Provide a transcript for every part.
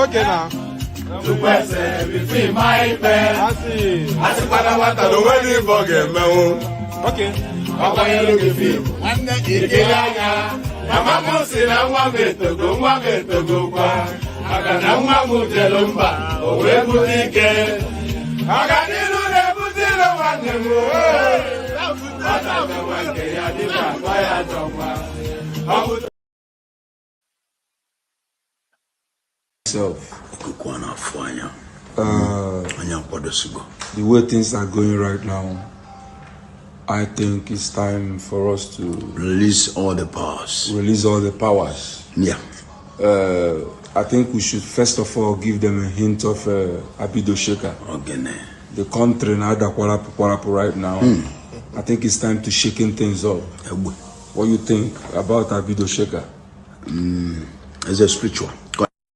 Okay now. To person between my bed. I see. I see what I want to do when you forget me. Okay. I want you to look at you. I'm not getting I'm not saying I want to go. I got no one to lumba. Oh, where would he get? I got the way things are going right now, I think it's time for us to release all the powers. Yeah. I think we should first of all give them a hint of Abido Shaker. Okay. The country now right now. I think it's time to shaking things up. What do you think about Abido Shaker? It's a spiritual.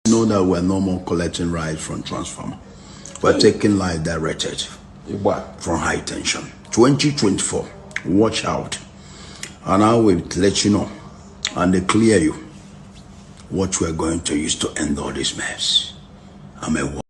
You know that we're no more collecting rights from transformer. We're taking life directed from high tension. 2024, watch out. And I will let you know and declare you what we're going to use to end all this mess. I'm a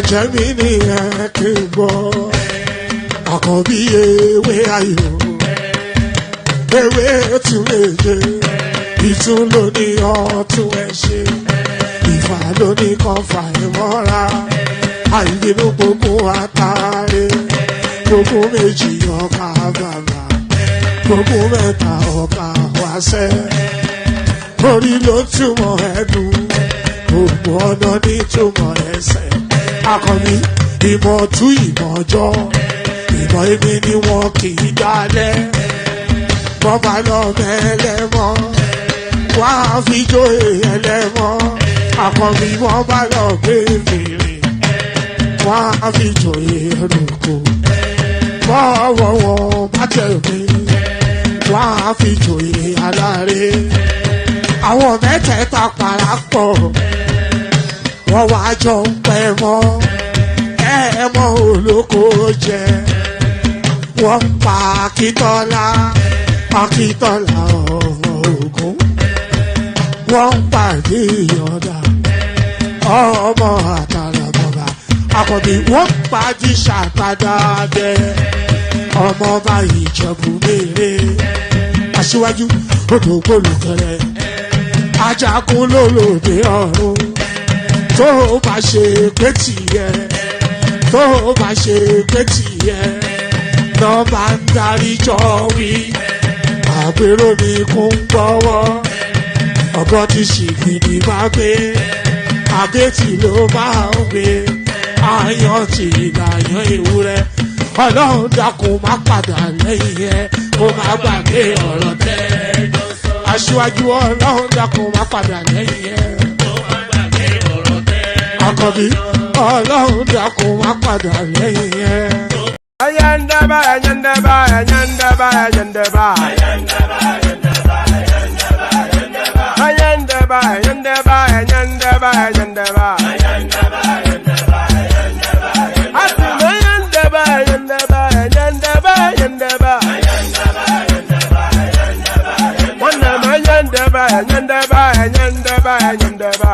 Jamini Akpabio, Akpabio, where are you? Where to meje? Ituloni or to eshe? If I don't come find mora, I didn't go atare. Gogo meji oka baba, gogo meta oka wase. Ori lo tumo edu, gogo ono ni tumo ese. Akọni ìmọ̀ tú ìmọ̀ jọ ìmọ̀ èmi ni wọn kì í dalẹ̀ bọ́bá lọ mẹ́lẹ́mọ́ wá fi jóye ẹlẹ́mọ́ akọni wọ́n bá lọ gbé fèrè wá fi jóye ẹlòkó bọ́wọ́ wọn bá tẹ̀lé wá fi jóye aláre àwọn mẹ́tẹ̀ẹ̀ta parapọ̀. Wọ́n wá jọ ń pẹ́ mọ́ ẹ̀mọ́ olóko jẹ wọ́n pa Akíntọ́lá ọmọ Ògún wọ́n pàdé Ìyọ̀dà ọmọ Àtàlàbọ̀bà Àkànbí wọ́n pàdé Ṣàgbàdàdẹ ọmọ ọba Ìjẹ̀bú Mèrè Aṣíwájú Odògbólùkẹrẹ Ajagun lólòdì ọ̀run. Tó bá ṣe pé tìyẹ tó bá ṣe pé tìyẹ lọ bá ń darí jọ wí àgbèrò mi kún gbọ́wọ́ ọ̀gọ́ ti ṣìgìdì máa gbé àgẹ́tì ló máa ń gbé yan ti ìlàyàn ewúrẹ́ ọlọ́run dákun má padà lẹ́yìn ẹ kó má gbàgbé ọ̀rọ̀ tẹ́ aṣíwájú ọlọ́run dákun má padà lẹ́yìn ẹ kó má gbàgbé ọ̀rọ̀ tẹ́ Àkànbí ọlọ́run dákun má padà lẹ́yìn ẹ. Ayandaba, ayandaba, ayandaba, ayandaba. Ayandaba, ayandaba, ayandaba, ayandaba. Ayandaba, ayandaba, ayandaba, ayandaba. Ayandaba, ayandaba, ayandaba, ayandaba.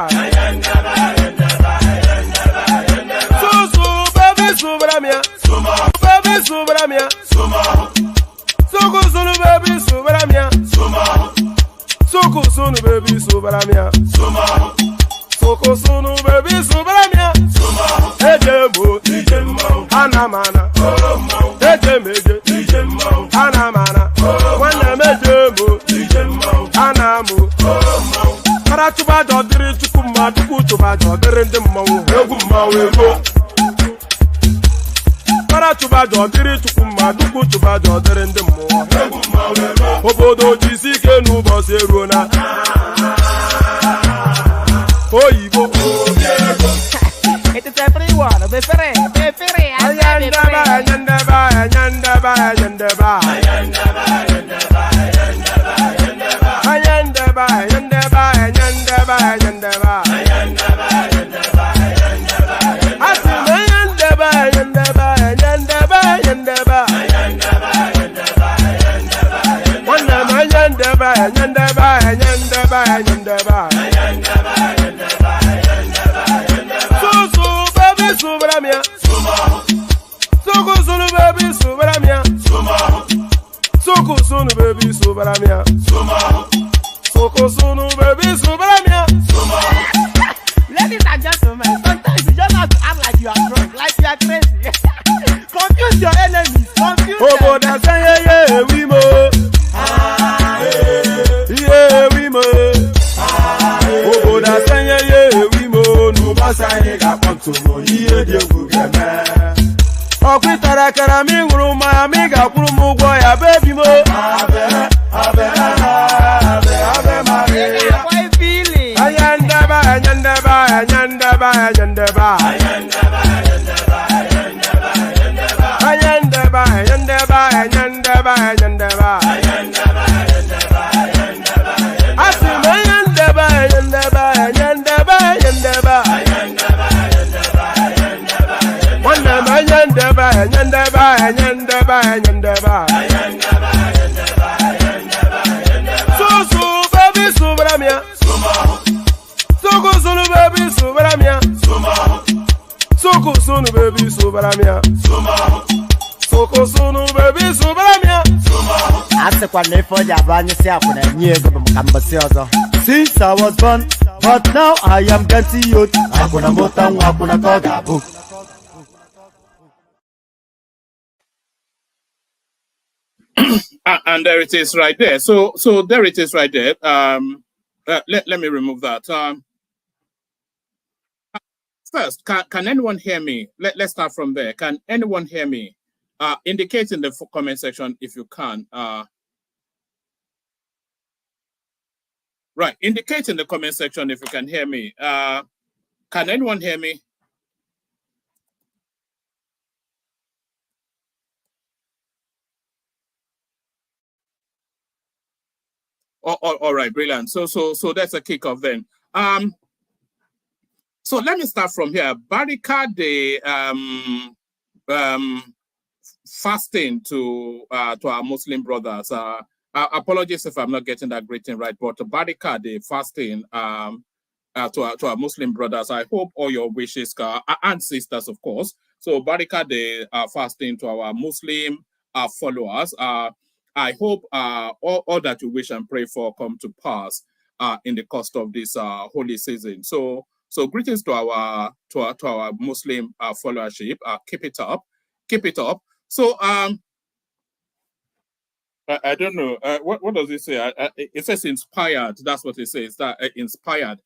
Susu, baby, subramia. Baby, subramia. Suku, sunu, baby, subramia. Suku, sunu, baby, subramia. Suku, sunu, baby, subramia. Ejembo, anamana. Ejemeje, anamana. Wana mejembo, anamu. Karatuba jodiri chukuma tukutuba jodiri ndimmawu egummawu ego. Karatuba jodiri chukuma tukutuba jodiri ndimmawu egummawu ego. Obodo jisike n'ụbọchị eruona. Oyibo obiego. It is everyone. Be free. Ayandaba, ayandaba, ayandaba, ayandaba. Ayandaba, ayandaba, ayandaba, ayandaba. Ayandaba, ayandaba, ayandaba, ayandaba. Ayandaba, ayandaba, ayandaba. Ayandaba, ayandaba, ayandaba, ayandaba. Ayandaba, ayandaba, ayandaba. Ayandaba, ayandaba, ayandaba, ayandaba. Ayandaba, ayandaba, ayandaba. Susu, baby, subramia. Suku, sunu, baby, subramia. Suku, sunu, baby, subramia. Suku, sunu, baby, subramia. Ladies and gentlemen, sometimes you just have to act like you are drunk, like you are crazy. Confuse your enemies. Confuse them. Obodo sanye ye wimo. Ye wimo. Obodo sanye ye wimo. N'ụbọchị anyị ga-akpọtụ m ihe dị egwu ga-eme. Ọkwitara kara m ịṅụrụ mmanya m ị ga-akwụrụ m ụgwọ ya bebi m. How are you feeling? Ayandaba, ayandaba, ayandaba, ayandaba. Ayandaba, ayandaba, ayandaba, ayandaba. Ayandaba, ayandaba, ayandaba, ayandaba. Ayandaba, ayandaba, ayandaba, ayandaba. Asim ayandaba, ayandaba, ayandaba, ayandaba. Ayandaba, ayandaba, ayandaba, ayandaba. Wanam ayandaba, ayandaba, ayandaba, ayandaba. Ayandaba, ayandaba, ayandaba, ayandaba. Susu, baby, subramia. Suku, sunu, baby, subramia. Suku, sunu, baby, subramia. Suku, sunu, baby, subramia. Asekwa na ife ọja bụ anyị si akwụna enye ego bụ maka mbọsị ọzọ. Since I was born, but now I am getting youth. Akwụna mụta nwa akwụna ka ọ ga-abụ. And there it is right there. So there it is right there. Let me remove that. First, can anyone hear me? Let's start from there. Can anyone hear me? Indicate in the comment section if you can. Right, indicate in the comment section if you can hear me. Can anyone hear me? All right, brilliant. So that's a kickoff then. So let me start from here. Barricade the fasting to our Muslim brothers. Apologies if I'm not getting that greeting right, but barricade the fasting to our Muslim brothers. I hope all your wishes and sisters, of course. So barricade the fasting to our Muslim followers. I hope all that you wish and pray for come to pass in the course of this holy season. So greetings to our Muslim followership. Keep it up. So I don't know what does it say. It says inspired. That's what it says. That inspired.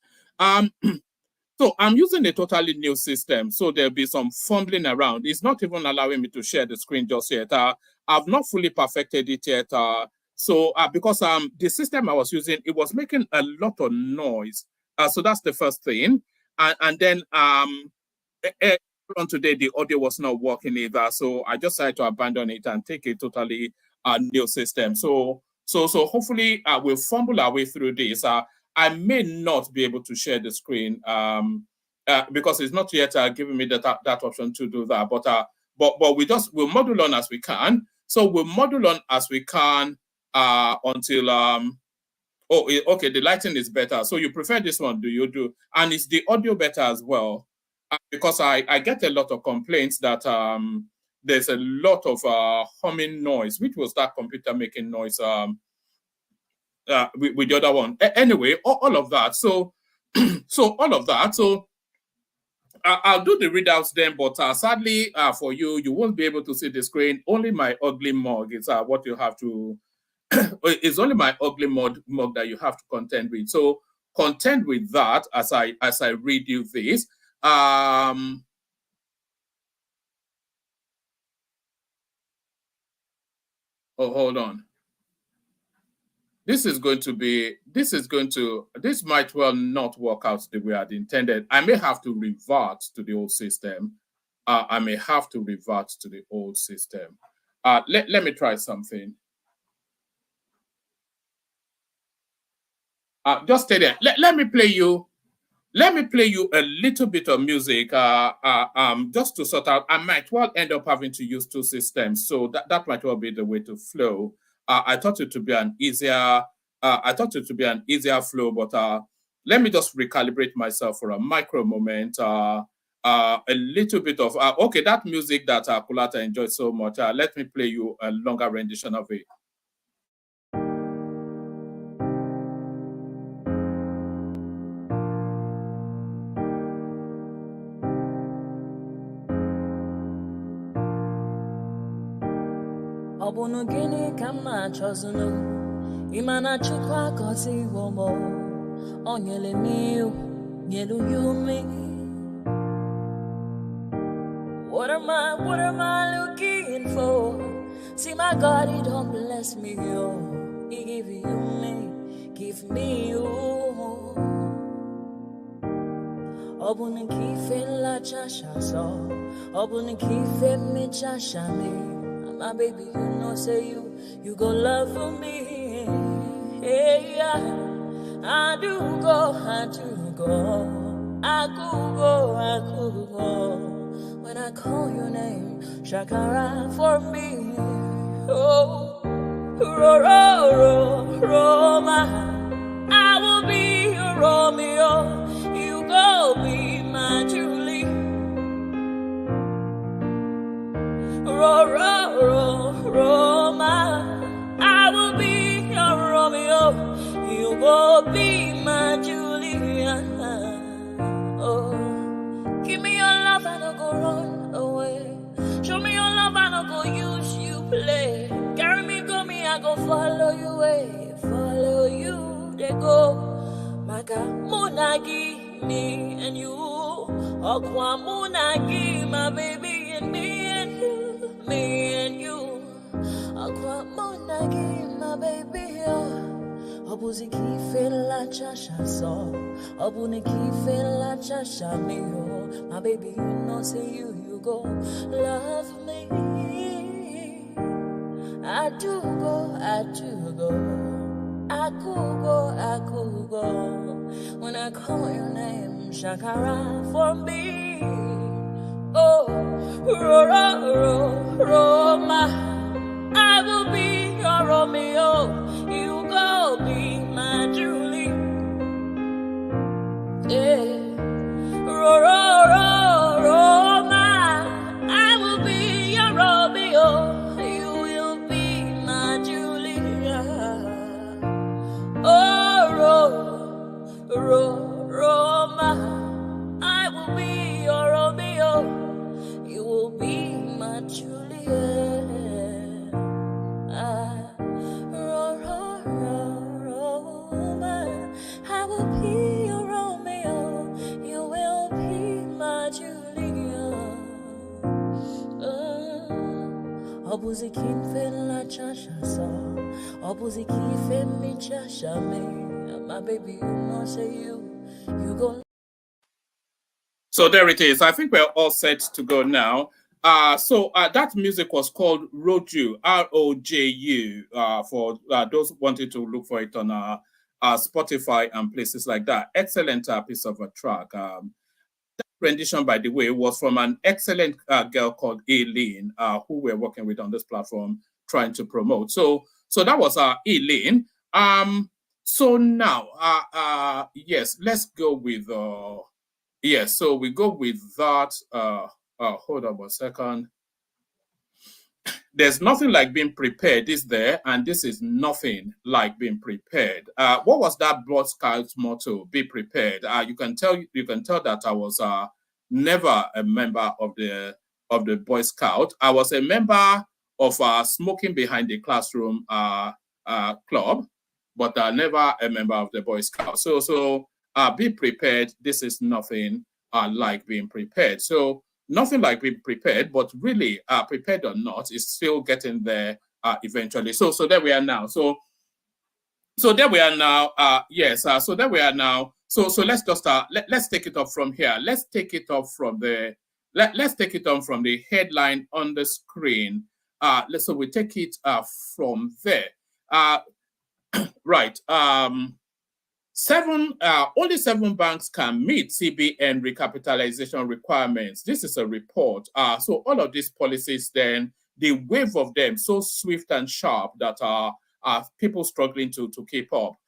So I'm using a totally new system. So there'll be some fumbling around. It's not even allowing me to share the screen just yet. I've not fully perfected it yet. Because the system I was using, it was making a lot of noise. So that's the first thing. And then on today, the audio was not working either. So I just decided to abandon it and take a totally new system. So hopefully we'll fumble our way through this. I may not be able to share the screen because it's not yet giving me that option to do that. But we'll module on as we can. So we'll module on as we can until okay, the lighting is better. So you prefer this one? Do? And is the audio better as well? Because I get a lot of complaints that there's a lot of humming noise, which was that computer making noise with the other one. Anyway, all of that. So, all of that. So, I'll do the readouts then, but sadly for you, you won't be able to see the screen. Only my ugly mug is what you have to. It's only my ugly mug that you have to contend with. So, contend with that as I read you this. Oh, hold on. This might well not work out the way I'd intended. I may have to revert to the old system. Let me try something. Just stay there. Let me play you a little bit of music just to sort out. I might well end up having to use two systems, so that might well be the way to flow. I thought it to be an easier flow, but let me just recalibrate myself for a micro moment. A little bit of okay, that music that Kulata enjoyed so much. Let me play you a longer rendition of it. Ọbụnụ gịnị ka m na-achọzụnụ ịmana Chukwu akọzi iwomo o nyere m iwu nyelu ya ume. What am I looking for? See my God, he don't bless me, yo. He give me you. Ọbụnụ ka ife nlachacha so ọbụnụ ka ife mmechacha me. My baby, you know, say you go love for me. Hey, yeah. I do go. I could go. When I call your name, Shakara for me. Oh, Roma. I will be your Romeo. You go be my Julie. Roma, I will be your Romeo. You go be my Julia. Oh, give me your love and I'll go run away. Show me your love and I'll go use you play. Carry me, go me, I go follow you way. Follow you, they go. Maka Munagi, me and you. Okwa Munagi, my baby and me and you. Me and you, Aqua Monagi, my baby. Obuzi kife la chasha so, Obuni kife la chasha me. My baby, you know, say you go love me. I do go. I could go. When I call your name, Shakara for me. Oh, Roma, I will be your Romeo. You go be my Julie. Yeah, Roma, I will be your Romeo. You will be my Julia. Oh, Roma, I will be your Romeo. You will be my Juliet. Obuzi kinfe la chasha so. Obuzi kife mi chasha me. My baby, you know say you go. So there it is. I think we're all set to go now. So that music was called Roju, R-O-J-U, for those wanting to look for it on Spotify and places like that. Excellent piece of a track. That rendition, by the way, was from an excellent girl called Aileen, who we're working with on this platform, trying to promote. So that was Aileen. So now, yes, let's go with... Yes, so we go with that. Hold on a second. There's nothing like being prepared, is there? And this is nothing like being prepared. What was that Blood Scouts motto? Be prepared. You can tell that I was never a member of the Boy Scout. I was a member of Smoking Behind the Classroom club, but never a member of the Boy Scout. So be prepared. This is nothing like being prepared. So nothing like being prepared, but really prepared or not is still getting there eventually. So there we are now. So there we are now. Yes. So there we are now. So let's just let's take it up from here. Let's take it up from the let's take it on from the headline on the screen. So we take it from there. Right. Only 7 banks can meet CBN recapitalization requirements. This is a report. So all of these policies, then the wave of them so swift and sharp that are people struggling to keep up.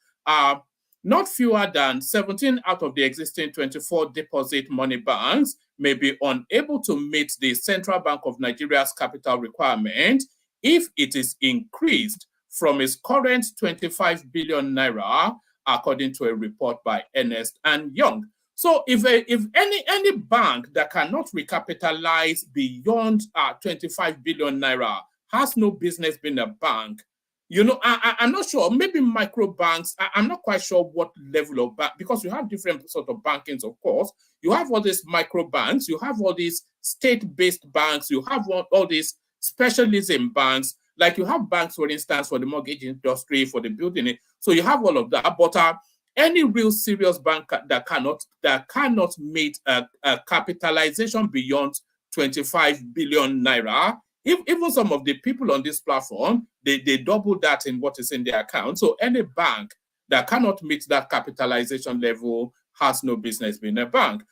Not fewer than 17 out of the existing 24 deposit money banks may be unable to meet the Central Bank of Nigeria's capital requirement if it is increased from its current 25 billion naira, according to a report by Ernst & Young. So if any bank that cannot recapitalize beyond 25 billion naira has no business being a bank, you know, I'm not sure, maybe micro banks, I'm not quite sure what level of bank, because you have different sort of bankings, of course. You have all these micro banks, you have all these state-based banks, you have all these specialism banks, like you have banks, for instance, for the mortgage industry, for the building. So you have all of that. But any real serious bank that cannot meet a capitalization beyond 25 billion naira, even some of the people on this platform, they double that in what is in their account. So any bank that cannot meet that capitalization level has no business being a bank.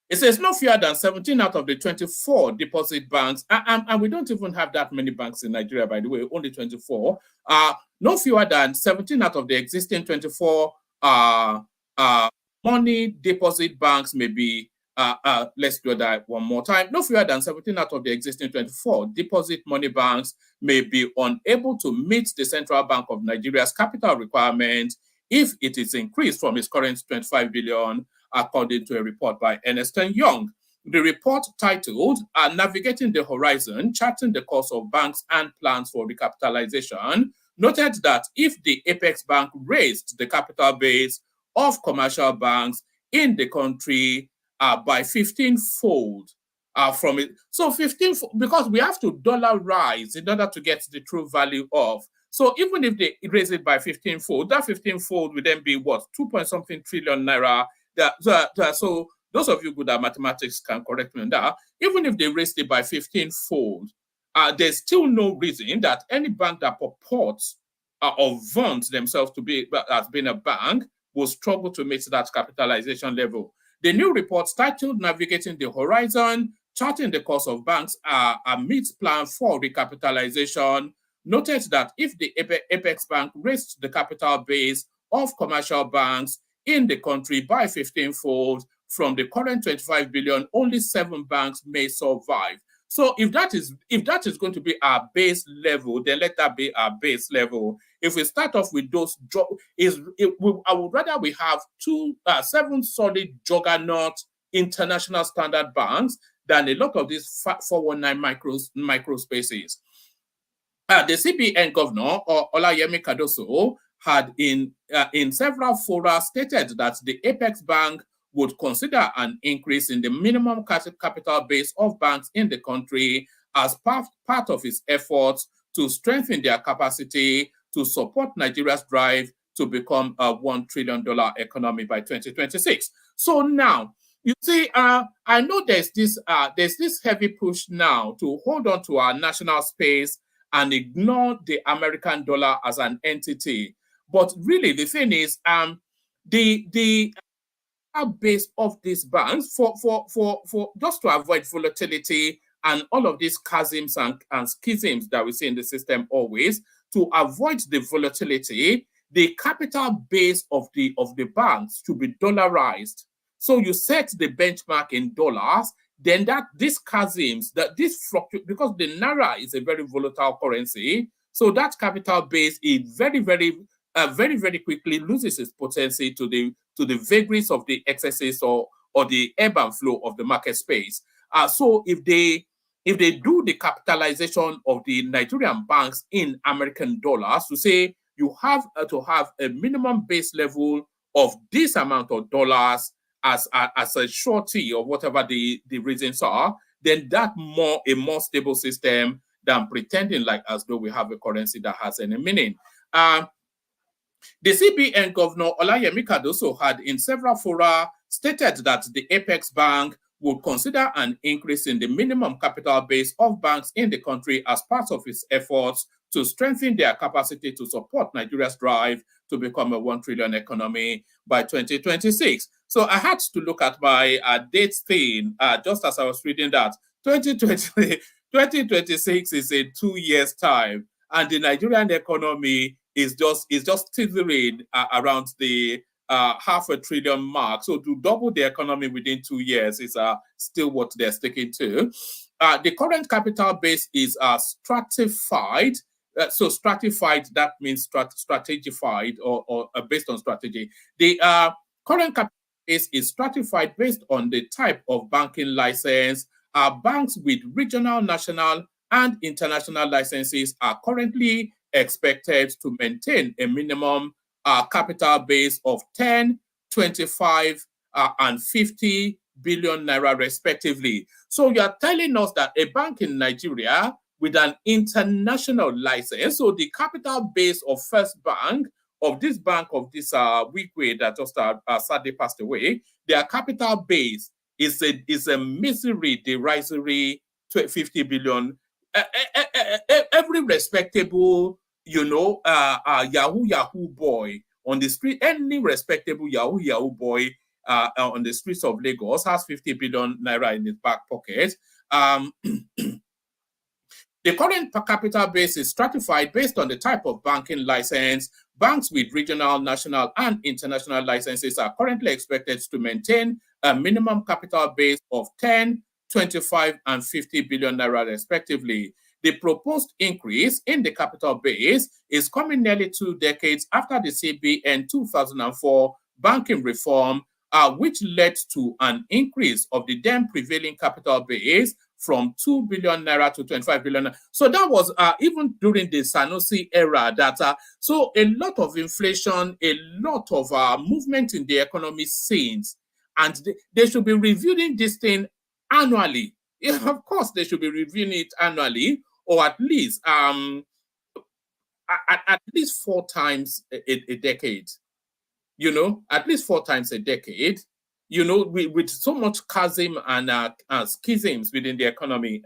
It says no fewer than 17 out of the 24 deposit banks, and we don't even have that many banks in Nigeria, by the way, only 24. No fewer than 17 out of the existing 24 money deposit banks may be, let's do that one more time. No fewer than 17 out of the existing 24 deposit money banks may be unable to meet the Central Bank of Nigeria's capital requirement if it is increased from its current 25 billion, according to a report by Ernst & Young. The report, titled Navigating the Horizon, Charting the Course of Banks and Plans for Recapitalization, noted that if the Apex Bank raised the capital base of commercial banks in the country by 15-fold from it. So 15, because we have to dollarize in order to get the true value of. So even if they raise it by 15-fold, that 15-fold would then be what? 2-point-something trillion naira. So those of you good at mathematics can correct me on that. Even if they raised it by 15-fold, there's still no reason that any bank that purports or vaunts themselves to be as being a bank will struggle to meet that capitalization level. The new report, titled Navigating the Horizon, Charting the Course of Banks amidst plan for recapitalization, noted that if the Apex Bank raised the capital base of commercial banks in the country by 15-fold from the current 25 billion, only 7 banks may survive. So if that is going to be our base level, then let that be our base level. If we start off with those, I would rather we have 7 solid juggernaut international standard banks than a lot of these 419 micro spaces. The CBN governor, Olayemi Cardoso, had in several fora stated that the Apex Bank would consider an increase in the minimum capital base of banks in the country as part of its efforts to strengthen their capacity to support Nigeria's drive to become a $1 trillion economy by 2026. So now, you see, I know there's this heavy push now to hold on to our national space and ignore the American dollar as an entity. But really, the thing is, the base of these banks for just to avoid volatility and all of these chasms and schisms that we see in the system always, to avoid the volatility, the capital base of the banks to be dollarized. So you set the benchmark in dollars, then these chasms, this fluctuate, because the Naira is a very volatile currency, so that capital base is very quickly loses its potency to the vagaries of the excesses or the ebb and flow of the market space. So if they do the capitalization of the Nigerian banks in American dollars, to say you have to have a minimum base level of this amount of dollars as a surety or whatever the reasons are, then that a more stable system than pretending like as though we have a currency that has any meaning. The CBN Governor Olayemi Cardoso had in several fora stated that the Apex Bank would consider an increase in the minimum capital base of banks in the country as part of its efforts to strengthen their capacity to support Nigeria's drive to become a $1 trillion economy by 2026. So I had to look at my dates thing just as I was reading that. 2026 is in 2 years' time, and the Nigerian economy is just teetering around the $500 billion mark. So to double the economy within 2 years is still what they're sticking to. The current capital base is stratified. So stratified, that means stratified or based on strategy. The current capital base is stratified based on the type of banking license. Banks with regional, national, and international licenses are currently expected to maintain a minimum capital base of 10, 25, and 50 billion naira respectively. So you are telling us that a bank in Nigeria with an international license, so the capital base of First Bank, of this Wigwe that just sadly passed away, their capital base is a misery, derisory 50 billion. Every respectable, Yahoo boy on the street, any respectable Yahoo boy on the streets of Lagos has 50 billion naira in his back pocket. The current capital base is stratified based on the type of banking license. Banks with regional, national, and international licenses are currently expected to maintain a minimum capital base of 10, 25, and 50 billion naira respectively. The proposed increase in the capital base is coming nearly 2 decades after the CBN 2004 banking reform, which led to an increase of the then prevailing capital base from 2 billion naira to 25 billion naira. So that was even during the Sanusi era that, so a lot of inflation, a lot of movement in the economy since, and they should be reviewing this thing annually. Yeah, of course, they should be reviewing it annually, or at least at least 4 times a decade. At least 4 times a decade. With so much chasm and schisms within the economy.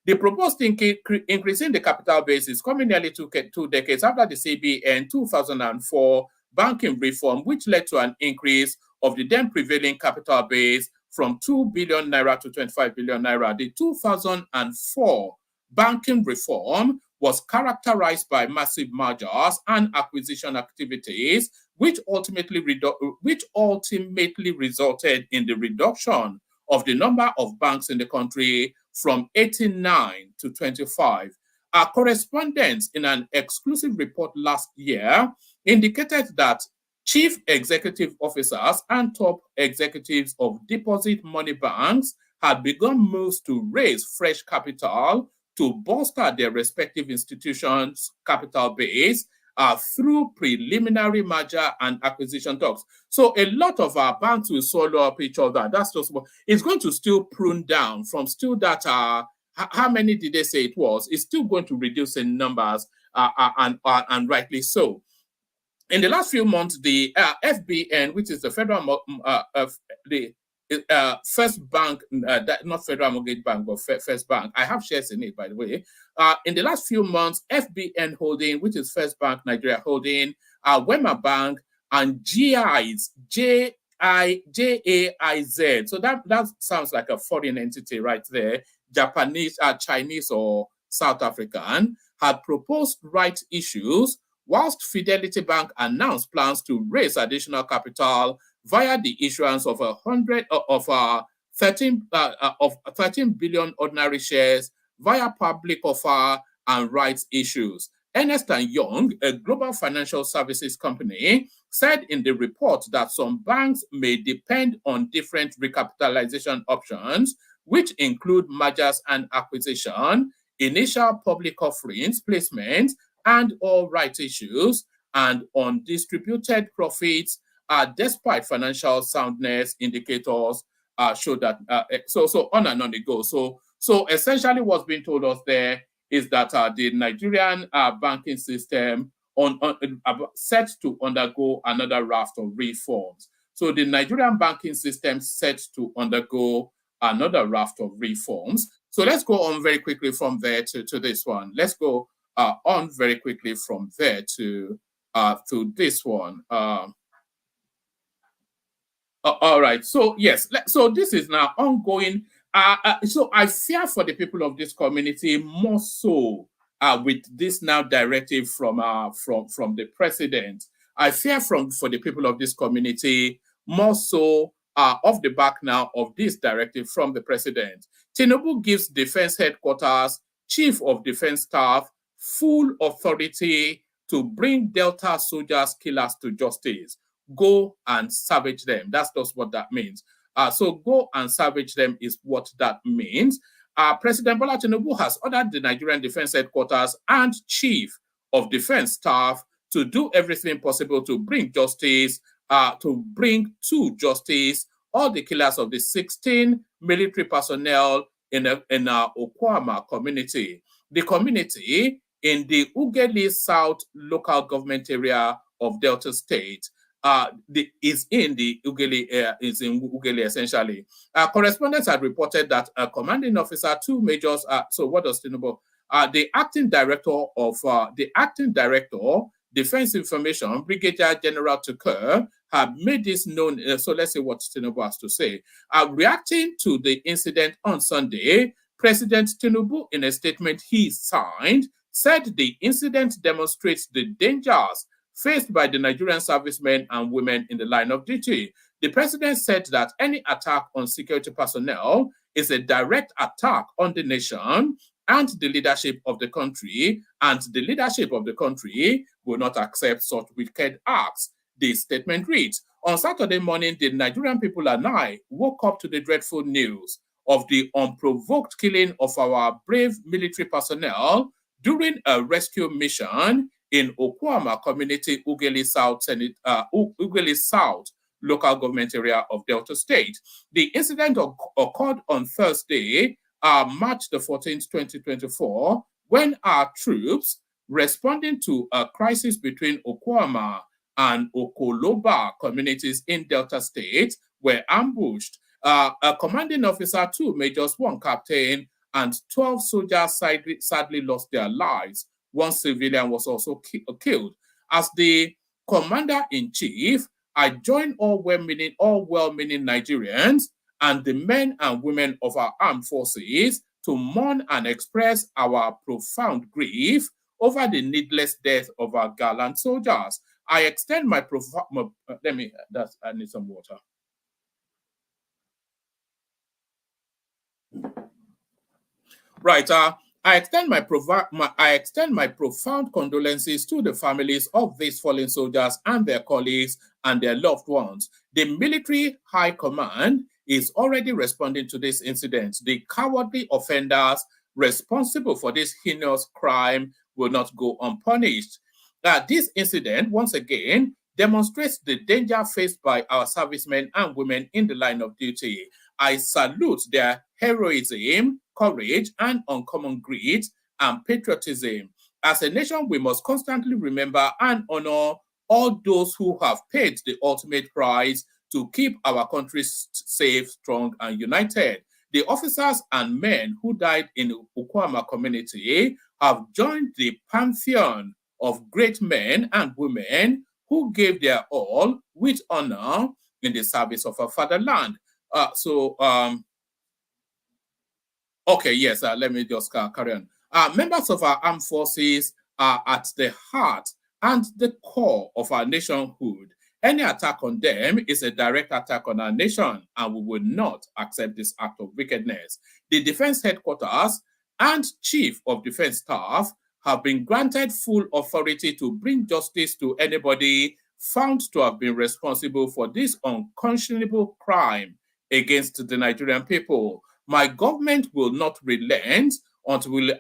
The proposed increase in the capital base is coming nearly 2 decades after the CBN 2004 banking reform, which led to an increase of the then prevailing capital base from 2 billion naira to 25 billion naira. The 2004 banking reform was characterized by massive mergers and acquisition activities, which ultimately resulted in the reduction of the number of banks in the country from 89 to 25. Our correspondents in an exclusive report last year indicated that chief executive officers and top executives of deposit money banks had begun moves to raise fresh capital to bolster their respective institutions' capital base through preliminary merger and acquisition talks. So a lot of our banks will solo up each other. That's just what it's going to still prune down from still that how many did they say it was? It's still going to reduce in numbers, and rightly so. In the last few months, the FBN, which is the Federal First Bank, not Federal Mortgage Bank, but First Bank. I have shares in it, by the way. In the last few months, FBN Holding, which is First Bank Nigeria Holding, Wema Bank, and GI's, JAIZ. So that sounds like a foreign entity right there, Japanese, Chinese, or South African, had proposed rights issues, whilst Fidelity Bank announced plans to raise additional capital via the issuance of 13 billion ordinary shares via public offer and rights issues. Ernst & Young, a global financial services company, said in the report that some banks may depend on different recapitalization options, which include mergers and acquisition, initial public offerings, placements, and or rights issues, and on distributed profits, despite financial soundness indicators show that, so on and on it goes. So essentially what's being told us there is that the Nigerian banking system set to undergo another raft of reforms. So the Nigerian banking system set to undergo another raft of reforms. So let's go on very quickly from there to this one. Let's go on very quickly from there to this one. All right. So yes. So this is now ongoing. So I fear for the people of this community more so with this now directive from the president. I fear for the people of this community more so off the back now of this directive from the president. Tinubu gives Defense Headquarters, Chief of Defense Staff, full authority to bring Delta soldiers killers to justice. Go and savage them. That's just what that means. So go and savage them is what that means. President Bola Tinubu has ordered the Nigerian Defense Headquarters and Chief of Defense Staff to do everything possible to bring justice, to bring to justice all the killers of the 16 military personnel in our Okwama community. The community in the Ughelli South local government area of Delta State is in Ughelli essentially. Correspondents had reported that a commanding officer, two majors. So what does Tinubu? The acting director, Defense Information, Brigadier General Tukur, have made this known. So let's see what Tinubu has to say. Reacting to the incident on Sunday, President Tinubu, in a statement he signed, said the incident demonstrates the dangers faced by the Nigerian servicemen and women in the line of duty. The president said that any attack on security personnel is a direct attack on the nation and the leadership of the country, and the leadership of the country will not accept such wicked acts. The statement reads, on Saturday morning, the Nigerian people and I woke up to the dreadful news of the unprovoked killing of our brave military personnel during a rescue mission in Okwama Community, Ughelli South local government area of Delta State. The incident occurred on Thursday, March the 14th, 2024, when our troops, responding to a crisis between Okwama and Okoloba communities in Delta State, were ambushed. A commanding officer, two majors, one captain, and 12 soldiers sadly lost their lives. One civilian was also killed. As the commander-in-chief, I join all well-meaning Nigerians and the men and women of our armed forces to mourn and express our profound grief over the needless death of our gallant soldiers. I extend my I need some water. Right. I extend my profound condolences to the families of these fallen soldiers and their colleagues and their loved ones. The military high command is already responding to this incident. The cowardly offenders responsible for this heinous crime will not go unpunished. This incident, once again, demonstrates the danger faced by our servicemen and women in the line of duty. I salute their heroism courage and uncommon grit and patriotism. As a nation, we must constantly remember and honor all those who have paid the ultimate price to keep our country safe, strong, and united. The officers and men who died in the Ukwama community have joined the pantheon of great men and women who gave their all with honor in the service of our fatherland. Okay, yes, let me just carry on. Members of our armed forces are at the heart and the core of our nationhood. Any attack on them is a direct attack on our nation, and we will not accept this act of wickedness. The Defense Headquarters and Chief of Defense Staff have been granted full authority to bring justice to anybody found to have been responsible for this unconscionable crime against the Nigerian people. My government will not relent until we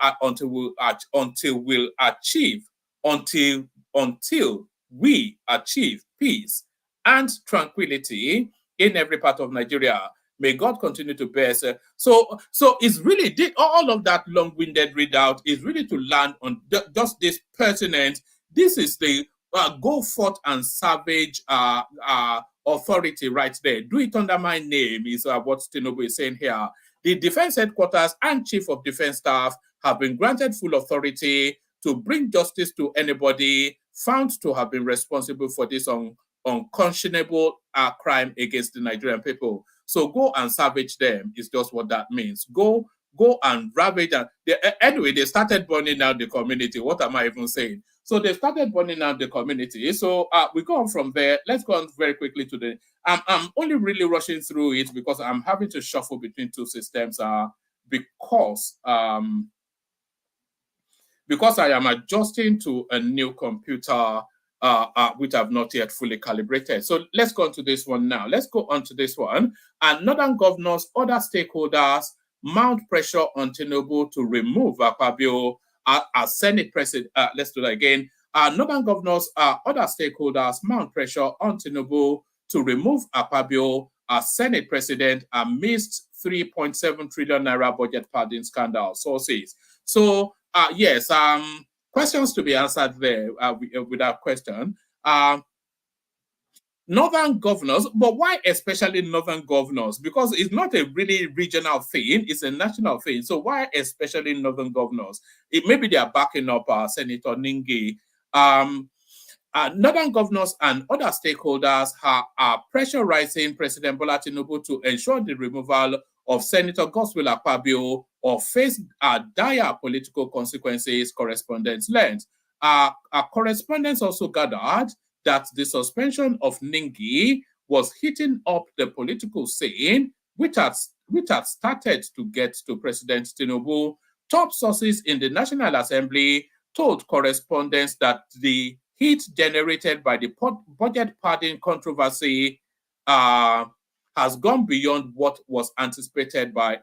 achieve peace and tranquility in every part of Nigeria. May God continue to bless. So it's really all of that long-winded readout is really to land on just this pertinent. This is the go forth and savage authority right there. Do it under my name is what Tinubu is saying here. The Defense Headquarters and Chief of Defense Staff have been granted full authority to bring justice to anybody found to have been responsible for this unconscionable crime against the Nigerian people. So go and savage them is just what that means. Go and ravage them. Anyway, they started burning down the community. What am I even saying? So they started burning down the community. So we go on from there. Let's go on very quickly to the... I'm only really rushing through it because I'm having to shuffle between two systems because I am adjusting to a new computer which I've not yet fully calibrated. So let's go on to this one now. Let's go on to this one. Northern governors, other stakeholders mount pressure on Tinubu to remove Akpabio as Senate president. Let's do that again. Northern governors, other stakeholders mount pressure on Tinubu to remove Akpabio as Senate president amidst 3.7 trillion naira budget padding scandal. Sources. So yes, questions to be answered there without question. Northern governors, but why especially northern governors? Because it's not a really regional thing, it's a national thing. So why especially northern governors? Maybe they are backing up Senator Ningi. Northern governors and other stakeholders are pressurizing President Bola Tinubu to ensure the removal of Senator Godswill Akpabio or face dire political consequences, correspondents learned. Correspondents also gathered that the suspension of Ningi was heating up the political scene, which had started to get to President Tinubu. Top sources in the National Assembly told correspondents that the heat generated by the budget padding controversy has gone beyond what was anticipated by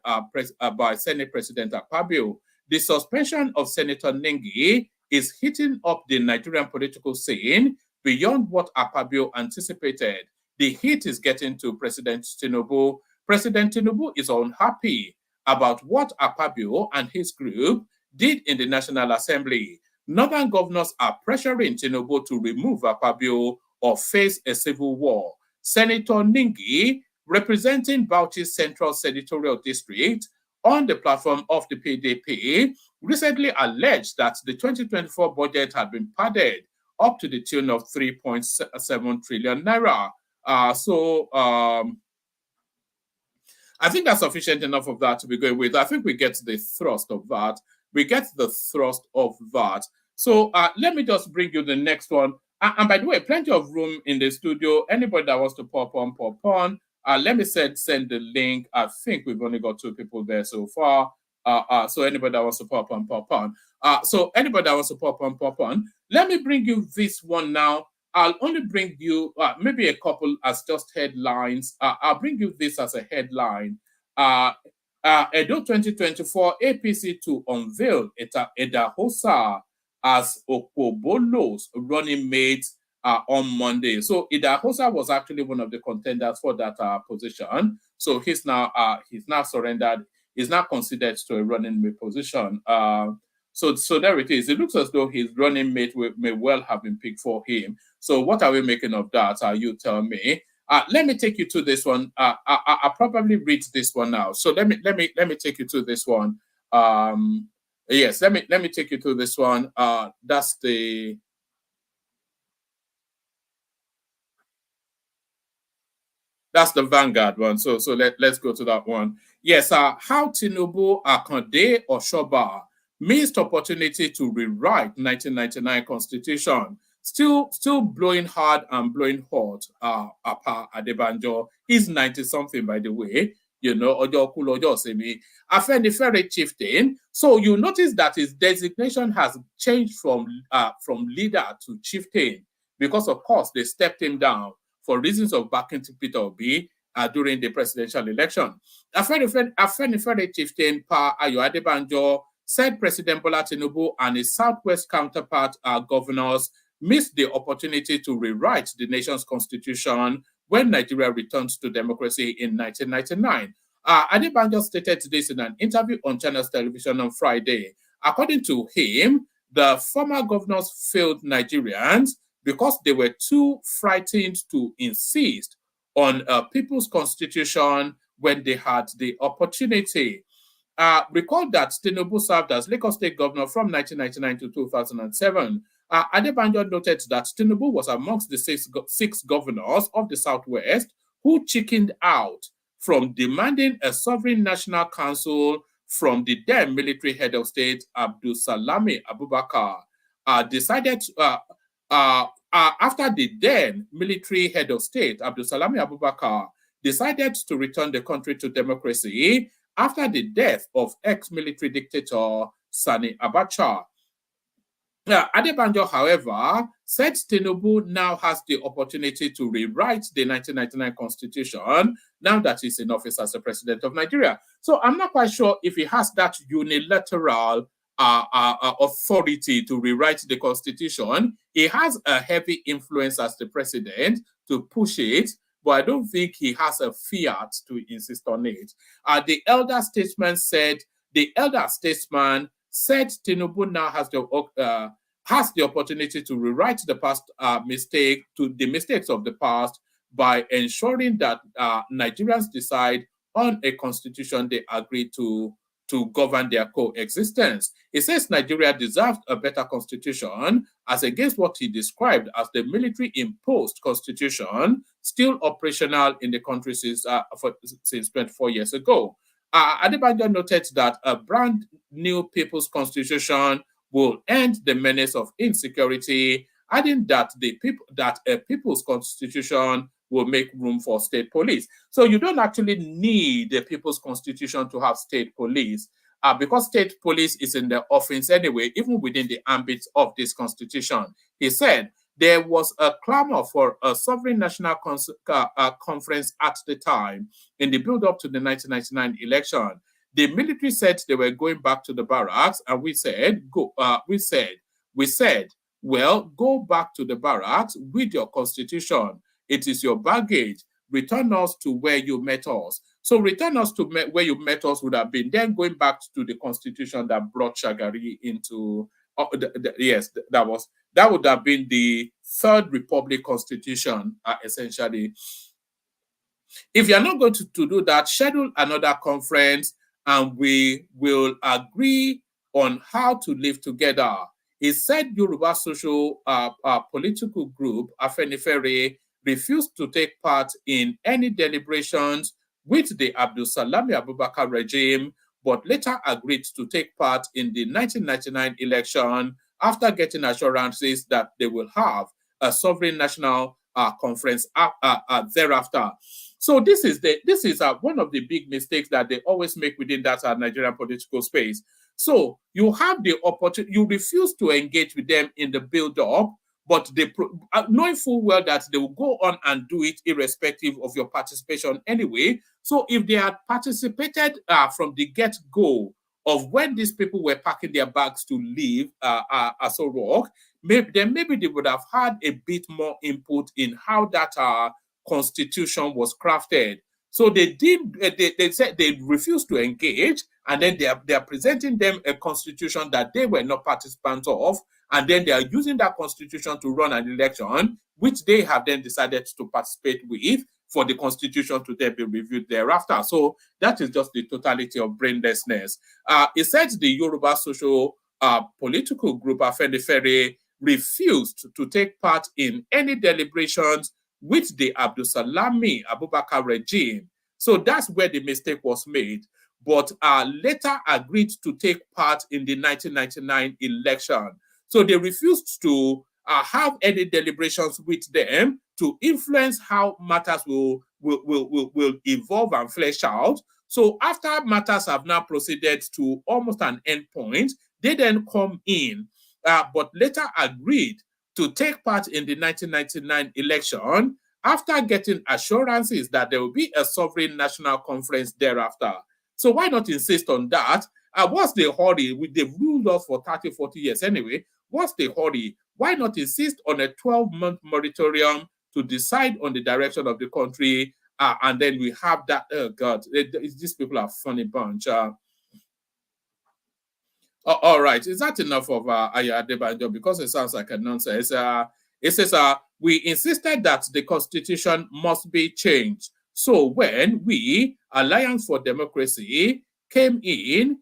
Senate President Akpabio. The suspension of Senator Ningi is heating up the Nigerian political scene beyond what Akpabio anticipated. The heat is getting to President Tinubu. President Tinubu is unhappy about what Akpabio and his group did in the National Assembly. Northern governors are pressuring Tinubu to remove Akpabio or face a civil war. Senator Ningi, representing Bauchi's Central Senatorial District on the platform of the PDP, recently alleged that the 2024 budget had been padded up to the tune of 3.7 trillion naira. I think that's sufficient enough of that to be going with. I think we get the thrust of that. So let me just bring you the next one. And by the way, plenty of room in the studio. Anybody that wants to pop on. Let me send the link. I think we've only got 2 people there so far. So anybody that wants to pop on. Let me bring you this one now. I'll only bring you maybe a couple as just headlines. I'll bring you this as a headline. Edo 2024 APC to unveil Idahosa as Okpobolo's running mate on Monday. So Idahosa was actually one of the contenders for that position. So he's now surrendered. is not considered to a running mate position. So there it is. It looks as though his running mate may well have been picked for him. So what are we making of that? You tell me. Let me take you to this one. I'll probably read this one now. So let me take you to this one. Yes, let me take you to this one. That's the Vanguard one. So let's go to that one. Yes, how Tinubu Akande Oshoba missed opportunity to rewrite 1999 constitution. Still blowing hard and blowing hot. Apa Adebanjo, he's 90 something, by the way. You know, Ojo Kulo Ojo Semi. Afenifere chieftain. So you notice that his designation has changed from leader to chieftain because, of course, they stepped him down for reasons of backing to Peter Obi during the presidential election. Afenifere chieftain Pa Ayo Adebanjo said President Bola Tinubu and his Southwest counterpart governors missed the opportunity to rewrite the nation's constitution when Nigeria returned to democracy in 1999. Adebanjo stated this in an interview on Channels Television on Friday. According to him, the former governors failed Nigerians because they were too frightened to insist on a people's constitution when they had the opportunity. Recall that Tinubu served as Lagos State Governor from 1999 to 2007. Adebanjo noted that Tinubu was amongst the six governors of the Southwest who chickened out from demanding a sovereign national council from the then military head of state, Abdul Salami Abubakar. After the then military head of state, Abdul Salami Abubakar, decided to return the country to democracy after the death of ex-military dictator Sani Abacha. Adebanjo, however, said Tinubu now has the opportunity to rewrite the 1999 constitution now that he's in office as the president of Nigeria. So I'm not quite sure if he has that unilateral authority to rewrite the constitution. He has a heavy influence as the president to push it, but I don't think he has a fiat to insist on it. The elder statesman said Tinubu now has the opportunity to rewrite the past the mistakes of the past by ensuring that Nigerians decide on a constitution they agree to govern their coexistence. He says Nigeria deserved a better constitution as against what he described as the military-imposed constitution still operational in the country since 24 years ago. Adebanjo noted that a brand new people's constitution will end the menace of insecurity, adding that a people's constitution will make room for state police. So you don't actually need a people's constitution to have state police because state police is in the offense anyway, even within the ambit of this constitution. He said there was a clamor for a sovereign national conference at the time in the build-up to the 1999 election. The military said they were going back to the barracks, and we said, well, go back to the barracks with your constitution. It is your baggage. Return us to where you met us. So return us to where you met us would have been then going back to the constitution that brought Shagari into. That would have been the Third Republic Constitution, essentially. If you're not going to do that, schedule another conference and we will agree on how to live together. He said Yoruba social political group, Afenifere, refused to take part in any deliberations with the Abdul Salami Abubakar regime, but later agreed to take part in the 1999 election after getting assurances that they will have a sovereign national conference thereafter. So this is one of the big mistakes that they always make within that Nigerian political space. So you have the opportunity, you refuse to engage with them in the build-up, but knowing full well that they will go on and do it irrespective of your participation anyway. So if they had participated from the get-go of when these people were packing their bags to leave Aso Rock, maybe they would have had a bit more input in how that constitution was crafted. So they said they refused to engage, and then they are presenting them a constitution that they were not participants of, and then they are using that constitution to run an election, which they have then decided to participate with, for the constitution to then be reviewed thereafter. So that is just the totality of brainlessness. It said the Yoruba social political group Afenifere refused to take part in any deliberations with the Abdusalami Abubakar regime. So that's where the mistake was made, but later agreed to take part in the 1999 election. So they refused to have any deliberations with them to influence how matters will evolve and flesh out. So after matters have now proceeded to almost an end point, they then come in, but later agreed to take part in the 1999 election after getting assurances that there will be a sovereign national conference thereafter. So why not insist on that? What's the hurry? They've ruled us for 30, 40 years anyway. What's the hurry? Why not insist on a 12-month moratorium to decide on the direction of the country? And then we have that, oh God, these people are a funny bunch. All right, is that enough of Aya Adebanjo? Because it sounds like a nonsense. It says, we insisted that the constitution must be changed. So when we, Alliance for Democracy, came in,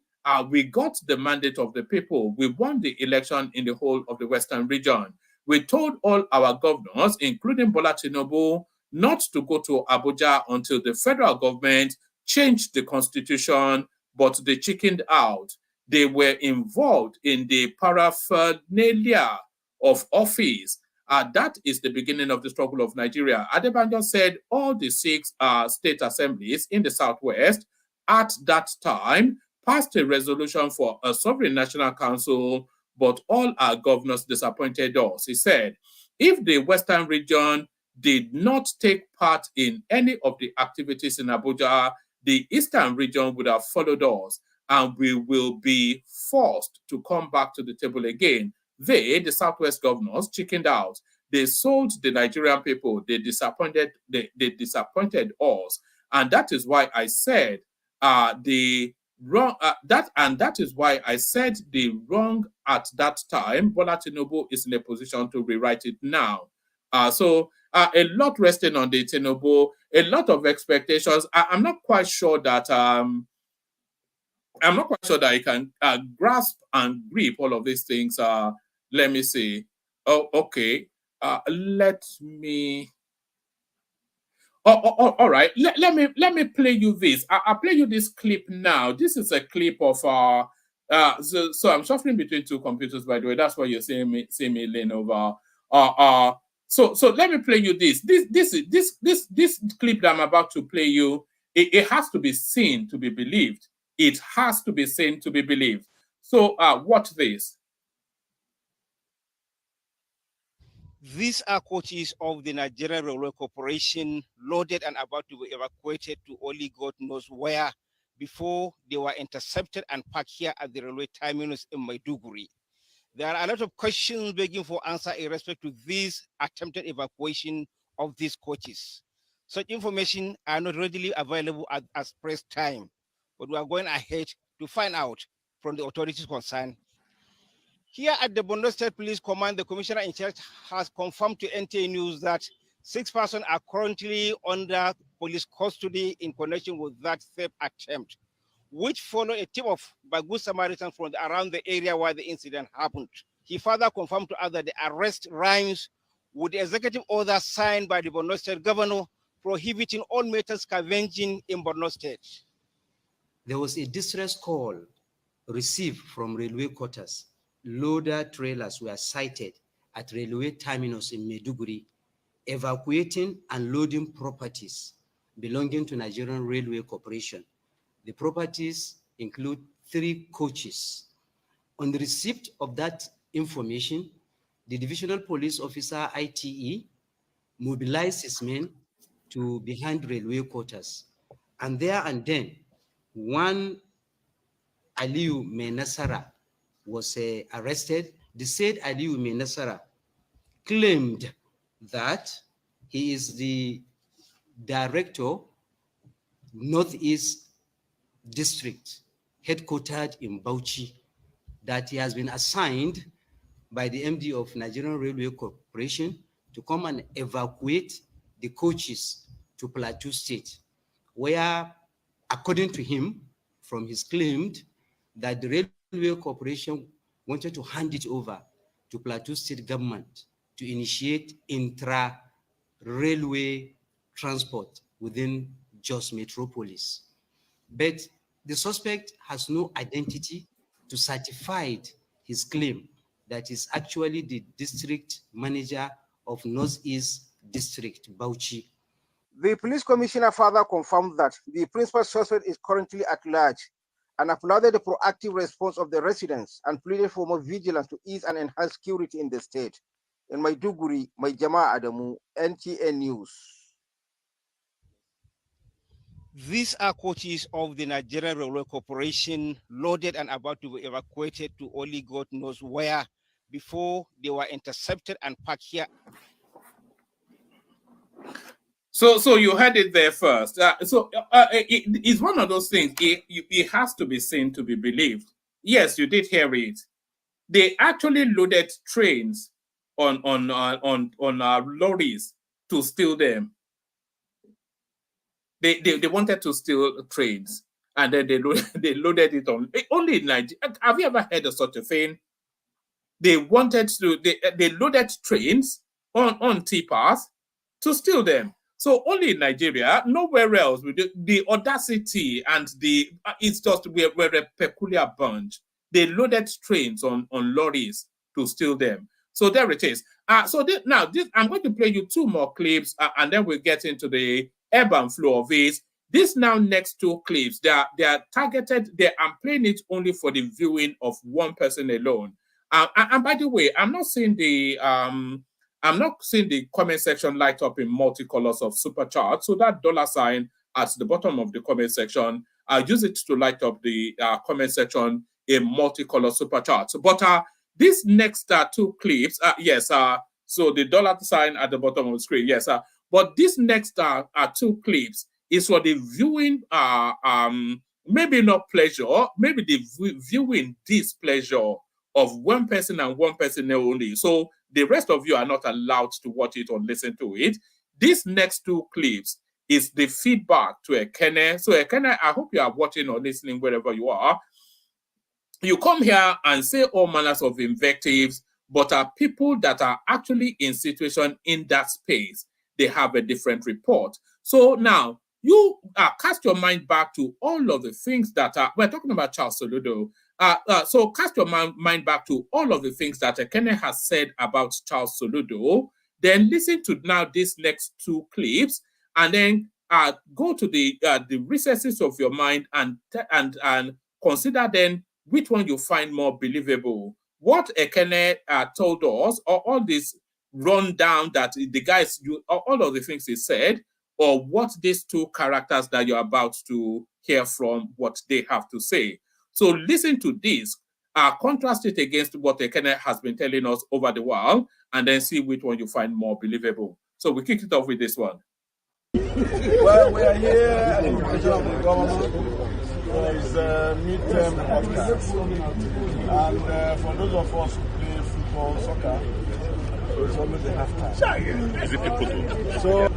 we got the mandate of the people. We won the election in the whole of the Western region. We told all our governors, including Bola Tinubu, not to go to Abuja until the federal government changed the constitution, but they chickened out. They were involved in the paraphernalia of office. That is the beginning of the struggle of Nigeria. Adebanjo said all the 6 state assemblies in the Southwest at that time passed a resolution for a sovereign national council, but all our governors disappointed us. He said, if the Western region did not take part in any of the activities in Abuja, the Eastern region would have followed us, and we will be forced to come back to the table again. They, the Southwest governors, chickened out. They sold the Nigerian people. They disappointed us, and that is why I said the wrong. That is why I said the wrong at that time. Bola Tinubu is in a position to rewrite it now. So a lot resting on the Tinubu, a lot of expectations. I'm not quite sure that. I'm not quite sure that I can grasp and grip all of these things. Let me see. Oh, okay. Let me. All right. Let me play you this. I'll play you this clip now. This is a clip of so I'm shuffling between 2 computers, by the way. That's why you're seeing me lean over. So let me play you this. This clip that I'm about to play you. It has to be seen to be believed. It has to be seen to be believed. So watch this. These are coaches of the Nigerian Railway Corporation, loaded and about to be evacuated to only God knows where before they were intercepted and parked here at the railway terminus in Maiduguri. There are a lot of questions begging for answer in respect to this attempted evacuation of these coaches. Such information are not readily available at press time, but we are going ahead to find out from the authorities concerned. Here at the Bondo State Police Command, the commissioner in charge has confirmed to NTA News that 6 persons are currently under police custody in connection with that theft attempt, which followed a tip-off by Good Samaritans from around the area where the incident happened. He further confirmed to us that the arrest rhymes with the executive order signed by the Borno State governor prohibiting all metal scavenging in Borno State. There was a distress call received from railway quarters. Loader trailers were sighted at railway terminus in Maiduguri, evacuating and loading properties belonging to Nigerian Railway Corporation. The properties include 3 coaches. On the receipt of that information, the divisional police officer, ITE, mobilized his men to behind railway quarters. And there and then, one Aliu Menasara was arrested. The said Aliu Menasara claimed that he is the director Northeast District, headquartered in Bauchi, that he has been assigned by the MD of Nigerian Railway Corporation to come and evacuate the coaches to Plateau State, where, according to him, from his claim, that the Railway Corporation wanted to hand it over to Plateau State government to initiate intra-railway transport within Jos Metropolis. But the suspect has no identity to certify his claim that is actually the district manager of Northeast District, Bauchi. The police commissioner further confirmed that the principal suspect is currently at large and applauded the proactive response of the residents and pleaded for more vigilance to ease and enhance security in the state. In Maiduguri, Maijama Adamu, NTN News. These are coaches of the Nigerian Railway Corporation, loaded and about to be evacuated to only God knows where before they were intercepted and parked here. So you heard it there first. It's one of those things. It has to be seen to be believed. Yes, you did hear it. They actually loaded trains on lorries to steal them. They wanted to steal trains, and then they loaded it on. Only in Nigeria. Have you ever heard of such a thing? They wanted to. They loaded trains on tippers to steal them. So only in Nigeria, nowhere else. The audacity and it's just we're a peculiar bunch. They loaded trains on lorries to steal them. So there it is. Now I'm going to play you two more clips, and then we'll get into the ebb and flow of it. These now next two clips, they are targeted. I'm playing it only for the viewing of one person alone. And by the way, I'm not seeing the comment section light up in multicolors of super chart. So that $sign at the bottom of the comment section, I'll use it to light up the comment section in multicolor super chart. But these next two clips, so the $sign at the bottom of the screen, yes. But these next two clips is for the viewing, maybe not pleasure, maybe the viewing displeasure of one person and one person only. So the rest of you are not allowed to watch it or listen to it. These next two clips is the feedback to Ekene. So Ekene, I hope you are watching or listening wherever you are. You come here and say all manners of invectives, but are people that are actually in situation in that space. They have a different report. So now you cast your mind back to all of the things that we're talking about Charles Soludo. So cast your mind back to all of the things that Ekene has said about Charles Soludo. Then listen to now these next two clips, and then go to the recesses of your mind and consider then which one you find more believable. What Ekene told us, or all this rundown that the guys, all of the things he said, or what these two characters that you're about to hear from, what they have to say. So listen to this, contrast it against what Ekene has been telling us over the while, and then see which one you find more believable. So we kick it off with this one. Well, we are here at the invitation of the government. There is a midterm podcast. And for those of us who play football, soccer, it's always a halftime. So,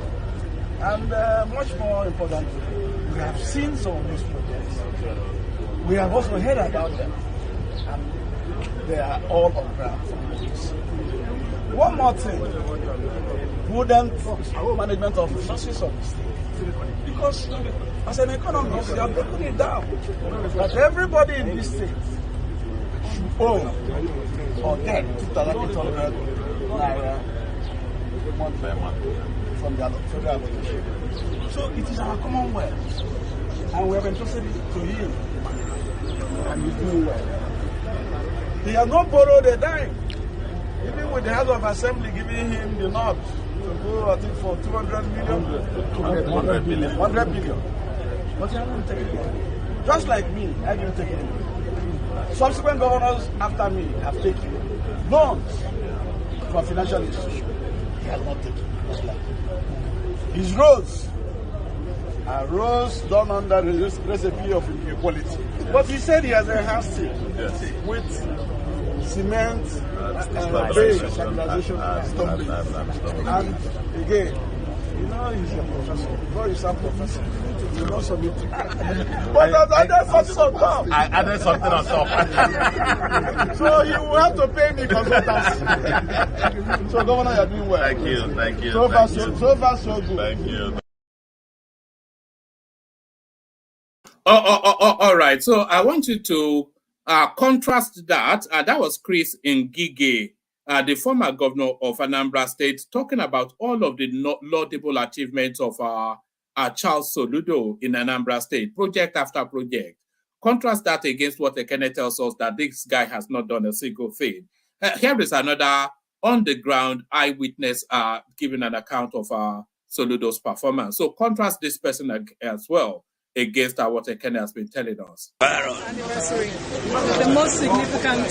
and much more importantly, we have seen some of these projects. We have also heard about them. And they are all on ground. One more thing. Prudent management of resources of the state. Because as an economist, you have broken it down that everybody in this state should own or get 2,800 Naira month by month from the federal allocation. So it is our commonwealth, and we have entrusted it to him, and he's doing well. He has not borrowed a dime, even with the House of Assembly giving him the nod to go, I think, for 200 million, 100 billion. 100 billion. But he hasn't taken it. Just like me, I didn't take it. Subsequent governors after me have taken loans from financial institutions. He has not taken. Just like his roads, roads done under the recipe of equality. But he said he has enhanced it with cement, base, stabilization, stumbling. And again, you know he's a professor. Before you sound professor, you know something. But I added something on top. I added something on top. So you will have to pay me consultancy. So Governor, you're doing well. Thank you. So far, so good. Thank you. All right. So I want you to contrast that. That was Chris Ngige, the former governor of Anambra State, talking about all of the laudable achievements of Charles Soludo in Anambra State, project after project. Contrast that against what Ekene tells us, that this guy has not done a single thing. Here is another on-the-ground eyewitness giving an account of Soludo's performance. So contrast this person as well against what Ekene has been telling us. Anniversary. The most significant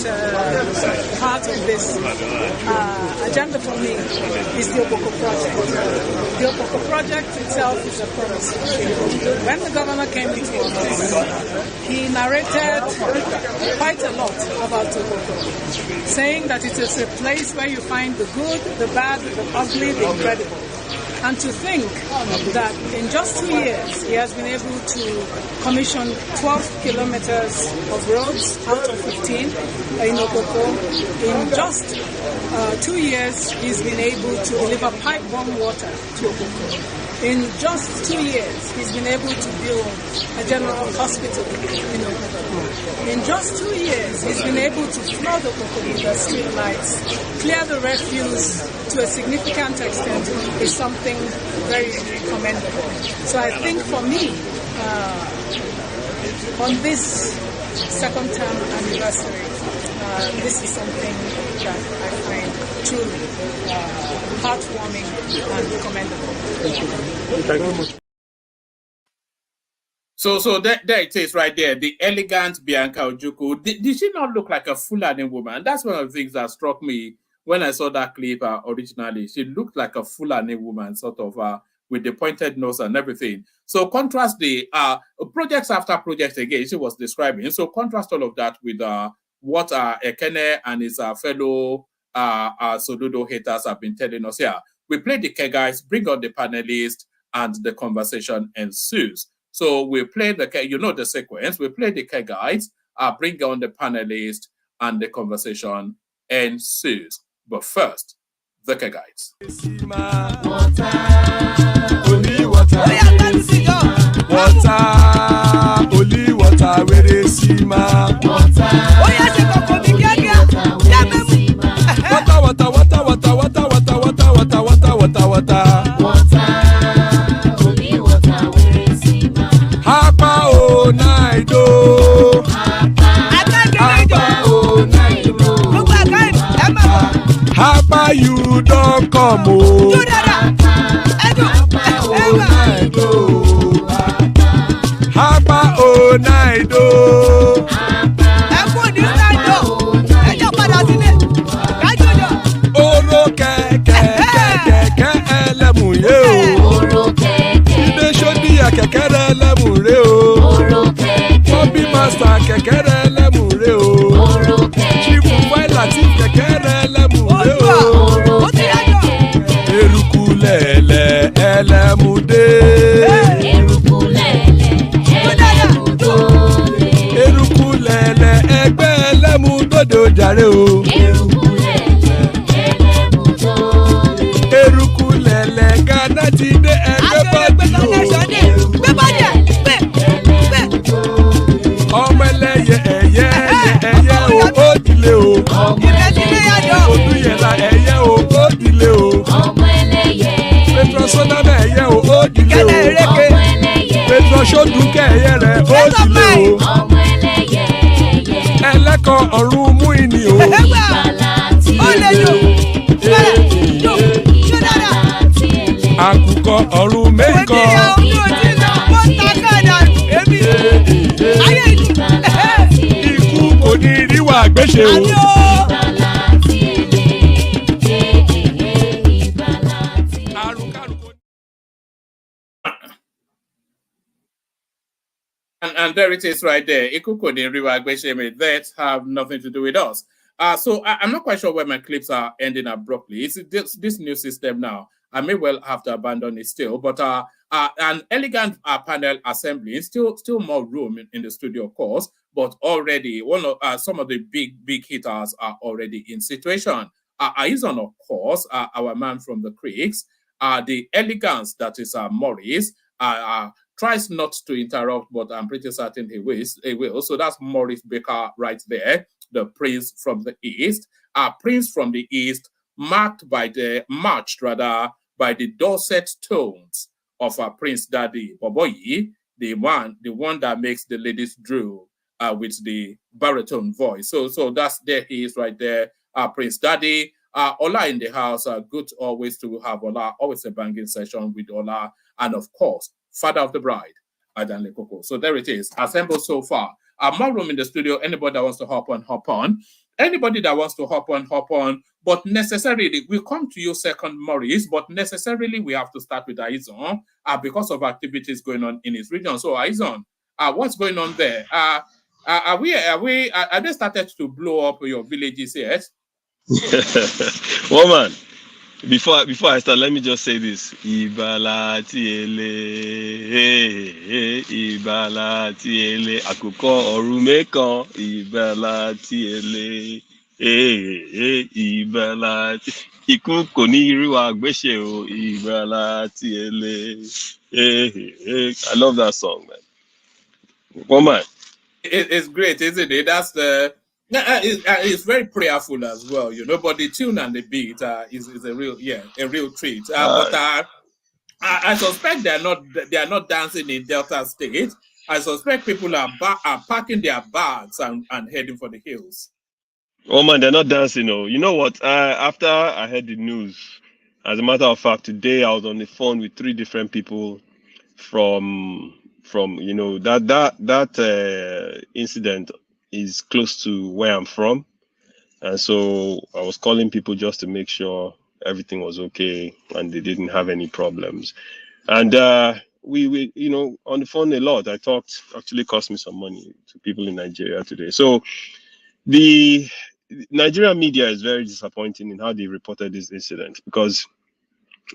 part of this agenda for me is the Oboko project. The Oboko project itself is a promise. When the governor came into office, he narrated quite a lot about Oboko, saying that it is a place where you find the good, the bad, the ugly, the incredible. And to think that in just 2 years, he has been able to commission 12 kilometers of roads out of 15 in Okoko. In just 2 years, he's been able to deliver pipe-borne water to Okoko. In just 2 years, he's been able to build a general hospital in Okoko. In just 2 years, he's been able to flood Okoko with the street lights, clear the refuse to a significant extent is something very commendable. So I think for me, on this second term anniversary, this is something that I find truly heartwarming and commendable. Thank you very much. So there it is right there, the elegant Bianca Ojukwu. Did she not look like a Fulani woman? That's one of the things that struck me when I saw that clip originally. She looked like a Fulani woman, sort of with the pointed nose and everything. So contrast the projects after projects again she was describing. So contrast all of that with what Ekene and his fellow Soludo haters have been telling us here. We play the K guys, bring on the panelists, and the conversation ensues. So we play the K, you know the sequence. We play the K guys, bring on the panelists, and the conversation ensues. But first, the K guys. Only water, where they see ma. Water, only water, where they see ma. Hapa o naido. Hapa o naido. Hapa you don't come o. Hapa o naido. Oro keke elemu ye o. Ibe shodi ya kekere elemu re o. Bobby master kekere elemu re o. Chifu Waila ti kekere elemu re o. Eruku lele elemu de. Eruku lele egbe elemu dodo jare o. Eruku lele gana ti de egbe body o. Ọmọ ẹlẹ́yẹ ẹ̀yẹ o ó dilé o. Odúyẹ̀lá ẹ̀yẹ o ó dilé o. Petrosonama ẹ̀yẹ o ó dilé o. Petrosodúnkẹ́ ẹ̀yẹ rẹ̀ ó dilé o. Ẹlẹ́kọ̀ ọ̀run mú ìní o. Àkùkọ ọ̀run mẹ́kọ̀. Ikú kò ní ríwà gbéṣe o. And there it is right there. That have nothing to do with us. So I'm not quite sure where my clips are ending abruptly. It's this new system now. I may well have to abandon it still, but an elegant panel assembly, still more room in the studio, of course, but already some of the big hitters are already in situation. Aizon, of course, our man from the Creeks, the elegance that is Maurice, tries not to interrupt, but I'm pretty certain he will. So that's Maurice Baker right there, the prince from the east. Prince from the east, marched by the dulcet tones of Prince Daddy Boboyi, the one that makes the ladies drool with the baritone voice. So that's there he is right there, Prince Daddy. Ola in the house. Good always to have Ola. Always a banging session with Ola, and of course, father of the bride, Adan Lekoko. So there it is, assembled so far. More room in the studio. Anybody that wants to hop on. Anybody that wants to hop on. But necessarily, we come to you second, Maurice. But necessarily, we have to start with Aizon because of activities going on in his region. So Aizon, what's going on there? Are they started to blow up your villages yet? Woman, before I start, let me just say this. Ibala tiele, ibala tiele, akuko orumekan, ibala tiele, ibala ikú kò ní irú àgbéṣe o, ibala tiele. I love that song, man. Woman. It's great, isn't it? That's the. It's very prayerful as well, But the tune and the beat is a real treat. But I suspect they are not dancing in Delta State. I suspect people are packing their bags and heading for the hills. Oh man, they're not dancing. Oh, you know what? After I heard the news, as a matter of fact, today I was on the phone with 3 different people from that incident is close to where I'm from, and so I was calling people just to make sure everything was okay and they didn't have any problems. And we on the phone a lot. I talked, actually cost me some money to people in Nigeria today. So the Nigerian media is very disappointing in how they reported this incident, because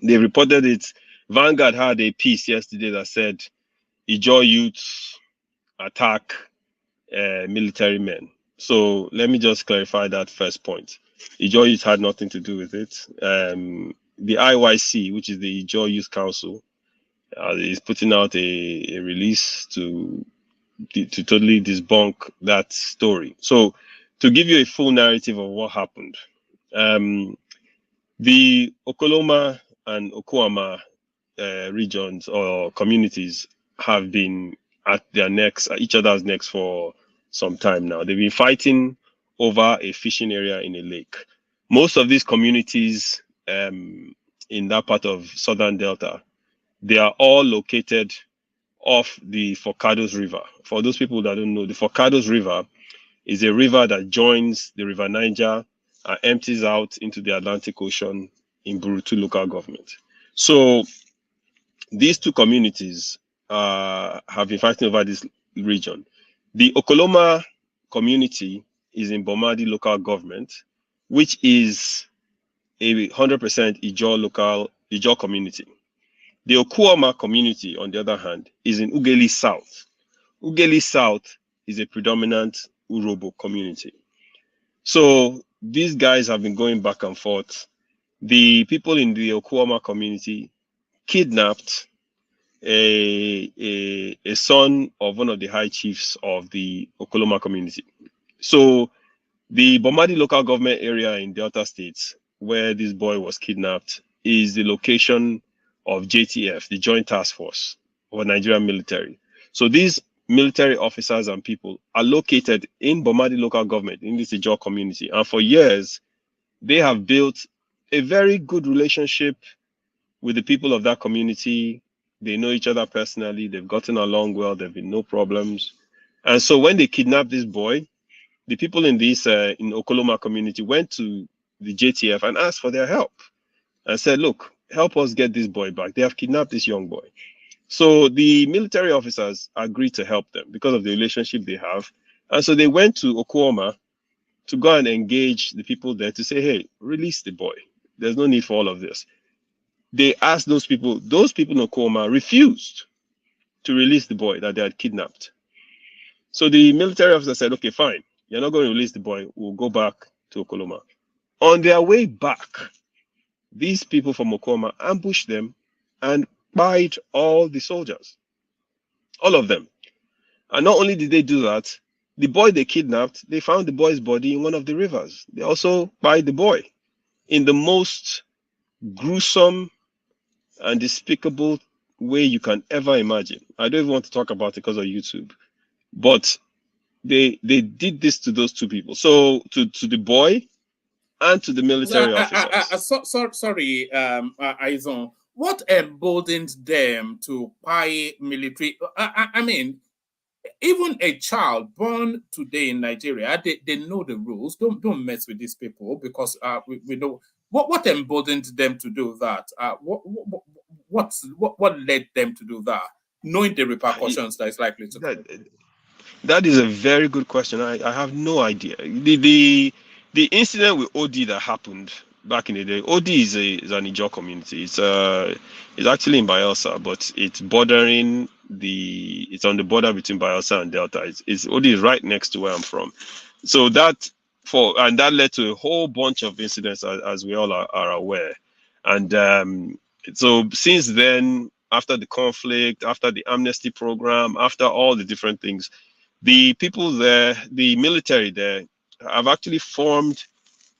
they reported it. Vanguard had a piece yesterday that said Ijaw youths attack military men. So let me just clarify that first point. Ijaw youth had nothing to do with it. The IYC, which is the Ijaw Youth Council, is putting out a release to totally debunk that story. So to give you a full narrative of what happened, the Okoloma and Okwama regions or communities have been at each other's necks for some time now. They've been fighting over a fishing area in a lake. Most of these communities in that part of Southern Delta, they are all located off the Forcados River. For those people that don't know, the Forcados River is a river that joins the River Niger and empties out into the Atlantic Ocean in Burutu local government. So these 2 communities have been fighting over this region. The Okoloma community is in Bomadi local government, which is a 100% Ijaw community. The Okwama community, on the other hand, is in Ugeli South. Ugeli South is a predominant Urobo community. So these guys have been going back and forth. The people in the Okwama community kidnapped a son of one of the high chiefs of the Okoloma community. So the Bomadi local government area in Delta States, where this boy was kidnapped, is the location of JTF, the Joint Task Force of the Nigerian military. So these military officers and people are located in Bomadi local government, in this Ijaw community. And for years, they have built a very good relationship with the people of that community. They know each other personally. They've gotten along well. There have been no problems. And so when they kidnapped this boy, the people in this in Okoloma community went to the JTF and asked for their help and said, look, help us get this boy back. They have kidnapped this young boy. So the military officers agreed to help them because of the relationship they have. And so they went to Okuoma to go and engage the people there to say, hey, release the boy. There's no need for all of this. They asked those people in Okuoma refused to release the boy that they had kidnapped. So the military officer said, okay, fine. You're not going to release the boy. We'll go back to Okoloma. On their way back, these people from Okuoma ambushed them and buried all the soldiers. All of them. And not only did they do that, the boy they kidnapped, they found the boy's body in one of the rivers. They also buried the boy in the most gruesome and despicable way you can ever imagine. I don't even want to talk about it because of YouTube. But they did this to those two people. So to the boy and to the military officers. Sorry, Aizon. What emboldened them to buy military? I mean, even a child born today in Nigeria, they know the rules. Don't mess with these people because we know what emboldened them to do that. What led them to do that, knowing the repercussions that is likely to come? That is a very good question. I have no idea. The incident with OD that happened back in the day. OD is an Ijaw community. It's actually in Bayelsa, but it's bordering it's on the border between Bayelsa and Delta. OD is right next to where I'm from. So that led to a whole bunch of incidents, as we all are aware. And so since then, after the conflict, after the amnesty program, after all the different things, the people there, the military there, have actually formed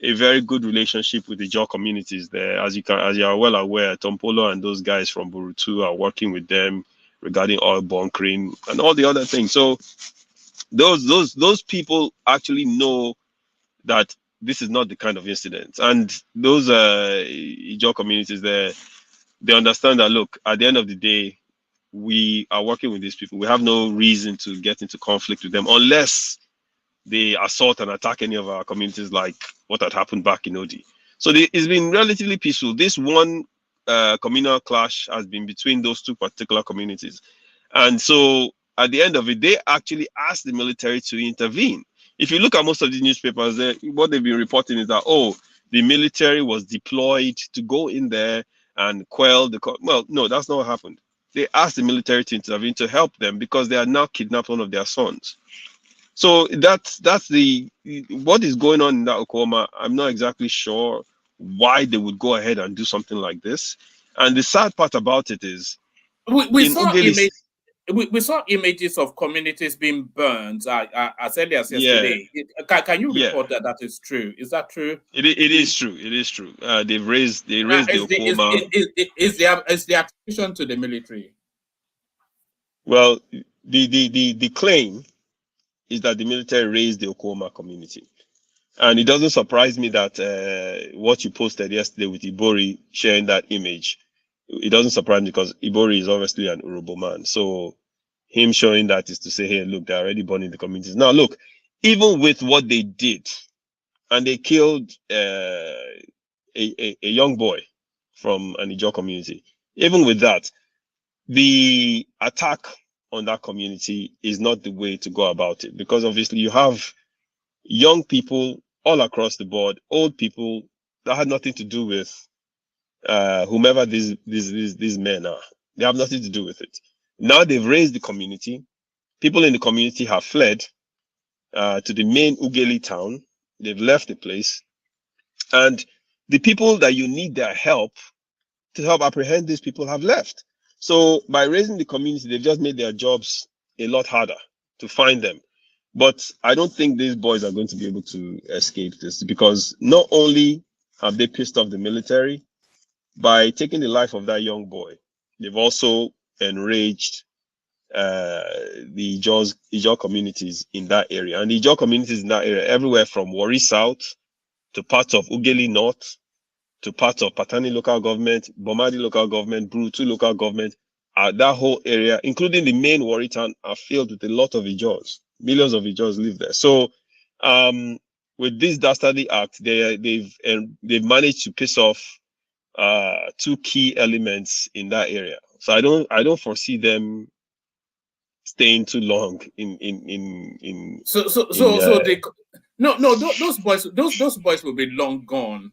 a very good relationship with the Jaw communities there. As you are well aware, Tompolo and those guys from Burutu are working with them regarding oil bunkering and all the other things. So those people actually know that this is not the kind of incident. And those Jaw communities there, they understand that, look, at the end of the day, we are working with these people. We have no reason to get into conflict with them unless they assault and attack any of our communities like what had happened back in OD. So it's been relatively peaceful. This one communal clash has been between those two particular communities. And so at the end of it, they actually asked the military to intervene. If you look at most of the newspapers, what they've been reporting is that, the military was deployed to go in there and quell well, no, that's not what happened. They asked the military to intervene to help them because they had now kidnapped one of their sons. So that's what is going on in that Oklahoma. I'm not exactly sure why they would go ahead and do something like this. And the sad part about it is we saw images of communities being burned as early as yesterday. Yeah. Can you report that is true? Is that true? It is true. It is true. They raised the Oklahoma. Is the attribution to the military? Well, the claim is that the military raised the Oklahoma community. And it doesn't surprise me that what you posted yesterday with Ibori sharing that image, it doesn't surprise me because Ibori is obviously an Urobo man. So him showing that is to say, hey, look, they're already burning the communities. Now, look, even with what they did, and they killed a young boy from an Ijaw community, even with that, the attack on that community is not the way to go about it, because obviously you have young people all across the board, old people that had nothing to do with whomever these men are. They have nothing to do with it. Now they've raised the community. People in the community have fled to the main Ugeli town. They've left the place. And the people that you need their help to help apprehend these people have left. So by raising the community, they've just made their jobs a lot harder to find them. But I don't think these boys are going to be able to escape this, because not only have they pissed off the military by taking the life of that young boy, they've also enraged the Ijaw communities in that area. And the Ijaw communities in that area, everywhere from Warri South to parts of Ugeli North, to parts of Patani local government, Bomadi local government, Burutu local government, that whole area, including the main Warri town, are filled with a lot of Ijaws. Millions of Ijaws live there. So with this dastardly act, they've managed to piss off two key elements in that area. So I don't foresee them staying too long in So they those boys will be long gone.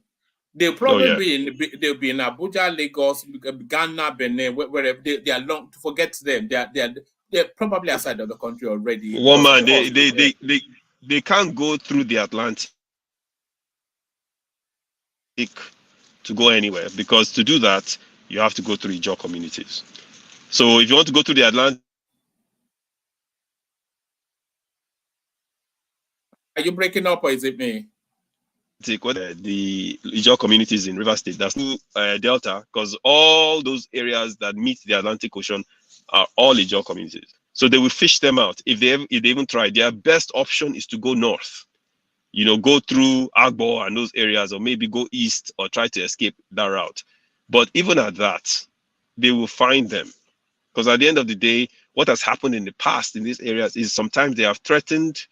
They'll oh probably yeah. they'll be in Abuja, Lagos, Ghana, Benin, wherever they are long. Forget them. They're probably outside of the country already One because of man, the hustle there. they can't go through the Atlantic to go anywhere, because to do that you have to go through Ijaw communities. So if you want to go to the Atlantic, Are you breaking up or is it me? the Ijaw communities in River State, that's no Delta, because all those areas that meet the Atlantic Ocean are all Ijaw communities. So they will fish them out if they even try. Their best option is to go north. You know, go through Agbo and those areas, or maybe go east or try to escape that route. But even at that, they will find them. Because at the end of the day, what has happened in the past in these areas is sometimes they have threatened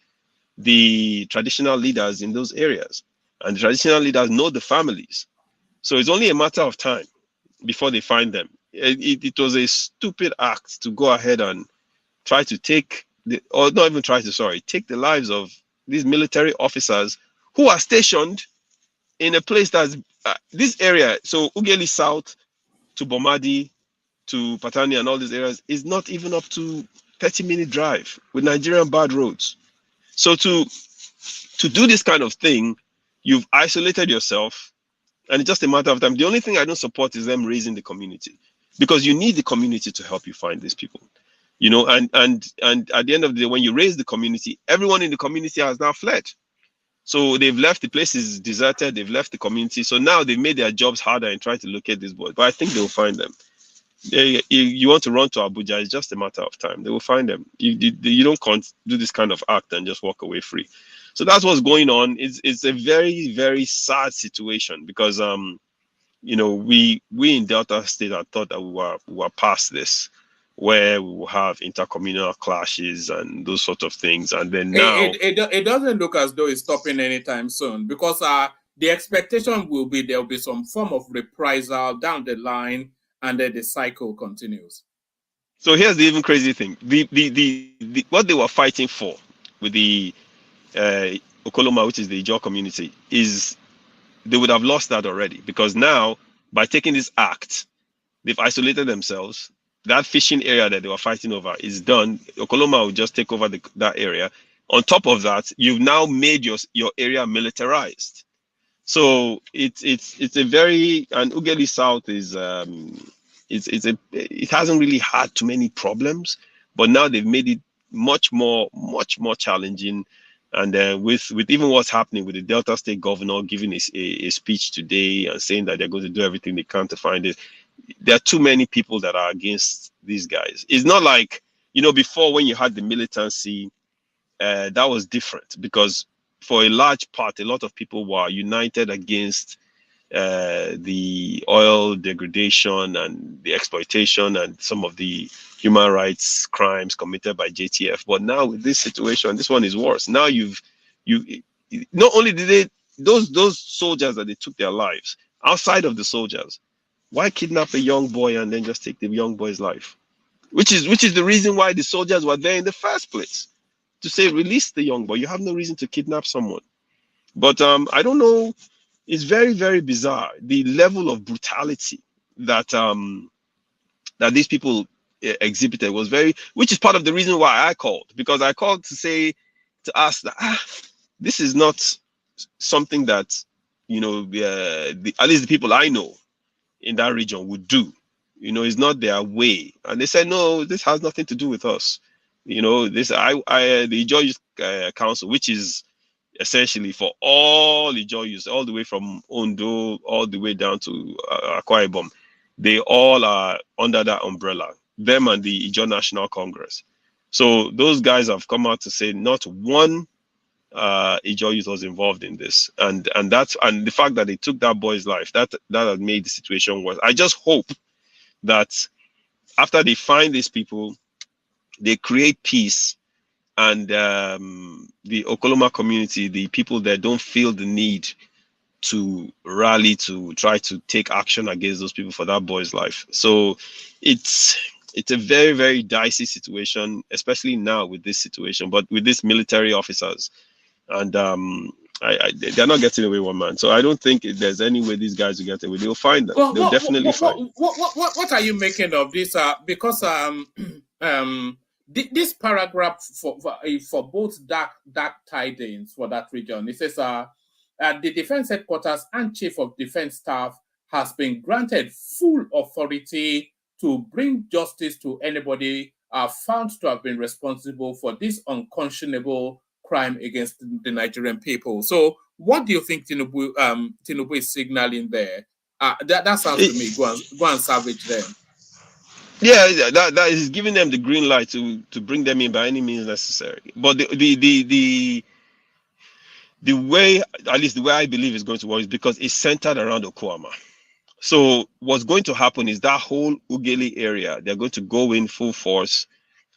the traditional leaders in those areas. And the traditional leaders know the families. So it's only a matter of time before they find them. It was a stupid act to go ahead and try to take, take the lives of these military officers who are stationed in a place that's this area. So Ugeli South to Bomadi to Patani and all these areas is not even up to 30-minute drive with Nigerian bad roads. So to do this kind of thing, you've isolated yourself, and it's just a matter of time. The only thing I don't support is them raising the community, because you need the community to help you find these people. You know, and at the end of the day, when you raise the community, everyone in the community has now fled. So they've left, the place is deserted, they've left the community. So now they've made their jobs harder in trying to locate these boys. But I think they'll find them. You want to run to Abuja, it's just a matter of time. They will find them. You don't do this kind of act and just walk away free. So that's what's going on. It's a very, very sad situation, because you know, we in Delta State had thought that we were past this, where we will have intercommunal clashes and those sort of things. And then now It doesn't look as though it's stopping anytime soon, because the expectation will be there will be some form of reprisal down the line, and then the cycle continues. So here's the even crazy thing: the what they were fighting for with the Okoloma, which is the Ijaw community, is they would have lost that already, because now by taking this act, they've isolated themselves. That fishing area that they were fighting over is done. Okoloma will just take over that area. On top of that, you've now made your area militarized. So it's a very, and Ugeli South is it hasn't really had too many problems, but now they've made it much more challenging. And with even what's happening with the Delta State governor giving a speech today and saying that they're going to do everything they can to find it, there are too many people that are against these guys. It's not like, you know, before when you had the militancy, that was different, because for a large part, a lot of people were united against the oil degradation and the exploitation and some of the human rights crimes committed by JTF. But now with this situation, this one is worse. Now you not only did they those soldiers that they took their lives, outside of the soldiers, why kidnap a young boy and then just take the young boy's life? Which is the reason why the soldiers were there in the first place, to say release the young boy. You have no reason to kidnap someone. But I don't know. It's very, very bizarre, the level of brutality that that these people exhibited was very, which is part of the reason why I called, because I called to ask that this is not something that, you know, at least the people I know in that region would do. You know, it's not their way. And they said, no, this has nothing to do with us. You know, the Ijaw Council, which is essentially for all Ijaw youth, all the way from Ondo, all the way down to Akwa Ibom, they all are under that umbrella, them and the Ijaw National Congress. So those guys have come out to say not one Ijaw youth was involved in this, and the fact that they took that boy's life, that had made the situation worse. I just hope that after they find these people, they create peace, and the Okoloma community, the people that don't feel the need to rally to try to take action against those people for that boy's life. So it's a very, very dicey situation, especially now with this situation, but with these military officers. And they're not getting away, one man. So I don't think there's any way these guys will get away. They'll find them. Well, They'll definitely find them. what are you making of this? Because this paragraph for both dark tidings for that region. It says the defense headquarters and chief of defense staff has been granted full authority to bring justice to anybody found to have been responsible for this unconscionable crime against the Nigerian people. So, what do you think Tinubu is signaling there? That sounds to me. Go and savage them. Yeah, that is giving them the green light to bring them in by any means necessary. But the way, at least the way I believe it's going to work, is because it's centered around Okuama. So what's going to happen is that whole Ugeli area, they're going to go in full force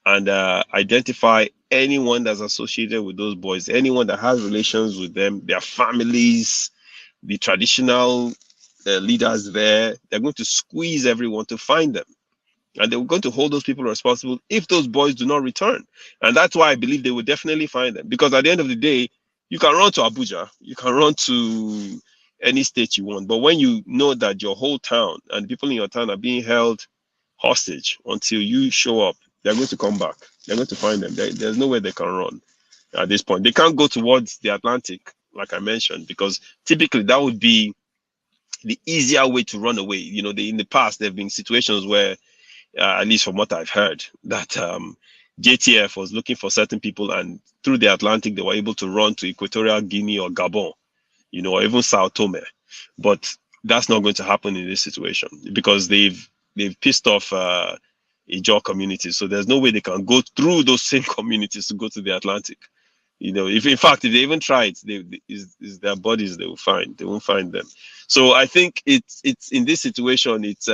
and identify anyone that's associated with those boys, anyone that has relations with them, their families, the traditional leaders there. They're going to squeeze everyone to find them. And they were going to hold those people responsible if those boys do not return. And that's why I believe they will definitely find them. Because at the end of the day, you can run to Abuja, you can run to any state you want. But when you know that your whole town and people in your town are being held hostage until you show up, they're going to come back. They're going to find them. There's no way they can run at this point. They can't go towards the Atlantic, like I mentioned, because typically that would be the easier way to run away. You know, in the past, there have been situations where, at least from what I've heard, that JTF was looking for certain people, and through the Atlantic, they were able to run to Equatorial Guinea or Gabon, you know, or even Sao Tome. But that's not going to happen in this situation because they've pissed off Ijaw communities. So there's no way they can go through those same communities to go to the Atlantic. You know, if in fact, if they even try it, is their bodies they will find. They won't find them. So I think it's in this situation, it's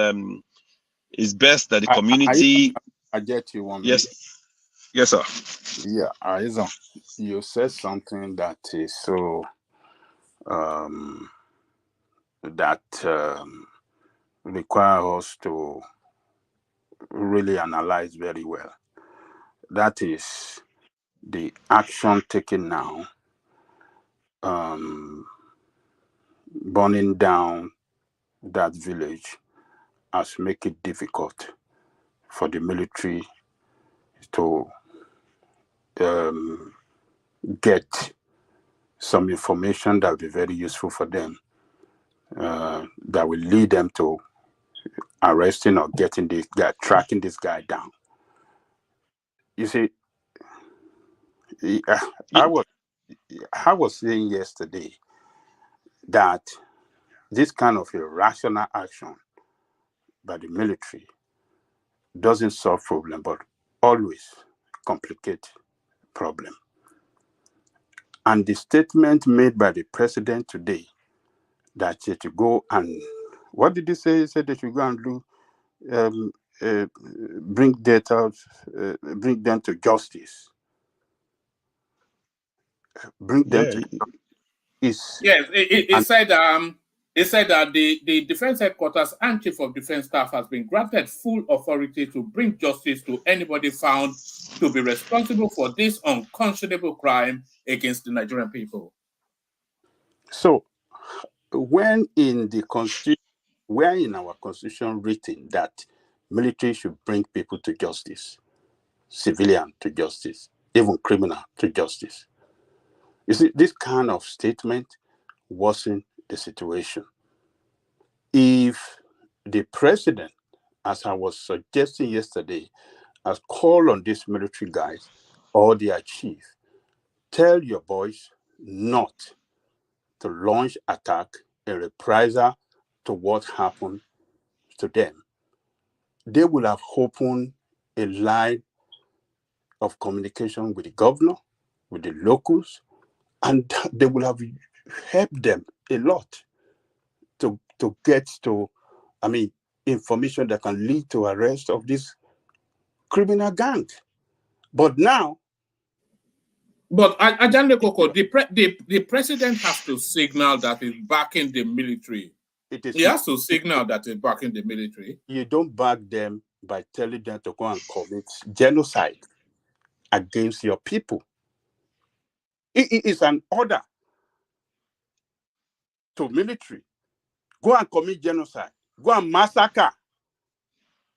best that the community. I get you one Yes. minute. Yes, sir. Yeah, you said something that is so require us to really analyze very well. That is the action taken now, burning down that village, has make it difficult for the military to get some information that will be very useful for them, that will lead them to arresting or getting this guy, tracking this guy down. You see, I was saying yesterday that this kind of irrational action by the military doesn't solve problem, but always complicate problem. And the statement made by the president today that they should go and, what did he say? He said they should go and do, bring data, bring them to justice. Bring them to justice. Yes, it said that the defense headquarters and chief of defense staff has been granted full authority to bring justice to anybody found to be responsible for this unconscionable crime against the Nigerian people. So, when in the constitution, where in our constitution written that military should bring people to justice, civilian to justice, even criminal to justice? You see, this kind of statement wasn't the situation. If the president, as I was suggesting yesterday, has called on these military guys or their chief, tell your boys not to launch attack in reprisal to what happened to them, they will have opened a line of communication with the governor, with the locals, and they will have helped them a lot to get to, information that can lead to arrest of this criminal gang. But now, But Ajande Koko, the president has to signal that he's backing the military. He has to signal that he's backing the military. You don't back them by telling them to go and commit genocide against your people. It is an order to military. Go and commit genocide. Go and massacre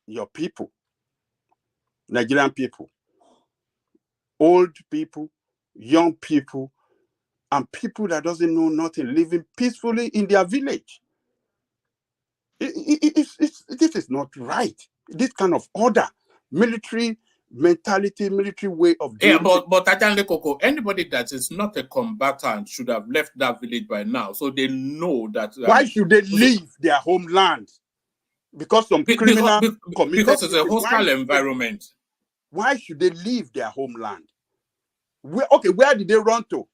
your people, Nigerian people, old people, young people, and people that doesn't know nothing, living peacefully in their village. This is not right. This kind of order, military mentality, military way of doing but Ajande Koko, anybody that is not a combatant should have left that village by now, so they know that. Why should they leave their homeland? Because some criminal committed. Because it's a hostile environment. Why should they leave their homeland? Where did they run to?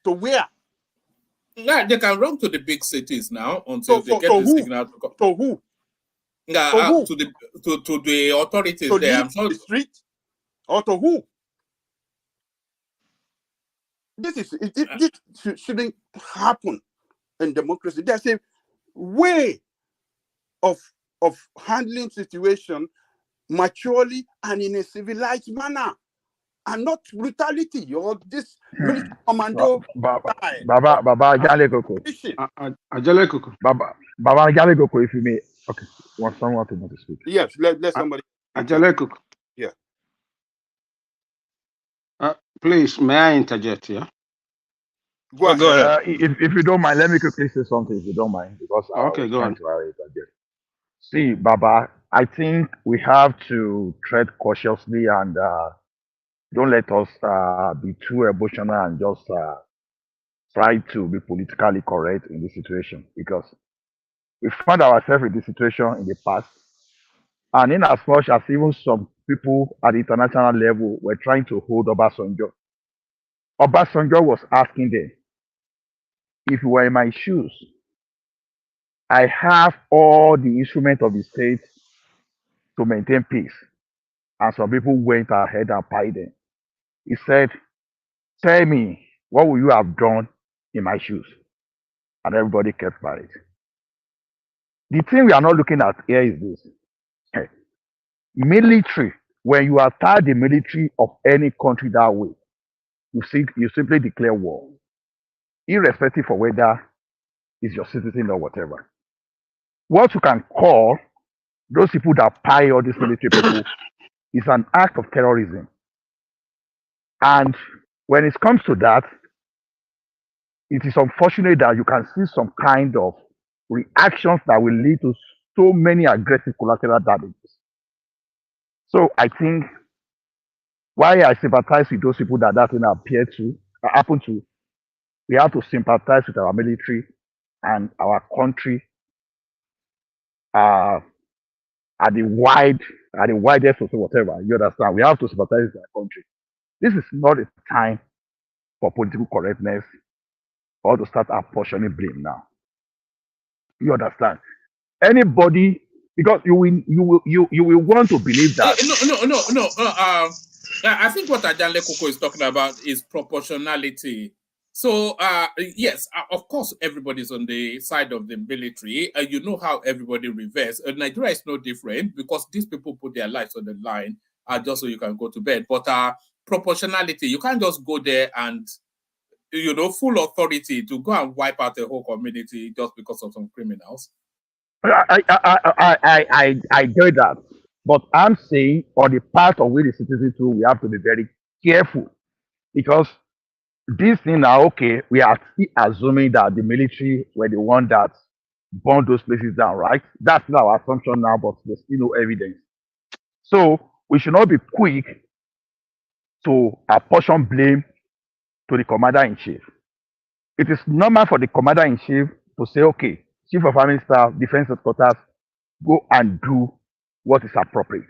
To where? Yeah, they can run to the big cities now until they get the signal to come. To who? To the authorities to there. I'm sorry. The street? Or to who? This shouldn't happen in democracy. There's a way of handling situation maturely and in a civilized manner, and not brutality or this military commando. Baba Ajale Koko. Ajale Koko. Baba Ajale Koko, if you may. Okay, someone to speak. Yes, let somebody. Ajale Koko. Yeah. Please, may I interject here? Go ahead. If you don't mind, let me quickly say something, if you don't mind, because okay, go on. See, Baba, I think we have to tread cautiously and don't let us be too emotional and just try to be politically correct in this situation, because we found ourselves in this situation in the past, and in as much as even some people at the international level were trying to hold Obasanjo was asking them, if you were in my shoes, I have all the instruments of the state to maintain peace. And some people went ahead and paid them. He said, tell me, what would you have done in my shoes? And everybody kept quiet. The thing we are not looking at here is this. Military, when you attack the military of any country that way, you simply declare war, irrespective of whether it's your citizen or whatever. What you can call those people that pay all these military people is an act of terrorism. And when it comes to that, it is unfortunate that you can see some kind of reactions that will lead to so many aggressive collateral damages. So I think why I sympathize with those people that thing happen to, we have to sympathize with our military and our country at the widest or whatever. You understand? We have to sympathize with our country. This is not a time for political correctness or to start apportioning blame now. You understand? Anybody, because you will want to believe that. No. I think what Ajale Koko is talking about is proportionality. So, yes, of course, everybody's on the side of the military. You know how everybody reverse. Nigeria is no different because these people put their lives on the line just so you can go to bed. But proportionality, you can't just go there and, full authority to go and wipe out the whole community just because of some criminals. I get that. But I'm saying on the part of we the citizens too, we have to be very careful, because this thing now, okay, we are still assuming that the military were the one that burned those places down, right? That's not our assumption now, but there's still no evidence. So we should not be quick to apportion blame to the commander-in-chief. It is normal for the commander-in-chief to say, okay, chief of army staff, defense headquarters, go and do what is appropriate.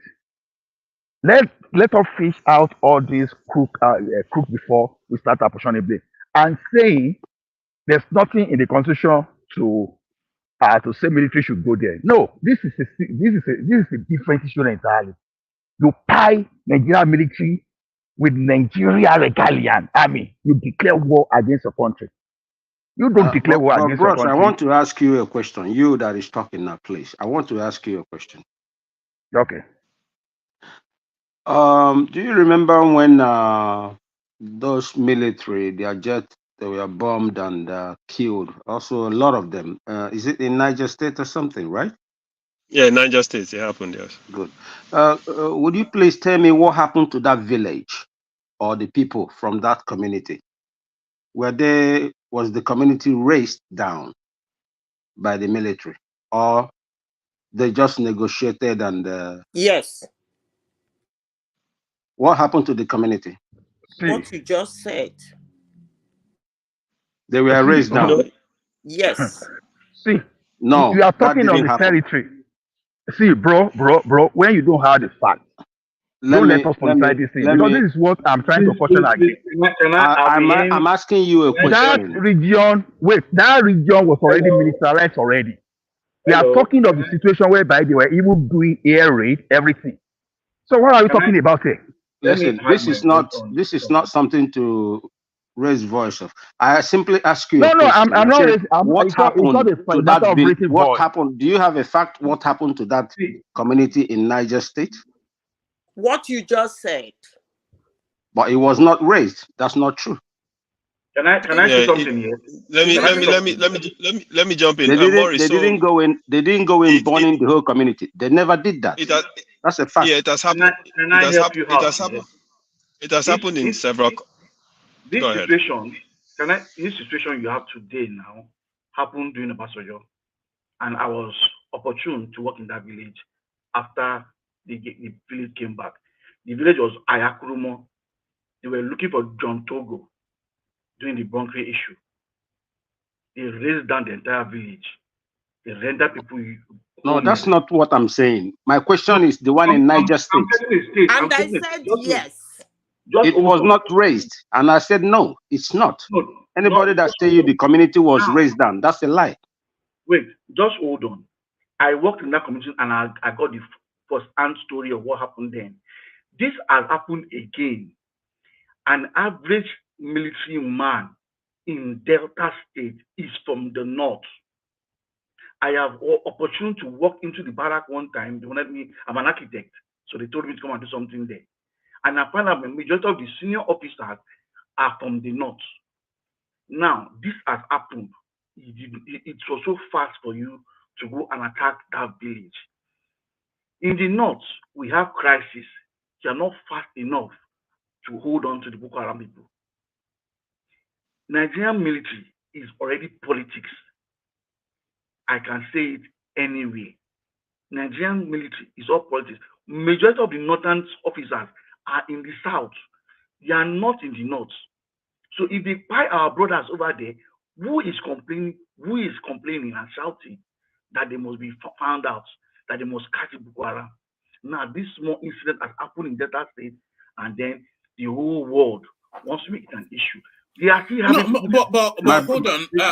Let us fish out all these crook before we start apportioning blame. And saying there's nothing in the constitution to say military should go there. No, this is a different issue entirely. You pay Nigerian military with Nigeria Regalian Army, you declare war against your country. You don't declare war But against your bros, I country. want to ask you a question. You that is talking now, please. I want to ask you a question. Okay. Do you remember when those military, their jets, they were bombed and killed? Also, a lot of them. Is it in Niger State or something, right? Yeah, Niger State, it happened, yes. Good. Would you please tell me what happened to that village or the people from that community? Was the community razed down by the military, or they just negotiated and? Yes. What happened to the community? What you just said. They were raised down. Yes. See, no, you are talking of the territory. See, bro, when you don't have the facts, don't let us politicize this thing, because this is what I'm trying to question again. I'm asking you a question. That region was already militarized already. We are talking of the situation whereby they were even doing air raid, everything. So what are we talking about here? Listen, this is not something to raise voice of. I simply ask you a question. I'm not raising. What happened to that bill? What happened? Do you have a fact? What happened to that community in Niger State? What you just said. But it was not raised. That's not true. Can I say something here? Let me jump in. They didn't go in. They didn't go in burning the whole community. They never did that. That's a fact. Yeah, it has happened. It has happened in several. This Go ahead. situation, this situation you have today now happened during Obasanjo, and I was opportune to work in that village after the village came back. The village was Ayakurumo. They were looking for John Togo during the Bonkri issue. They raised down the entire village. They rendered people. No, that's not what I'm saying. My question is the one in Niger State. And I said yes. It was not raised. And I said, no, it's not. Anybody that tell you the community was raised down, that's a lie. Wait, just hold on. I worked in that community and I got the first-hand story of what happened then. This has happened again. An average military man in Delta State is from the north. I have opportunity to walk into the barrack one time. They wanted me, I'm an architect, so they told me to come and do something there. And I found out the majority of the senior officers are from the north. Now, this has happened. It was so fast for you to go and attack that village. In the north, we have crisis. They are not fast enough to hold on to the Boko Haram people. Nigerian military is already politics. I can say it anyway. Nigerian military is all politics. Majority of the northern officers are in the south. They are not in the north. So if they buy our brothers over there, who is complaining and shouting that they must be found out, that they must catch Boko Haram? Now this small incident has happened in Delta State, and then the whole world wants to make it an issue. They are still having but hold on. They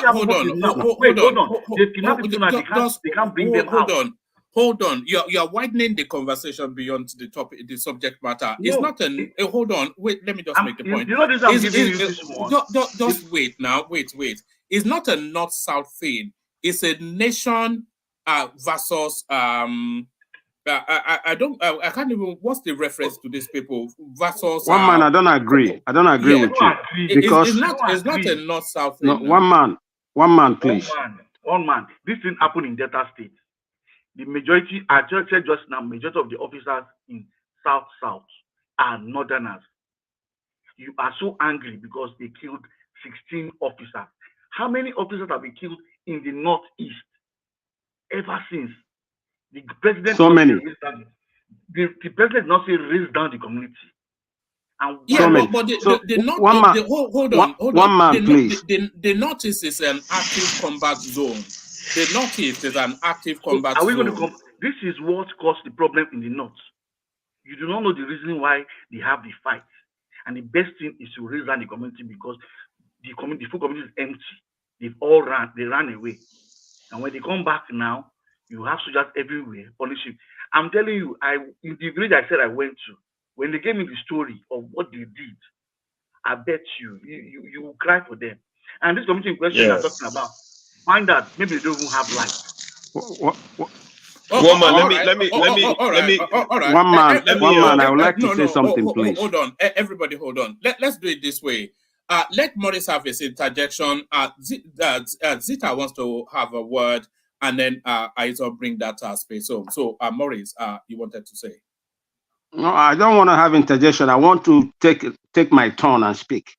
can't bring them out. Hold on. You're widening the conversation beyond the topic, the subject matter. No, it's not an. Hold on. Wait. Let me just make the point. You know this. I'm giving you this one. Just wait now. Wait. It's not a north-south thing. It's a nation versus I can't even. What's the reference to these people versus one man? I don't agree. I don't agree with you because it's not a north-south thing. No, one man, please. One man. This thing happened in Delta State. The majority, I just said just now, majority of the officers in South are northerners. You are so angry because they killed 16 officers. How many officers have been killed in the northeast ever since? The president so many. The president not say raise down the community. And yeah, but the north, hold on. One man, please. The northeast is an active combat zone. The northeast is an active combat zone. Going to this is what caused the problem in the north. You do not know the reason why they have the fight. And the best thing is to raise down the community because the full community is empty. They ran away. And when they come back now, you have soldiers everywhere punishing. I'm telling you, in the village I said I went to, when they gave me the story of what they did, I bet you will cry for them. And this community in question you're talking about, find out maybe they don't even have light. One man, let me All right. One man, Let one man. I would like to no, say no. something, please. Hold on, everybody, hold on. Let's do it this way. Let Maurice have his interjection. Zita wants to have a word, and then I will bring that space home. So, Maurice, you wanted to say? No, I don't want to have interjection. I want to take my turn and speak.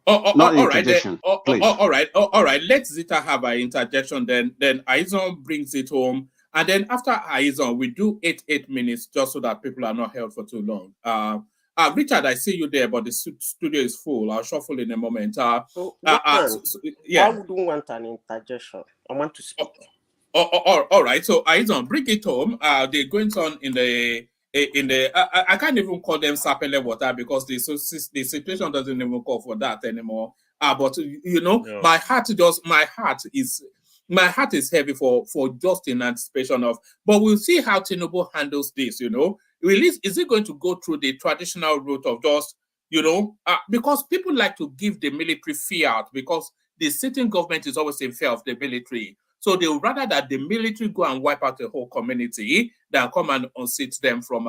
Not All right, interjection, please. all right. Let Zita have an interjection. Then Aizon brings it home, and then after Aizon, we do 8 minutes just so that people are not held for too long. Richard, I see you there, but the studio is full. I'll shuffle in a moment. Yeah. Why would you want an interjection? I want to speak. All right. So Aizon, bring it home. They're going on in the I can't even call them sapele water because the situation doesn't even call for that anymore. But you know, Yeah. my heart is heavy for just in anticipation of. But we'll see how Tinubu handles this. You know, is it going to go through the traditional route of just, you know, because people like to give the military fiat because the sitting government is always in fear of the military. So they would rather that the military go and wipe out the whole community than come and unseat them from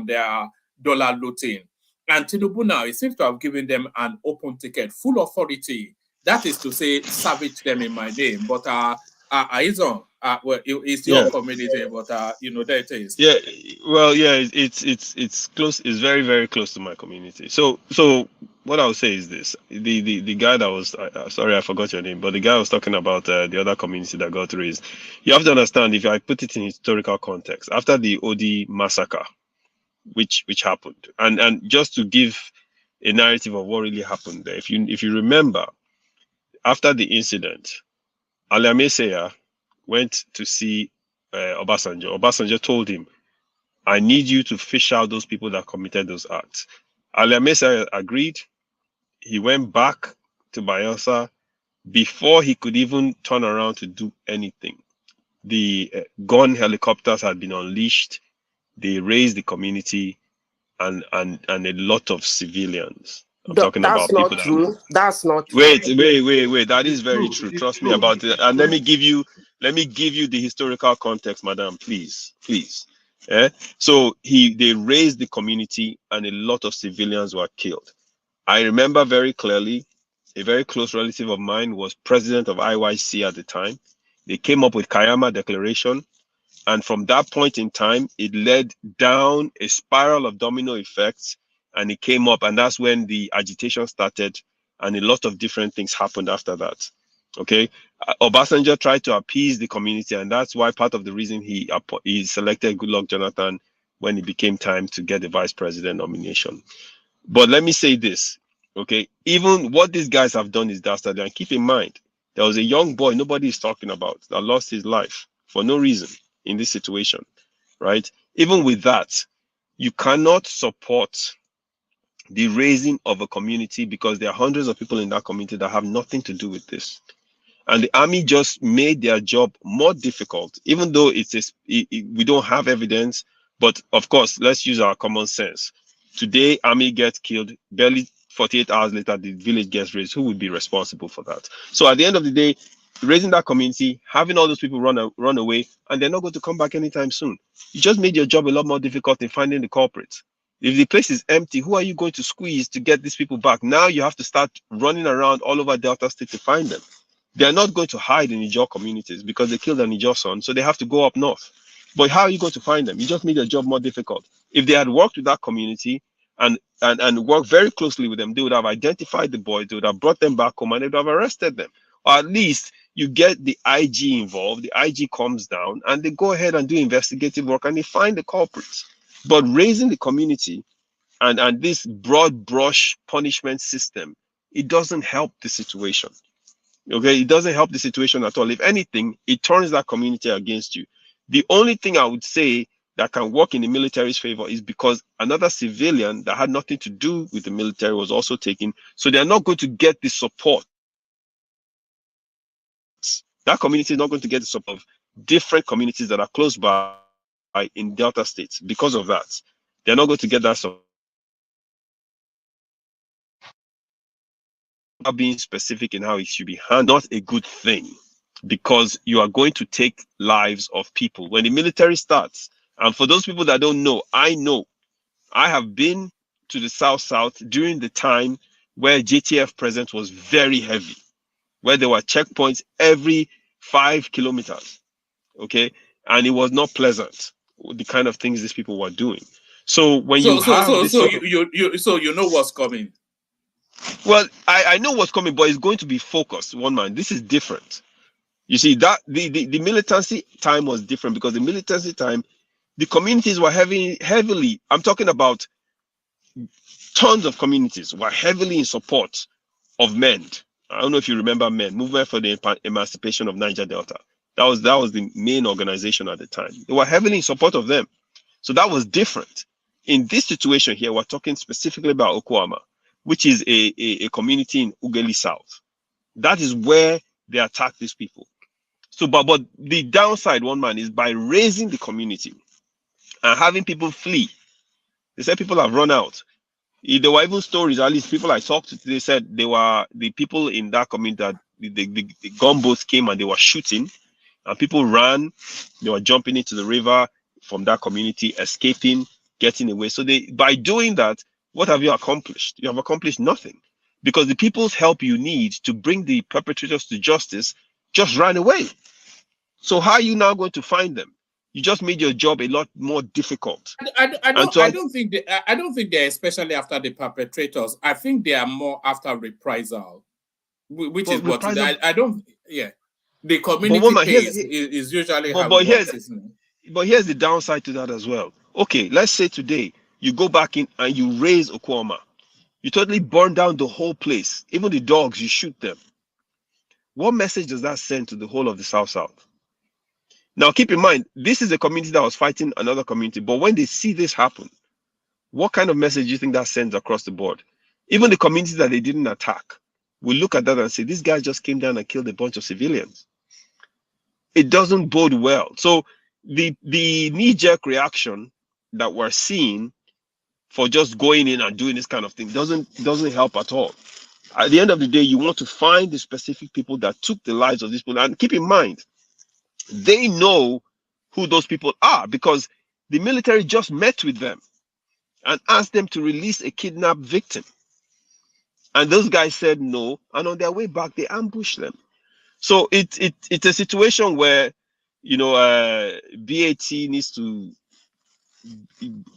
their dollar looting. And Tinubu now, it seems to have given them an open ticket, full authority. That is to say, savage them in my name. But Aizon, well, it's your community, but you know, there it is. Yeah, well, yeah, it's close. It's very, very close to my community. So what I would say is this: the guy that was sorry, I forgot your name, but the guy was talking about the other community that got raised. You have to understand, if I put it in historical context, after the OD massacre, which happened, and just to give a narrative of what really happened there, if you remember, after the incident, Alameseya went to see Obasanjo. Obasanjo told him, I need you to fish out those people that committed those acts. Alameseya agreed. He went back to Bayelsa before he could even turn around to do anything. The gun helicopters had been unleashed. They raised the community and a lot of civilians. I'm talking about people That's not true. That's not true. Wait. That is very true. Trust me about it. And let me give you the historical context, madam, please. So they raised the community and a lot of civilians were killed. I remember very clearly, a very close relative of mine was president of IYC at the time. They came up with Kayama Declaration. And from that point in time, it led down a spiral of domino effects, and it came up, and that's when the agitation started, and a lot of different things happened after that. Okay, Obasanjo tried to appease the community, and that's why part of the reason he selected Goodluck Jonathan when it became time to get the vice president nomination. But let me say this, okay? Even what these guys have done is dastardly, and keep in mind, there was a young boy nobody is talking about that lost his life for no reason in this situation, right? Even with that, you cannot support the raising of a community because there are hundreds of people in that community that have nothing to do with this. And the army just made their job more difficult, even though we don't have evidence. But of course, let's use our common sense. Today, army gets killed, barely 48 hours later, the village gets raised. Who would be responsible for that? So at the end of the day, raising that community, having all those people run away, and they're not going to come back anytime soon. You just made your job a lot more difficult in finding the culprits. If the place is empty, who are you going to squeeze to get these people back? Now you have to start running around all over Delta State to find them. They are not going to hide in Ijaw communities because they killed an Ijaw son, so they have to go up north. But how are you going to find them? You just made your job more difficult. If they had worked with that community and worked very closely with them, they would have identified the boys, they would have brought them back home, and they would have arrested them. Or at least you get the IG involved, the IG comes down, and they go ahead and do investigative work, and they find the culprits. But raising the community and this broad brush punishment system, it doesn't help the situation. Okay, it doesn't help the situation at all. If anything, it turns that community against you. The only thing I would say that can work in the military's favor is because another civilian that had nothing to do with the military was also taken. So they're not going to get the support. That community is not going to get the support of different communities that are close by in Delta States because of that. They're not going to get that support. Being specific in how it should be handled, not a good thing, because you are going to take lives of people. When the military starts, and for those people that don't know, I have been to the South during the time where JTF presence was very heavy, where there were checkpoints every 5 kilometers, okay? And it was not pleasant, the kind of things these people were doing. So when you know what's coming. Well, I know what's coming, but it's going to be focused. One man, this is different. You see, that the militancy time was different, because the militancy time, the communities were heavily, I'm talking about tons of communities were heavily in support of MEND. I don't know if you remember MEND, Movement for the Emancipation of Niger Delta. That was the main organization at the time. They were heavily in support of them. So that was different. In this situation here, we're talking specifically about Okwama, which is a community in Ughelli South. That is where they attack these people. So, but the downside, one man, is by raising the community and having people flee. They said people have run out. There were even stories, at least people I talked to, they said they were the people in that community that the gunboats came and they were shooting, and people ran. They were jumping into the river from that community, escaping, getting away. So by doing that, what have you accomplished? You have accomplished nothing, because the people's help you need to bring the perpetrators to justice just ran away. So how are you now going to find them? You just made your job a lot more difficult. I don't think they're especially after the perpetrators. I think they are more after reprisal, which is what I don't. Yeah, the community case is usually how it works, isn't it? But here's the downside to that as well. Okay, let's say today you go back in and you raise Okwama. You totally burn down the whole place. Even the dogs, you shoot them. What message does that send to the whole of the South? Now, keep in mind, this is a community that was fighting another community. But when they see this happen, what kind of message do you think that sends across the board? Even the communities that they didn't attack will look at that and say, this guy just came down and killed a bunch of civilians. It doesn't bode well. So the knee-jerk reaction that we're seeing for just going in and doing this kind of thing doesn't help at all. At the end of the day, you want to find the specific people that took the lives of these people. And keep in mind, they know who those people are, because the military just met with them and asked them to release a kidnapped victim. And those guys said no. And on their way back, they ambushed them. So it's a situation where, BAT needs to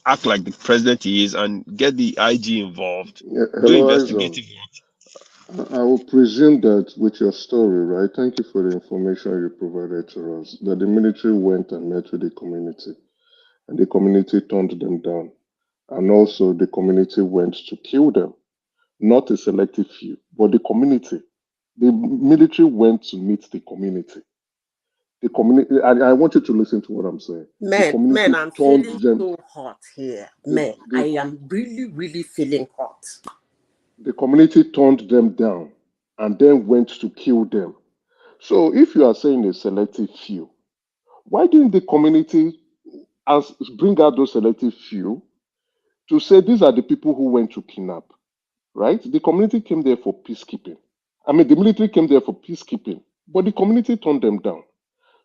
act like the president he is and get the IG involved, do investigative work. I will presume that with your story, right? Thank you for the information you provided to us, that the military went and met with the community, and the community turned them down. And also the community went to kill them. Not a selective few, but the community. The military went to meet the community. The community, and I want you to listen to what I'm saying. Man, I'm feeling so hot here. Man, I am really, really feeling hot. The community turned them down and then went to kill them. So if you are saying a selective few, why didn't the community bring out those selective few to say these are the people who went to kidnap, right? The community came there for peacekeeping. I mean, the military came there for peacekeeping, but the community turned them down.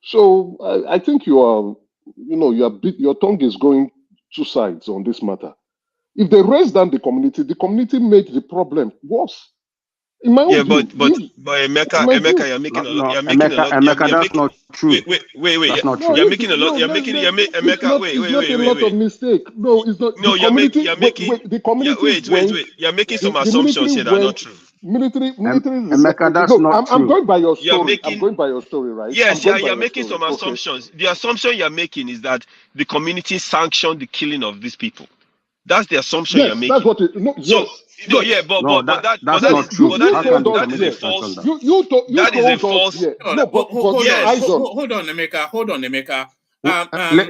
So I think your tongue is going two sides on this matter. If they raised down the community made the problem worse. In my own view, but Emeka, you're making a lot. Emeka, that's not true. Wait. That's not true. You're making a lot. Emeka, wait. It's not a lot of mistake. No, it's not. No, you're making. Wait. You're making some assumptions here that are not true. Military. Emeka, that's not true. I'm going by your story. I'm going by your story, right? Yes, you're making some assumptions. The assumption you're making is that the community sanctioned the killing of these people. That's the assumption you're making. That's what it. No, yes. No, yeah, but that's not true. That is a false. That is a false. Hold on, Emeka.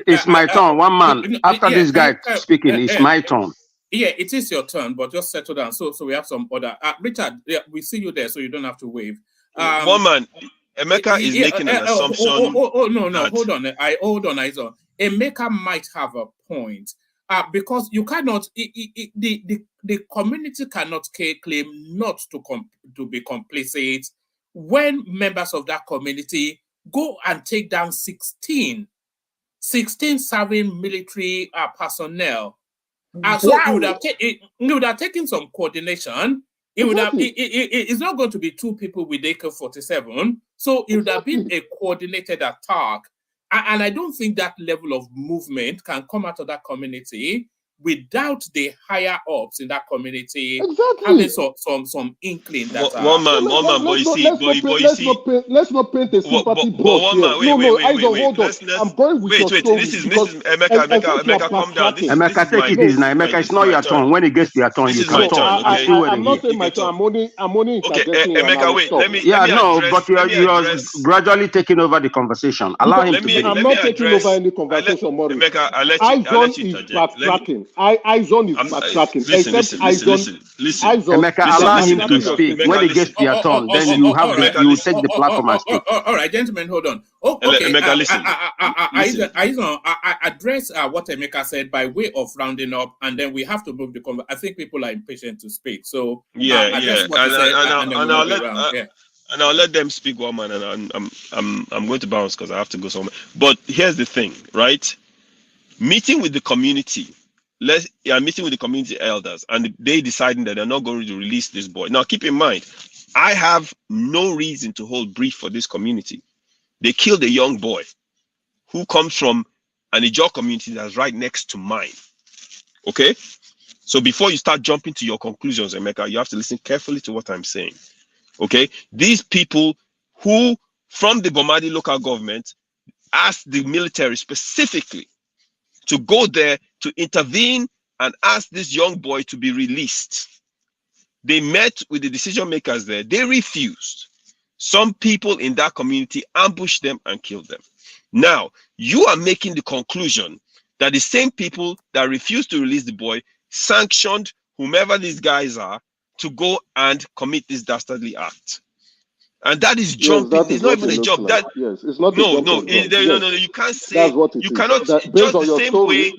It's my turn. One man after this guy speaking. It's my turn. Yeah, it is your turn, but just settle down. So we have some other. Richard, we see you there, so you don't have to wave. One man, Emeka is making an assumption. No. Hold on, Aizo. Emeka might have a point. because you cannot, the community cannot claim not to be complicit when members of that community go and take down 16 serving military personnel. So it would have taken some coordination. It would have. It's not going to be 2 people with AK-47. So it would have been a coordinated attack. And I don't think that level of movement can come out of that community without the higher ups in that community having some inkling that one man, but you see, let's not paint a sympathy brush here. Hold on. I'm going with your story. This is Emeka, calm down. Emeka, take it easy now. Emeka, it's not your turn. When it gets to your turn, you can talk. I'm not saying my turn. I'm only interjecting. Emeka, wait. Let me but you're gradually taking over the conversation. Allow him to finish. I'm not taking over any conversation, Maurice. Emeka, I'll let you is backtracking. Izone is backtracking. Listen. Emeka, allow him to speak. When it gets to your turn, then you take the platform and speak. All right, gentlemen, hold on. Okay, Emeka, listen. I address what Emeka said by way of rounding up, and then we have to move the conversation. I think people are impatient to speak. So and I'll let them speak, one man, and I'm going to bounce because I have to go somewhere. But here's the thing, right? Meeting with the community. Meeting with the community elders, and they deciding that they're not going to release this boy. Now, keep in mind, I have no reason to hold brief for this community. They killed a young boy who comes from an Ijaw community that's right next to mine. Okay? So before you start jumping to your conclusions, Emeka, you have to listen carefully to what I'm saying. Okay? These people who, from the Bomadi local government, asked the military specifically to go there to intervene and ask this young boy to be released. They met with the decision makers there. They refused. Some people in that community ambushed them and killed them. Now, you are making the conclusion that the same people that refused to release the boy sanctioned whomever these guys are to go and commit this dastardly act. And that is jumping. It's not even a job. Like. Yes, it's not. No. You can't say. That's what it is. Cannot just the same way.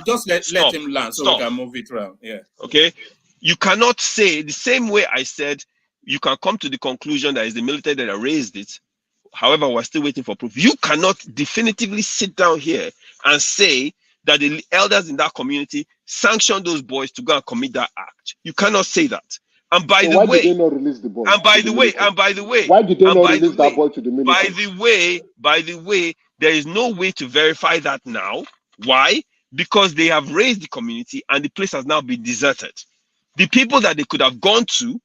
Just let him land so we can move it around. Yeah. Okay. You cannot say the same way I said. You can come to the conclusion that it's the military that raised it. However, we're still waiting for proof. You cannot definitively sit down here and say that the elders in that community sanctioned those boys to go and commit that act. You cannot say that. And by the way, why did they not release the boy? And by the way, why did they not release that boy to the military? By the way, there is no way to verify that now. Why? Because they have raised the community and the place has now been deserted. The people that they could have gone to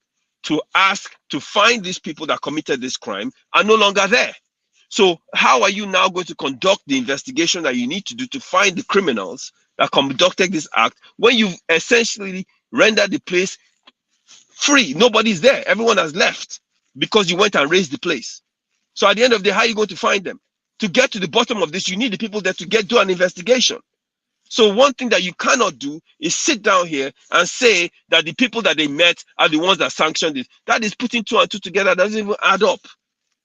ask to find these people that committed this crime are no longer there. So how are you now going to conduct the investigation that you need to do to find the criminals that conducted this act when you've essentially rendered the place free? Nobody's there. Everyone has left because you went and raised the place. So at the end of the day, how are you going to find them? To get to the bottom of this, you need the people there to do an investigation. So one thing that you cannot do is sit down here and say that the people that they met are the ones that sanctioned it. That is putting 2 and 2 together. That doesn't even add up.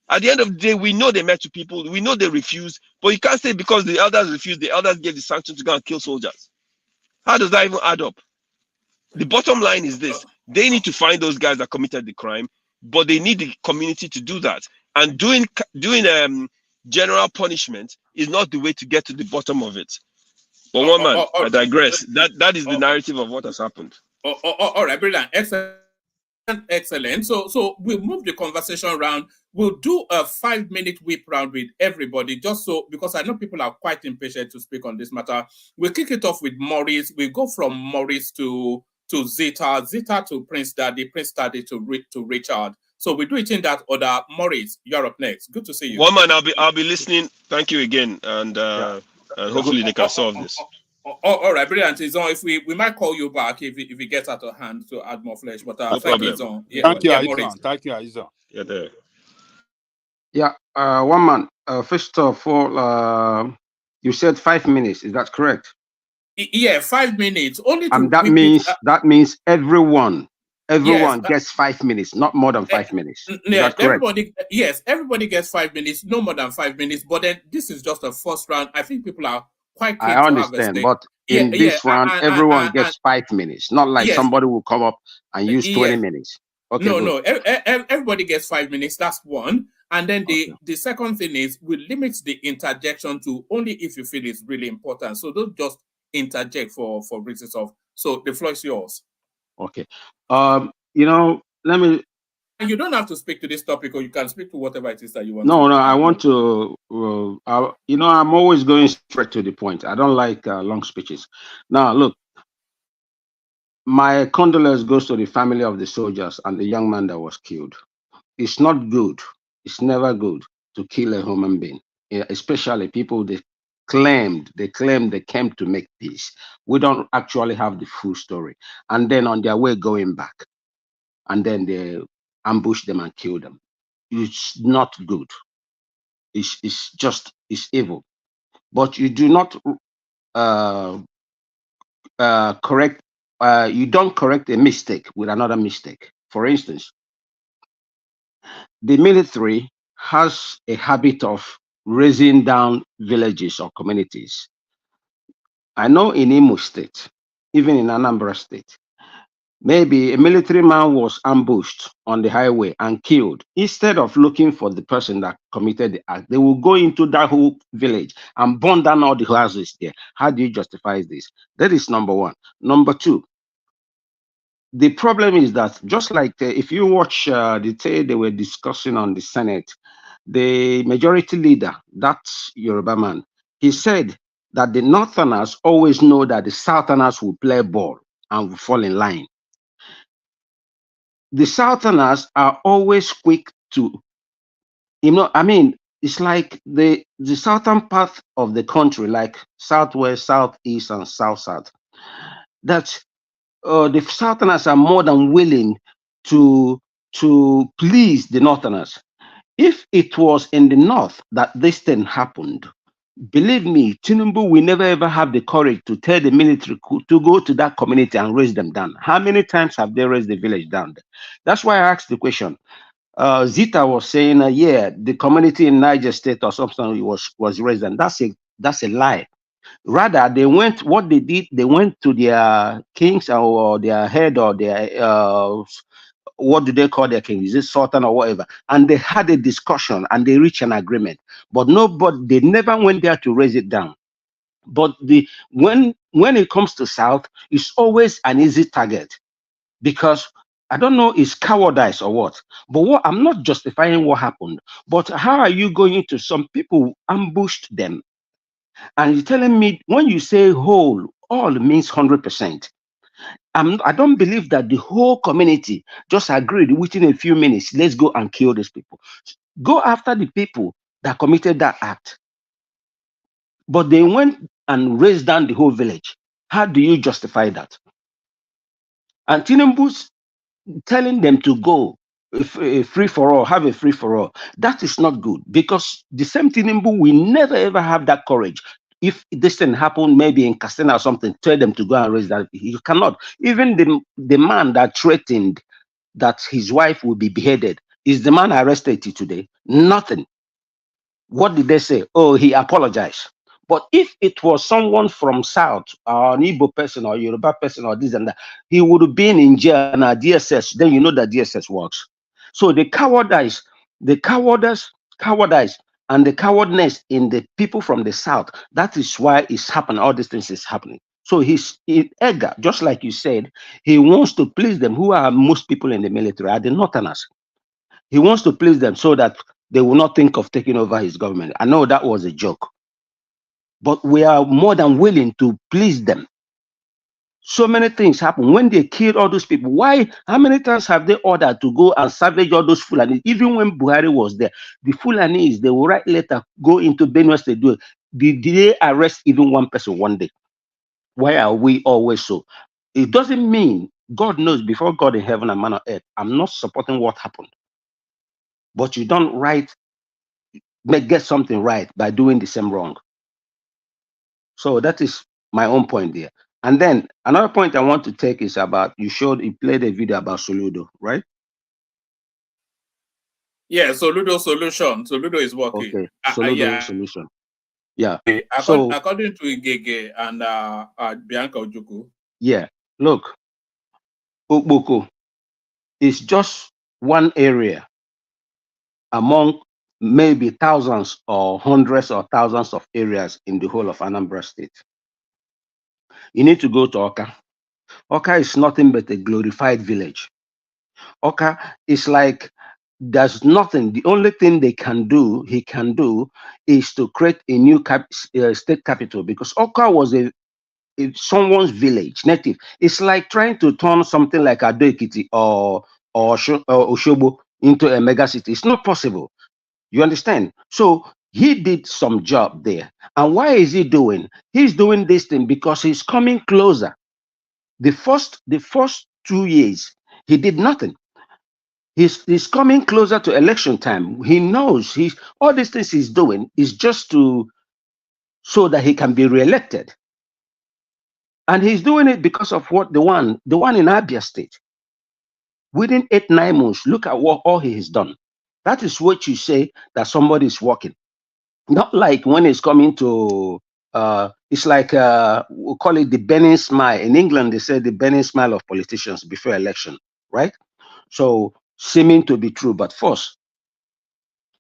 At the end of the day, we know they met with people. We know they refused. But you can't say because the elders refused, the elders gave the sanction to go and kill soldiers. How does that even add up? The bottom line is this. They need to find those guys that committed the crime, but they need the community to do that. And doing general punishment is not the way to get to the bottom of it. But one man, I digress. That is the narrative of what has happened. All right, brilliant. Excellent. So we'll move the conversation around. We'll do a 5-minute whip round with everybody, just so, because I know people are quite impatient to speak on this matter. We'll kick it off with Maurice. We go from Maurice to Zita to Prince Daddy, Prince Daddy to Richard. So we do it in that order. Maurice, you're up next. Good to see you. One man, I'll be listening. Thank you again, and hopefully they can solve this. All right, brilliant. It's on. If we might call you back if it gets out of hand to add more flesh. But no problem. Thank you, Aizon. Yeah, there. Yeah, one man. First of all, you said 5 minutes. Is that correct? Yeah, 5 minutes. Only. And that means everyone everyone gets 5 minutes, not more than 5 minutes. Is Yeah, that correct? everybody gets 5 minutes, no more than 5 minutes. But then this is just a first round. I think people are quite I keen to have a understand, stake. but in this round, everyone gets 5 minutes. Not like yes, somebody will come up and use 20 yes. minutes. Okay, No, good. no. Everybody gets 5 minutes. That's one. And then the second thing is we limit the interjection to only if you feel it's really important. So don't just interject for reasons of. So the floor is yours. Okay. Let me. And you don't have to speak to this topic, or you can speak to whatever it is that you want. No, I want to. I'm always going straight to the point. I don't like long speeches. Now, look. My condolence goes to the family of the soldiers and the young man that was killed. It's not good. It's never good to kill a human being, especially people they claimed they came to make peace. We don't actually have the full story. And then on their way going back, and then they ambush them and kill them. It's not good. It's evil. But you do not correct. You don't correct a mistake with another mistake. For instance, the military has a habit of raising down villages or communities. I know in Imo State, even in Anambra State, maybe a military man was ambushed on the highway and killed. Instead of looking for the person that committed the act, they will go into that whole village and burn down all the houses there. How do you justify this? That is number one. Number two, the problem is that just like if you watch the day they were discussing on the Senate, the majority leader, that's Yoruba man, he said that the Northerners always know that the Southerners will play ball and will fall in line. The Southerners are always quick to, it's like the southern part of the country, like southwest, southeast, and south, that the Southerners are more than willing to please the Northerners. If it was in the North that this thing happened, believe me, Tinubu will never ever have the courage to tell the military to go to that community and raise them down. How many times have they raised the village down there? That's why I asked the question. Zita was saying, the community in Niger State or something was raised, and that's a lie. Rather, what they did, they went to their kings or their head or their what do they call their king? Is it sultan or whatever? And they had a discussion and they reached an agreement. But they never went there to raise it down. But when it comes to South, it's always an easy target, because I don't know, it's cowardice or what. But I'm not justifying what happened. But how are you going to, some people ambushed them, and you're telling me when you say whole, all means 100%. I don't believe that the whole community just agreed within a few minutes, let's go and kill these people. Go after the people that committed that act. But they went and raised down the whole village. How do you justify that? And Tinubu's telling them to go free for all, have a free for all. That is not good, because the same Tinubu will never ever have that courage. If this thing happened, maybe in Castina or something, tell them to go and raise that. You cannot. Even the man that threatened that his wife will be beheaded, is the man arrested today? Nothing. What did they say? Oh, he apologized. But if it was someone from South, or an Igbo person, or Yoruba person, or this and that, he would have been in jail and DSS. Then you know that DSS works. So the cowardice, and the cowardness in the people from the South, that is why it's happening. All these things is happening. So he's eager, just like you said, he wants to please them. Who are most people in the military? Are the Northerners. He wants to please them so that they will not think of taking over his government. I know that was a joke, but we are more than willing to please them. So many things happen when they killed all those people. Why? How many times have they ordered to go and savage all those Fulani? Even when Buhari was there, the Fulanis, they will write letter, go into Benue State. Did they arrest even one person one day? Why are we always so? It doesn't mean, God knows, before God in heaven and man on earth, I'm not supporting what happened. But you don't get something right by doing the same wrong. So that is my own point there. And then another point I want to take is about, you played a video about Soludo, right? Yeah, Soludo solution. Soludo is working. Okay, Soludo Yeah. solution. Yeah. So According to Igege and Bianca Ojuku. yeah, look, Ukbuku is just one area among maybe thousands or hundreds or thousands of areas in the whole of Anambra State. You need to go to Oka. Oka is nothing but a glorified village. Oka is like, there's nothing. The only thing he can do is to create a new state capital, because Oka was someone's village, native. It's like trying to turn something like Ado-Ekiti or Oshobo into a mega city. It's not possible. You understand? So he did some job there. And why is he doing? He's doing this thing because he's coming closer. The first 2 years, he did nothing. He's coming closer to election time. He knows all these things he's doing is just so that he can be reelected. And he's doing it because of what the one in Abia State. Within 8-9 months, look at what all he has done. That is what you say that somebody is working. Not like when it's coming to it's like we call it the burning smile. In England, they say the burning smile of politicians before election, right? So seeming to be true, but false.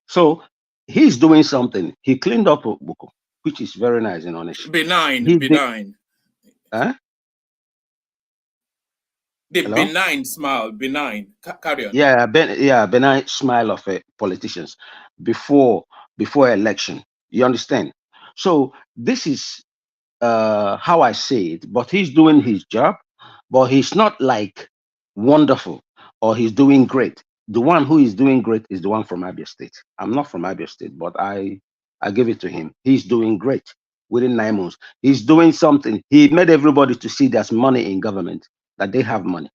So he's doing something. He cleaned up Okbuku, which is very nice and honest. Benign. Huh? The Hello? benign smile, benign. Carry on. Yeah, benign smile of politicians before election. You understand? So this is how I say it. But he's doing his job, but he's not like wonderful or he's doing great. The one who is doing great is the one from Abia State. I'm not from Abia State, but I give it to him. He's doing great within 9 months. He's doing something. He made everybody to see there's money in government, that they have money.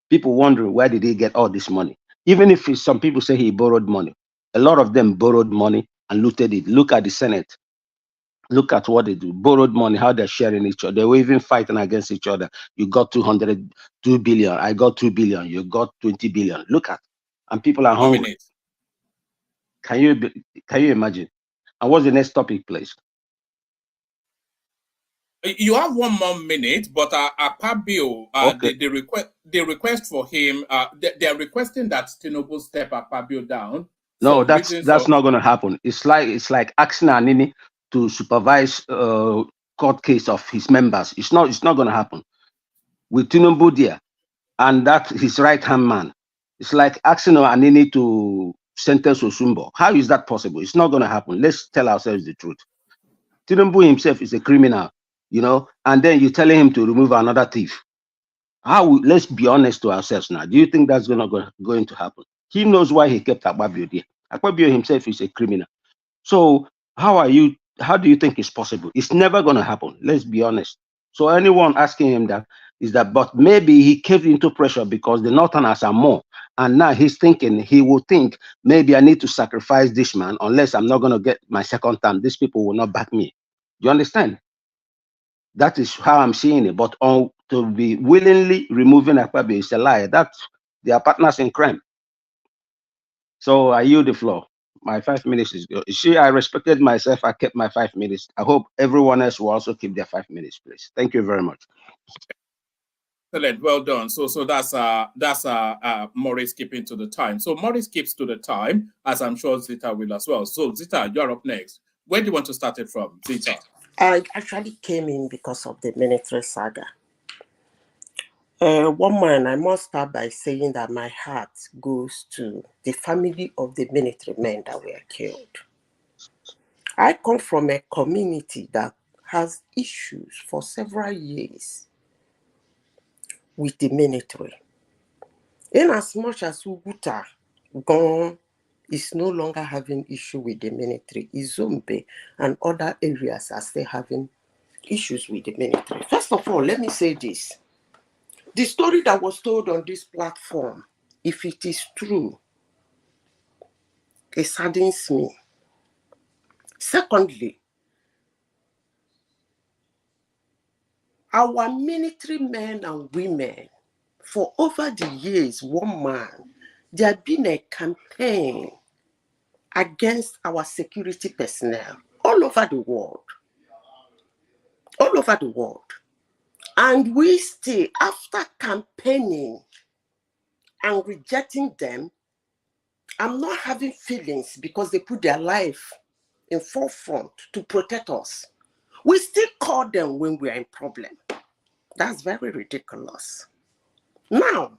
People wondering, where did he get all this money? Even if some people say he borrowed money, a lot of them borrowed money and looted it. Look at the Senate. Look at what they do. Borrowed money, how they're sharing each other. They were even fighting against each other. You got 2 billion. I got 2 billion. You got 20 billion. Look at, and people are hungry. Can you imagine? And what's the next topic, please? You have 1 more minute, but Akpabio, okay. the request for him, they are requesting that Tinubu step Akpabio down. No, that's not going to happen. It's like asking Anini to supervise court case of his members. It's not going to happen. With Tinubu there, and that his right hand man, it's like asking Anini to sentence Osumbo. How is that possible? It's not going to happen. Let's tell ourselves the truth. Tinubu himself is a criminal, and then you're telling him to remove another thief. Let's be honest to ourselves now. Do you think that's going to happen? He knows why he kept Akpabio there. Akpabio himself is a criminal. So how do you think it's possible? It's never going to happen. Let's be honest. So anyone asking him that is that, but maybe he caved into pressure because the Northerners are more. And now he will think, maybe I need to sacrifice this man unless I'm not going to get my second term. These people will not back me. Do you understand? That is how I'm seeing it. But to be willingly removing Akpabio is a lie. They are partners in crime. So I yield the floor. My 5 minutes is good. See, I respected myself. I kept my 5 minutes. I hope everyone else will also keep their 5 minutes, please. Thank you very much. Excellent, well done. So that's Maurice keeping to the time. So Maurice keeps to the time, as I'm sure Zita will as well. So Zita, you're up next. Where do you want to start it from, Zita? I actually came in because of the military saga. One man, I must start by saying that my heart goes to the family of the military men that were killed. I come from a community that has issues for several years with the military. In as much as Uguta gone is no longer having issue with the military, Izumbe and other areas are still having issues with the military. First of all, let me say this. The story that was told on this platform, if it is true, it saddens me. Secondly, Our military men and women, for over the years, one man, there had been a campaign against our security personnel all over the world. All over the world. And we still, after campaigning and rejecting them, I'm not having feelings because they put their life in forefront to protect us. We still call them when we are in problem. That's very ridiculous. Now,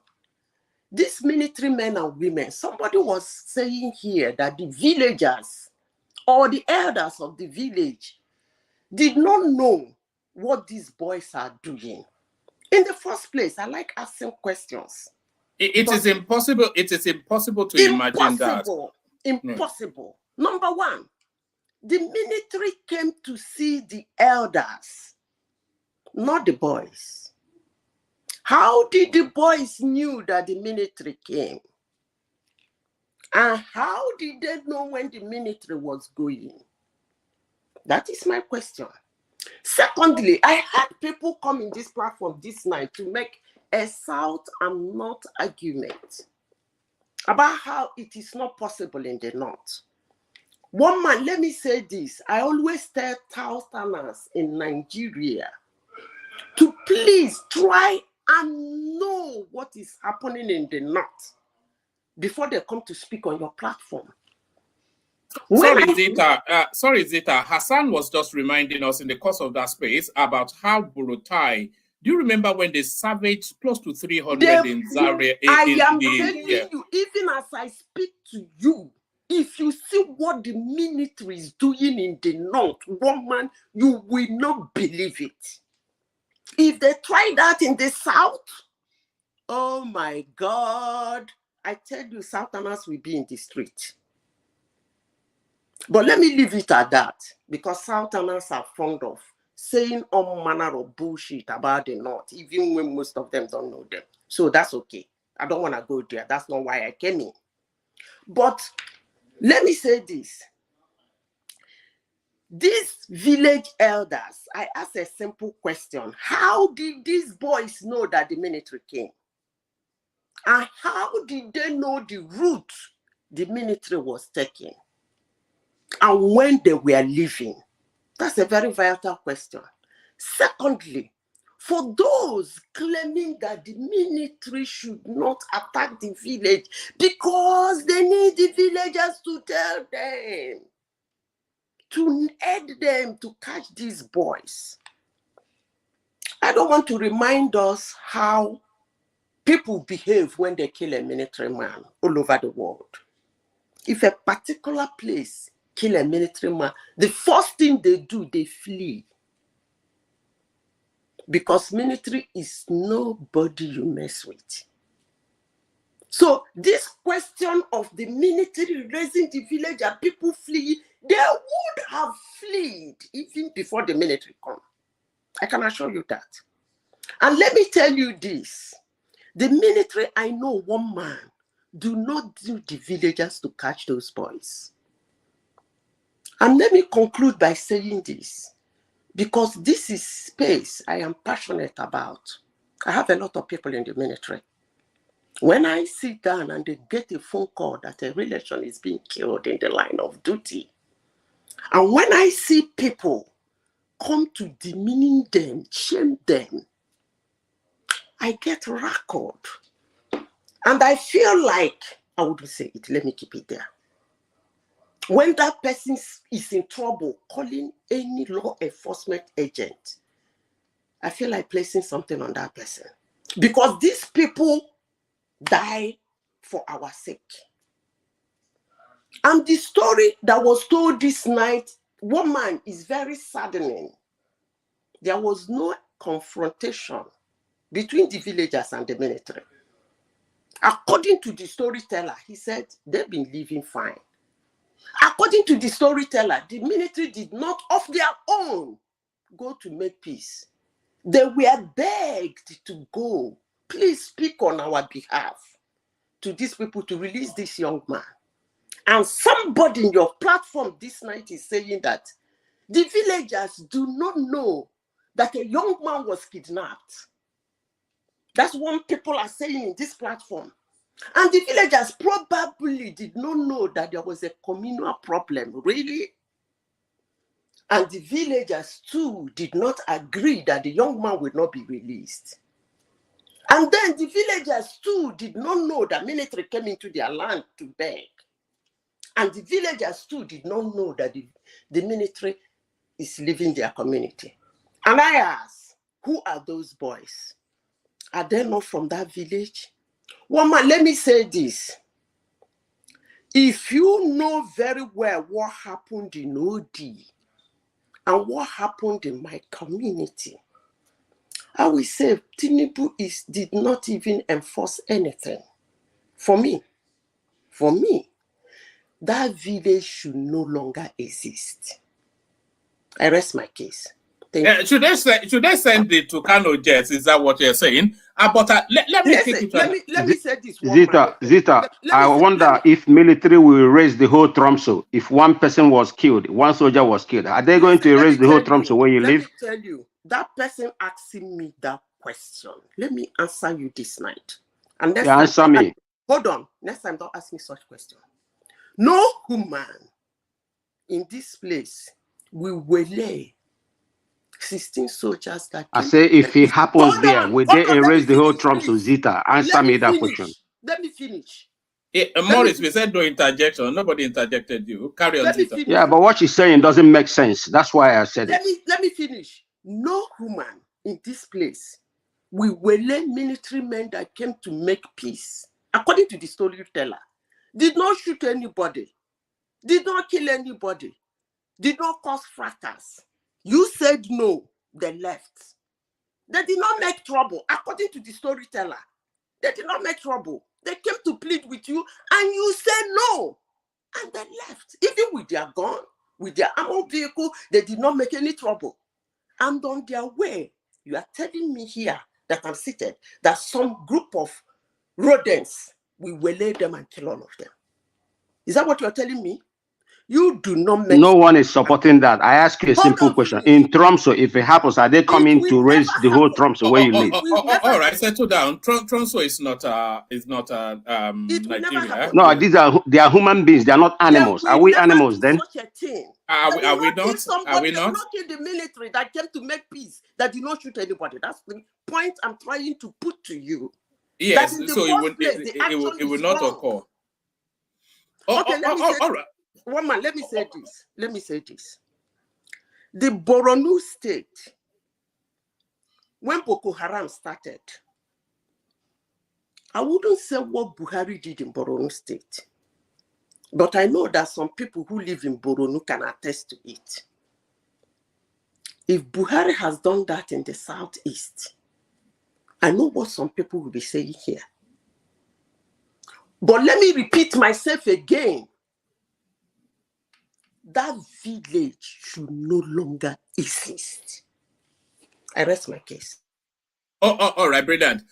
these military men and women, somebody was saying here that the villagers or the elders of the village did not know what these boys are doing. In the first place, I like asking questions. It is impossible. It is impossible to imagine that. Impossible. Number one, the military came to see the elders, not the boys. How did the boys knew that the military came? And how did they know when the military was going? That is my question. Secondly, I had people come in this platform this night to make a South and North argument about how it is not possible in the North. One man, let me say this. I always tell Southerners in Nigeria to please try and know what is happening in the North before they come to speak on your platform. Sorry, Zita. Hassan was just reminding us in the course of that space about how Burutai. Do you remember when they savaged close to 300 in Zaria? I am telling you, even as I speak to you, if you see what the military is doing in the North, woman, you will not believe it. If they try that in the South, oh my God, I tell you, Southerners will be in the street. But let me leave it at that, because Southerners are fond of saying all manner of bullshit about the North, even when most of them don't know them. So that's okay. I don't want to go there. That's not why I came in. But let me say this. These village elders, I asked a simple question. How did these boys know that the military came? And how did they know the route the military was taking? And when they were leaving? That's a very vital question. Secondly, for those claiming that the military should not attack the village because they need the villagers to tell them, to aid them to catch these boys. I don't want to remind us how people behave when they kill a military man all over the world. If a particular place kill a military man, the first thing they do, they flee. Because military is nobody you mess with. So this question of the military raising the village and people flee, they would have fled even before the military come. I can assure you that. And let me tell you this. The military, I know one man, do not do the villagers to catch those boys. And let me conclude by saying this, because this is space I am passionate about. I have a lot of people in the military. When I sit down and they get a phone call that a relation is being killed in the line of duty, and when I see people come to demeaning them, shame them, I get rackled. And I feel like, I wouldn't say it, let me keep it there. When that person is in trouble, calling any law enforcement agent, I feel like placing something on that person. Because these people die for our sake. And the story that was told this night, woman, is very saddening. There was no confrontation between the villagers and the military. According to the storyteller, he said they've been living fine. According to the storyteller, the military did not of their own go to make peace. They were begged to go. Please speak on our behalf to these people to release this young man. And somebody in your platform this night is saying that the villagers do not know that a young man was kidnapped. That's what people are saying in this platform. And the villagers probably did not know that there was a communal problem, really. And the villagers too did not agree that the young man would not be released. And then the villagers too did not know that military came into their land to beg. And the villagers too did not know that the military is leaving their community. And I ask, who are those boys? Are they not from that village? Woman, let me say this. If you know very well what happened in OD and what happened in my community, I will say Tinubu did not even enforce anything. For me, that village should no longer exist. I rest my case. Should they send it to Kano Jets? Is that what you're saying? But let me take it. Let me say this. Zita, I wonder if military will erase the whole Tromso. If one person was killed, one soldier was killed, are they going to erase the whole Tromso where you live? Let me tell you, that person asking me that question, let me answer you this night. And next time, answer me. Hold on. Next time, don't ask me such question. No human in this place will lay 16 soldiers that I say if it happens there, will they erase the whole Tromso? Zita, answer me that question. Let me finish. Morris, we said no interjection. Nobody interjected you. Carry on, Zita. Yeah, but what she's saying doesn't make sense. That's why I said it. Let me finish. No human in this place will lay military men that came to make peace, according to the storyteller, did not shoot anybody, did not kill anybody, did not cause fracas. You said no, they left. They did not make trouble, according to the storyteller. They did not make trouble. They came to plead with you, and you said no, and they left. Even with their gun, with their armored vehicle, they did not make any trouble. And on their way, you are telling me here that I'm seated, that some group of rodents will lay them and kill all of them. Is that what you're telling me? You do not make... No one is supporting that. I ask you a simple question. In Tromso, if it happens, are they coming to raise the whole Tromso where you live? All right, settle down. Tromso is not Nigeria. No, they are human beings. They are not animals. Are we animals then? Are we not? Are we not? Not in the military that came to make peace, that did not shoot anybody. That's the point I'm trying to put to you. Yes, so it would not occur. Okay, all right. One man, let me say this. The Borno state, when Boko Haram started, I wouldn't say what Buhari did in Borno state, but I know that some people who live in Borno can attest to it. If Buhari has done that in the southeast, I know what some people will be saying here. But let me repeat myself again. That village should no longer exist. I rest my case. All right, brilliant.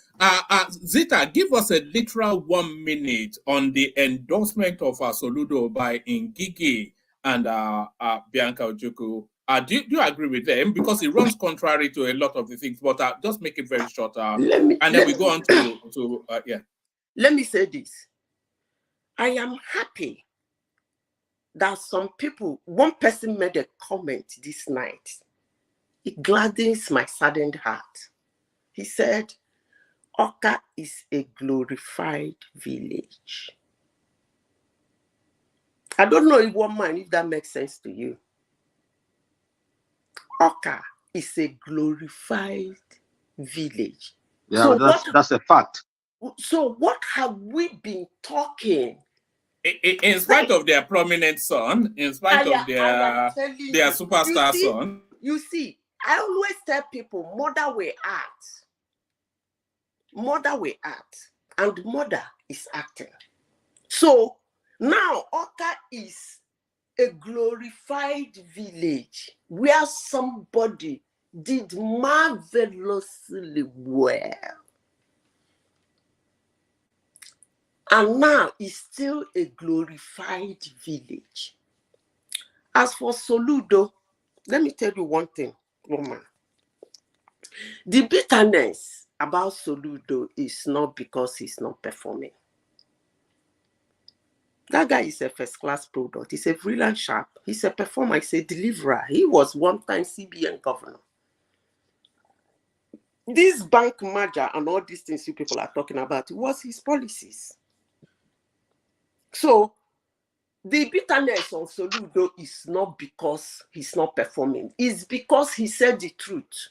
Zita, give us a literal 1 minute on the endorsement of Soludo by Ngigi and Bianca Ojukwu. Do you agree with them? Because it runs contrary to a lot of the things, but just make it very short. And then we go on to yeah. Let me say this. I am happy that some people, one person made a comment this night. It gladdens my saddened heart. He said, Oka is a glorified village. I don't know if one mind, if that makes sense to you. Oka is a glorified village. Yeah, so that's a fact. So what have we been talking? In spite of their prominent son, in spite of their superstar son. You see, I always tell people, mother will act. Mother will act. And mother is acting. So now Oka is a glorified village where somebody did marvelously well. And now it's still a glorified village. As for Soludo, let me tell you one thing, Roman. The bitterness about Soludo is not because he's not performing. That guy is a first-class product. He's a brilliant sharp. He's a performer. He's a deliverer. He was one-time CBN governor. This bank merger and all these things you people are talking about, it was his policies. So the bitterness on Soludo is not because he's not performing. It's because he said the truth.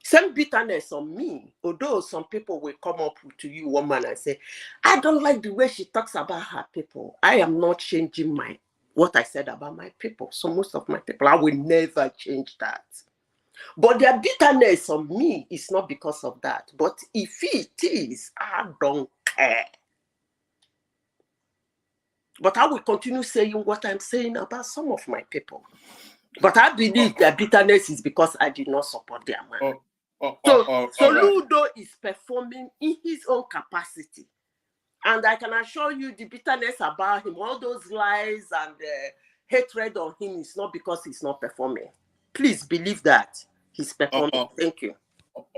Same bitterness on me, although some people will come up to you, woman, and say, I don't like the way she talks about her people. I am not changing what I said about my people. So most of my people, I will never change that. But their bitterness on me is not because of that. But if it is, I don't care. But I will continue saying what I'm saying about some of my people. But I believe their bitterness is because I did not support their man. So Soludo is performing in his own capacity. And I can assure you the bitterness about him, all those lies and hatred on him is not because he's not performing. Please believe that he's performing. Thank you.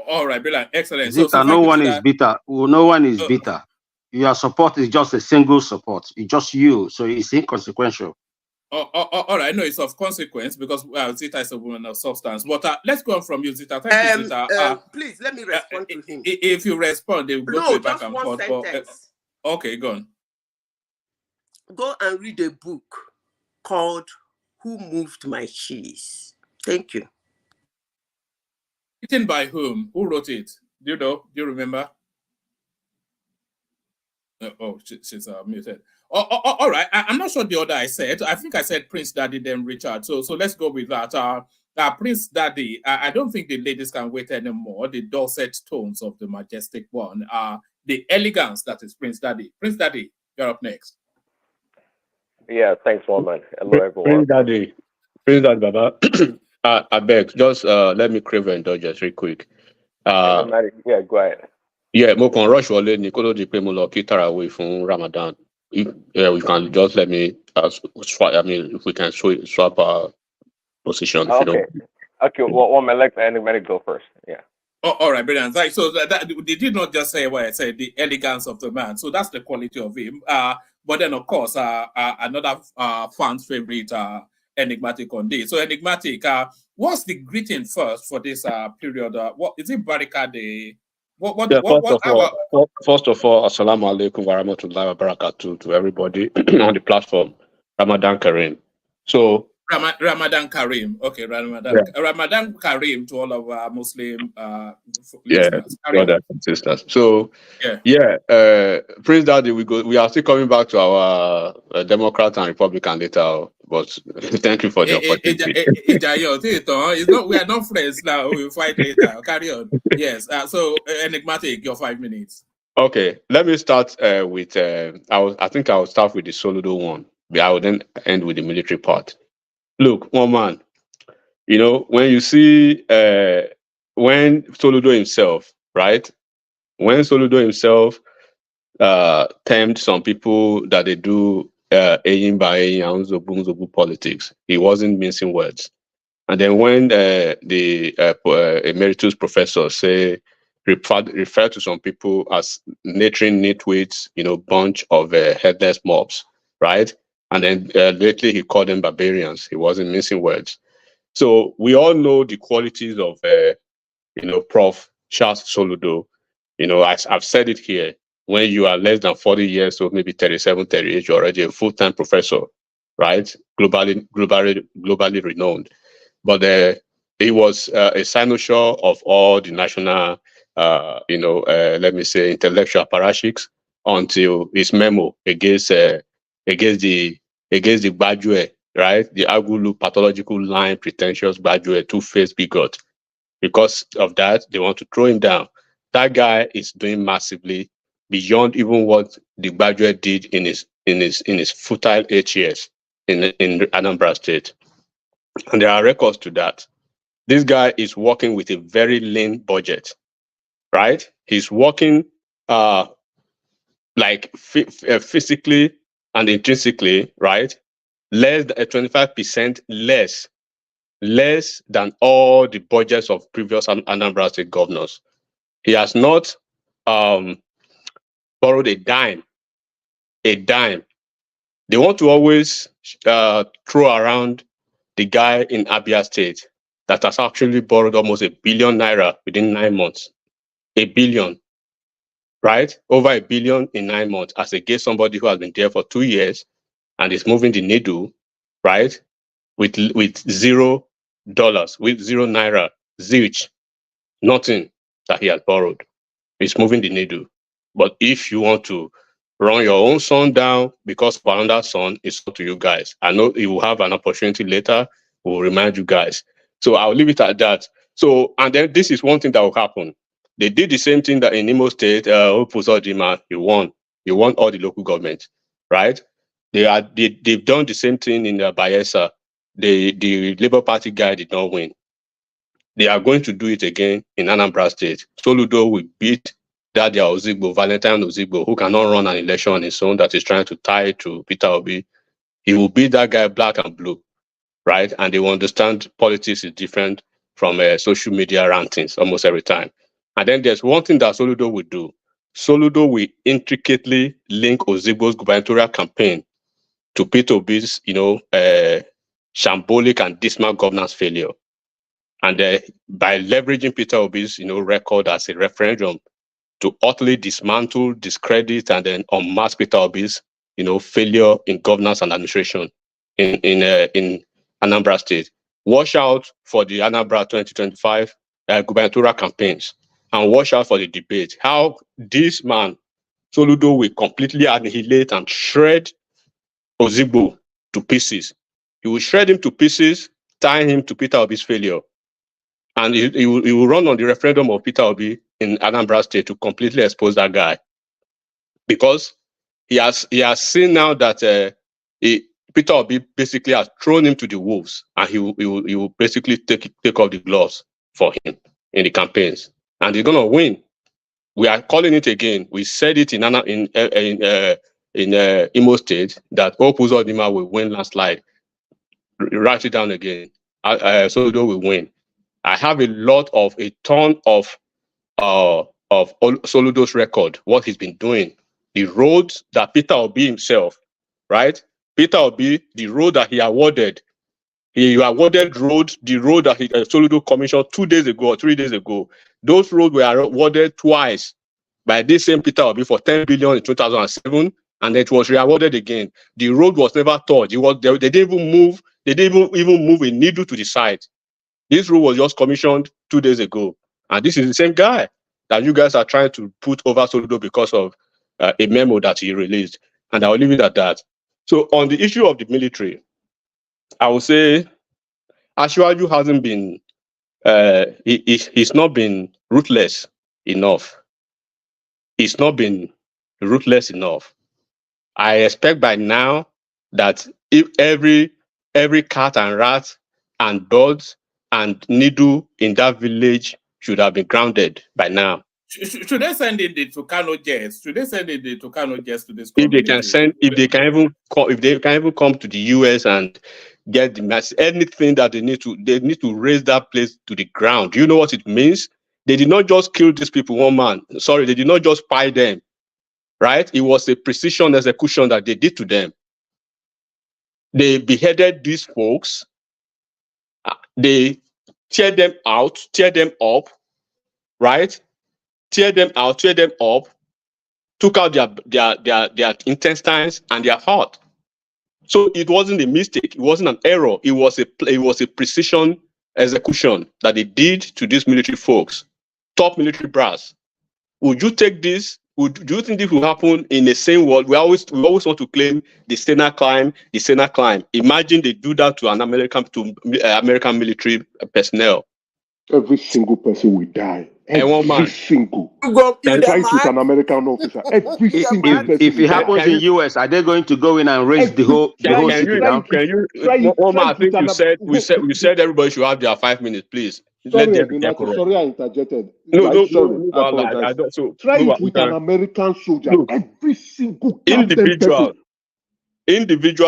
All right, brilliant. Excellent. Zita, no one is bitter. Well, no one is bitter. Your support is just a single support. It's just you. So it's inconsequential. All right, no, it's of consequence because Zita is a woman of substance. But let's go on from you, Zita. Thank you, Zita. Please let me respond to him. If you respond, they will go to back and forth. Sentence. Okay, go on. Go and read a book called Who Moved My Cheese? Thank you. Written by whom? Who wrote it? Do you know? Do you remember? She's muted. All right. I'm not sure the order I said. I think I said Prince Daddy, then Richard. So let's go with that. Prince Daddy, I don't think the ladies can wait anymore. The dulcet tones of the majestic one. The elegance that is Prince Daddy. Prince Daddy, you're up next. Yeah, thanks, Woman. Hello, everyone. Prince Daddy, Baba. I beg, just let me crave your indulgence real quick. Yeah, go ahead. Yeah, mo can rush wọlé ní kó ló di pé mo lọ kí tarawih fún Ramadan. If we can just let me swap. I mean, if we can swap our position. Okay. Okay. Well, Woman, let anybody go first. Yeah. All right, brilliant. Right, so that they did not just say what I said, the elegance of the man. So that's the quality of him. But then of course, another fan's favorite, Enigmatic on this. So Enigmatic, what's the greeting first for this period? What is it? Barika Day. First of all, assalamu alaikum wa rahmatullahi wa barakatuh to everybody on the platform. Ramadan Kareem. So Ramadan Kareem. Okay, Ramadan Kareem to all of our Muslim listeners. Brothers and sisters. So Prince Daddy, we are still coming back to our Democrat and Republican later, but thank you for the opportunity. We are not friends now. We will fight later. Carry on. Yes. So Enigmatic, your 5 minutes. Okay, let me start with. I think I will start with the Soludo one. I will then end with the military part. Look, one man. You know, when you see when Soludo himself, right? When Soludo himself termed some people that they do Eyin by Eyin and Zobu politics, he wasn't mincing words. And then when the emeritus professor refer to some people as nurturing nitwits, you know, bunch of headless mobs, right? And then lately he called them barbarians. He wasn't mincing words. So we all know the qualities of, Prof. Charles Soludo. You know, I've said it here. When you are less than 40 years old, maybe 37, 38, you're already a full-time professor, right? Globally renowned. But he was a cynosure of all the national, let me say, intellectual apparatchiks until his memo against the Gbajue, right? The Agulu pathological line, pretentious Gbajue, two-faced bigot. Because of that, they want to throw him down. That guy is doing massively beyond even what the Gbajue did in his futile 8 years in Anambra State. And there are records to that. This guy is working with a very lean budget, right? He's working physically and intrinsically, right? Less than 25% less less than all the budgets of previous Anambra State governors. He has not borrowed a dime. A dime. They want to always throw around the guy in Abia State that has actually borrowed almost R1 billion within 9 months. 1 billion, right? Over 1 billion in 9 months, as against somebody who has been there for 2 years and is moving the needle, right? With $0, with 0 naira, zilch, nothing that he has borrowed. It's moving the needle. But if you want to run your own son down because of another son, it's up to you guys. I know you will have an opportunity later. We'll remind you guys. So I'll leave it at that. So, and then this is one thing that will happen. They did the same thing that in Imo State, Opuzodima, he won. He won all the local governments, right? They've done the same thing in Bayelsa. The Labour Party guy did not win. They are going to do it again in Anambra State. Soludo will beat Dadia Ozigbo, Valentine Ozigbo, who cannot run an election on his own, that is trying to tie to Peter Obi. He will beat that guy black and blue, right? And they will understand politics is different from social media rantings almost every time. And then there's one thing that Soludo will do. Soludo will intricately link Ozigbo's gubernatorial campaign to Peter Obi's, shambolic and dismal governance failure. And by leveraging Peter Obi's, record as a referendum to utterly dismantle, discredit, and then unmask Peter Obi's, failure in governance and administration in Anambra State. Watch out for the Anambra 2025 gubernatorial campaigns, and watch out for the debate. How this man, Soludo, will completely annihilate and shred Ozigbo to pieces. He will shred him to pieces, tying him to Peter Obi's failure. And he will run on the referendum of Peter Obi in Anambra State to completely expose that guy. Because he has seen now that Peter Obi basically has thrown him to the wolves, and he will basically take off the gloves for him in the campaigns. And he's going to win. We are calling it again. We said it in Imo State that Opuzodima will win landslide. Write it down again. Soludo will win. I have a ton of Soludo's record, what he's been doing, the roads that Peter Obi himself, right? Peter Obi, the road that he awarded the road that Soludo commissioned 2 days ago or 3 days ago. Those roads were awarded twice by this same Peter Obi for 10 billion in 2007, and it was re-awarded again. The road was never touched. They didn't even move. They didn't even move a needle to the side. This road was just commissioned 2 days ago. And this is the same guy that you guys are trying to put over Soludo because of a memo that he released. And I'll leave it at that. So on the issue of the military, I would say Ashwaju hasn't been, he's not been ruthless enough. He's not been ruthless enough. I expect by now that if every cat and rat and birds and needle in that village should have been grounded by now. Should they send it to Kano Jets? Should they send it to Kano Jets to this If community? if they can even come to the US and get the mass, anything that they need to raise that place to the ground. Do you know what it means? They did not just kill these people, one man. Sorry, they did not just spy them, right? It was a precision execution that they did to them. They beheaded these folks. They tear them out, tear them up, right? Tear them out, tear them up, took out their intestines and their heart. So it wasn't a mistake. It wasn't an error. It was a precision execution that they did to these military folks, top military brass. Would you take this? Do you think this will happen in the same world? We always want to claim the Sena climb. Imagine they do that to American military personnel. Every single person will die. Every single. Go with an American officer. Every single person. If it happens in US, are they going to go in and raise the whole city down? I think you said everybody should have their 5 minutes, please. Sorry, I interjected. No, try it with an American soldier. Every single individual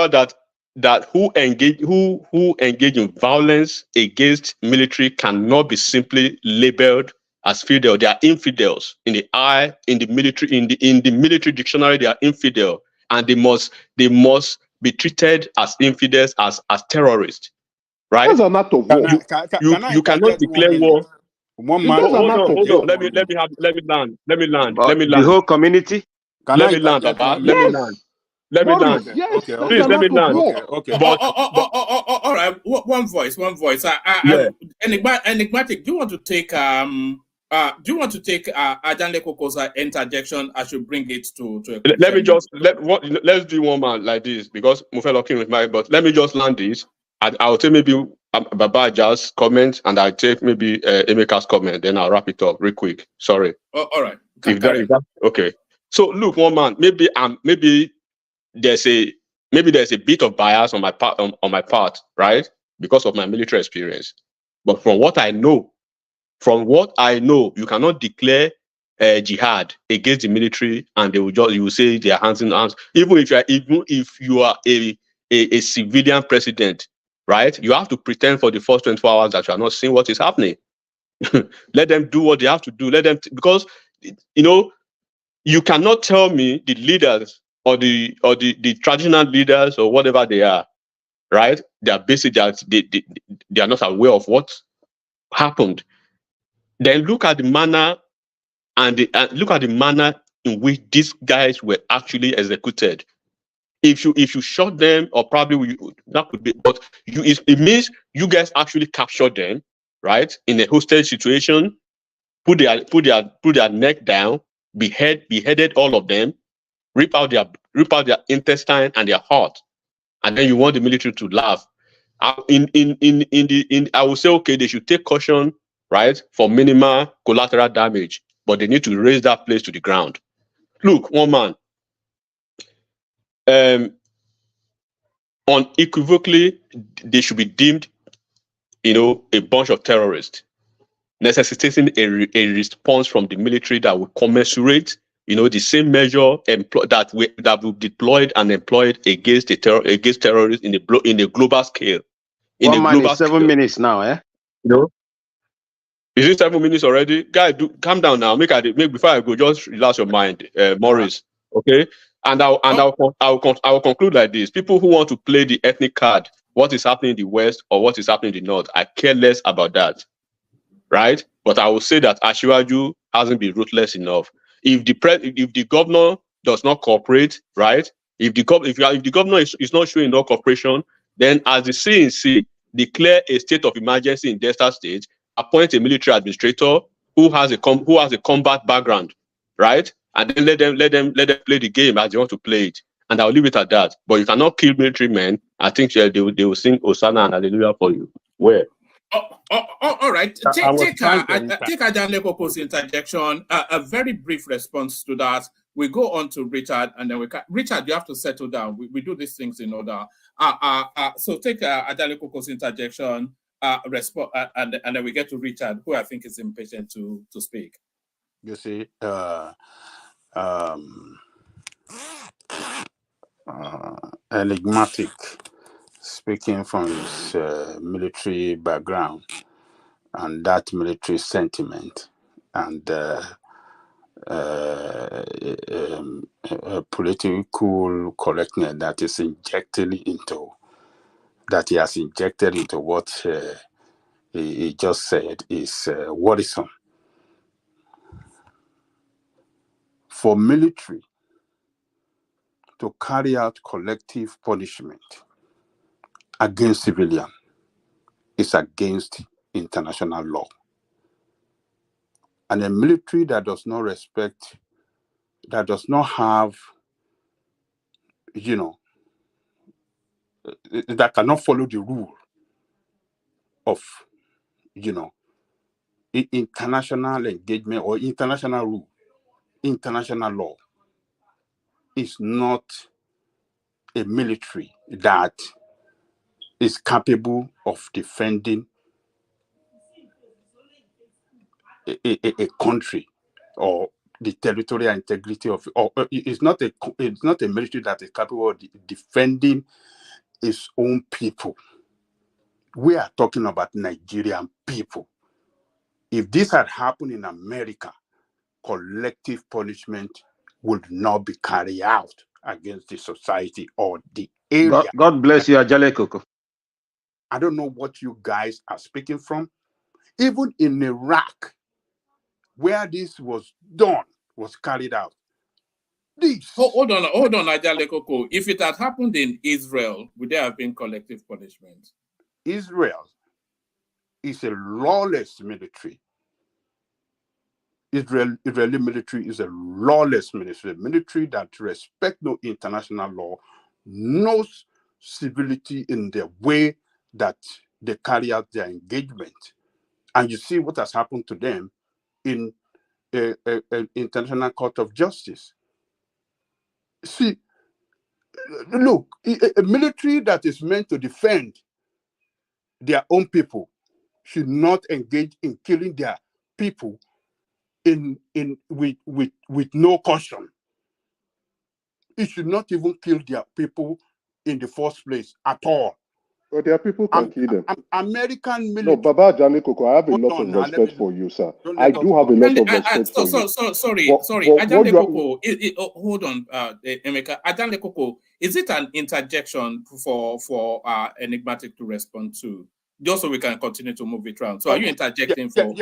that that who engage in violence against military cannot be simply labeled as fidel. They are infidels in the military in the military dictionary. They are infidel, and they must be treated as infidels, as terrorists. Right? That's an act of war. You cannot declare war. That's an act of Hold war. on. Let me land. The whole community. Let me land, Baba. Let me land. Let me Maurice, land. yes, that's Please an let me act of land. war. But all right. One voice. Yeah. Enigmatic. Do you want to take Ajanle Koko's interjection? I should bring it to a conclusion. let me just let's do one man like this because Mufelo came with my. But let me just land this. I'll take maybe Baba Jazz comment, and I'll take maybe Emeka's comment. Then I'll wrap it up real quick. Sorry. All right. If that okay. So look, one man. Maybe there's a bit of bias on my part, right? Because of my military experience. But from what I know, you cannot declare jihad against the military, and you will say they are hands in arms. Even if you are a civilian president, right? You have to pretend for the first 24 hours that you are not seeing what is happening. Let them do what they have to do. Because you cannot tell me the leaders or the traditional leaders or whatever they are, right? They are basically they are not aware of what happened. Then look at the manner in which these guys were actually executed. If you shot them, or probably that could be, but it means you guys actually captured them, right? In a hostage situation, put their neck down, beheaded all of them, rip out their intestine and their heart, and then you want the military to laugh. I would say, okay, they should take caution, right, for minimal collateral damage, but they need to raise that place to the ground. Look, one man, unequivocally, they should be deemed, a bunch of terrorists, necessitating a response from the military that will commensurate, the same measure that we deployed and employed against terrorists in a global scale. One man is 7 minutes now, eh? Is it 7 minutes already? Guy, calm down now. Make before I go, just relax your mind, Maurice. Okay? And I'll conclude like this. People who want to play the ethnic card, what is happening in the West or what is happening in the North, I care less about that. Right? But I will say that Asiwaju hasn't been ruthless enough. If the governor does not cooperate, right? If the governor is not showing no cooperation, then as the CNC declare a state of emergency in Delta State, appoint a military administrator who has a combat background, right? And then let them play the game as they want to play it. And I'll leave it at that. But you cannot kill military men. I think they will sing Hosanna and Hallelujah for you. Where? All right. Take Ajanle Koko's interjection. A very brief response to that. We go on to Richard, and then Richard, you have to settle down. We do these things in order. So take Ajanle Koko's interjection, respond, and then we get to Richard, who I think is impatient to speak. You see, enigmatic, speaking from his military background and that military sentiment and political correctness that is he has injected into what he just said is worrisome. For military to carry out collective punishment against civilians is against international law. And a military that does not respect, that does not have, that cannot follow the rule of, international engagement or international rule, international law, is not a military that is capable of defending a country or the territorial integrity of, or it's not a military that is capable of defending its own people. We are talking about Nigerian people. If this had happened in America, collective punishment would not be carried out against the society or the area. God bless you, Ajale Koko. I don't know what you guys are speaking from. Even in Iraq, where this was done, was carried out. Hold on, Ajale Koko. If it had happened in Israel, would there have been collective punishment? Israel is a lawless military. Israeli military is a lawless military that respects no international law, knows civility in the way that they carry out their engagement. And you see what has happened to them in an international court of justice. See, look, a military that is meant to defend their own people should not engage in killing their people with no caution. It should not even kill their people in the first place at all. But their people can kill them. American military. No, Baba Ajale Koko, I have a lot of respect for you, sir. I do have a lot of respect for you. Sorry, But Ajale Koko, hold on, Emeka. Ajale Koko, is it an interjection for Enigmatic to respond to? Just so we can continue to move it around. So are you interjecting for?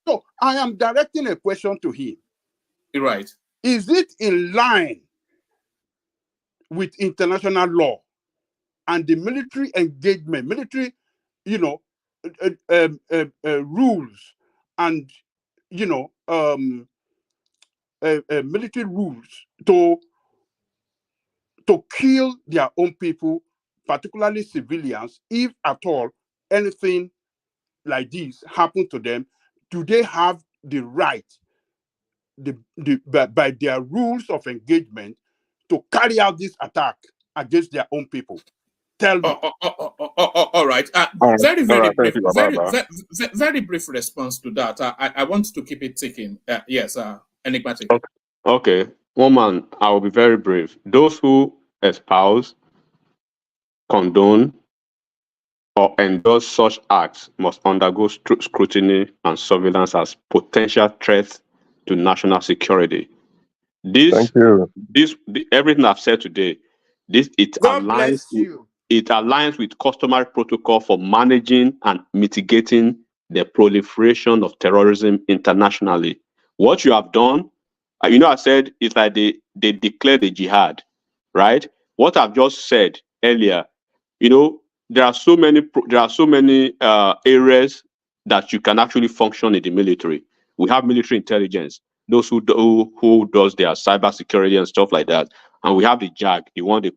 So I am directing a question to him. Right. Is it in line with international law and the military engagement, military, rules and, military rules to kill their own people, particularly civilians, if at all anything like this happen to them? Do they have the right, by their rules of engagement, to carry out this attack against their own people? Tell me. All right. Very brief response to that. I want to keep it ticking. Yes, Enigmatic. Okay. Woman, I will be very brief. Those who espouse, condone, or endorse such acts must undergo scrutiny and surveillance as potential threats to national security. Everything I've said today, it aligns with customary protocol for managing and mitigating the proliferation of terrorism internationally. What you have done, I said it's like they declared a jihad, right? What I've just said earlier, there are so many areas that you can actually function in the military. We have military intelligence, those who does their cyber security and stuff like that, and we have the JAG,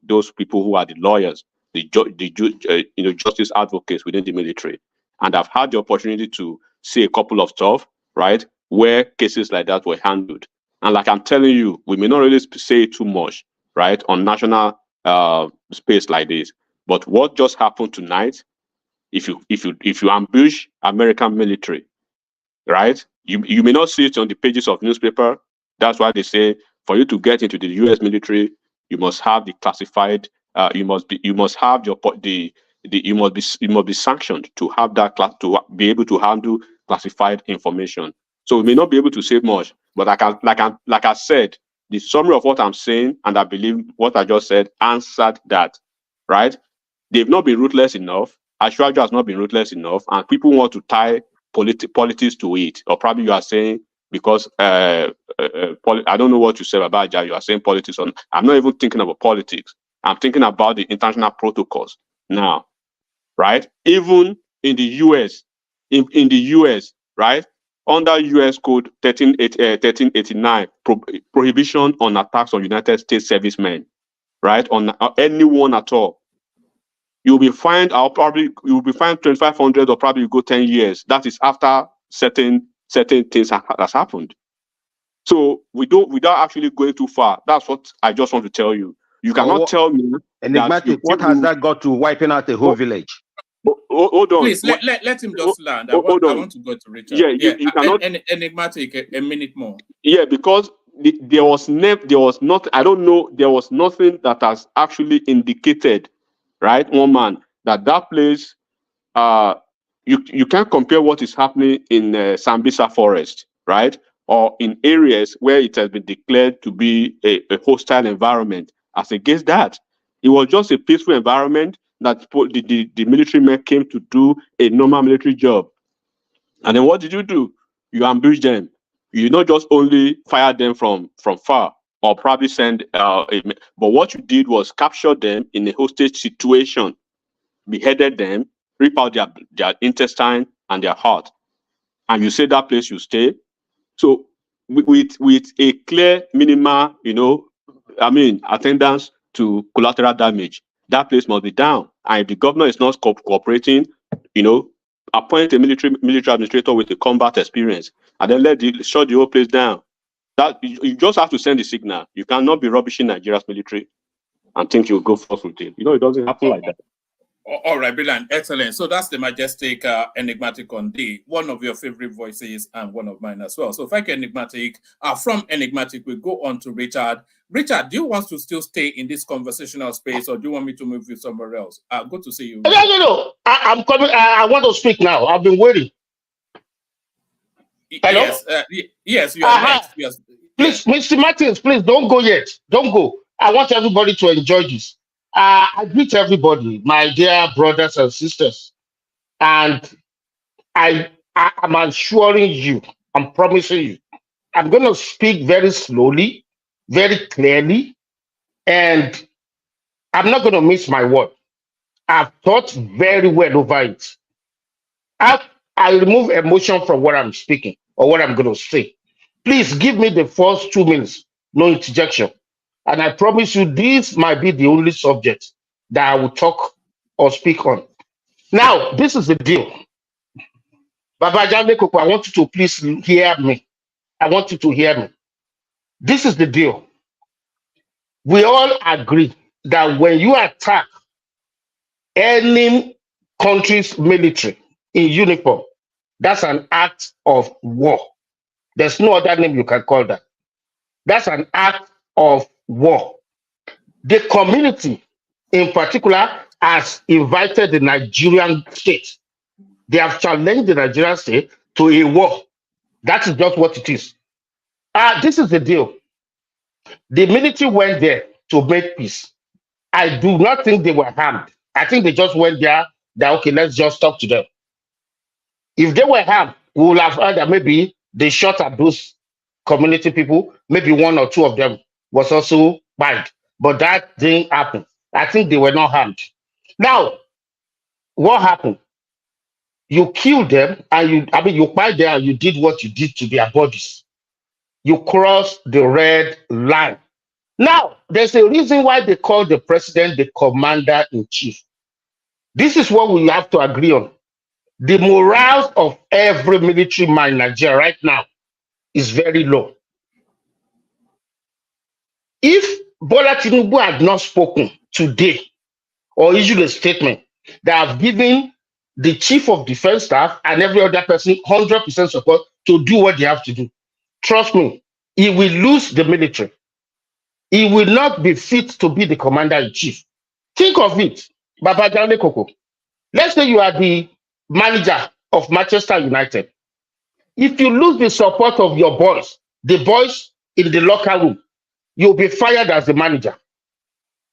those people who are the lawyers, the justice advocates within the military. And I've had the opportunity to see a couple of stuff, right, where cases like that were handled. And like I'm telling you, we may not really say too much, right, on national space like this. But what just happened tonight, if you ambush American military, right, you may not see it on the pages of newspaper. That's why they say for you to get into the U.S. military, you must have the classified. You must be sanctioned to have that class, to be able to handle classified information. So we may not be able to say much, but like I said, the summary of what I'm saying, and I believe what I just said answered that, right? They've not been ruthless enough. Ashwaju has not been ruthless enough, and people want to tie politics to it. Or probably you are saying because I don't know what you said about Jai. You are saying politics. I'm not even thinking about politics. I'm thinking about the international protocols now, right? Even in the U.S., in the U.S., right, under U.S. Code 1389, prohibition on attacks on United States servicemen, right, on anyone at all. You'll be fined. You'll be fined 2,500, or probably you go 10 years. That is after certain things has happened. So without actually going too far. That's what I just want to tell you. You cannot tell me. Enigmatic, what has that got to wiping out the whole village? Hold on. Please let him just land. I want to go to Richard. Yeah, you cannot. Enigmatic, a minute more. Yeah, because there was not. I don't know. There was nothing that has actually indicated right? One man, that place, you can't compare what is happening in Sambisa forest, right? Or in areas where it has been declared to be a hostile environment as against that. It was just a peaceful environment that the military men came to do a normal military job. And then what did you do? You ambush them. You not just only fire them from far or probably send but what you did was capture them in a hostage situation, beheaded them, rip out their intestine and their heart, and you say that place you stay. So with a clear minimal, attendance to collateral damage, that place must be down. And if the governor is not cooperating, appoint a military administrator with a combat experience, and then shut the whole place down. That you just have to send the signal. You cannot be rubbishing Nigeria's military and think you'll go forth with it. It doesn't happen like that. All right, brilliant, excellent. So that's the majestic Enigmatic on D, one of your favorite voices and one of mine as well. So thank you, Enigmatic. From Enigmatic, we go on to Richard. Richard, do you want to still stay in this conversational space, or do you want me to move you somewhere else? Good to see you. No. I'm coming. I want to speak now. I've been waiting. Hello? Yes, you are next. Yes. Please, Mr. Martins, please don't go yet. Don't go. I want everybody to enjoy this. I greet everybody, my dear brothers and sisters, and I'm assuring you, I'm promising you, I'm going to speak very slowly, very clearly, and I'm not going to miss my word. I've thought very well over it. I remove emotion from what I'm speaking or what I'm going to say. Please give me the first 2 minutes, no interjection. And I promise you, this might be the only subject that I will talk or speak on. Now, this is the deal. Baba Jale Koko, I want you to please hear me. I want you to hear me. This is the deal. We all agree that when you attack any country's military in uniform, that's an act of war. There's no other name you can call that. That's an act of war. The community, in particular, has invited the Nigerian state. They have challenged the Nigerian state to a war. That is just what it is. This is the deal. The military went there to make peace. I do not think they were harmed. I think they just went there that, okay, let's just talk to them. If they were harmed, we would have heard that maybe they shot at those community people. Maybe one or two of them was also banned. But that didn't happen. I think they were not harmed. Now, what happened? You killed them and you fight them and you did what you did to their bodies. You crossed the red line. Now, there's a reason why they call the president the commander-in-chief. This is what we have to agree on. The morale of every military man in Nigeria right now is very low. If Bola Tinubu had not spoken today or issued a statement that have given the chief of defense staff and every other person 100% support to do what they have to do, trust me, he will lose the military. He will not be fit to be the commander-in-chief. Think of it, Baba Jale Koko. Let's say you are the manager of Manchester United. If you lose the support of your boys, the boys in the locker room, you'll be fired as the manager.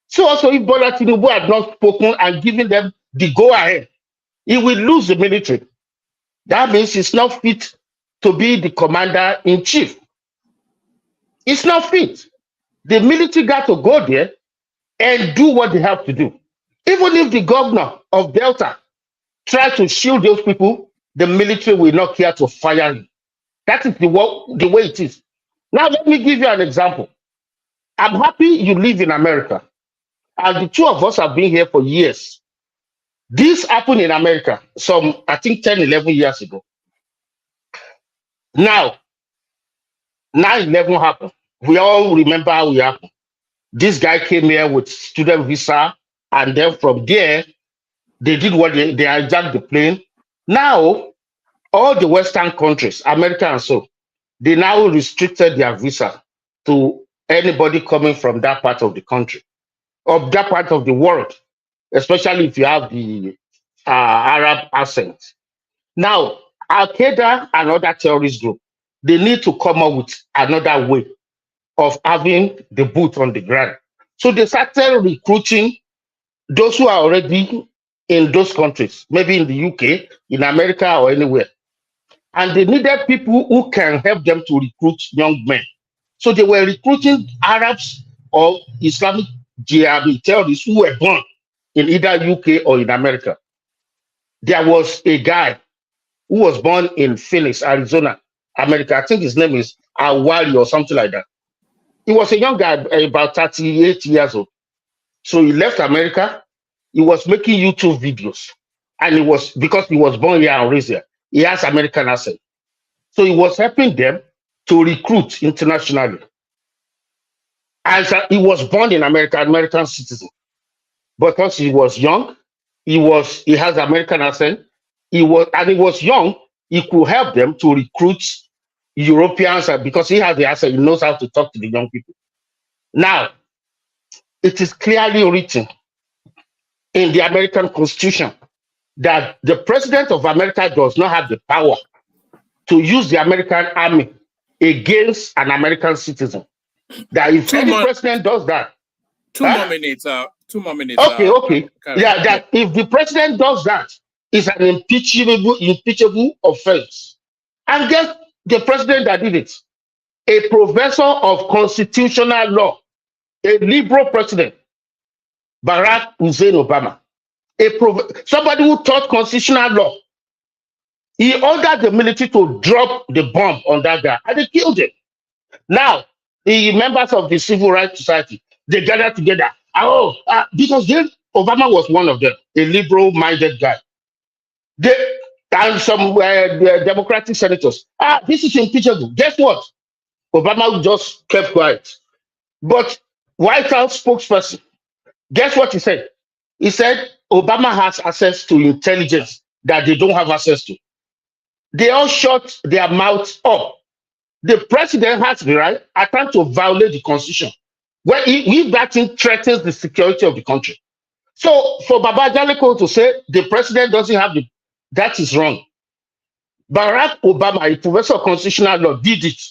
So also, if Bola Tinubu had not spoken and given them the go-ahead, he will lose the military. That means he's not fit to be the commander-in-chief. It's not fit. The military got to go there and do what they have to do. Even if the governor of Delta tries to shield those people, the military will not care to fire him. That is the way it is. Now, let me give you an example. I'm happy you live in America. And the two of us have been here for years. This happened in America I think 10, 11 years ago. Now, 9/11 happened. We all remember how it happened. This guy came here with student visa, and then from there, they did what they hijacked the plane. Now, all the Western countries, America and so, they now restricted their visa to anybody coming from that part of the country, or that part of the world. especially if you have the Arab accent. Now, Al Qaeda and other terrorist group, they need to come up with another way of having the boot on the ground. So they started recruiting those who are already in those countries, maybe in the UK, in America, or anywhere. And they needed people who can help them to recruit young men. So they were recruiting Arabs or Islamic jihadi terrorists who were born in either UK or in America. There was a guy who was born in Phoenix, Arizona, America. I think his name is Awali or something like that. He was a young guy, about 38 years old. So he left America. He was making YouTube videos. And he was, because he was born here and raised here, he has American accent. So he was helping them to recruit internationally. As he was born in America, American citizen. Because he was young, he has American accent. He was young, he could help them to recruit Europeans because he has the accent, he knows how to talk to the young people. Now, it is clearly written in the American Constitution that the president of America does not have the power to use the American army against an American citizen. That if any president does that, 2 more minutes. 2 more minutes. Okay. Yeah, that if the president does that, it's an impeachable offense. And guess the president that did it? A professor of constitutional law, a liberal president, Barack Hussein Obama. Somebody who taught constitutional law. He ordered the military to drop the bomb on that guy, and they killed him. Now, the members of the civil rights society, they gathered together. Because Obama was one of them, a liberal-minded guy. And some the Democratic senators, this is impeachable. Guess what? Obama just kept quiet. But White House spokesperson, guess what he said? He said Obama has access to intelligence that they don't have access to. They all shut their mouths up. The president has the right, attempt to violate the Constitution, where if that thing threatens the security of the country. So for Baba Jaleko to say the president doesn't have that is wrong. Barack Obama, a professor of constitutional law, did it.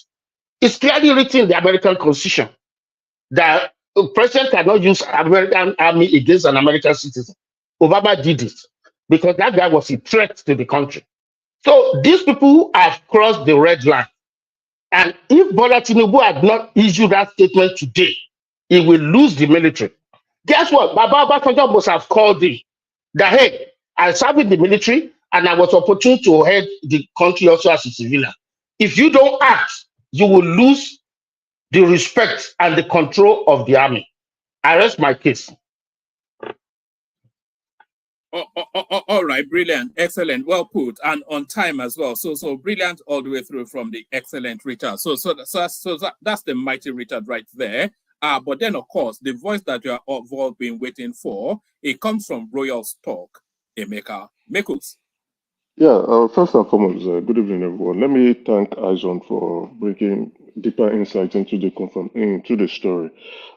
It's clearly written in the American Constitution that a president cannot use American army against an American citizen. Obama did it because that guy was a threat to the country. So these people have crossed the red line. And if Bola Tinubu had not issued that statement today, he will lose the military. Guess what? Baba Obasanjo must have called him that, hey, I served in the military and I was opportune to head the country also as a civilian. If you don't act, you will lose the respect and the control of the army. I rest my case. All right, brilliant, excellent, well put, and on time as well. So brilliant all the way through from the excellent Richard. So that's the mighty Richard right there. But then of course the voice that you are all been waiting for, it comes from Royal Stock, Emeka Mekus. Yeah, first and foremost, good evening, everyone. Let me thank Izon for bringing deeper insight into the story.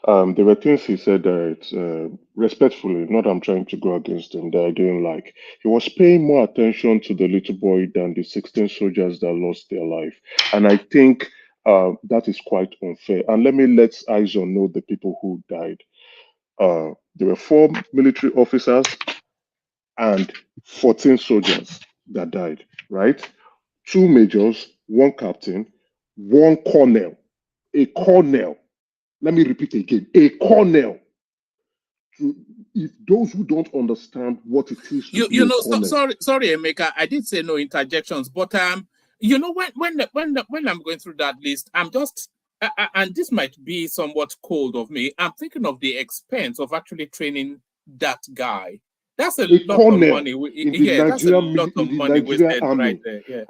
There were things he said that, respectfully, not I'm trying to go against him, that I didn't like. He was paying more attention to the little boy than the 16 soldiers that lost their life. And I think that is quite unfair. And let me let Izon know the people who died. There were 4 military officers and 14 soldiers that died, right? 2 majors, 1 captain, 1 colonel, a colonel. Let me repeat again, a colonel. If those who don't understand what it is to be a colonel. Sorry, Emeka, I did say no interjections, but when I'm going through that list, I'm just and this might be somewhat cold of me. I'm thinking of the expense of actually training that guy. That's a lot of money. That's a lot of money wasted right there. Yeah.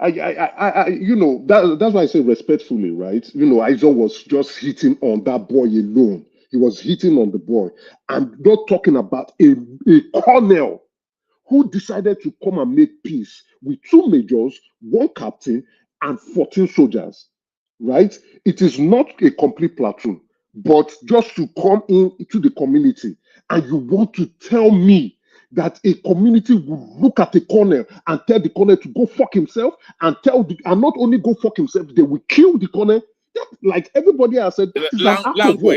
That's why I say respectfully, right? Aizo was just hitting on that boy alone. He was hitting on the boy. I'm not talking about a colonel who decided to come and make peace with 2 majors, 1 captain, and 14 soldiers, right? It is not a complete platoon, but just to come into the community, and you want to tell me that a community will look at a colonel and tell the colonel to go fuck himself and and not only go fuck himself, they will kill the colonel. That, like everybody has said, that is an act of war.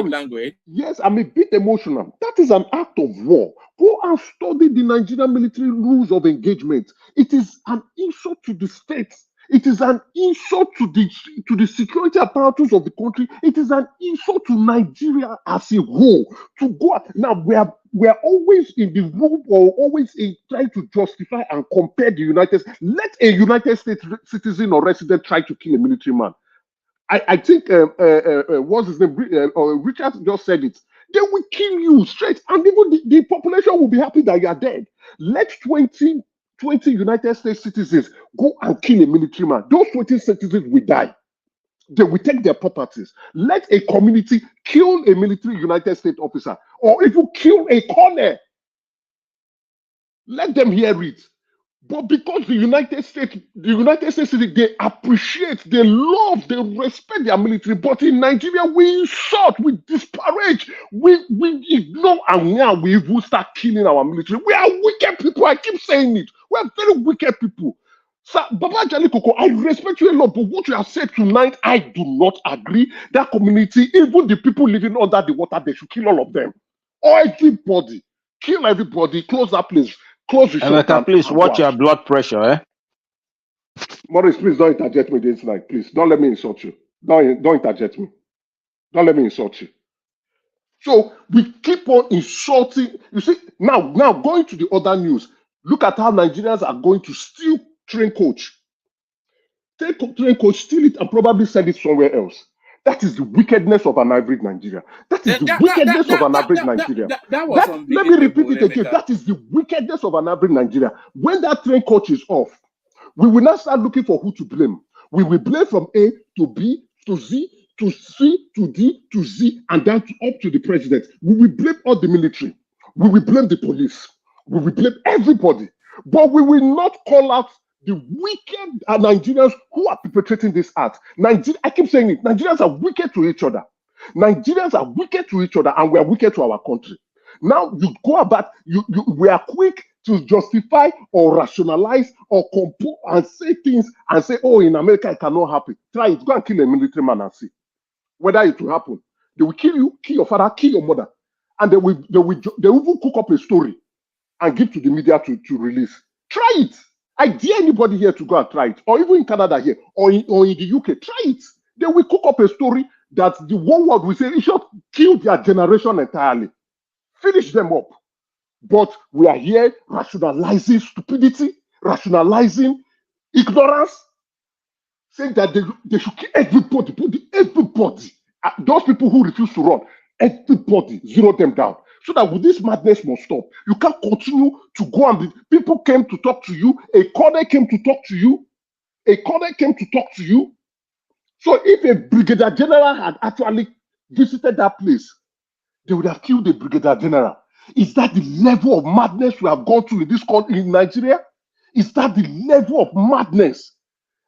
Language. Yes, I'm a bit emotional. That is an act of war. Go and study the Nigerian military rules of engagement. It is an insult to the state. It is an insult to the security apparatus of the country. It is an insult to Nigeria as a whole. To go now, we are always in the room or always in trying to justify and compare the United States. Let a United States citizen or resident try to kill a military man. I think what's his name? Richard just said it. They will kill you straight, and even the population will be happy that you are dead. Let 20 United States citizens go and kill a military man. Those 20 citizens will die. They will take their properties. Let a community kill a military United States officer, or if you kill a colonel, let them hear it. But because the United States, they appreciate, they love, they respect their military. But in Nigeria, we insult, we disparage, we ignore, and now we will start killing our military. We are wicked people. I keep saying it. We are very wicked people. So, Baba Jali Koko, I respect you a lot, but what you have said tonight, I do not agree. That community, even the people living under the water, they should kill all of them. Everybody. Kill everybody. Close that place. Close the shop. Emeka, please watch your blood pressure, eh? Maurice, please don't interject me this night. Please don't let me insult you. Don't interject me. Don't let me insult you. So we keep on insulting. You see, now going to the other news. Look at how Nigerians are going to steal train coach. Take train coach, steal it, and probably send it somewhere else. That is the wickedness of an hybrid Nigeria. That is the wickedness of an hybrid Nigeria. Let me repeat it again. That is the wickedness of an hybrid Nigeria. When that train coach is off, we will now start looking for who to blame. We will blame from A to B to Z to C to D to Z and then up to the president. We will blame all the military. We will blame the police. We will blame everybody. But we will not call out the wicked Nigerians who are perpetrating this act. I keep saying it. Nigerians are wicked to each other. Nigerians are wicked to each other, and we are wicked to our country. Now you go about, we are quick to justify or rationalize or compose and say things and say, oh, in America it cannot happen. Try it. Go and kill a military man and see whether it will happen. They will kill you, kill your father, kill your mother, and they will even cook up a story and give to the media to release. Try it. I dare anybody here to go and try it, or even in Canada here, or in the UK. Try it. They will cook up a story that the whole world will say it should kill their generation entirely. Finish them up. But we are here rationalizing stupidity, rationalizing ignorance, saying that they should kill everybody. Those people who refuse to run, everybody, zero them down. So that with this madness must stop. You can't continue to go and people came to talk to you. A colonel came to talk to you. So if a brigadier general had actually visited that place, they would have killed the brigadier general. Is that the level of madness we have gone through in this country, in Nigeria? Is that the level of madness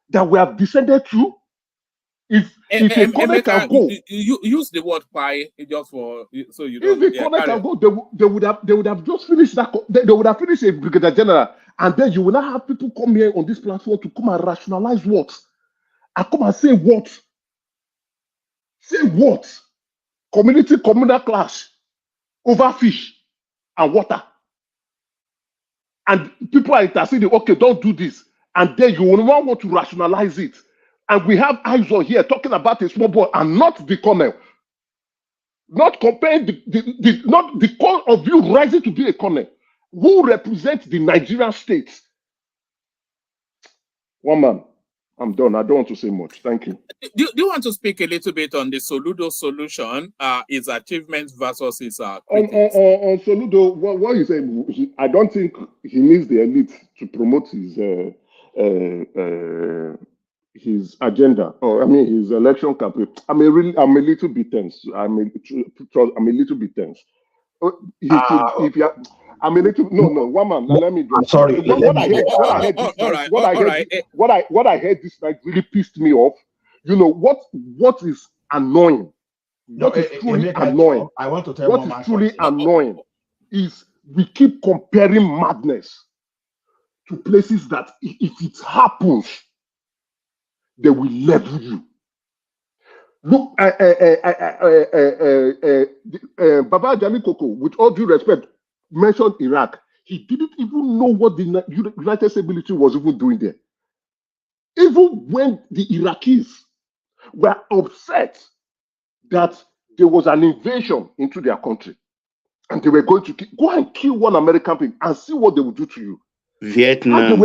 that we have descended through? If a colonel can go, you use the word pie just for so you if don't. a colonel can go, they would have just finished that. They would have finished a brigadier general, and then you will not have people come here on this platform to come and rationalize what, and come and say what, communal clash over fish and water, and people are interceding. Okay, don't do this, and then you will not want to rationalize it. And we have eyes on here talking about a small boy and not the colonel. Not comparing not the call of you rising to be a colonel who represents the Nigerian state. One man, I'm done. I don't want to say much. Thank you. Do you want to speak a little bit on the Soludo solution, his achievements versus his critics? On Soludo, what you say, I don't think he needs the elite to promote his agenda, or I mean his election campaign. I'm a little bit tense. I'm a little bit tense. If you I'm a little one man. Let me just. Sorry. What I heard this night really pissed me off. You know what is annoying? What is truly annoying? I want to tell what is truly annoying is we keep comparing madness to places that if it happens, they will level you. Look, Baba Jami Koko, with all due respect, mentioned Iraq. He didn't even know what the United States military was even doing there. Even when the Iraqis were upset that there was an invasion into their country and they were going to go and kill one American people and see what they would do to you. Vietnam,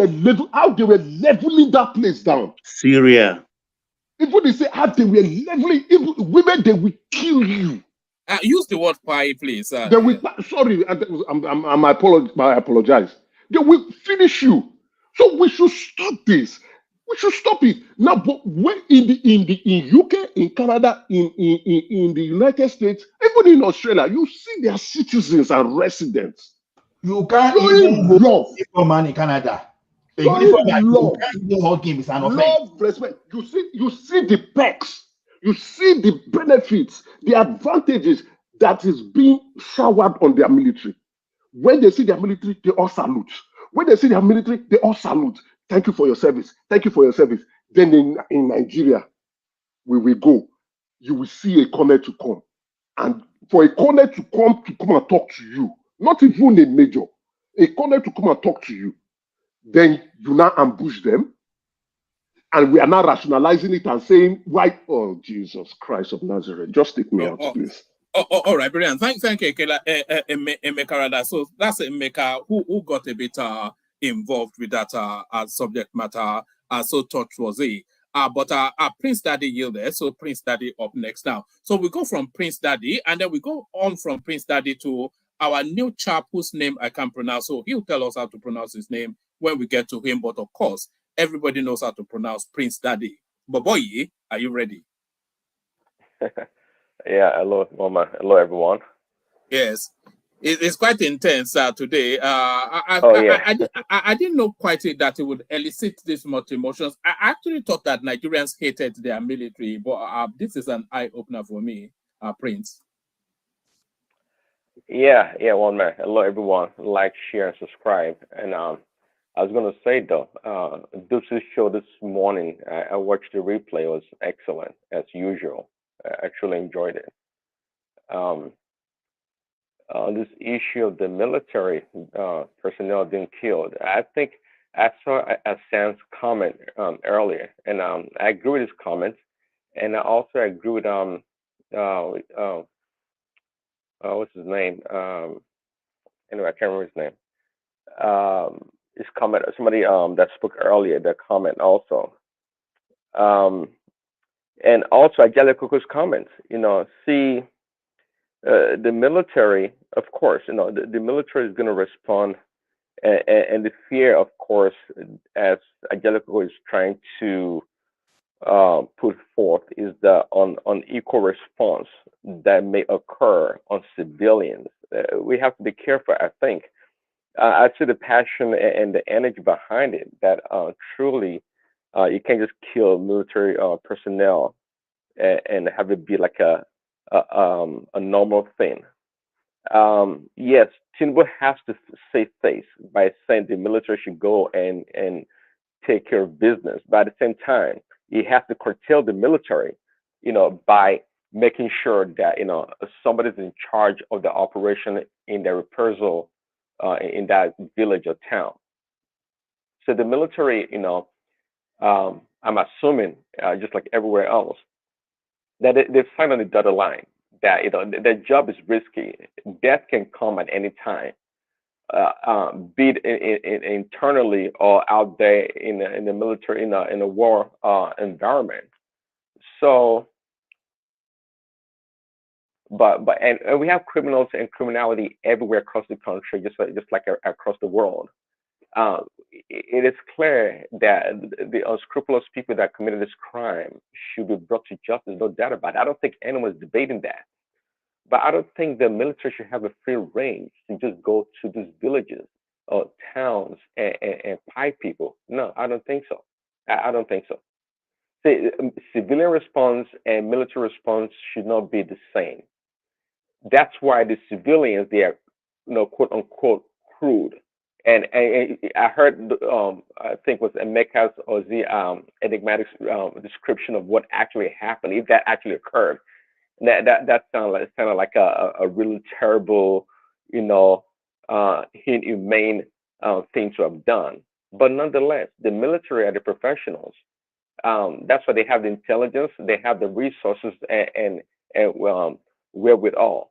how they were leveling that place down. Syria. Even they say how they were leveling, even women, they will kill you. Use the word pie, please. They will, sorry, I apologize. They will finish you. So we should stop this. We should stop it now. But when in UK, in Canada, in the United States, even in Australia, you see their citizens and residents. You can't even go before man in Canada. A uniform that you can't even hug him is an offense. Love, respect. You see the perks, you see the benefits, the advantages that is being showered on their military. When they see their military, they all salute. When they see their military, they all salute. Thank you for your service. Thank you for your service. Then in Nigeria, we will go. You will see a colonel to come. And for a colonel to come and talk to you, not even a major, a colonel to come and talk to you, then you now ambush them. And we are now rationalizing it and saying, why? Oh, Jesus Christ of Nazareth. Just take me out, please. All right, brilliant. Thank you, Emeka. So that's Emeka who got a bit involved with that subject matter. So touch was he. But Prince Daddy yielded. So Prince Daddy up next now. So we go from Prince Daddy and then we go on from Prince Daddy to our new chap whose name I can't pronounce. So he'll tell us how to pronounce his name when we get to him. But of course, everybody knows how to pronounce Prince Daddy. But boy, are you ready? Yeah, hello, Mama. Hello, everyone. Yes, it's quite intense today. I didn't know quite that it would elicit this much emotions. I actually thought that Nigerians hated their military, but this is an eye-opener for me, Prince. Yeah, one man. Hello, everyone. Like, share, and subscribe. And I was gonna say though, Deuce's show this morning, I watched the replay. It was excellent as usual. I truly enjoyed it. This issue of the military personnel being killed, I think I saw a Sam's comment earlier, and I agree with his comments, and I also agree with what's his name? Anyway, I can't remember his name. His comment, somebody that spoke earlier, that comment also. And also Angelico's comments, see the military, of course, the military is going to respond, and the fear, of course, as Angelico is trying to put forth, is the unequal response that may occur on civilians. We have to be careful, I think. I see the passion and the energy behind it, that truly you can't just kill military personnel and have it be like a normal thing. Yes, Tinubu has to save face by saying the military should go and take care of business. But at the same time, he has to curtail the military, by making sure that somebody's in charge of the operation in the reprisal in that village or town. So the military, I'm assuming, just like everywhere else, that they've signed on the dotted line, that their job is risky. Death can come at any time, be it internally or out there in the military, in a war environment. So, and we have criminals and criminality everywhere across the country, just like across the world. It is clear that the unscrupulous people that committed this crime should be brought to justice, no doubt about it. I don't think anyone's debating that. But I don't think the military should have a free range to just go to these villages or towns and pipe people. No, I don't think so. I don't think so. See, civilian response and military response should not be the same. That's why the civilians, they are quote unquote crude. And I heard, I think was Emeka's or the enigmatic description of what actually happened, if that actually occurred. That sounded like a really terrible, inhumane thing to have done. But nonetheless, the military are the professionals. That's why they have the intelligence, they have the resources, and wherewithal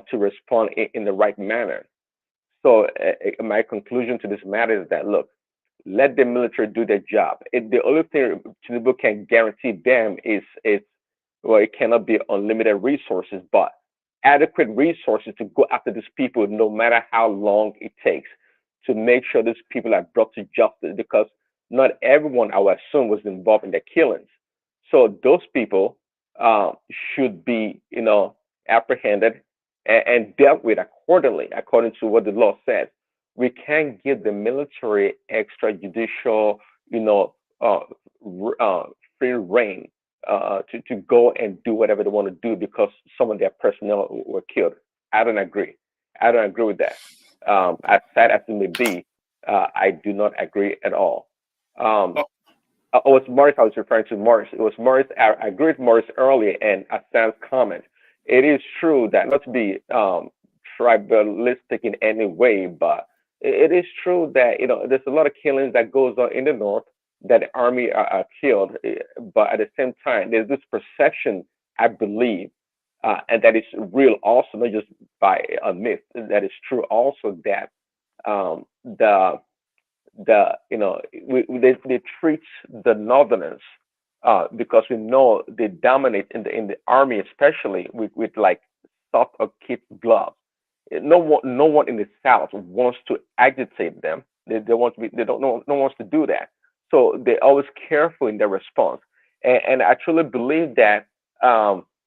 to respond in the right manner. So my conclusion to this matter is that, look, let the military do their job. The only thing Tinubu can guarantee them is well, it cannot be unlimited resources, but adequate resources to go after these people, no matter how long it takes, to make sure these people are brought to justice. Because not everyone, I would assume, was involved in the killings. So those people should be, apprehended and dealt with accordingly, according to what the law says. We can't give the military extrajudicial, free reign to go and do whatever they want to do because some of their personnel were killed. I don't agree. I don't agree with that. As sad as it may be, I do not agree at all. It was Morris I was referring to. Morris. It was Morris. I agree with Morris earlier and Hassan's comment. It is true that, not to be tribalistic in any way, but it is true that there's a lot of killings that goes on in the north, that the army are killed, but at the same time there's this perception, I believe, and that is real also, not just by a myth, that is true also, that they treat the northerners, because we know they dominate in the army, especially with like soft or kid gloves. No one in the South wants to agitate them. They want to be. They don't know. No one wants to do that. So they're always careful in their response. And I truly believe that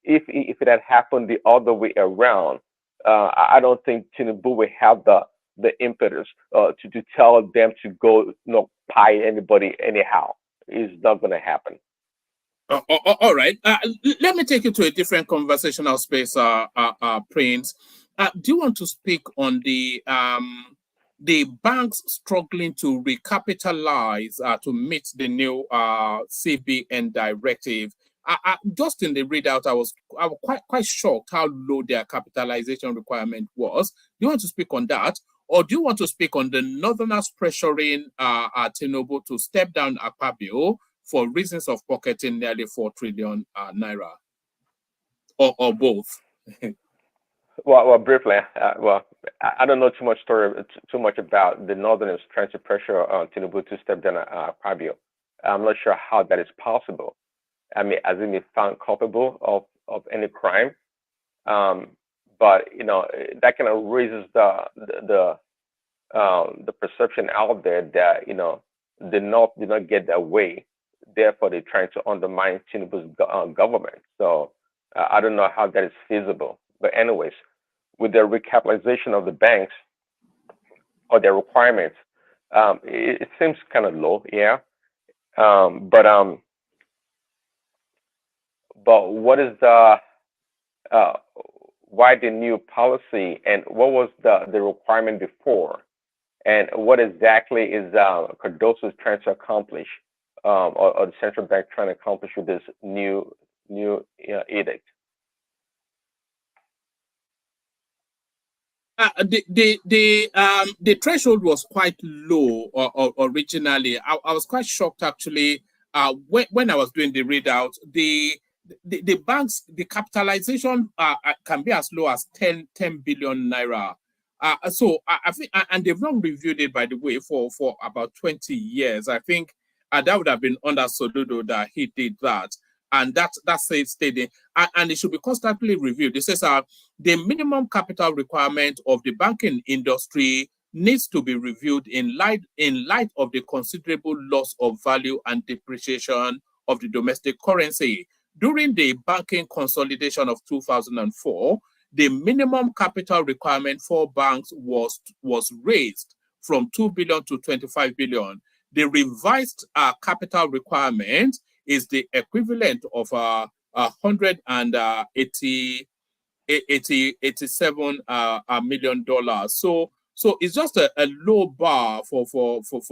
if it had happened the other way around, I don't think Tinubu would have the impetus to tell them to go, pie anybody anyhow. It's not going to happen. All right. Let me take you to a different conversational space, Prince. Do you want to speak on the banks struggling to recapitalize to meet the new CBN directive? Just in the readout, I was quite shocked how low their capitalization requirement was. Do you want to speak on that? Or do you want to speak on the Northerners pressuring Tinubu to step down Akpabio for reasons of pocketing nearly 4 trillion naira, or both? Well, briefly, I don't know too much about the Northerners trying to pressure Tinubu to step down Akpabio. I'm not sure how that is possible. I mean, as in be found culpable of any crime, but that kind of raises the perception out there that the North did not get their way, therefore they're trying to undermine Tinubu's government. So I don't know how that is feasible. But anyways, with the recapitalization of the banks or their requirements, it seems kind of low, yeah. But what is why the new policy, and what was the requirement before, and what exactly is Cardoso trying to accomplish, or the central bank trying to accomplish with this new edict? The threshold was quite low originally. I was quite shocked actually when I was doing the readout. The banks, the capitalization can be as low as 10 billion naira. So I think, and they've not reviewed it, by the way, for about 20 years. I think that would have been under Soludo that he did that. And that's stayed, and it should be constantly reviewed. It says the minimum capital requirement of the banking industry needs to be reviewed in light of the considerable loss of value and depreciation of the domestic currency. During the banking consolidation of 2004, the minimum capital requirement for banks was raised from 2 billion to 25 billion. The revised capital requirement is the equivalent of 180 $87 million. So it's just a low bar for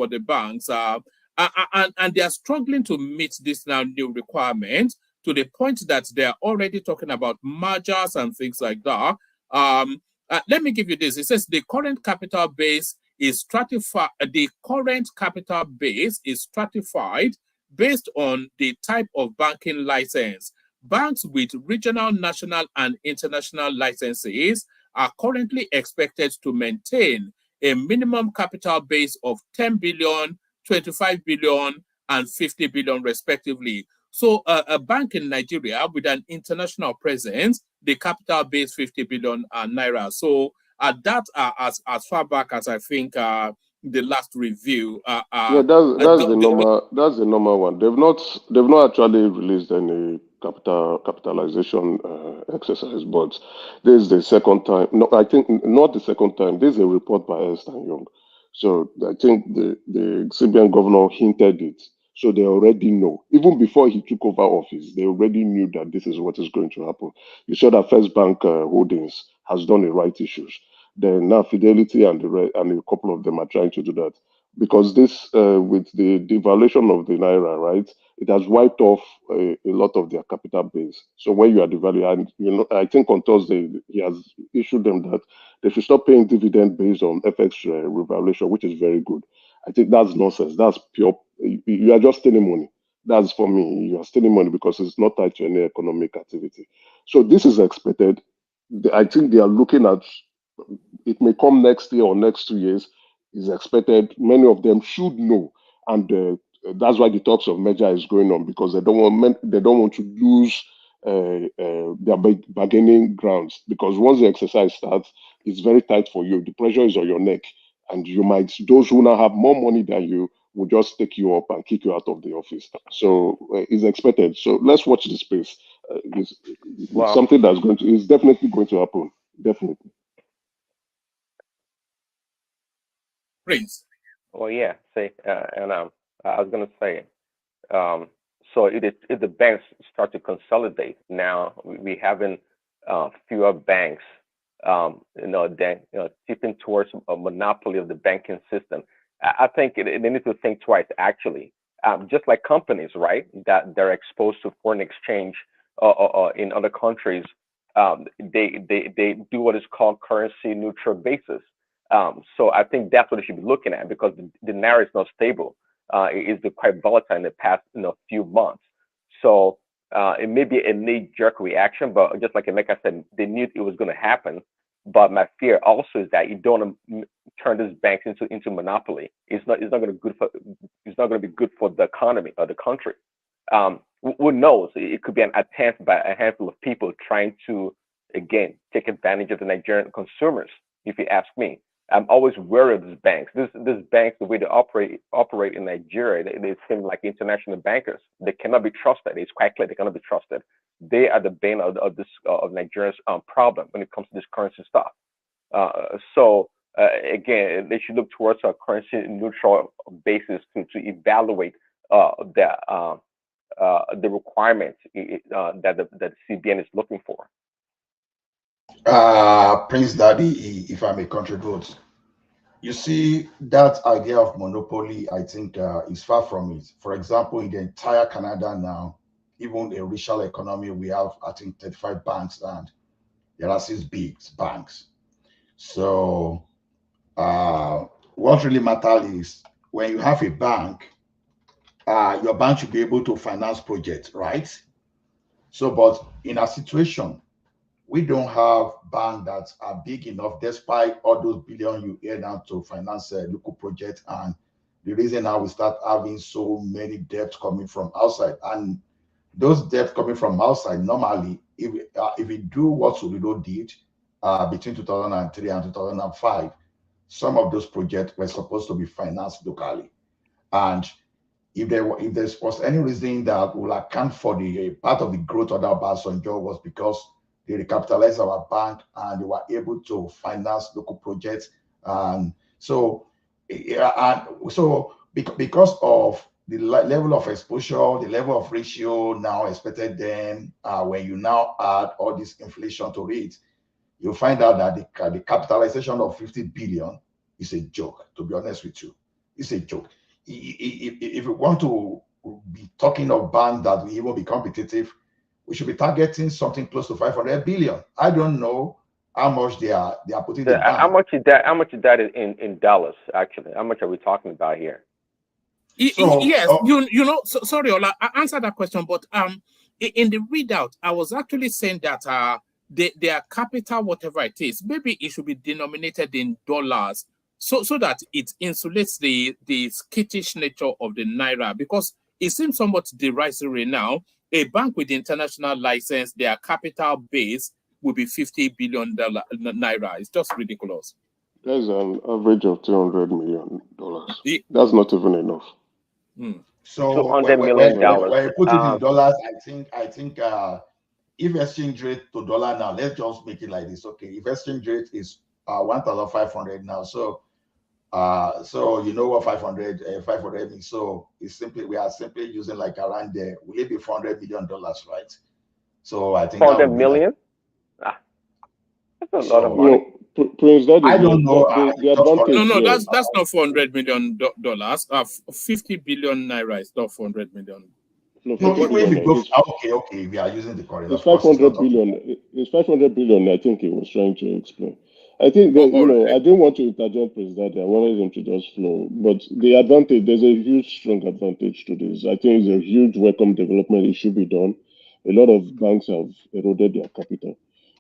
the banks, and they are struggling to meet this now new requirement, to the point that they are already talking about mergers and things like that. Let me give you this. It says the current capital base is stratified. The current capital base is stratified based on the type of banking license. Banks with regional, national, and international licenses are currently expected to maintain a minimum capital base of 10 billion, 25 billion, and 50 billion, respectively. So a bank in Nigeria with an international presence, the capital base 50 billion naira. So that as far back as I think the last review. Yeah, that's the normal one. They've not actually released any capitalization exercise, but this is the second time. No, I think not the second time. This is a report by Ernst and Young. So I think the CBN governor hinted it. So they already know. Even before he took over office, they already knew that this is what is going to happen. You saw that First Bank Holdings has done the right issues. Then now Fidelity and and a couple of them are trying to do that, because this with the devaluation of the naira, right, it has wiped off a lot of their capital base. So when you are devaluing, and I think on Thursday he has issued them that they should stop paying dividend based on FX revaluation, which is very good. I think that's nonsense. That's pure. You are just stealing money. That's, for me, you are stealing money because it's not tied to any economic activity. So this is expected. I think they are looking at it, may come next year or next 2 years, is expected. Many of them should know, and that's why the talks of merger is going on, because they don't want to lose their bargaining grounds, because once the exercise starts, it's very tight for you. The pressure is on your neck, and those who now have more money than you will just take you up and kick you out of the office. So it's expected. So let's watch the space. It's something that's is definitely going to happen. Definitely. Prince. Well, yeah. Say, and I was gonna say, so if the banks start to consolidate now, we having fewer banks, tipping towards a monopoly of the banking system. I think they need to think twice, actually. Just like companies, right, that they're exposed to foreign exchange in other countries, they do what is called currency neutral basis. So I think that's what they should be looking at, because the naira is not stable. It's been quite volatile in the past few months. So it may be a knee-jerk reaction, but just like Emeka said, they knew it was going to happen. But my fear also is that you don't want to turn these banks into monopoly. It's not going to be good for the economy or the country. Who knows? It could be an attempt by a handful of people trying to, again, take advantage of the Nigerian consumers, if you ask me. I'm always wary of these banks. These banks, the way they operate in Nigeria, they seem like international bankers. They cannot be trusted. It's quite clear they cannot be trusted. They are the bane of Nigeria's problem when it comes to this currency stuff. So again, they should look towards a currency neutral basis to evaluate the requirements that the CBN is looking for. Prince Daddy, if I may contribute, you see, that idea of monopoly, I think, is far from it. For example, in the entire Canada now, even a regional economy, we have, I think, 35 banks, and there are 6 big banks. So what really matters is, when you have a bank, your bank should be able to finance projects, right? So, but in a situation, we don't have banks that are big enough, despite all those billions you hear now, to finance local projects. And the reason how we start having so many debts coming from outside, and those debts coming from outside, normally, if we do what Soludo did between 2003 and 2005, some of those projects were supposed to be financed locally. And if there was any reason that will account for the part of the growth of that Obasanjo, was because they recapitalized our bank and they were able to finance local projects. And so, because of the level of exposure, the level of ratio now expected then, when you now add all this inflation to it, you'll find out that the capitalization of 50 billion is a joke, to be honest with you. It's a joke. If we want to be talking of banks that will even be competitive, we should be targeting something close to 500 billion. I don't know how much they are putting in How bank. much is that? How much is that in dollars? Actually, how much are we talking about here? Yes, you know. So, sorry, Ola, I answered that question, but in the readout, I was actually saying that their capital, whatever it is, maybe it should be denominated in dollars, so that it insulates the skittish nature of the naira, because it seems somewhat derisory now. A bank with international license, their capital base will be $50 billion naira. It's just ridiculous. That's an average of $200 million. That's not even enough. So $200 million. when you put it in dollars, I think if exchange rate to dollar now, let's just make it like this. Okay, if exchange rate is 1,500 now, so you know what 500 means. So it's simply, we are simply using like around there. Will it be $400 million, right? So I think that 400 would be like, million. That's a lot of money. No, Prince, that is I don't know. the advantage. No, here. that's not $400 million. 50 billion naira is not $400 million. No, No, 50 if it billion. goes, okay, we are using the correct. It's Of course, it's 500 not billion. It's 500 billion. I think he was trying to explain. I think that, I didn't want to interject President. I wanted him to just flow. But the advantage, there's a huge, strong advantage to this. I think it's a huge welcome development. It should be done. A lot of banks have eroded their capital,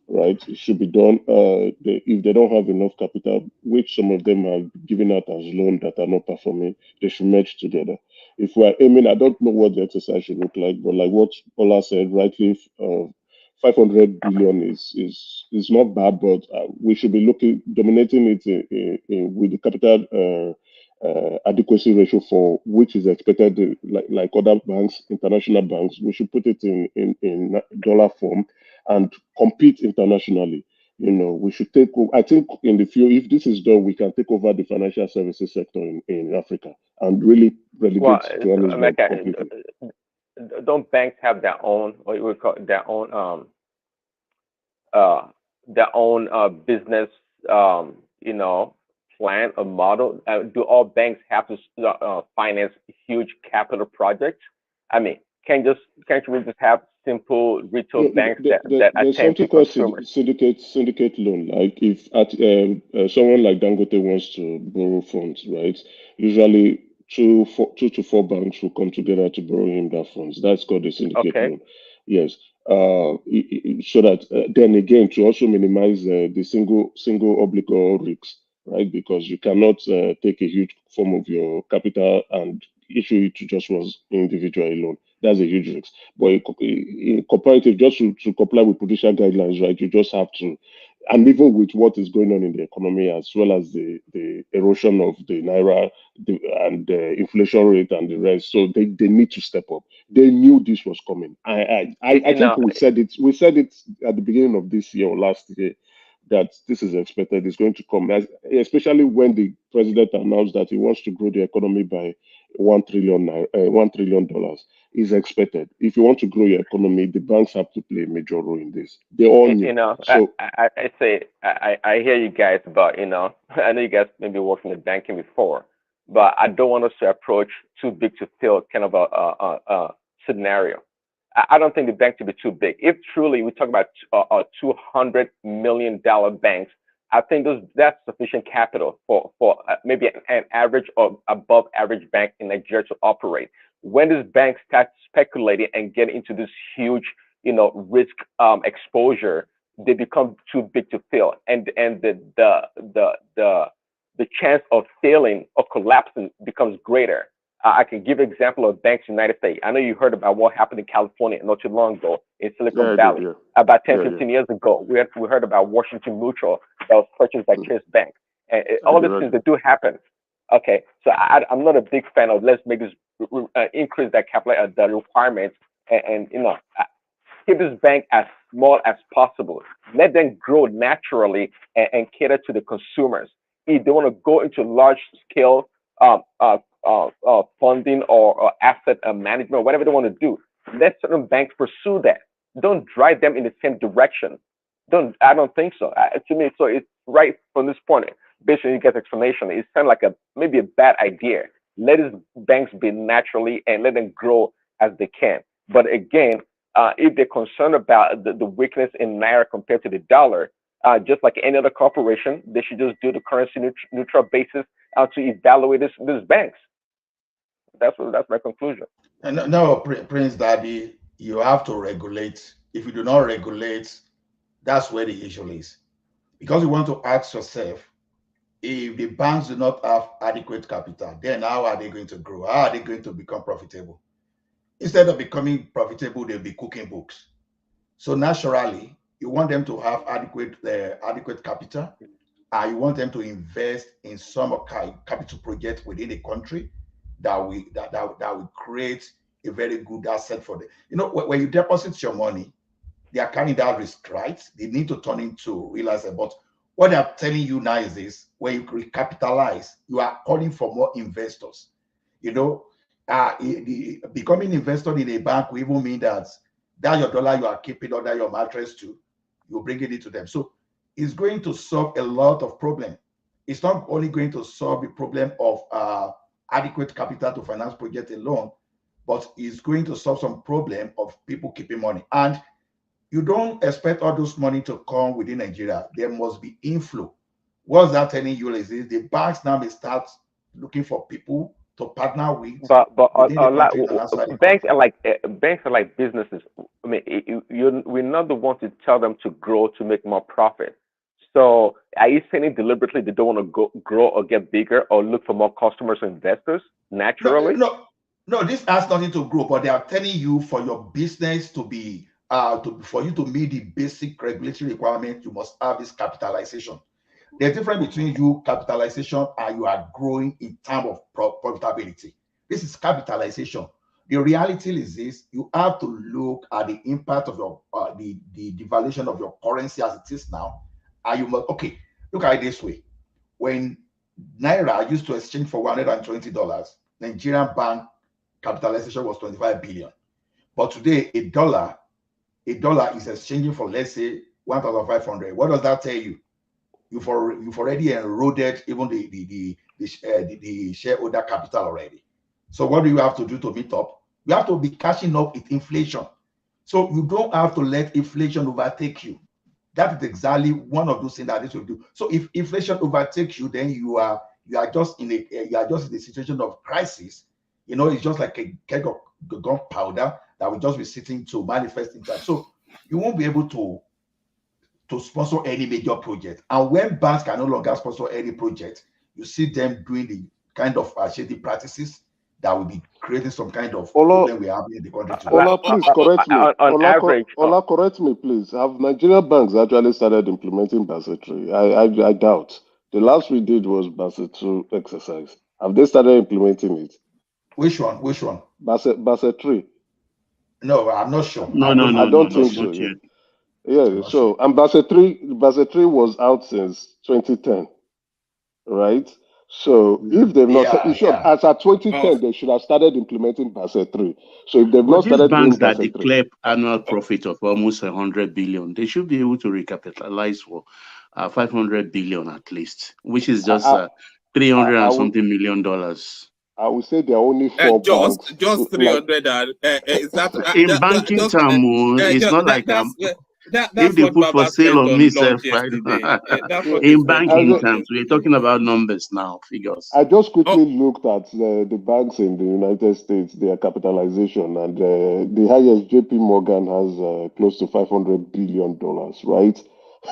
right? It should be done. If they don't have enough capital, which some of them have given out as loans that are not performing, they should merge together. If we're aiming, I don't know what the exercise should look like, but like what Ola said, rightly, 500 billion is not bad, but we should be dominating it with the capital adequacy ratio for which is expected, like other banks, international banks. We should put it in dollar form and compete internationally. We should I think in the future, if this is done, we can take over the financial services sector in Africa and really relegate Johannesburg completely. Don't banks have their own, what you would call their own business, plan or model? Do all banks have to finance huge capital projects? I mean, can't we just have simple retail banks that There's attend to something called consumers? syndicate loan. Like if someone like Dangote wants to borrow funds, right? Usually two to four banks will come together to borrow him that funds. That's called a syndicate loan. Yes. So that then again to also minimize the single obligor risks, right? Because you cannot take a huge form of your capital and issue it to just one individual alone. That's a huge risk. But in comparative, just to comply with prudential guidelines, right, you just have to, and even with what is going on in the economy, as well as the erosion of the naira and the inflation rate and the rest, so they need to step up. They knew this was coming. I think we said it. We said it at the beginning of this year or last year that this is expected. It's going to come, especially when the president announced that he wants to grow the economy by $1 trillion. Is expected. If you want to grow your economy, the banks have to play a major role in this. They all knew. So I hear you guys, but I know you guys maybe worked in the banking before, but I don't want us to approach too big to fail kind of a scenario. I don't think the bank should be too big. If truly we talk about $200 million banks, I think that's sufficient capital for maybe an average or above average bank in Nigeria to operate. When does banks start speculating and get into this huge, risk exposure, they become too big to fail, and the chance of failing or collapsing becomes greater. I can give an example of banks in the United States. I know you heard about what happened in California not too long ago in Silicon Valley. About 10, 15 years ago, we heard about Washington Mutual that was purchased by Chase Bank. And all these things that do happen. Okay, so I'm not a big fan of let's make this increase that capital, the requirements, and keep this bank as small as possible. Let them grow naturally and cater to the consumers. If they want to go into large scale funding or asset management, whatever they want to do. Let certain banks pursue that. Don't drive them in the same direction. I don't think so. To me, so it's right from this point, based on you guys' explanation, it sounds like maybe a bad idea. Let these banks be naturally and let them grow as they can. But again, if they're concerned about the weakness in Naira compared to the dollar, just like any other corporation, they should just do the currency neutral basis to evaluate these banks. That's my conclusion. No, Prince Daddy, you have to regulate. If you do not regulate, that's where the issue is. Because you want to ask yourself, if the banks do not have adequate capital, then how are they going to grow? How are they going to become profitable? Instead of becoming profitable, they'll be cooking books. So naturally, you want them to have adequate capital. You want them to invest in some capital project within the country that will create a very good asset for them. You know, when you deposit your money, they are carrying that risk, right? They need to turn into real asset. But what I'm telling you now is this: when you recapitalize, you are calling for more investors. You know, becoming investor in a bank will even mean that your dollar you are keeping under your mattress too, you're bringing it to them. So it's going to solve a lot of problem. It's not only going to solve the problem of adequate capital to finance project alone, but it's going to solve some problem of people keeping money. And you don't expect all those money to come within Nigeria. There must be inflow. What's that telling you is this? The banks now may start looking for people to partner with But within the country and outside the banks country. banks are like businesses. I mean, we're not the ones to tell them to grow to make more profit. So are you saying it deliberately they don't want to grow or get bigger or look for more customers or investors naturally? No, this has nothing to grow, but they are telling you for your business to be for you to meet the basic regulatory requirement, you must have this capitalization. There's a difference between you capitalization and you are growing in terms of profitability. This is capitalization. The reality is this: you have to look at the impact of your the devaluation of your currency as it is now, and you must look at it this way. When Naira used to exchange for $120, Nigerian bank capitalization was 25 billion. But today, a dollar is exchanging for, let's say, 1,500. What does that tell you? You've already eroded even the shareholder capital already. So what do you have to do to meet up? You have to be catching up with inflation. So you don't have to let inflation overtake you. That is exactly one of those things that this will do. So if inflation overtakes you, then you are just in a situation of crisis. You know, it's just like a keg of gunpowder that will just be sitting to manifest in time. So you won't be able to sponsor any major project. And when banks can no longer sponsor any project, you see them doing the kind of shady practices that will be creating some kind of problem we have in the country today. Ola, please correct me. Ola, correct me, please. Have Nigerian banks actually started implementing Basel III? I doubt. The last we did was Basel II exercise. Have they started implementing it? Which one? Basel III. No, I'm not sure. I don't think so. Yeah. So, and Basel III was out since 2010, right? So if they've not, as at 2010, they should have started implementing Basel III. So if they've not started doing that Basel III, declare annual profit of almost 100 billion, they should be able to recapitalize for 500 billion at least, which is just 300 and something $million. I would say there are only four banks. Just 300. Is that in banking terms? It's not like if they put for sale on me, in banking terms, we're talking about numbers now, figures. I just quickly looked at the banks in the United States, their capitalization, and the highest JP Morgan has close to $500 billion, right?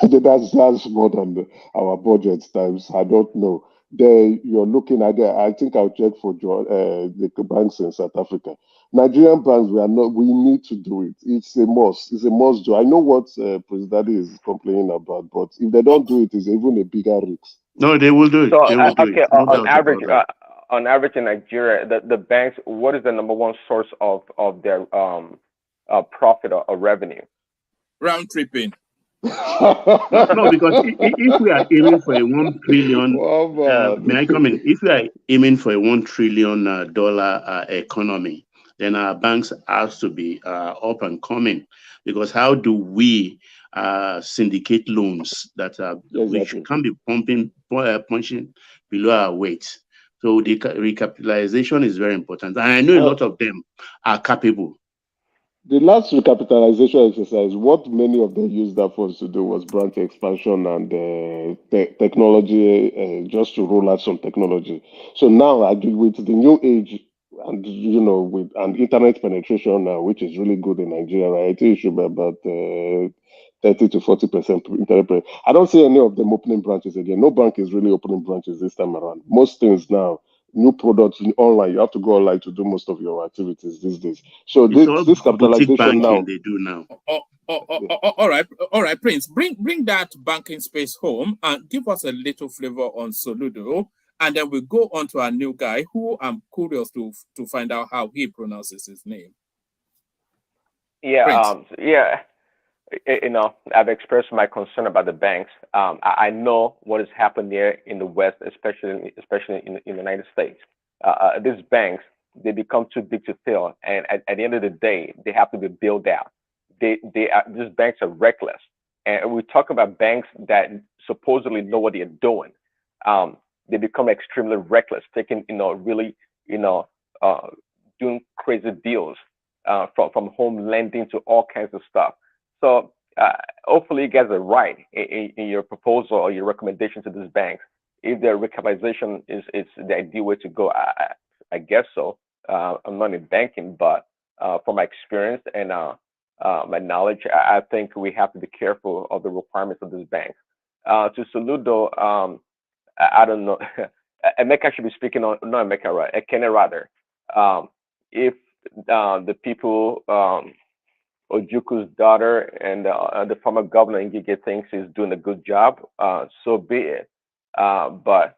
That's more than our budget times. I don't know. You're looking at I think I'll check for the banks in South Africa. Nigerian banks, we need to do it. It's a must. It's a must do. I know what President is complaining about, but if they don't do it, it's even a bigger risk. No, they will do it. So, they will do it. No on average in Nigeria, the banks, what is the number one source of their profit or revenue? Round tripping. No, because if we are aiming for a 1 trillion, may I come in? If we are aiming for a $1 trillion economy, then our banks has to be up and coming. Because how do we syndicate loans that which can't be punching below our weight? So the recapitalization is very important, and I know a lot of them are capable. The last recapitalization exercise, what many of them used that funds to do was branch expansion and technology, just to roll out some technology. So now, with the new age and with an internet penetration now, which is really good in Nigeria, right? I think it should be about 30 to 40% internet. I don't see any of them opening branches again. No bank is really opening branches this time around. Most things now, new products online, you have to go online to do most of your activities these days. So this capitalization now, they do now. All right, Prince, bring that banking space home and give us a little flavor on Soludo, and then we'll go on to our new guy who I'm curious to find out how he pronounces his name. Yeah, I've expressed my concern about the banks. I know what has happened there in the West, especially in the United States. These banks, they become too big to fail, and at the end of the day, they have to be built out. These banks are reckless, and we talk about banks that supposedly know what they're doing. They become extremely reckless, taking really doing crazy deals, from home lending to all kinds of stuff. So hopefully you guys are right in your proposal or your recommendation to these banks. If their recapitalization is the ideal way to go, I guess so. I'm not in banking, but from my experience and my knowledge, I think we have to be careful of the requirements of these banks. To Soludo, I don't know. Emeka should be speaking on, not Emeka, right? Ekene rather. If the people, Ojuku's daughter and the former governor Ngige thinks he's doing a good job, so be it. But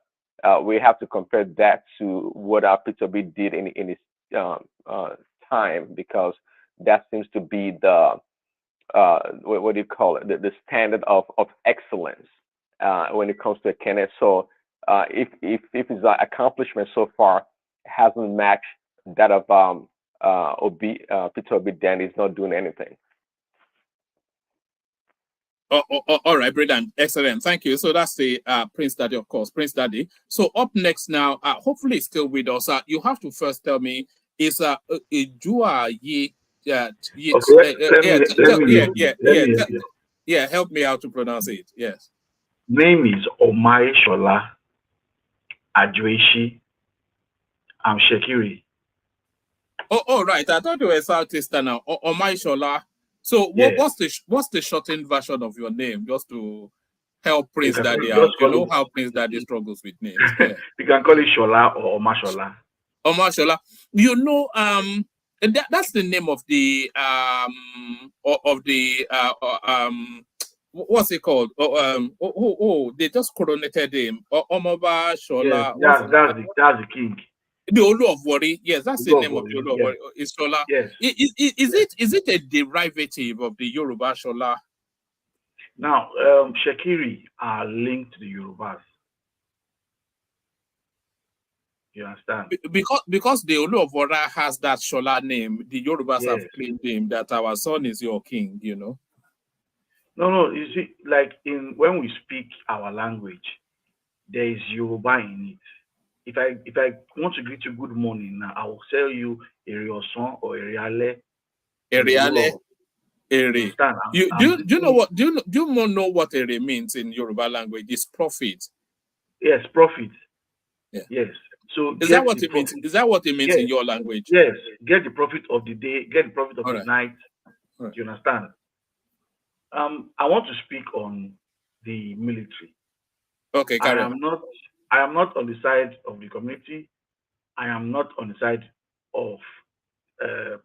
we have to compare that to what Peter B did in his time, because that seems to be the what do you call it? The standard of excellence when it comes to Kenneth. So if his accomplishment so far hasn't matched that of Peter Obi, then he's not doing anything. All right, brilliant, excellent, thank you. So that's the Prince Daddy, of course, Prince Daddy. So up next now, hopefully he's still with us. You have to first tell me, is Ijua Yi? Help me out to pronounce it. Yes. Name is Omai Shola Ajuishi. I'm Shekiri. Oh, right. I thought you were Southeastern now. Omai Shola. So what's the shortened version of your name, just to help Prince Daddy out? You know how Prince Daddy struggles with names. Yeah. You can call it Shola or Oma Shola. Oma Shola. You know, that's the name of the what's it called? They just coronated him. Omaba Shola. Yes, that's the king. The Olu of Wari, yes, that's the name of the Olu of Wari. Is Shola. Yes. Is it a derivative of the Yoruba Shola? Now, Shekiri are linked to the Yorubas. You understand? Because the Olu of Wari has that Shola name, the Yorubas have claimed him that our son is your king. You know. No. You see, like when we speak our language, there is Yoruba in it. If I want to greet you good morning now, I will tell you Erioson or Eriale. Eriale. Eri. Do you know what? Do you know what Eri means in Yoruba language? It's profit. Yes, profit. Yeah. Yes. So is that what it means? Is that what it means in your language? Yes. Get the profit of the day. Get the profit of the night. Do you understand? I want to speak on the military. Okay, carry on. I am not on the side of the community. I am not on the side of the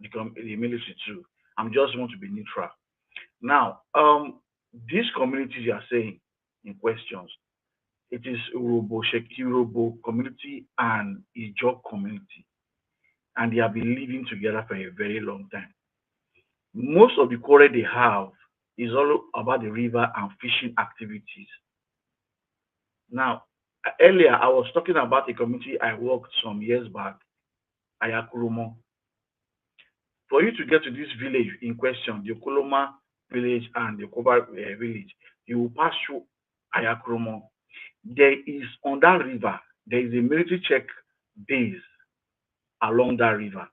military too. I just want to be neutral. Now, these communities you are saying in questions, it is Urobo community and Ijo community, and they have been living together for a very long time. Most of the quarrel they have is all about the river and fishing activities. Now, earlier I was talking about a community I worked some years back, Ayakurumo. For you to get to this village in question, the Okoloma village and the Okoba village, you will pass through Ayakurumo. There is on that river, there is a military check base along that river.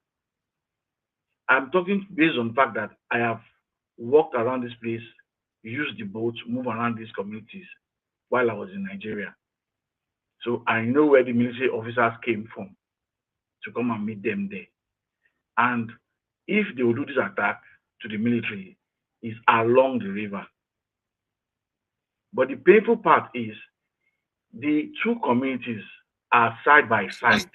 I'm talking based on the fact that I have walked around this place, used the boat, move around these communities while I was in Nigeria. So I know where the military officers came from to come and meet them there. And if they will do this attack to the military, is along the river. But the painful part is the two communities are side by side.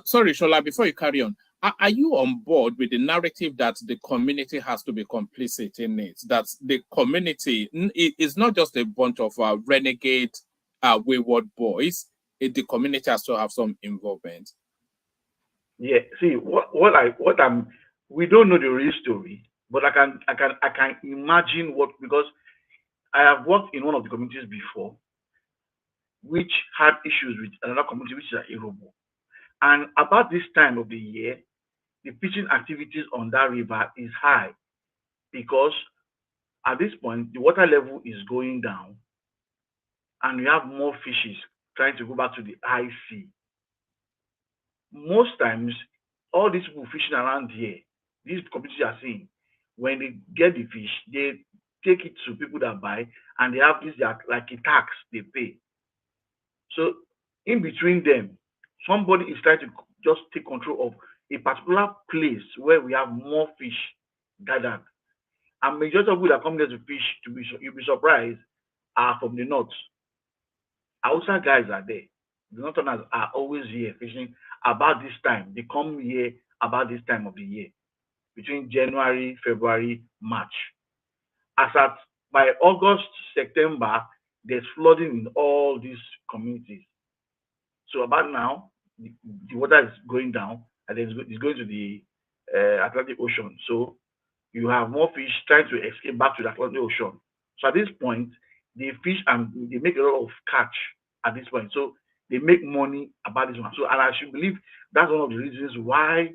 Sorry, Shola, before you carry on, are you on board with the narrative that the community has to be complicit in it? That the community is not just a bunch of renegade, wayward boys. The community has to have some involvement. Yeah, see we don't know the real story, but I can imagine what, because I have worked in one of the communities before, which had issues with another community, which is Irobo. And about this time of the year, the fishing activities on that river is high because at this point the water level is going down and we have more fishes trying to go back to the high sea. Most times, all these people fishing around here, these communities are seeing, when they get the fish, they take it to people that buy, and they have this like a tax they pay. So in between them, somebody is trying to just take control of a particular place where we have more fish gathered. And majority of people that come there to fish, you'll be surprised, are from the north. Outside guys are there. The northerners are always here fishing about this time. They come here about this time of the year, between January, February, March. As at by August, September, there's flooding in all these communities. So about now, the water is going down and then it's going to the Atlantic Ocean. So you have more fish trying to escape back to the Atlantic Ocean. So at this point, they fish and they make a lot of catch at this point. So they make money about this one. So, and I should believe that's one of the reasons why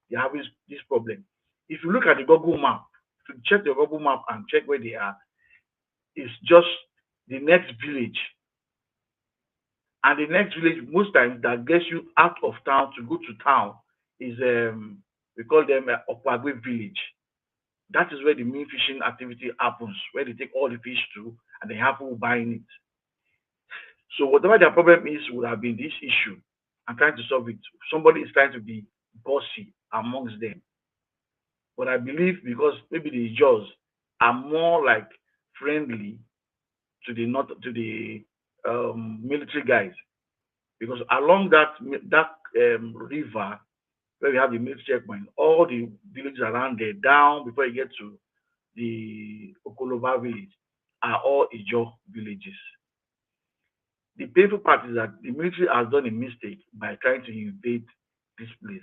they're having this problem. If you look at the Google map, to check the Google map and check where they are, it's just the next village. And the next village, most times, that gets you out of town to go to town is, we call them Akpabio village. That is where the main fishing activity happens, where they take all the fish to, and they have people buying it. So whatever their problem is would have been this issue and trying to solve it. Somebody is trying to be bossy amongst them. But I believe because maybe the Jaws are more like friendly to the military guys, because along that river where we have the military checkpoint, all the villages around there, down before you get to the Okolova village, are all Ijo villages. The painful part is that the military has done a mistake by trying to invade this place.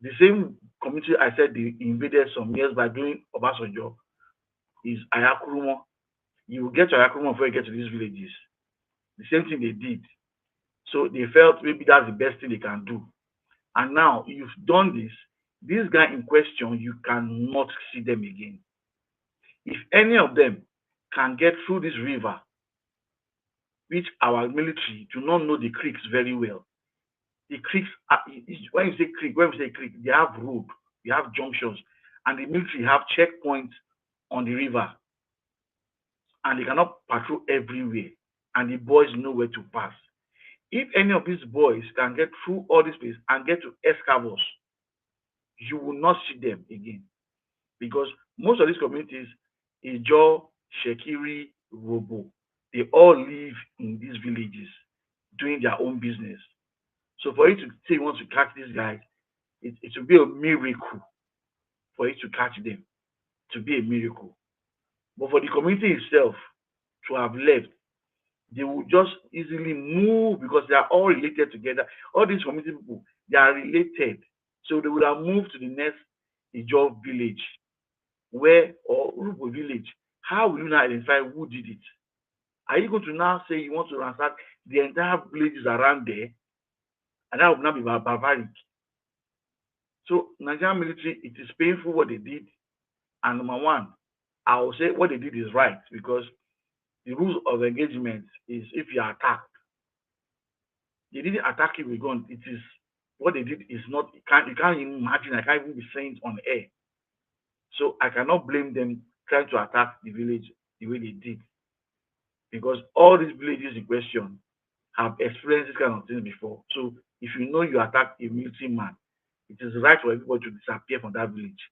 The same community I said they invaded some years by doing Obasanjo is Ayakurumo. You will get to Ayakurumo before you get to these villages. The same thing they did. So they felt maybe that's the best thing they can do. And now you've done this guy in question, you cannot see them again. If any of them can get through this river, which our military do not know the creeks very well. The creeks, when we say creek, they have road, they have junctions, and the military have checkpoints on the river. And they cannot patrol everywhere, and the boys know where to pass. If any of these boys can get through all this place and get to Escavos, you will not see them again. Because most of these communities, Ijo, Shekiri, Robo, they all live in these villages doing their own business. So for you to say you want to catch these guys, it will be a miracle for you to catch them, to be a miracle. But for the community itself to have left, they will just easily move because they are all related together. All these community people, they are related. So they would have moved to the next Ijo village, or Rubo village, how will you now identify who did it? Are you going to now say you want to ransack the entire villages around there? And that would not be barbaric. So Nigerian military, it is painful what they did. And number one, I will say what they did is right, because the rules of engagement is if you are attacked. They didn't attack you with guns. It is what they did is not, you can't even imagine, I can't even be saying it on air. So I cannot blame them trying to attack the village the way they did. Because all these villages in question have experienced this kind of things before. So if you know you attack a military man, it is right for everybody to disappear from that village.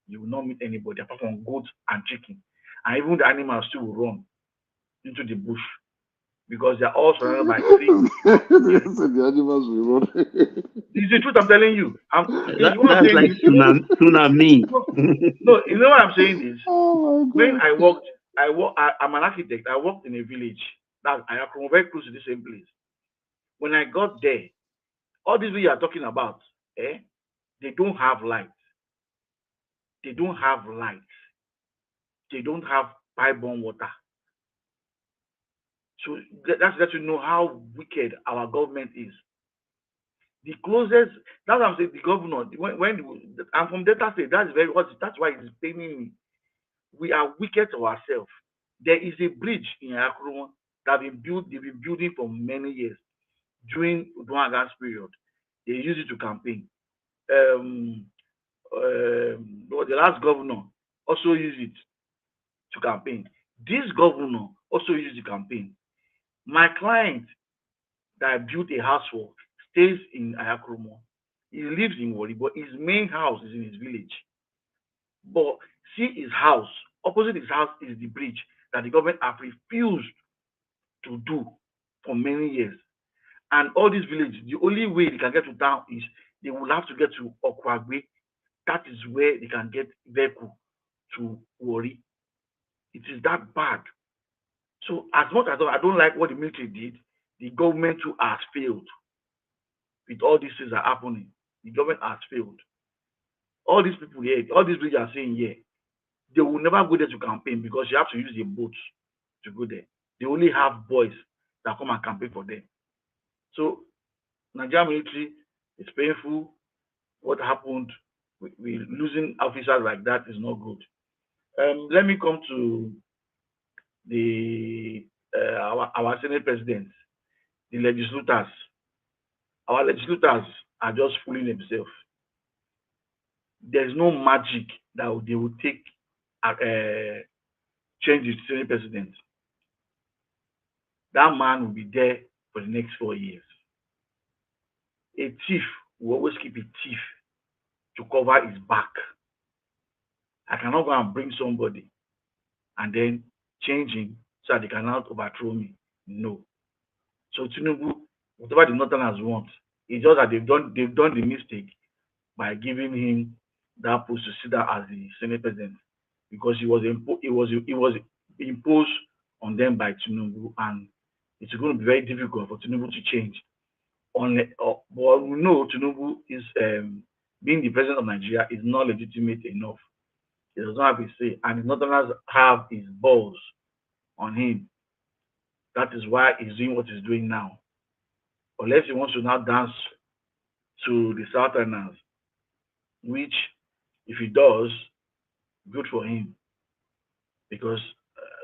You will not meet anybody apart from goats and chicken. And even the animals too will run into the bush because they are all surrounded by trees. The animals will run. It's the truth I'm telling you. That's like tsunami. No, you know what I'm saying is, Oh my when God. I'm an architect. I worked in a village that I am very close to the same place. When I got there, all these we are talking about, they don't have light. They don't have light. They don't have pipe-borne water. So that's let you know how wicked our government is. The closest, that's what I'm saying, the governor, I'm from Delta State, that's why it's paining me. We are wicked to ourselves. There is a bridge in Akron that they've been building for many years. During Duanga's period, they used it to campaign. The last governor also used it to campaign. This governor also used the campaign. My client that I built a house for stays in Ayakromo. He lives in Wari, but his main house is in his village. But see his house, opposite his house is the bridge that the government have refused to do for many years. And all these villages, the only way they can get to town is they will have to get to Okwagwe. That is where they can get vehicle to Wari. It is that bad. So as much as I don't like what the military did, the government too has failed. With all these things that are happening, the government has failed. All these people here, all these people are saying here, they will never go there to campaign because you have to use a boat to go there. They only have boys that come and campaign for them. So Nigerian military, it's painful. What happened? We losing officers like that is not good. Let me come to the our Senate presidents, the legislators. Our legislators are just fooling themselves. There's no magic that they will take change the Senate president. That man will be there for the next 4 years. A thief will always keep a thief to cover his back. I cannot go and bring somebody and then change him so that they cannot overthrow me. No. So Tinubu, whatever the Northerners want, it's just that they've done the mistake by giving him that post to sit down as the Senate president because it was imposed on them by Tinubu, and it's going to be very difficult for Tinubu to change. But we know Tinubu is being the president of Nigeria is not legitimate enough. He does not have his say, and the Northerners have his balls on him. That is why he's doing what he's doing now. Unless he wants to now dance to the Southerners, which, if he does, good for him. Because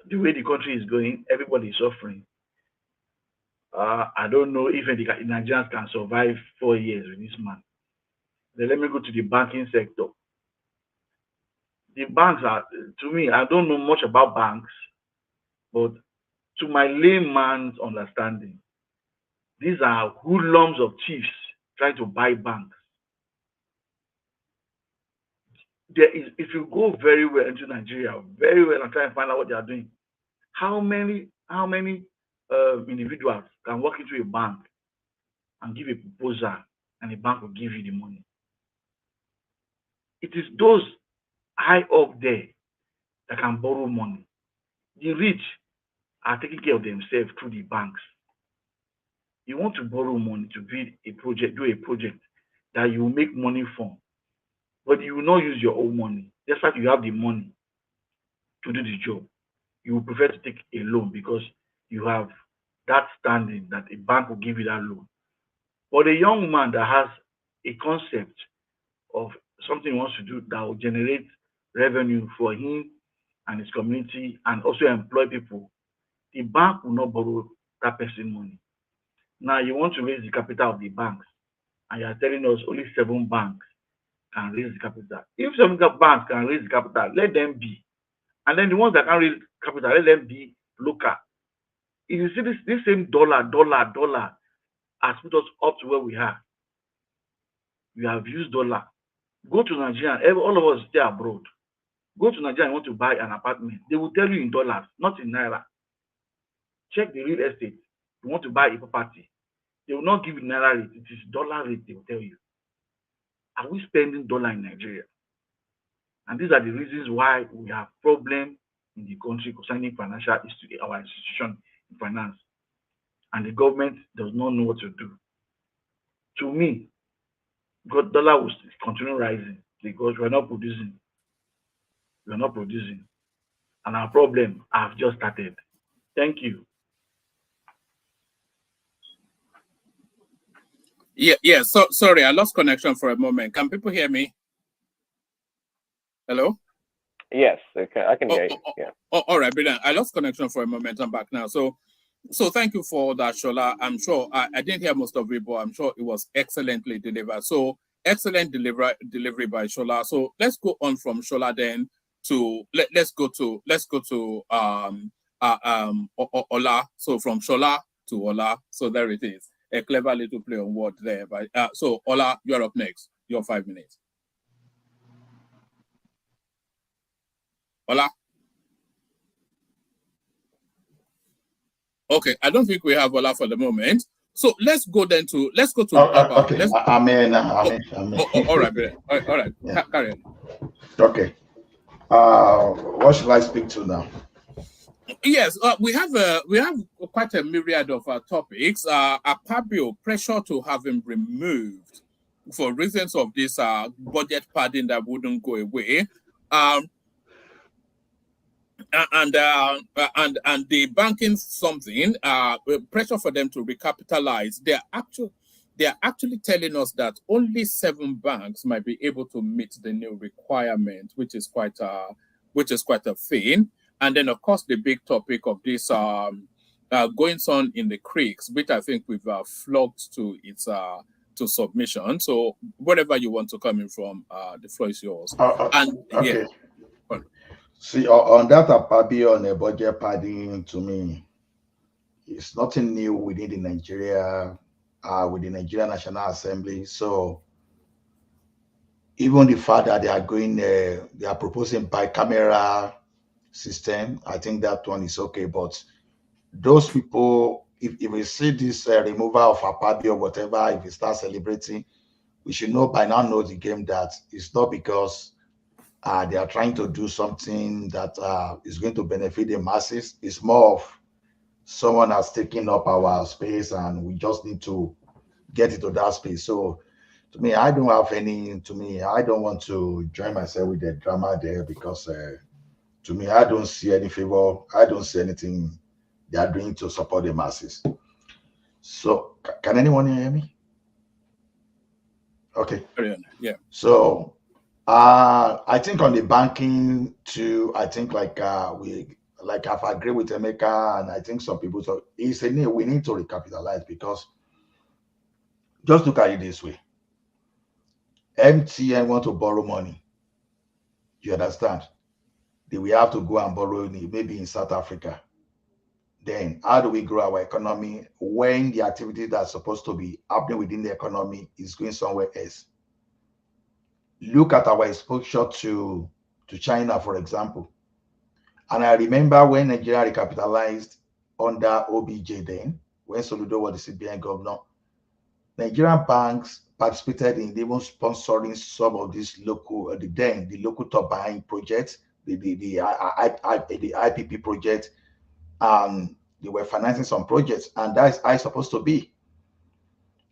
the way the country is going, everybody is suffering. I don't know if the Nigerians can survive 4 years with this man. Then let me go to the banking sector. The banks are, to me, I don't know much about banks, but to my layman's understanding, these are hoodlums of chiefs trying to buy banks. If you go very well into Nigeria, very well, and try and find out what they are doing, how many individuals can walk into a bank and give a proposal and the bank will give you the money? It is those high up there that can borrow money. The rich are taking care of themselves through the banks. You want to borrow money to build a project, do a project that you will make money from, but you will not use your own money. That's why you have the money to do the job. you would prefer to take a loan because you have that standing that a bank will give you that loan. But a young man that has a concept of something he wants to do that will generate revenue for him and his community and also employ people, the bank will not borrow that person money. Now you want to raise the capital of the banks, and you are telling us only 7 banks can raise the capital. If 7 banks can raise the capital, let them be. And then the ones that can raise capital, let them be local. If you see this same dollar has put us up to where we are. We have used dollar. Go to Nigeria, all of us stay abroad. Go to Nigeria and want to buy an apartment. They will tell you in dollars, not in Naira. Check the real estate. You want to buy a property. They will not give you Naira rate. It is dollar rate, they will tell you. Are we spending dollar in Nigeria? And these are the reasons why we have problem in the country concerning financial history, our institution in finance. And the government does not know what to do. To me, God, dollar will continue rising because we're not producing. We're not producing. And our problem have just started. Thank you. Yeah. So sorry, I lost connection for a moment. Can people hear me? Hello? Yes, I can hear you. Yeah. All right, brilliant. I lost connection for a moment. I'm back now. So thank you for that, Shola. I'm sure I didn't hear most of it, but I'm sure it was excellently delivered. So excellent delivery by Shola. So let's go on from Shola then to let's go to Ola. So from Shola to Ola. So there it is. A clever little play on word there. But so Ola, you're up next. Your 5 minutes. Ola. Okay, I don't think we have Ola for the moment. So let's go to Baba. Okay, Amen. All right, all right. Yeah. Carry on. Okay. What should I speak to now? Yes, we have quite a myriad of topics. Akpabio, pressure to have him removed for reasons of this budget padding that wouldn't go away. And the banking something pressure for them to recapitalize. They are actually telling us that only 7 banks might be able to meet the new requirement, which is quite a thing. And then of course the big topic of this goings on in the creeks, which I think we've flogged to its to submission. So whatever you want to come in from, the floor is yours. And okay. Yeah. See, on that Akpabio on the budget padding, to me, it's nothing new within the Nigeria, with the Nigerian National Assembly. So even the fact that they are proposing bicameral system, I think that one is okay. But those people, if we see this removal of Akpabio or whatever, if we start celebrating, we should by now know the game that it's not because they are trying to do something that is going to benefit the masses. It's more of someone has taken up our space and we just need to get into that space. So to me, I don't want to join myself with the drama there because to me, I don't see any favor. I don't see anything they are doing to support the masses. So can anyone hear me? Okay. Yeah. So I think on the banking too, I think I've agreed with Emeka, and I think some people it's a need. We need to recapitalize because just look at it this way. MTN want to borrow money. You understand? They will have to go and borrow maybe in South Africa. Then how do we grow our economy when the activity that's supposed to be happening within the economy is going somewhere else? Look at our exposure to China, for example. And I remember when Nigeria recapitalized under OBJ then, when Soludo was the CBN governor, Nigerian banks participated in even sponsoring some of these local turbine projects, the IPP project, and they were financing some projects, and that's how it's supposed to be.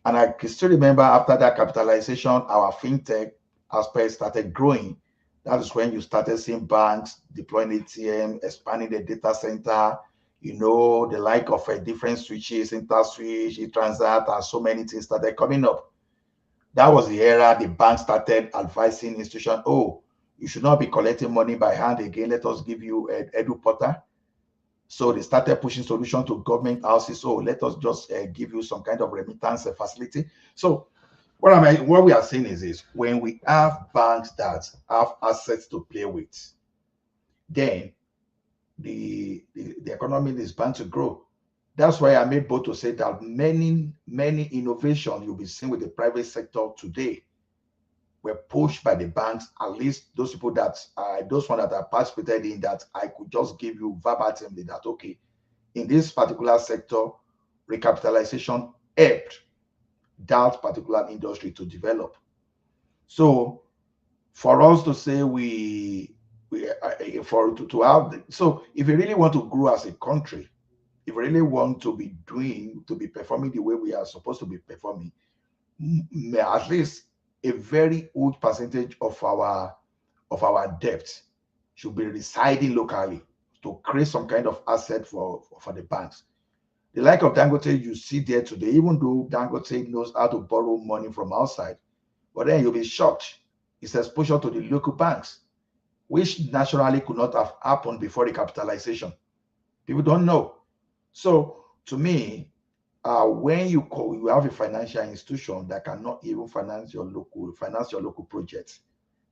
And I can still remember after that capitalization, our fintech aspect started growing, That is when you started seeing banks deploying ATM, expanding the data center, the like of different switches, InterSwitch, eTransact, and so many things started coming up. That was the era the bank started advising institutions, oh, you should not be collecting money by hand again. Let us give you Edu Portal. So they started pushing solutions to government houses. So let us just give you some kind of remittance facility. So what we are saying is this: when we have banks that have assets to play with, then the economy is bound to grow. That's why I made bold to say that many innovations you'll be seeing with the private sector today were pushed by the banks. At least those people that those ones that are participated in that, I could just give you verbatim that, okay, in this particular sector, recapitalization helped that particular industry to develop. So for us to say to have, so if you really want to grow as a country, if we really want to be performing the way we are supposed to be performing, at least a very huge percentage of our debt should be residing locally to create some kind of asset for the banks. The like of Dangote you see there today, even though Dangote knows how to borrow money from outside, but then you'll be shocked. It's exposure to the local banks, which naturally could not have happened before the capitalization. People don't know. So to me, when you have a financial institution that cannot even finance your local projects,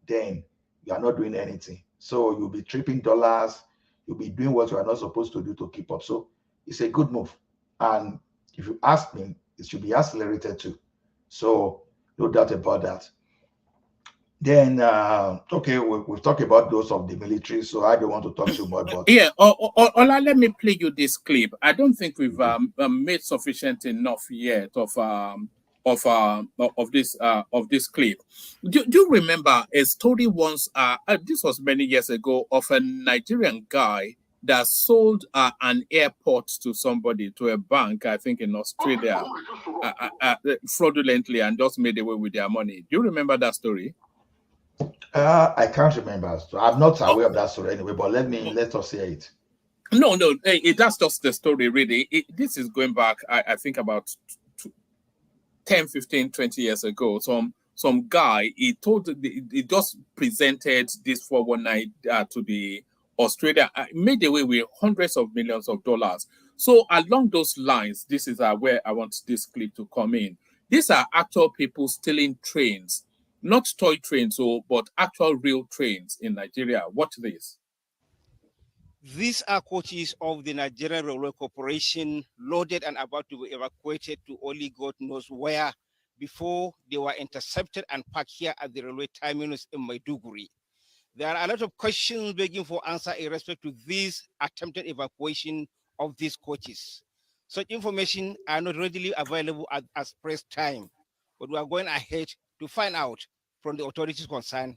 then you are not doing anything. So you'll be tripping dollars, you'll be doing what you are not supposed to do to keep up. So it's a good move. And if you ask me, it should be accelerated too. So no doubt about that. Then, okay, we've talked about those of the military, so I don't want to talk too much about. Yeah, Ola, let me play you this clip. I don't think we've made sufficient enough yet of this clip. Do you remember a story once? This was many years ago, of a Nigerian guy that sold an airport to somebody, to a bank, I think in Australia, fraudulently, and just made away with their money. Do you remember that story? I can't remember. So I'm not aware of that story anyway, but let us hear it. No, that's just the story, really. This is going back, I think, about 10, 15, 20 years ago. Some guy, he just presented this 419 to the Australia, made away with hundreds of millions of dollars. So along those lines, this is where I want this clip to come in. These are actual people stealing trains, not toy trains, but actual real trains in Nigeria. Watch this. These are coaches of the Nigerian Railway Corporation, loaded and about to be evacuated to only God knows where, before they were intercepted and parked here at the railway terminus in Maiduguri. There are a lot of questions begging for answer in respect to this attempted evacuation of these coaches. Such information are not readily available at press time, but we are going ahead to find out from the authorities concerned.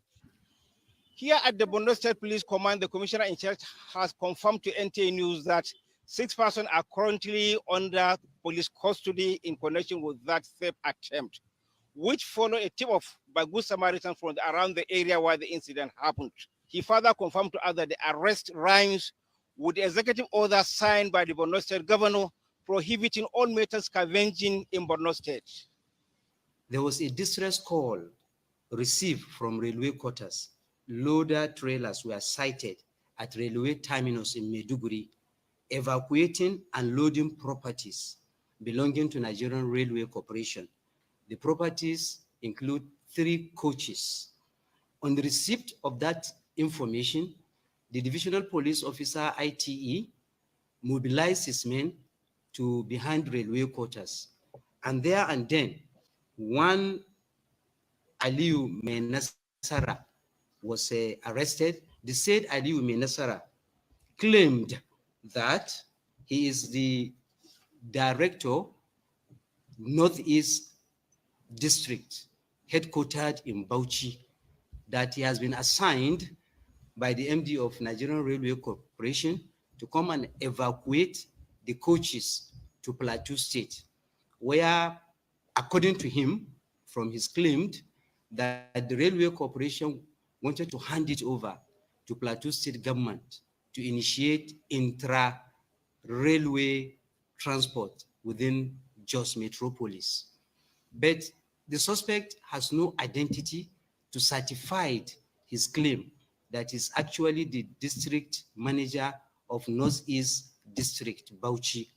Here at the Bondo State Police Command, the commissioner in charge has confirmed to NTA News that 6 persons are currently under police custody in connection with that theft attempt, which followed a tip off by good Samaritans from around the area where the incident happened. He further confirmed to us that the arrest rhymes with the executive order signed by the Borno State governor prohibiting all metal scavenging in Borno State. There was a distress call received from railway quarters. Loader trailers were sighted at railway terminus in Maiduguri, evacuating and loading properties belonging to Nigerian Railway Corporation. The properties include 3 coaches. On the receipt of that information, the divisional police officer, ITE, mobilized his men to behind railway quarters. And there and then, one Aliu Menasara was arrested. The said Aliu Menasara claimed that he is the director, Northeast District, headquartered in Bauchi, that he has been assigned by the MD of Nigerian Railway Corporation to come and evacuate the coaches to Plateau State, where, according to him, from his claim, that the Railway Corporation wanted to hand it over to Plateau State government to initiate intra-railway transport within Jos Metropolis. But the suspect has no identity to certify his claim that is actually the district manager of Northeast District, Bauchi.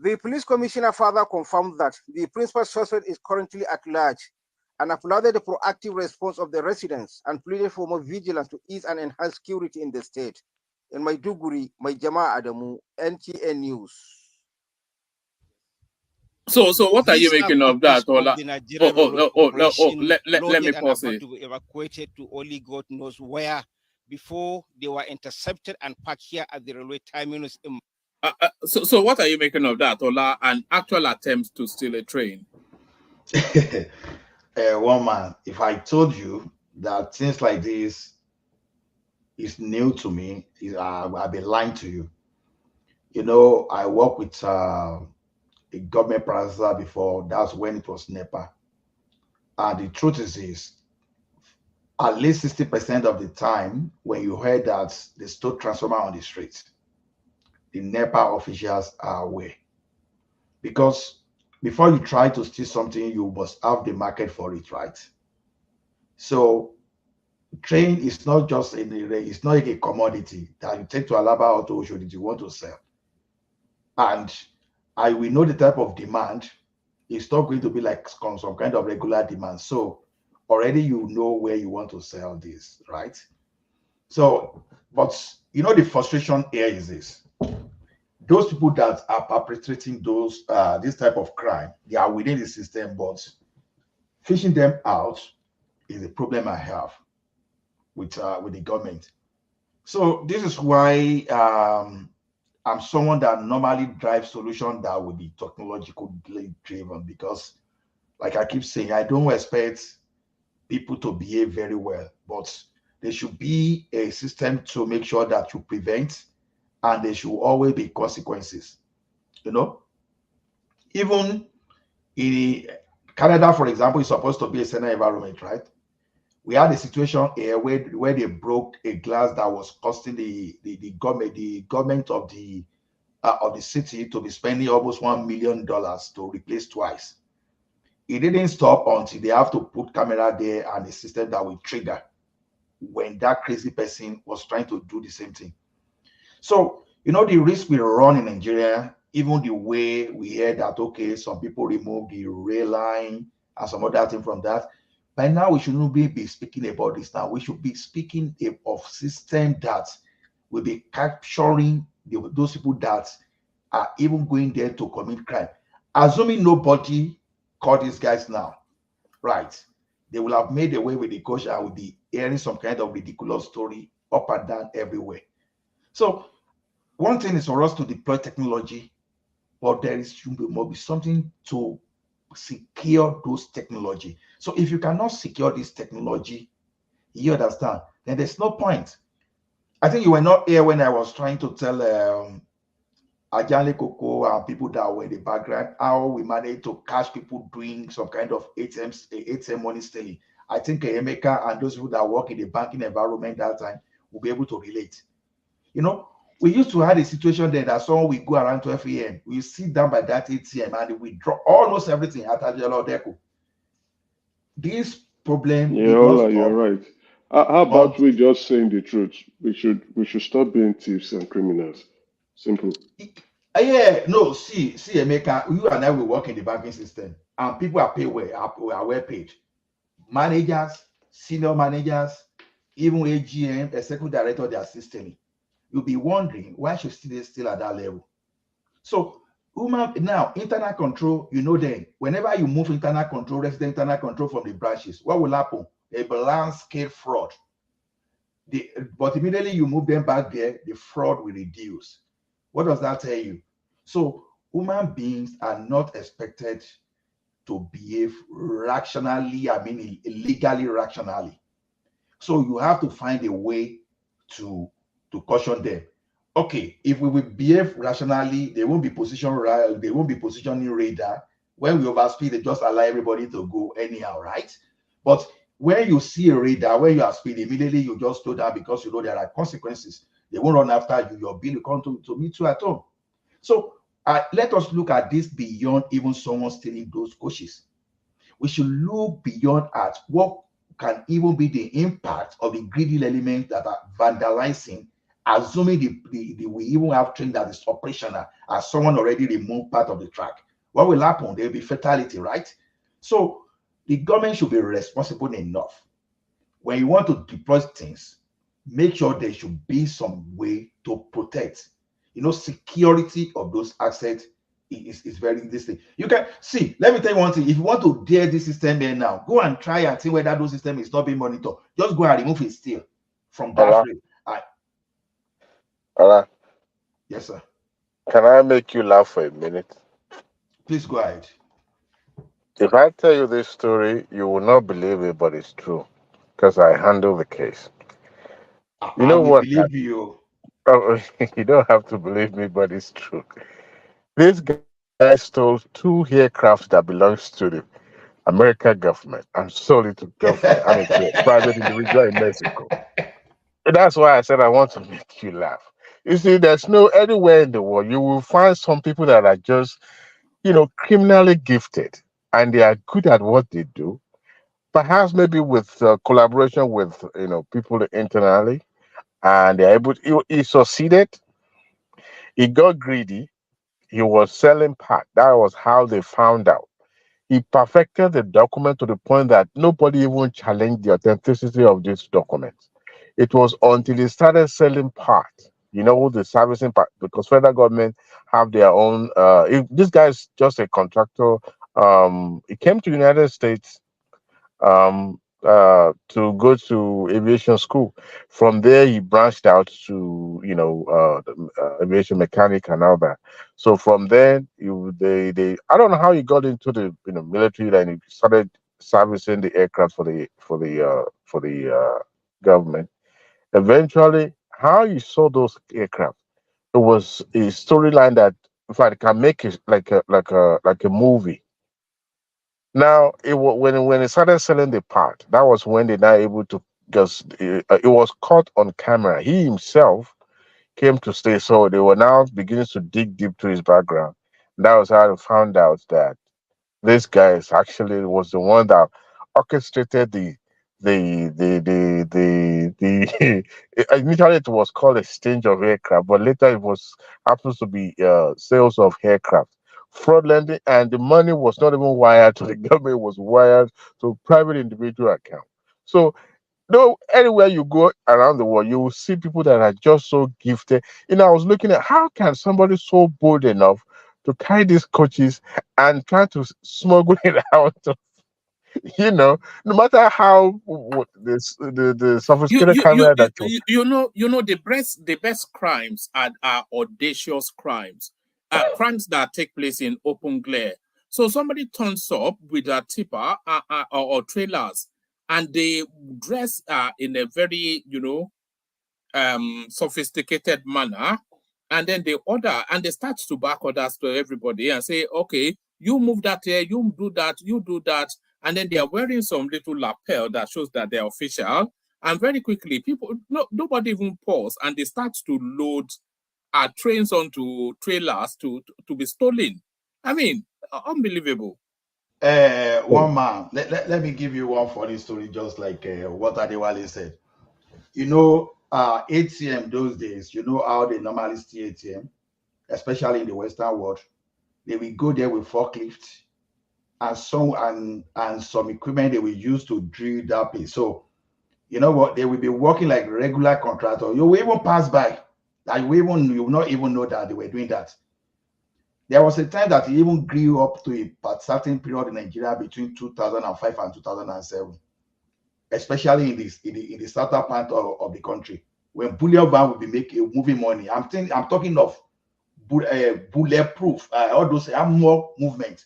The police commissioner further confirmed that the principal suspect is currently at large and applauded the proactive response of the residents and pleaded for more vigilance to ease and enhance security in the state. In Maiduguri, Maijama Adamu, NTN News. So what are you These making of copies that, Ola? of the Nigerian Railway Corporation Let me loaded and pause about it. to be evacuated to only God knows where before they were intercepted and parked here at the railway terminus. So what are you making of that, Ola? An actual attempt to steal a train? One man, if I told you that things like this is new to me, I've been lying to you. You know, I worked with a government processor before. That's when it was NEPA. And the truth is this, at least 60% of the time when you heard that they stole transformer on the street, the NEPA officials are aware. Because before you try to steal something, you must have the market for it, right? So train is not just it's not like a commodity that you take to Alaba Auto Show that you want to sell. And we know the type of demand. It's not going to be like some kind of regular demand. So already you know where you want to sell this, right? So, but you know, the frustration here is this. Those people that are perpetrating those this type of crime, they are within the system, but fishing them out is a problem I have with the government. So this is why I'm someone that normally drives solutions that will be technologically driven, because like I keep saying, I don't expect people to behave very well, but there should be a system to make sure that you prevent, and there should always be consequences. You know, even in Canada, for example, is supposed to be a saner environment, right? We had a situation here where they broke a glass that was costing the government of the city to be spending almost $1 million to replace twice. It didn't stop until they have to put camera there and a system that will trigger when that crazy person was trying to do the same thing. So, you know, the risk we run in Nigeria, even the way we heard that, okay, some people remove the rail line and some other thing from that. By now, we shouldn't be speaking about this now. We should be speaking of system that will be capturing those people that are even going there to commit crime. Assuming nobody caught these guys now, right? They will have made away with the coach and will be hearing some kind of ridiculous story up and down everywhere. So one thing is for us to deploy technology, but there must be something to secure those technology. So if you cannot secure this technology, you understand, then there's no point. I think you were not here when I was trying to tell Ajale Koko and people that were in the background how we managed to catch people doing some kind of ATM money stealing. I think Emeka and those people that work in the banking environment that time will be able to relate. You know, we used to have a situation there that someone will go around 12 a.m. We sit down by that ATM and we draw almost everything at Ajalo Deco. This problem, you're right. How about we just saying the truth? We should stop being thieves and criminals. Simple. Yeah, no, see, Emeka, you and I will work in the banking system, and people are paid well, are well paid. Managers, senior managers, even AGM, executive director, they are assisting. You'll be wondering why should they still at that level. So, now internal control, you know, then whenever you move internal control, resident internal control from the branches, what will happen? A balance scale fraud. But immediately you move them back there, the fraud will reduce. What does that tell you? So human beings are not expected to behave rationally, legally rationally. So you have to find a way to caution them. Okay, if we will behave rationally, they won't be positioning radar. When we overspeed, they just allow everybody to go anyhow, right? But When you see a radar, when you are speeding, immediately you just slow down because you know there are consequences. They won't run after you. Your bill will come to meet you at home. So let us look at this beyond even someone stealing those coaches. We should look beyond at what can even be the impact of the greedy elements that are vandalizing, assuming we even have train that is operational as someone already removed part of the track. What will happen? There will be fatality, right? So the government should be responsible enough. When you want to deploy things, make sure there should be some way to protect. Security of those assets is very distinct. You can see, let me tell you one thing. If you want to dare this system here now, go and try and see whether those system is not being monitored. Just go and remove it still from that rate. Ola, Yes, sir. can I make you laugh for a minute? Please go ahead. If I tell you this story, you will not believe it, but it's true because I handle the case. You I know will what? believe you. Oh, you don't have to believe me, but it's true. This guy stole 2 aircrafts that belongs to the American government and sold it to government. I mean, to a private individual in Mexico. And that's why I said I want to make you laugh. You see, there's no anywhere in the world you will find some people that are just, criminally gifted and they are good at what they do. Perhaps maybe with collaboration with, people internally, and they're able. He succeeded. He got greedy. He was selling part. That was how they found out. He perfected the document to the point that nobody even challenged the authenticity of this document. It was until he started selling part, the servicing part, because federal government have their own. If this guy is just a contractor, he came to United States to go to aviation school. From there, he branched out to aviation mechanic and all that. So from there, they I don't know how he got into the military, and he started servicing the aircraft for the government. Eventually, how he saw those aircraft, it was a storyline that, in fact, can make it like a movie. Now, when they started selling the part, that was when they now able to, because it was caught on camera. He himself came to stay, so they were now beginning to dig deep to his background. That was how they found out that this guy is actually was the one that orchestrated the initially it was called exchange of aircraft, but later it was happens to be sales of aircraft fraudulently, and the money was not even wired to the government, it was wired to private individual account. So no, anywhere you go around the world, you will see people that are just so gifted. I was looking at how can somebody so bold enough to carry these coaches and try to smuggle it out of, no matter how the You sophisticated you you camera you that you. the best crimes are audacious crimes, crimes that take place in open glare. So somebody turns up with a tipper or trailers, and they dress in a very sophisticated manner, and then they order and they start to back orders to everybody and say, okay, you move that here, you do that, you do that, and then they are wearing some little lapel that shows that they're official. And very quickly, nobody even pause, and they start to load trains onto trailers to be stolen. I mean, unbelievable. One man, let me give you one funny story, just like what Adewale said. ATM those days, you know how they normally steal ATM, especially in the Western world. They will go there with forklift and some equipment they will use to drill that place. So you know what? They will be working like regular contractor. You will even pass by. You will not even know that they were doing that. There was a time that it even grew up to a certain period in Nigeria between 2005 and 2007, especially in the southern part of the country, when bullion van will be moving money. I'm talking of bulletproof, all those have more movement.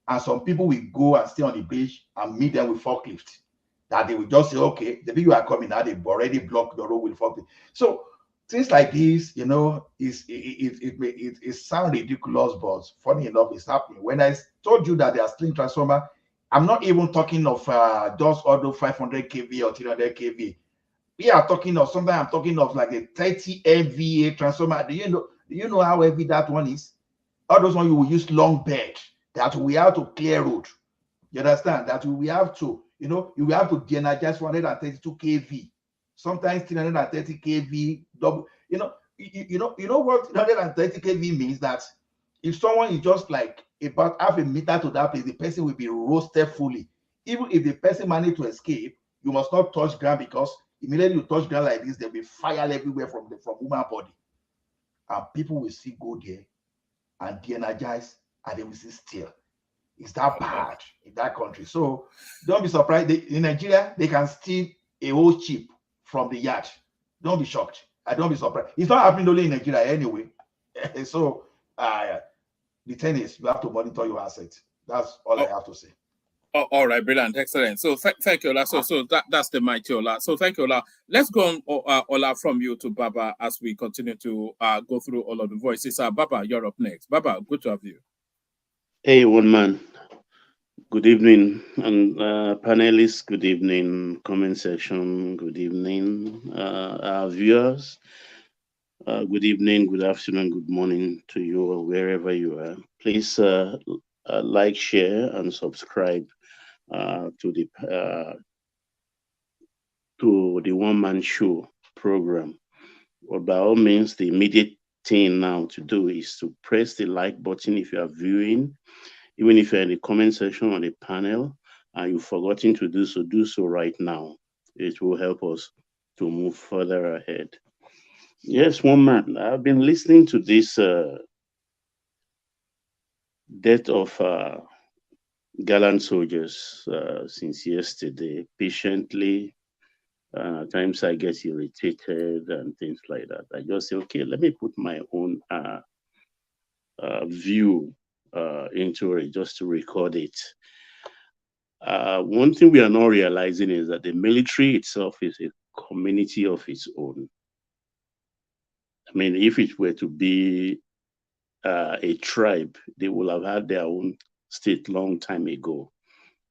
And some people will go and stay on the beach and meet them with forklift. That they will just say, okay, the people are coming now, they've already blocked the road with forklift. So things like this, it sounds ridiculous, but funny enough, it's happening. When I told you that they are stealing transformer I'm not even talking of just auto 500 kV or 300 kV. We are talking of something. I'm talking of like a 30 MVA transformer. Do you know how heavy that one is? All those ones you will use long bed that we have to clear road. You understand that we have to, you will have to de-energize 132 kV, sometimes 330 kV double. You know what 330 kV means? That if someone is just like about half a meter to that place, the person will be roasted fully. Even if the person managed to escape, you must not touch ground, because immediately you touch ground like this, there'll be fire everywhere from human body, and people will still go there and de-energize, and they will still steal. It's that bad in that country. So don't be surprised. In Nigeria, they can steal a whole chip from the yard. Don't be shocked. I don't be surprised. It's not happening only in Nigeria anyway. So the thing is, you have to monitor your assets. That's all I have to say. All right, brilliant, excellent. So thank you, Ola. So that's the mighty Ola. So thank you, Ola. Let's go on, Ola, from you to Baba as we continue to go through all of the voices. Baba, you're up next. Baba, good to have you. Hey, one man. Good evening, and panelists. Good evening, comment section. Good evening, our viewers. Good evening, good afternoon, good morning to you, or wherever you are. Please like, share, and subscribe to the One Man Show program. Well, by all means, the immediate thing now to do is to press the like button if you are viewing. Even if you're in the comment section on the panel and you've forgotten to do so right now. It will help us to move further ahead. Yes, one man. I've been listening to this death of gallant soldiers since yesterday patiently. At times I get irritated and things like that. I just say, okay, let me put my own view into it just to record it. One thing we are not realizing is that the military itself is a community of its own. I mean, if it were to be a tribe, they would have had their own state long time ago.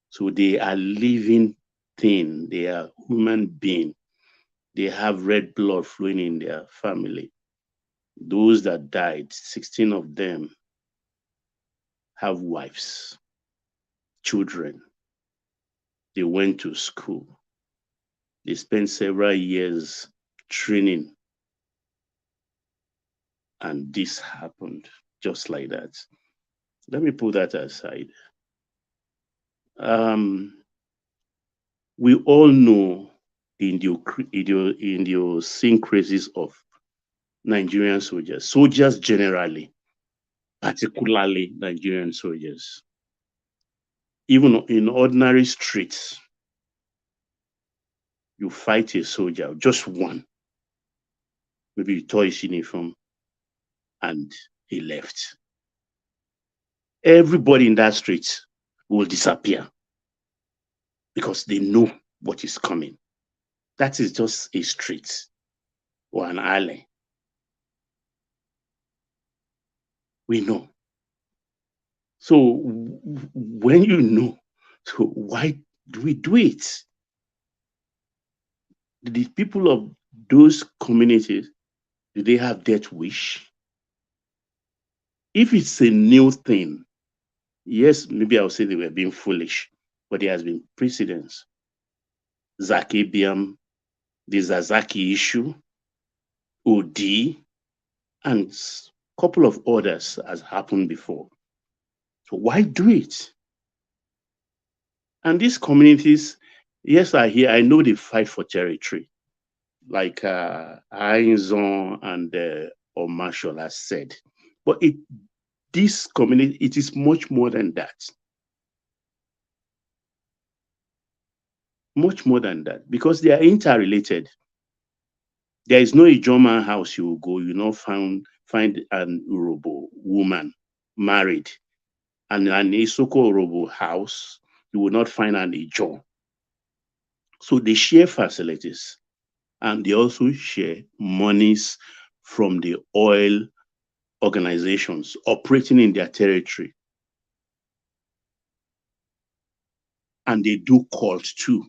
So they are living thing. They are human being. They have red blood flowing in their family. Those that died, 16 of them, have wives, children. They went to school. They spent several years training. And this happened just like that. Let me put that aside. We all know the idiosyncrasies of Nigerian soldiers, soldiers generally, particularly Nigerian soldiers. Even in ordinary streets, you fight a soldier, just one. Maybe you tore his uniform and he left. Everybody in that street will disappear because they know what is coming. That is just a street or an alley. We know. So when you know, so why do we do it? The people of those communities, do they have death wish? If it's a new thing, yes, maybe I'll say they were being foolish, but there has been precedents. Zaki Biam, the Zazaki issue, OD, and a couple of others has happened before. So why do it? And these communities, yes, I know they fight for territory, like Ainzon and Omashol has said. But this community, it is much more than that. Much more than that, because they are interrelated. There is no Ijoma house you will go, you not find an Urobo woman married, and an Isoko Urobo house, you will not find an Ijo. So they share facilities, and they also share monies from the oil organizations operating in their territory. and they do cult too.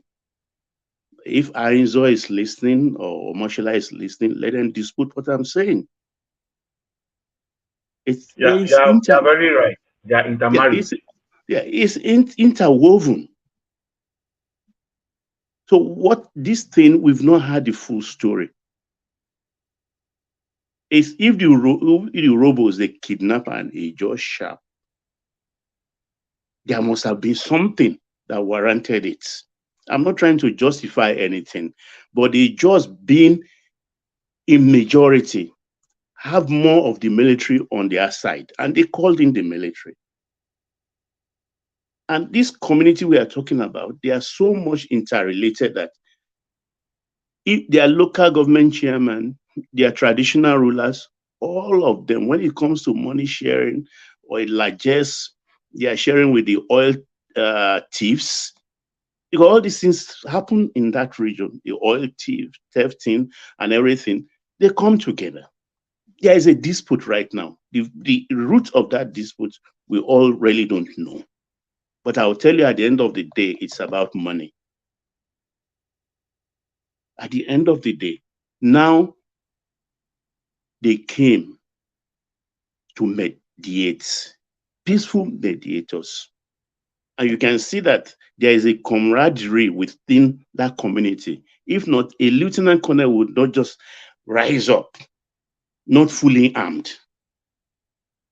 If Arinzo is listening or Mashala is listening, let them dispute what I'm saying. Yeah, you're very right. They are intermarried. It's interwoven. So what this thing, we've not had the full story. Is if the robos they kidnap and they just sharp, there must have been something that warranted it. I'm not trying to justify anything, but they just being in majority have more of the military on their side, and they called in the military. And this community we are talking about, they are so much interrelated that if their local government chairman, their traditional rulers, all of them, when it comes to money sharing or largesse, they are sharing with the oil thieves. Because all these things happen in that region, the oil thefting and everything, they come together. There is a dispute right now. The root of that dispute, we all really don't know. But I'll tell you, at the end of the day, it's about money. At the end of the day, now they came to mediate, peaceful mediators. And you can see that there is a camaraderie within that community. If not, a lieutenant colonel would not just rise up, not fully armed,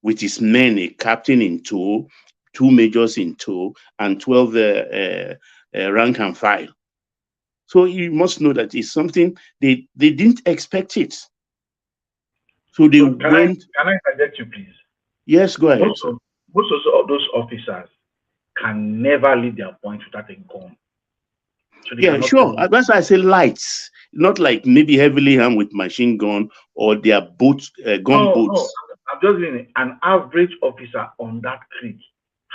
with his men, a captain in tow, 2 majors in tow, and 12 rank and file. So you must know that it's something they didn't expect it. So they went. Can I interject you, please? Yes, go ahead. Most of those officers can never leave their point without a gun. So Yeah, sure. That's why I say lights, not like maybe heavily armed with machine gun or their boats, gun boats. No, I'm just saying an average officer on that creek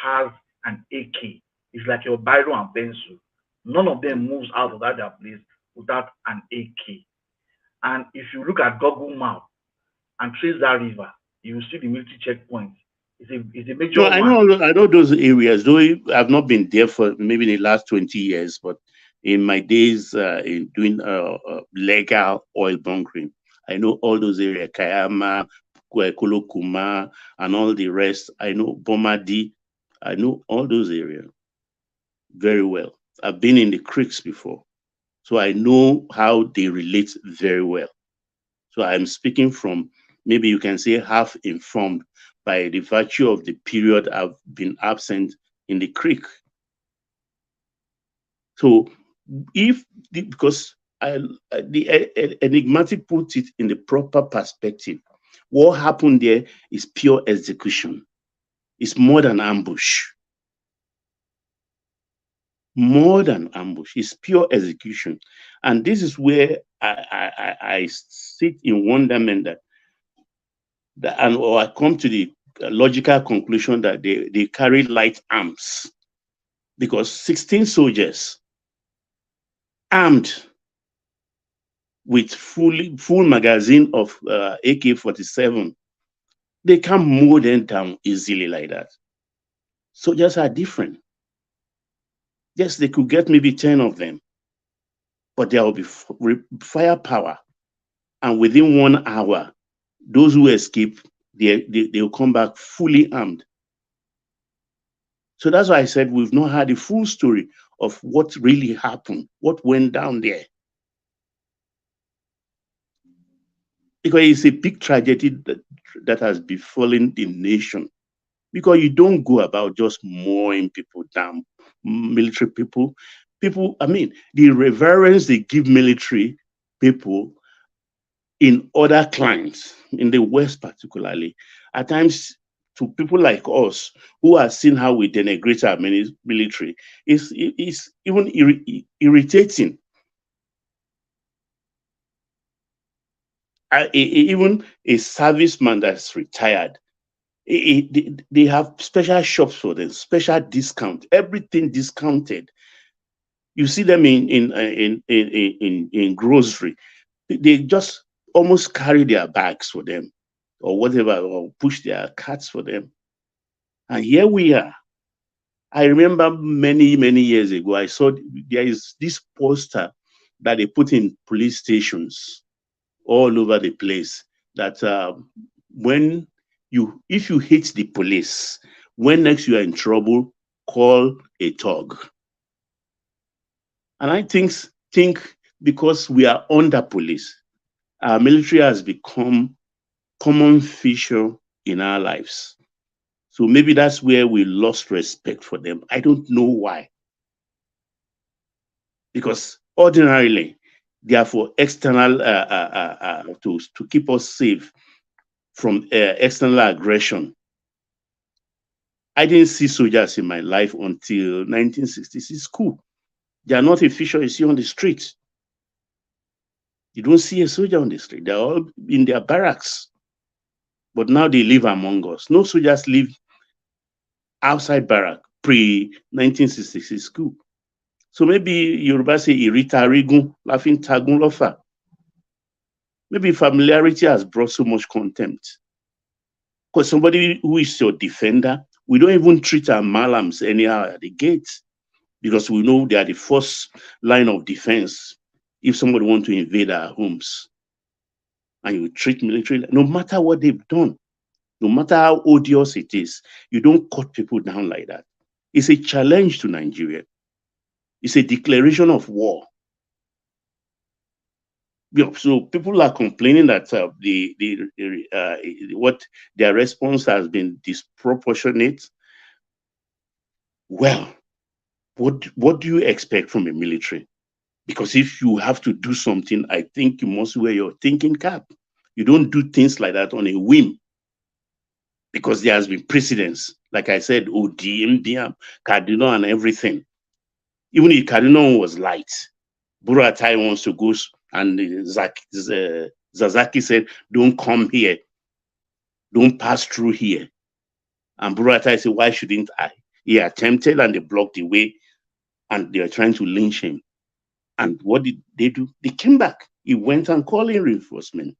has an AK. It's like your biro and pencil. None of them moves out of that their place without an AK. And if you look at Google map and trace that river, you will see the military checkpoint. It's a major one. I know those areas, though I've not been there for maybe the last 20 years, but in my days in doing legal oil bunkering, I know all those areas, Kayama, Kolokuma, and all the rest. I know Bomadi. I know all those areas very well. I've been in the creeks before, so I know how they relate very well. So I'm speaking from, maybe you can say, half informed by the virtue of the period I've been absent in the creek. So because the enigmatic put it in the proper perspective, what happened there is pure execution. It's more than ambush. More than ambush. It's pure execution. And this is where I sit in wonderment or I come to the logical conclusion that they carry light arms, because 16 soldiers armed with full magazine of AK-47, they can't mow them down easily like that. Soldiers are different. Yes, they could get maybe 10 of them, but there will be firepower. And within 1 hour, those who escape, they'll come back fully armed. So that's why I said we've not had the full story of what really happened, what went down there. Because it's a big tragedy that has befallen the nation. Because you don't go about just mowing people down, military people. I mean, the reverence they give military people in other climes, in the West particularly, at times to people like us who are seeing how we denigrate our military, is even irritating. Even a serviceman that's retired, they have special shops for them, special discount, everything discounted. You see them in grocery. They just almost carry their bags for them or whatever, or push their carts for them. And here we are. I remember many, many years ago, I saw there is this poster that they put in police stations all over the place that if you hate the police, when next you are in trouble, call a thug. And I think because we are under police, our military has become common feature in our lives. So maybe that's where we lost respect for them. I don't know why. Because ordinarily, they are for external, to keep us safe from external aggression. I didn't see soldiers in my life until 1966 school. They are not a feature you see on the street. You don't see a soldier on the street. They're all in their barracks. But now they live among us. No soldiers live outside barrack pre-1966 school. So maybe Yoruba say Irita Rigun, laughing Tagun Lofa. Maybe familiarity has brought so much contempt. Because somebody who is your defender, we don't even treat our malams anyhow at the gates because we know they are the first line of defense if somebody wants to invade our homes. And you treat military, no matter what they've done, no matter how odious it is, you don't cut people down like that. It's a challenge to Nigeria. It's a declaration of war. So people are complaining that what their response has been disproportionate. Well, what do you expect from a military? Because if you have to do something, I think you must wear your thinking cap. You don't do things like that on a whim. Because there has been precedents, like I said, OD, MDM, Cardinal, and everything. Even if Cardinal was light, Buratai wants to go, and Zazaki said, don't come here. Don't pass through here. And Buratai said, why shouldn't I? He attempted and they blocked the way and they are trying to lynch him. And what did they do? They came back. He went and called in reinforcement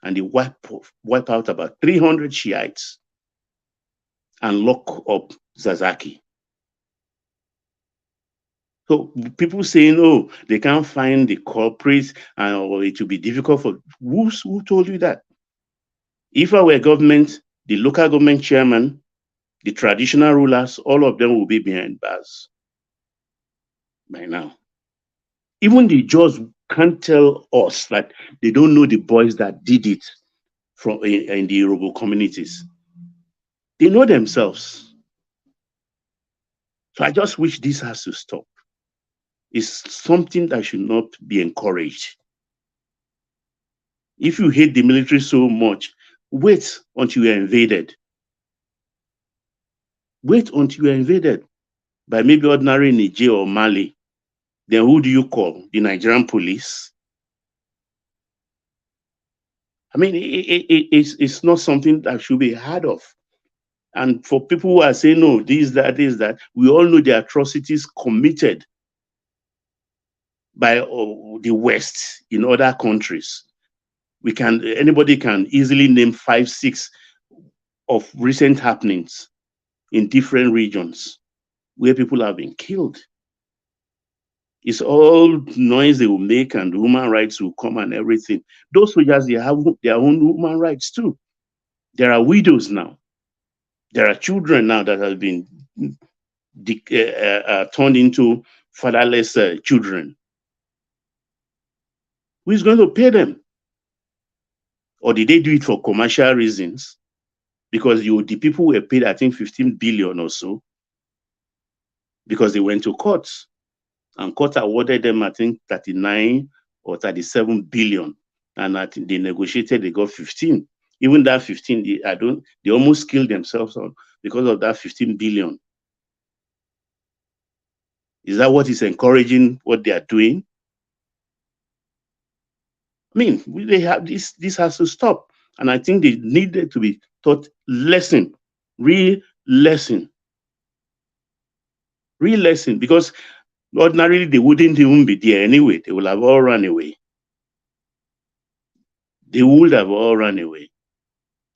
and they wipe out about 300 Shiites and lock up Zazaki. So people saying, oh, they can't find the culprits or it will be difficult for, who told you that? If I were government, the local government chairman, the traditional rulers, all of them will be behind bars by now. Even the judge can't tell us that they don't know the boys that did it from in the Yoruba communities. They know themselves. So I just wish this has to stop. It's something that should not be encouraged. If you hate the military so much, wait until you're invaded. Wait until you're invaded by maybe ordinary Niger or Mali. Then who do you call? The Nigerian police? I mean, it's not something that should be heard of. And for people who are saying, no, this, that, we all know the atrocities committed by the West in other countries. Anybody can easily name 5, 6 of recent happenings in different regions where people have been killed. It's all noise they will make and human rights will come and everything. Those soldiers, they have their own human rights too. There are widows now. There are children now that have been turned into fatherless children. Who is going to pay them? Or did they do it for commercial reasons? Because the people were paid, I think, 15 billion or so, because they went to courts. And court awarded them, I think, 39 or 37 billion. And I think they negotiated, they got 15. Even that 15, they almost killed themselves on because of that 15 billion. Is that what is encouraging what they are doing? I mean, they have this has to stop. And I think they needed to be taught lesson, real lesson. Real lesson, because ordinarily they wouldn't even be there anyway. They will have all run away. They would have all run away.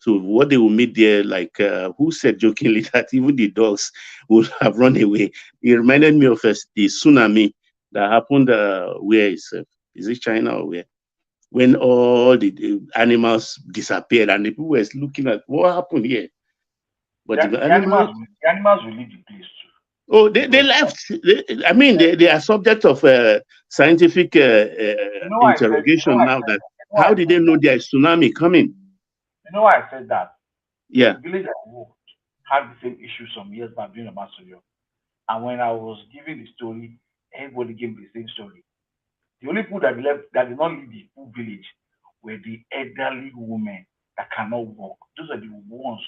So what they will meet there, like who said jokingly that even the dogs would have run away. It reminded me of the tsunami that happened. Where is it China or where? When all the animals disappeared and the people were looking at what happened here. But the animals will leave the place too. Oh, they left. They are subject of scientific interrogation now. That how did they know there is tsunami coming? You know why I said that? Yeah. The village I worked had the same issue some years back during the Masoyo. And when I was giving the story, everybody gave me the same story. The only people that left that did not leave the full village were the elderly women that cannot walk. Those are the ones.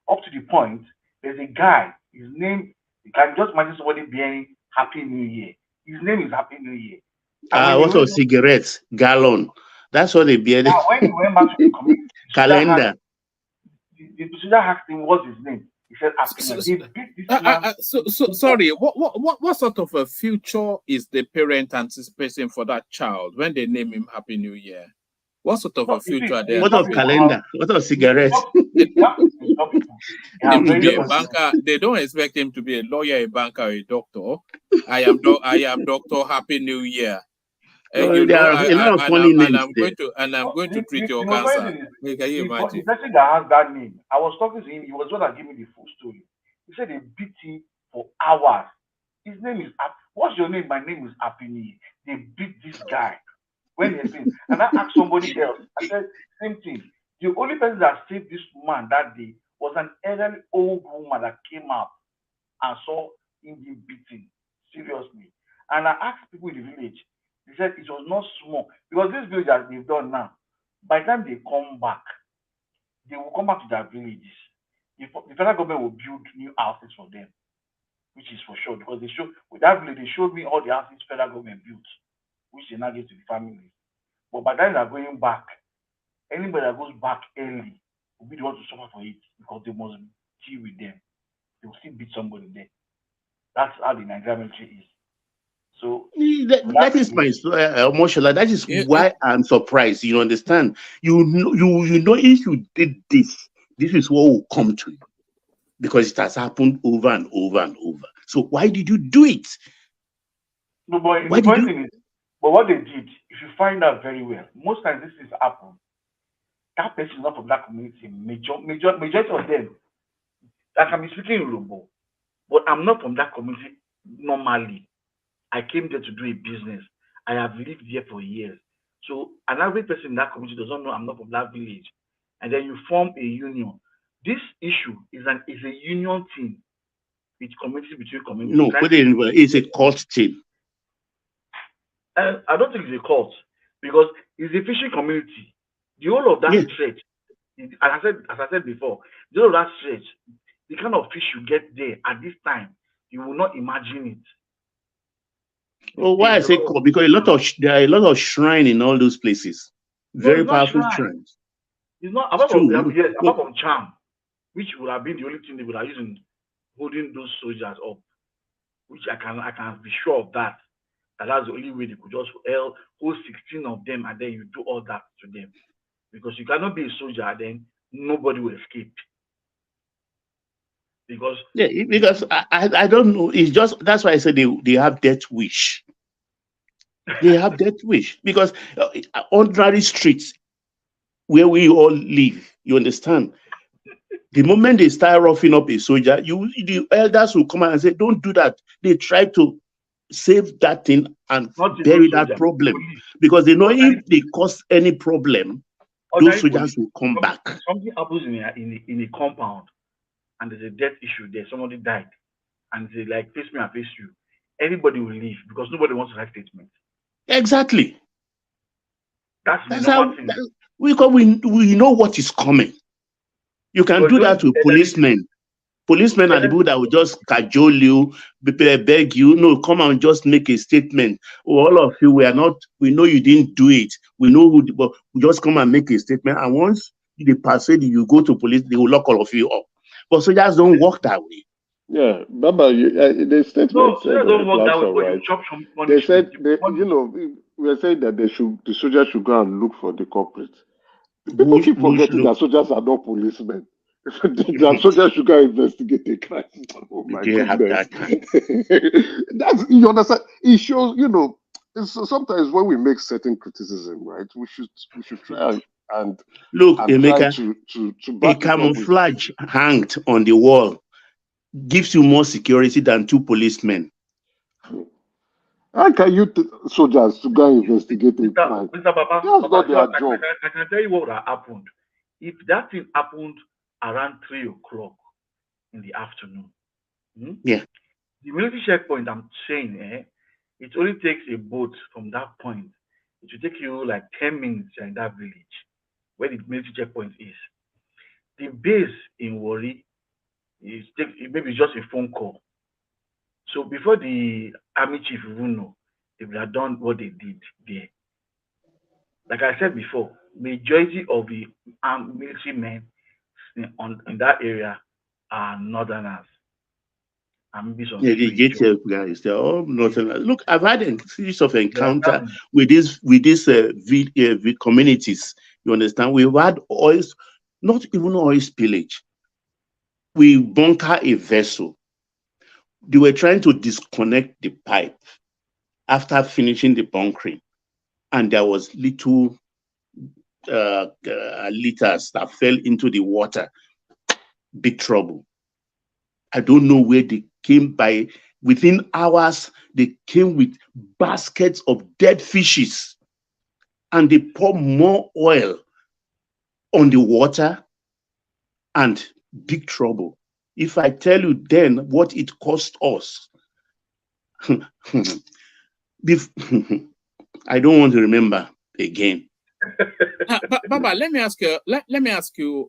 Up to the point, there's a guy, his name, you can just imagine somebody bearing Happy New Year. His name is Happy New Year. What was cigarettes? Gallon. That's what they bear. Now, when he went back to the community, calendar. The soldier asked him what's his name. He said Happy New Year. They beat this man. Sorry, what sort of a future is the parent anticipating for that child when they name him Happy New Year? What sort of a future are they? What of calendar? What of cigarettes? Him to be a banker. They don't expect him to be a lawyer, a banker, or a doctor. I am Dr. Happy New Year. And I'm going to treat your cancer. Can you imagine? The person that has that name, I was talking to him. He was the one that gave me the full story. He said they beat him for hours. His name is. What's your name? My name is Happy New Year. They beat this guy when he been. And I asked somebody else. I said same thing. The only person that saved this man that day was an elderly old woman that came up and saw him being beaten seriously. And I asked people in the village. They said it was not small because this village that they've done now. By the time they come back, they will come back to their villages. The federal government will build new houses for them, which is for sure because with that village they showed me all the houses federal government built, which they now give to the families. But by the time they're going back, anybody that goes back early will be the one to suffer for it because they must deal with them. They will still beat somebody there. That's how the Nigerian military is. So that is my emotional. That is why I'm surprised. You understand? You know, if you did this is what will come to you because it has happened over and over and over. So why did you do it? No, but the point thing is, but what they did, if you find out very well, most times this is happen. That person is not from that community. Majority of them, I can be speaking Yoruba, but I'm not from that community normally. I came there to do a business. I have lived here for years. So an average person in that community doesn't know I'm not from that village. And then you form a union. This issue is a union thing with community between communities. No, but it's a cult thing. I don't think it's a cult because it's a fishing community. The whole of that stretch, as I said before, the whole of that stretch, the kind of fish you get there at this time, you will not imagine it. Well, why I say cult? Because there are a lot of shrines in all those places. Very powerful shrines. It's not apart from charm, which would have been the only thing they would have used in holding those soldiers up. Which I can be sure of that. That's the only way they could just hold 16 of them and then you do all that to them. Because you cannot be a soldier and then nobody will escape. Because I don't know. It's just that's why I said they have death wish. They have death wish because ordinary streets where we all live, you understand. The moment they start roughing up a soldier, the elders will come out and say, "Don't do that." They try to save that thing and bury that problem because they know if they cause any problem, those soldiers will come back. Something happens in a compound. And there's a death issue there, somebody died, and they like face me and face you. Everybody will leave because nobody wants to write statement. Exactly. That's how we know what is coming. You can do that with policemen. Policemen are the people that will just cajole you, beg you, no, come and just make a statement. All of you, we know you didn't do it. We know but we just come and make a statement. And once they persuade you go to police, they will lock all of you up. But soldiers don't work that way. Yeah, Baba, the statement said don't work that way. Right. They said, we are saying that the soldiers should go and look for the culprit. People keep forgetting that soldiers are not policemen. That soldiers should go investigate a crime. Oh my They have goodness. that time. That's, you understand? It shows, sometimes when we make certain criticism, right, we should try and Look, try Emeka, to a back it up with. camouflage hanged on the wall gives you more security than 2 policemen. How can you soldiers to go and investigate a Mr. crime? Baba, That's not so their job. I can tell you what would have happened. If that thing happened around 3 o'clock in the afternoon, Yeah. the military checkpoint, I'm saying, it only takes a boat from that point. It will take you like 10 minutes in that village where the military checkpoint is. The base in Warri is maybe just a phone call. So before the army chief even know, they would have done what they did there. Like I said before, majority of the armed military men in that area are northerners. And maybe some Yeah, the few JTF guys, they're all nothing. Look, I've had a series of encounter family. with these communities. You understand? We've had oil, not even oil spillage. We bunker a vessel. They were trying to disconnect the pipe after finishing the bunkering, and there was little liters that fell into the water. Big trouble. I don't know where they came by. Within hours, they came with baskets of dead fishes, and they poured more oil on the water, and big trouble. If I tell you then what it cost us, I don't want to remember again. Baba, let me ask you. Let me ask you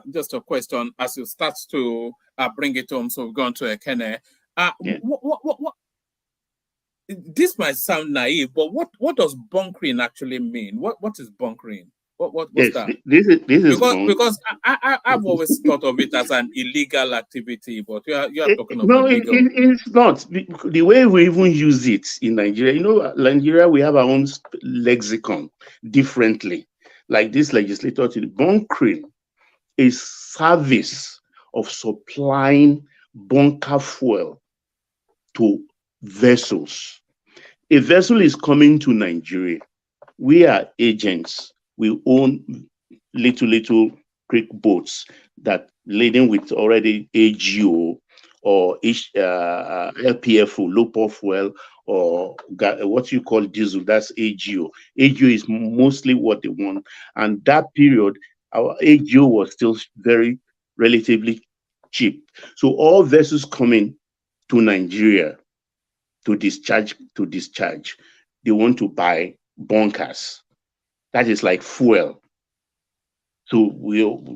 just a question as you start to bring it home. So we're going to Ekene. What? This might sound naive, but what does bunkering actually mean? What is bunkering? What's that? This is because I've always thought of it as an illegal activity, but you are talking of no, illegal. it's not. The way we even use it in Nigeria, Nigeria, we have our own lexicon differently. Like this legislator, bunkering is service of supplying bunker fuel to vessels. A vessel is coming to Nigeria. We are agents. We own little creek boats that laden with already AGO or LPFO, low pulp fuel, or what you call diesel, that's AGO. AGO is mostly what they want. And that period, our AGO was still very relatively cheap. So all vessels coming to Nigeria to discharge, they want to buy bunkers. That is like fuel. So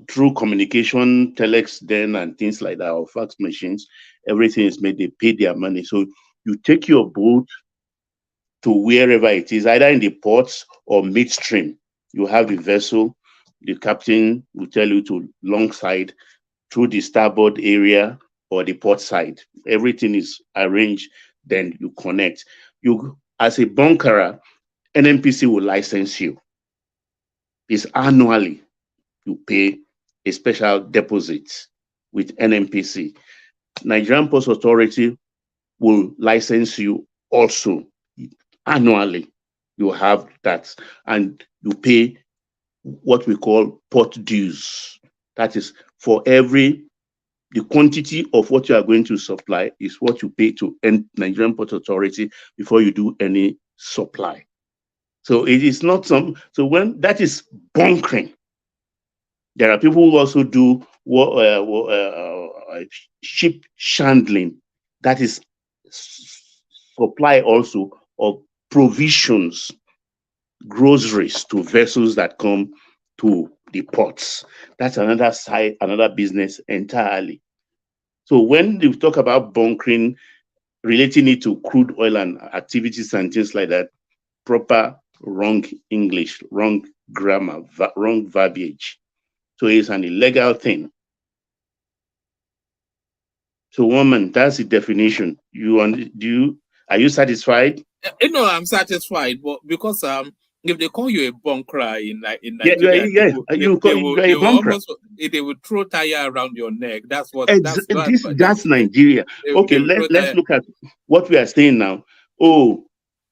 through communication, telex then and things like that, or fax machines, everything is made, they pay their money. So you take your boat to wherever it is, either in the ports or midstream. You have the vessel, the captain will tell you to long side through the starboard area or the port side. Everything is arranged, then you connect. You, as a bunkerer, NNPC will license you. It's annually. You pay a special deposit with NNPC. Nigerian Ports Authority will license you also annually. You have that, and you pay what we call port dues. That is for the quantity of what you are going to supply is what you pay to Nigerian Port Authority before you do any supply. So it is not so when that is bunkering. There are people who also do ship chandling. That is supply also of provisions, groceries to vessels that come to the ports. That's another side, another business entirely. So when you talk about bunkering, relating it to crude oil and activities and things like that, proper wrong English, wrong grammar, wrong verbiage. So it's an illegal thing. So, woman, that's the definition. Are you satisfied? No, I'm satisfied, but because if they call you a bunker in Yeah, Nigeria, you are a bunker. they will throw tire around your neck. That's what that's Nigeria. Okay, let's look at what we are saying now. Oh,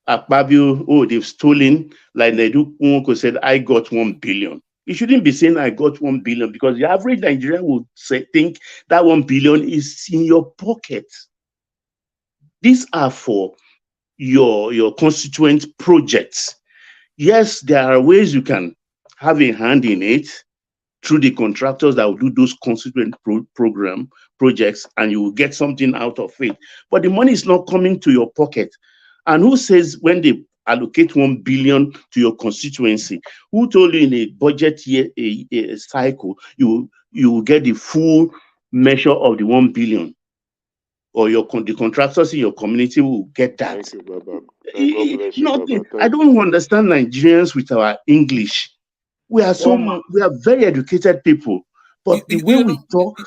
Akpabio, they've stolen, like Nedu Nwoko said, I got 1 billion. You shouldn't be saying I got 1 billion, because the average Nigerian would think that 1 billion is in your pocket. These are for your constituent projects. Yes, there are ways you can have a hand in it through the contractors that will do those constituent projects, and you will get something out of it. But the money is not coming to your pocket. And who says when they allocate 1 billion to your constituency, who told you in a budget year a cycle you will get the full measure of the 1 billion? Or the contractors in your community will get that. Thank you, Baba. God bless you, Nothing. Baba. I don't understand Nigerians with our English. We are very educated people, but the way we talk.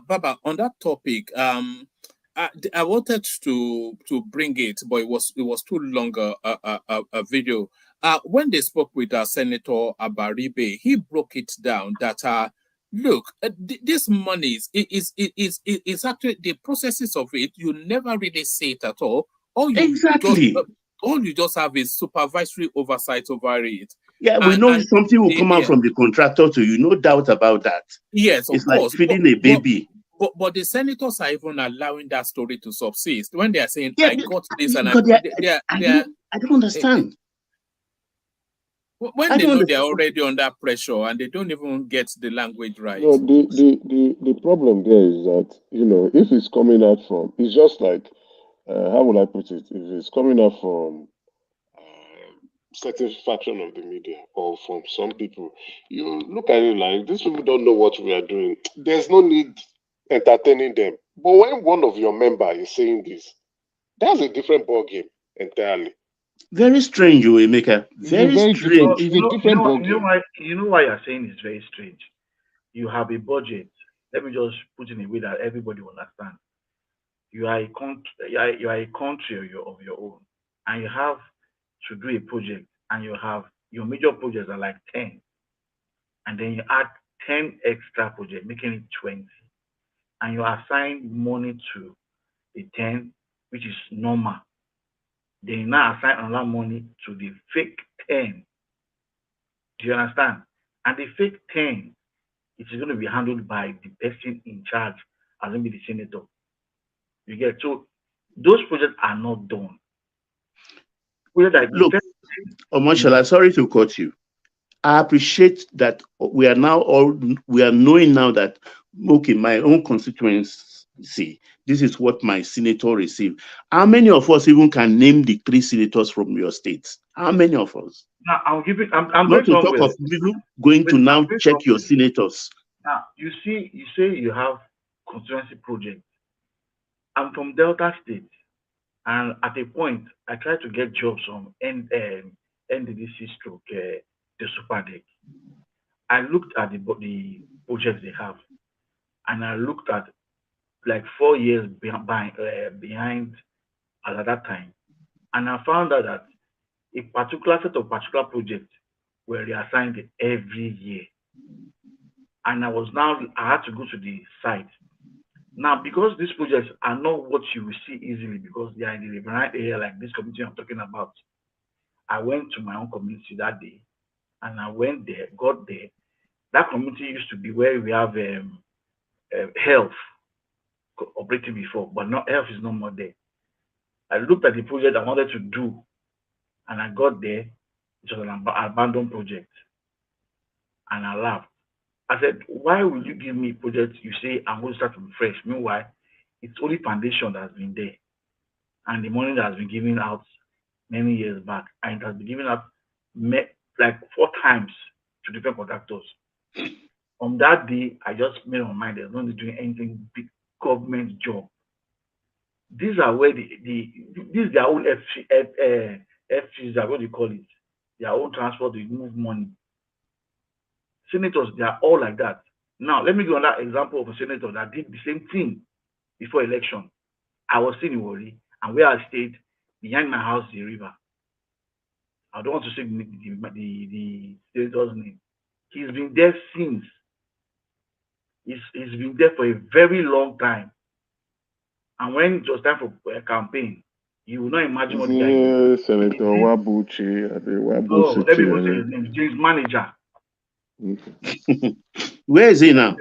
Baba, on that topic, I wanted to bring it, but it was too long a video. When they spoke with Senator Abaribe, he broke it down that look, this money is actually the processes of it. You never really see it at all. All you just have is supervisory oversight over it. Yeah, we know something will come out from the contractor to you, no doubt about that. Yes, it's like feeding a baby. But the senators are even allowing that story to subsist when they are saying, yeah, I got this and I don't understand. When they know they're already under pressure and they don't even get the language right. No, the problem there is that, if it's coming out from, it's just like, how would I put it? If it's coming out from certain faction of the media or from some people, you look at it like, these people don't know what we are doing. There's no need entertaining them. But when one of your members is saying this, that's a different ballgame entirely. Very strange, Emeka. Very strange. You know why you're saying it's very strange. You have a budget. Let me just put in a way that everybody will understand. You are a country of your own, and you have to do a project, and you have your major projects are like 10, and then you add 10 extra projects, making it 20, and you assign money to the 10, which is normal. Then you now assign another money to the fake 10. Do you understand? And the fake 10, it is going to be handled by the person in charge, as maybe the senator. You get, so those projects are not done. Look, Omonshola, sorry to cut you. I appreciate that we are knowing now that, okay, my own constituency, this is what my senator received. How many of us even can name the 3 senators from your states? How many of us? Now, I'll give it. I'm not to talk of people going to now check your senators. Now, you say you have constituency projects. I'm from Delta State, and at a point, I tried to get jobs from NDDC stroke the Super Deck. I looked at the projects they have, and I looked at like 4 years behind at that time, and I found out that a particular set of particular projects were reassigned every year. And I had to go to the site. Now, because these projects are not what you will see easily because they are in the riverine area like this community I'm talking about, I went to my own community that day, and I went there, got there. That community used to be where we have health operating before, but not health is no more there. I looked at the project I wanted to do, and I got there. It was an abandoned project, and I laughed. I said, why will you give me a project you say I'm going to start from fresh? Meanwhile, it's only foundation that has been there, and the money that has been given out many years back, and it has been given out like 4 times to different contractors. On that day, I just made my mind there's no need doing anything big government job. These are where these their own FCs are what you call it, their own transport, they move money. Senators, they are all like that. Now, let me give another example of a senator that did the same thing before election. I was in Iwori, and where I stayed, behind my house is a river. I don't want to say the senator's name. He's been there since. He's been there for a very long time. And when it was time for a campaign, you will not imagine what the guy did. Senator Wabuchi, Oh, let me even say his name, James Manager. Where is he now?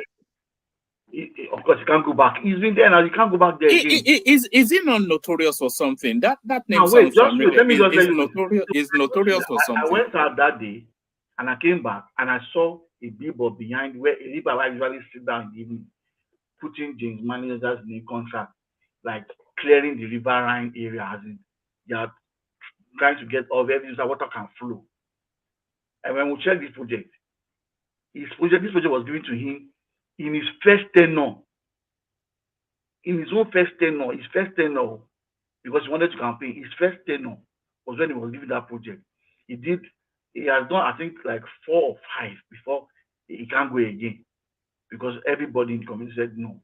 Of course, you can't go back. He's been there now. You can't go back there again. Is he not notorious for something? That name Now wait, sounds just familiar. wait. Let me just tell you. Notorious. Is notorious for I something. went out that day, and I came back, and I saw a billboard behind where a Baba usually sit down in the evening, putting James Manager's name contract, like clearing the riverine area, as in they are trying to get all the so water can flow. And when we check this project, this project was given to him in his first tenure. In his own first tenure, because he wanted to campaign, his first tenure was when he was given that project. He has done, I think, like 4 or 5 before he can't go again. Because everybody in the community said no.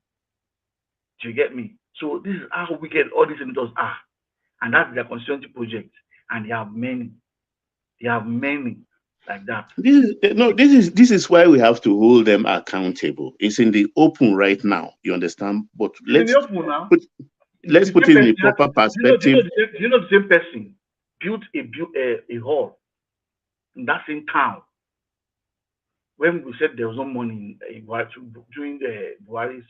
Do you get me? So this is how wicked all these senators are. And that's their constituency project. And they have many. They have many like that. This is why we have to hold them accountable. It's in the open right now. You understand? But let's put it in a proper perspective. You know the same person built a hall in that same town. When we said there was no money during the Buhari's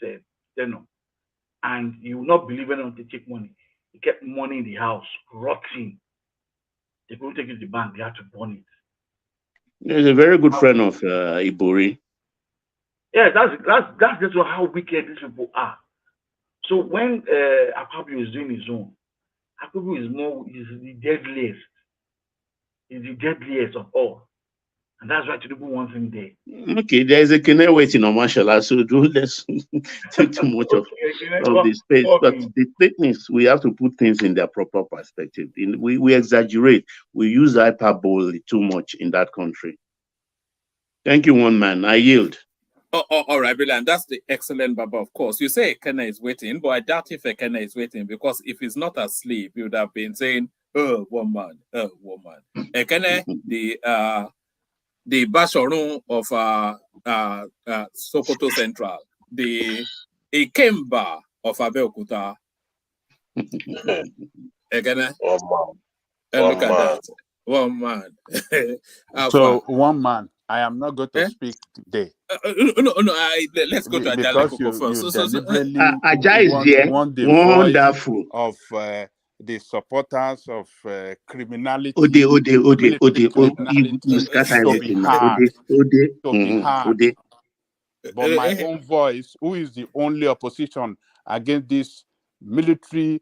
tenure, and you will not believe anyone to take money. He kept money in the house, rotting. They couldn't take it to the bank. They had to burn it. There's a very good friend of Ibori. Yeah, that's just how wicked these people are. So when Akpabio is doing his own, Akpabio is the deadliest. He's the deadliest of all. And that's why Tinubu wants him there. Okay, there is a Kene waiting on Mashallah, so don't let's take too much of the space. But the thing is, we have to put things in their proper perspective. We exaggerate. We use hyperbole too much in that country. Thank you, one man. I yield. All right, brilliant. That's the excellent Baba, of course. You say Ekene is waiting, but I doubt if Ekene is waiting, because if he's not asleep, he would have been saying, oh, woman. Ekene, the Bashorun of Sokoto Central, the Ikemba of Abeokuta. Ekene, look at that. One man. So, one man, I am not going to speak today. No, let's go to Ajay Lekoko first. You deliberately Ajay is here. want the Wonderful. Voice of the supporters of criminality. Ode. To be heard. But my own voice, who is the only opposition against this military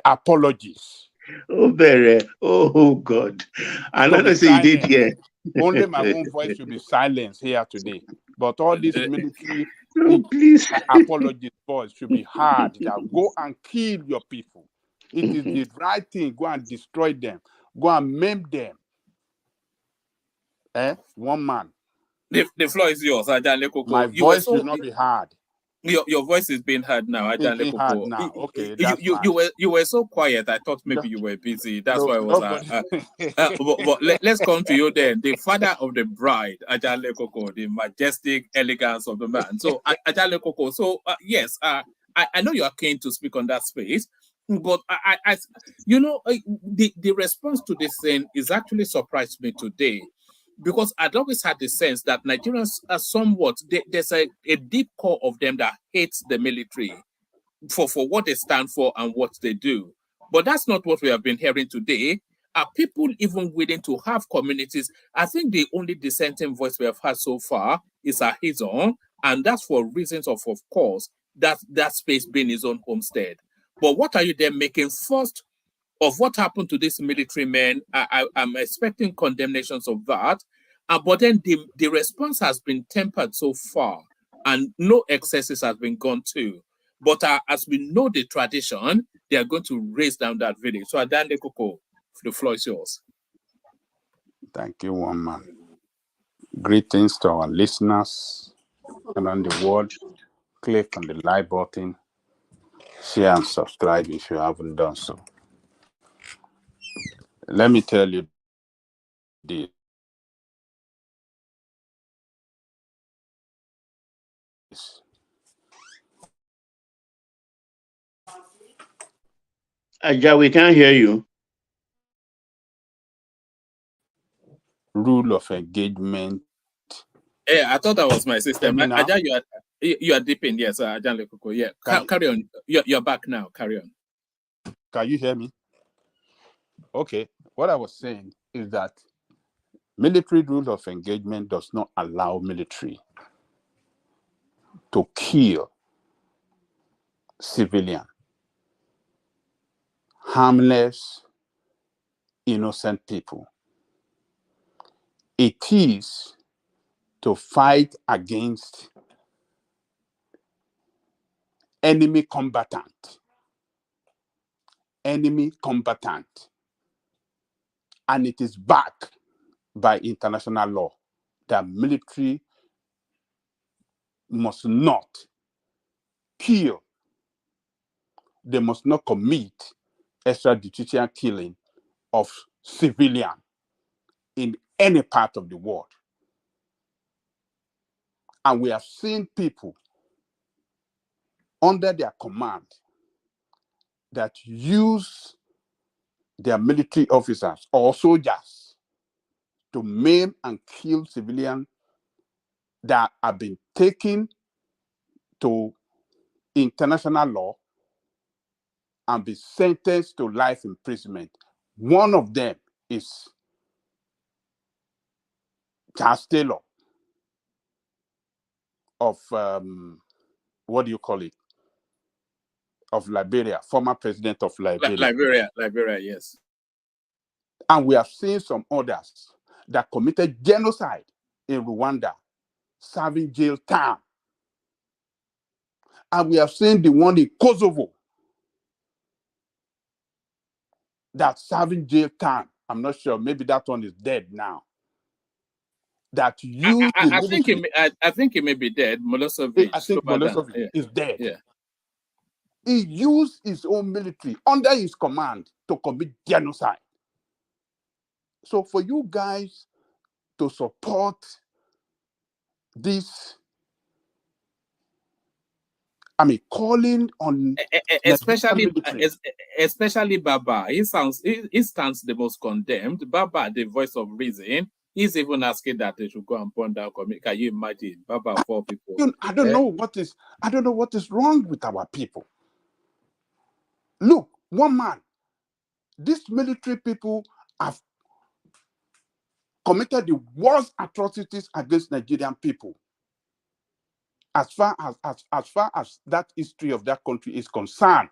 apologies. Oh God. Another say you did here. Only my own voice should be silenced here today. But all this military apologies voice should be heard. That go and kill your people. It is the right thing. Go and destroy them. Go and maim them. One man. The floor is yours, Ajay Lekoko. My voice should not be heard. Your voice is being heard now, Ajay Lekoko. Heard now. Okay, that's you were so quiet. I thought maybe you were busy. That's why I was. But let's come to you then. The father of the bride, Ajay Lekoko, the majestic elegance of the man. So Ajay Lekoko. So yes, I know you are keen to speak on that space, but I the response to this thing is actually surprised me today. Because I'd always had the sense that Nigerians are somewhat, there's a deep core of them that hates the military for what they stand for and what they do. But that's not what we have been hearing today. Are people even willing to have communities? I think the only dissenting voice we have had so far is Ahizon, and that's for reasons of course, that space being his own homestead. But what are you then making first of what happened to these military men? I'm expecting condemnations of that. But then the response has been tempered so far, and no excesses have been gone to. But as we know the tradition, they are going to raise down that village. So Ajay Lekoko, the floor is yours. Thank you, one man. Greetings to our listeners around the world. Click on the like button, share and subscribe if you haven't done so. let me tell you this. Aja, we can't hear you. Rule of engagement. Yeah, I thought that was my system. Hear me now? Aja, you are deeping, yes, Aja Lekoko. Yeah, carry on. You're back now. Carry on. Can you hear me? Okay. What I was saying is that military rule of engagement does not allow military to kill civilian, harmless, innocent people. It is to fight against enemy combatant. And it is backed by international law that military must not kill. They must not commit extrajudicial killing of civilian in any part of the world. And we have seen people under their command that use their military officers or soldiers to maim and kill civilians that have been taken to international law and be sentenced to life imprisonment. One of them is Charles Taylor of, what do you call it? Of Liberia, former president of Liberia. Liberia, yes. And we have seen some others that committed genocide in Rwanda, serving jail time. And we have seen the one in Kosovo that's serving jail time. I'm not sure, maybe that one is dead now. That used I think he may be dead. Milosevic. I think Milosevic is dead. Yeah. He used his own military under his command to commit genocide. So for you guys to support this, I mean, calling on especially Baba, he stands the most condemned. Baba, the voice of reason, he's even asking that they should go and burn down community. Can you imagine? Baba, 4 people. I don't know what is wrong with our people. Look, one man, these military people have committed the worst atrocities against Nigerian people. As far as that history of that country is concerned.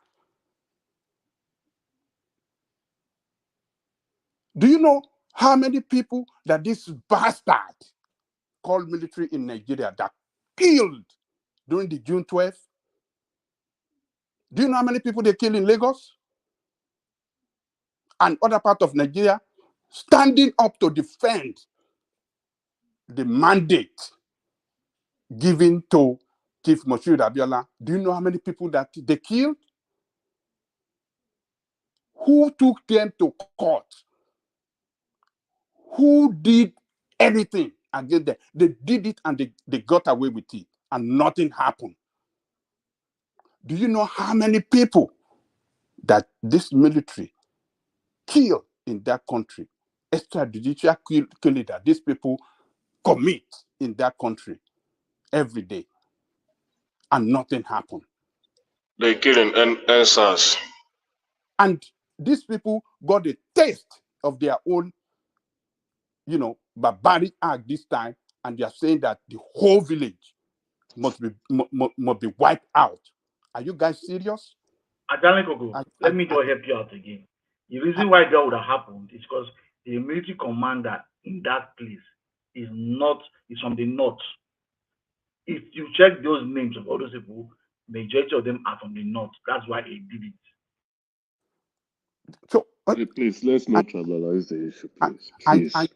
Do you know how many people that this bastard called military in Nigeria that killed during the June 12th? Do you know how many people they killed in Lagos and other parts of Nigeria, standing up to defend the mandate given to Chief Moshood Abiola? Do you know how many people that they killed? Who took them to court? Who did anything against them? They did it and they got away with it and nothing happened. Do you know how many people that this military killed in that country? Extrajudicial killing that these people commit in that country every day and nothing happened. They kill in NSAS. And these people got a taste of their own, barbaric act this time, and they are saying that the whole village must be wiped out. Are you guys serious? Let me just help you out again. The reason why that would have happened is because the military commander in that place is from the north. If you check those names of all those people, majority of them are from the north. That's why he did it. So please, let's not tribalize the issue, please.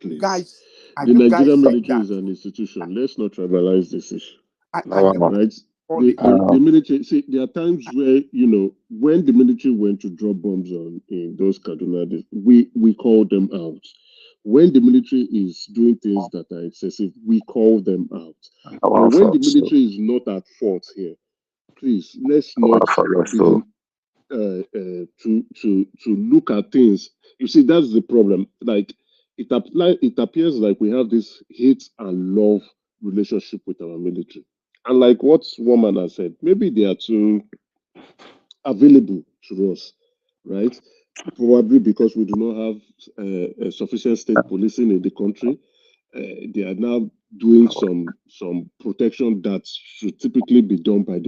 Please. Guys, the Nigerian military is an institution. Let's not tribalize this issue. Right? The military, see, there are times where, when the military went to drop bombs in those Kaduna, we call them out. When the military is doing things that are excessive, we call them out. But when the military is not at fault here, please, let's not begin to look at things. You see, that's the problem. Like it appears like we have this hate and love relationship with our military. And like what woman has said, maybe they are too available to us, right? Probably because we do not have sufficient state policing in the country. They are now doing some protection that should typically be done by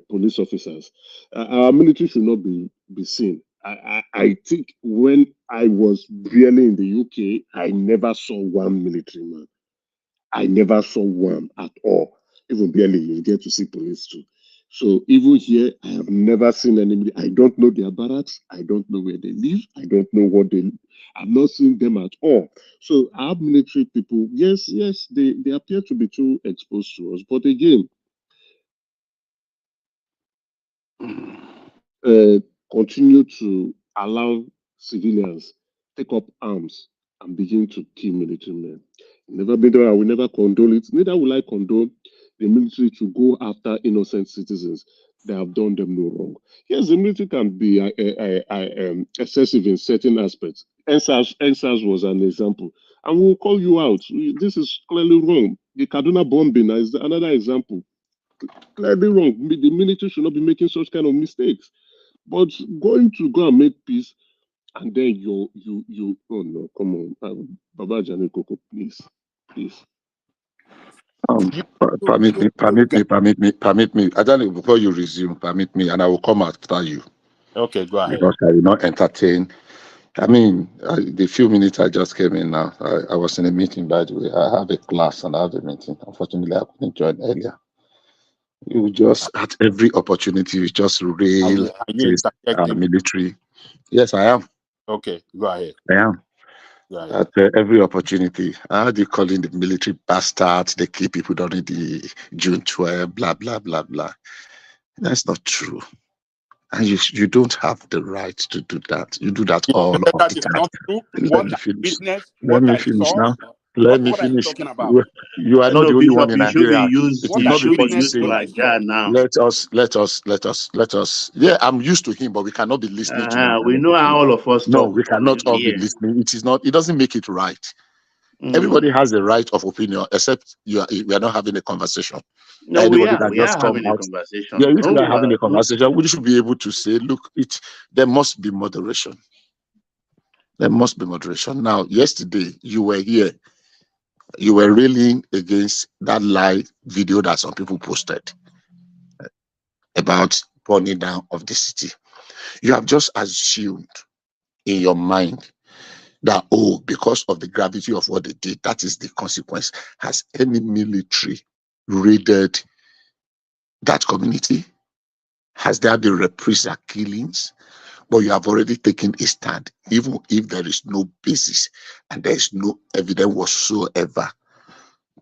police officers. Our military should not be seen. I think when I was really in the UK, I never saw one military man. I never saw one at all. Even barely, you get to see police too. So even here, I have never seen anybody. I don't know their barracks. I don't know where they live. I don't know what they. I've not seen them at all. So our military people, yes, they appear to be too exposed to us. But again, continue to allow civilians take up arms and begin to kill military men. Never been there. I will never condone it. Neither will I condone the military to go after innocent citizens that have done them no wrong. Yes, the military can be excessive in certain aspects. NSAS was an example. And we'll call you out. This is clearly wrong. The Kaduna bombing is another example. Clearly wrong. The military should not be making such kind of mistakes. But going to go and make peace, and then you oh no, come on, Baba Jani Koko, please. Permit me. I don't know, before you resume, permit me, and I will come after you. Okay, go ahead. Because I will not entertain. I mean, the few minutes I just came in now, I was in a meeting, by the way. I have a class and I have a meeting. Unfortunately, I couldn't join earlier. You just, at every opportunity, you just rail this military. Yes, I am. Okay, go ahead. I am. At every opportunity. How do you call in the military bastards? They kill people during the June 12, blah, blah, blah, blah. That's not true. And you don't have the right to do that. You do that all of the time. Not true. Let me finish. Business, Let me finish now. Let me finish. You are not the only one in Nigeria. It is not before you say let us. Yeah, I'm used to him, but we cannot be listening to him. We know how all of us talk. No, we cannot all be listening. It is not. It doesn't make it right. Everybody has the right of opinion, except we are not having a conversation. No, Anybody we are having a conversation. Yeah, if we are having a conversation, we should be able to say, look, there must be moderation. There must be moderation. Now, yesterday, you were here. You were railing against that live video that some people posted about burning down of the city. You have just assumed in your mind that, because of the gravity of what they did, that is the consequence. Has any military raided that community? Has there been reprisal killings? But you have already taken a stand, even if there is no basis and there is no evidence whatsoever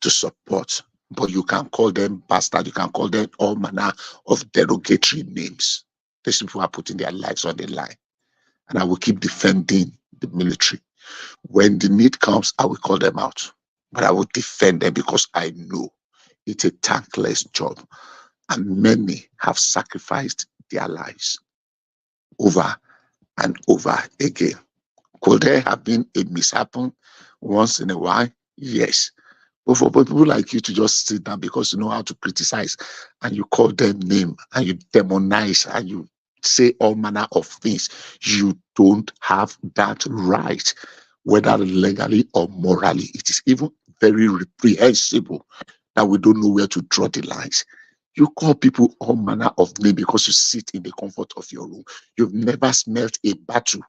to support. But you can call them bastard, you can call them all manner of derogatory names. These people are putting their lives on the line. And I will keep defending the military. When the need comes, I will call them out. But I will defend them because I know it's a thankless job. And many have sacrificed their lives over and over again. Could there have been a mishappen once in a while? Yes. But for people like you to just sit down because you know how to criticize and you call them name and you demonize and you say all manner of things, you don't have that right, whether legally or morally. It is even very reprehensible that we don't know where to draw the lines. You call people all manner of name because you sit in the comfort of your room. You've never smelt a battle.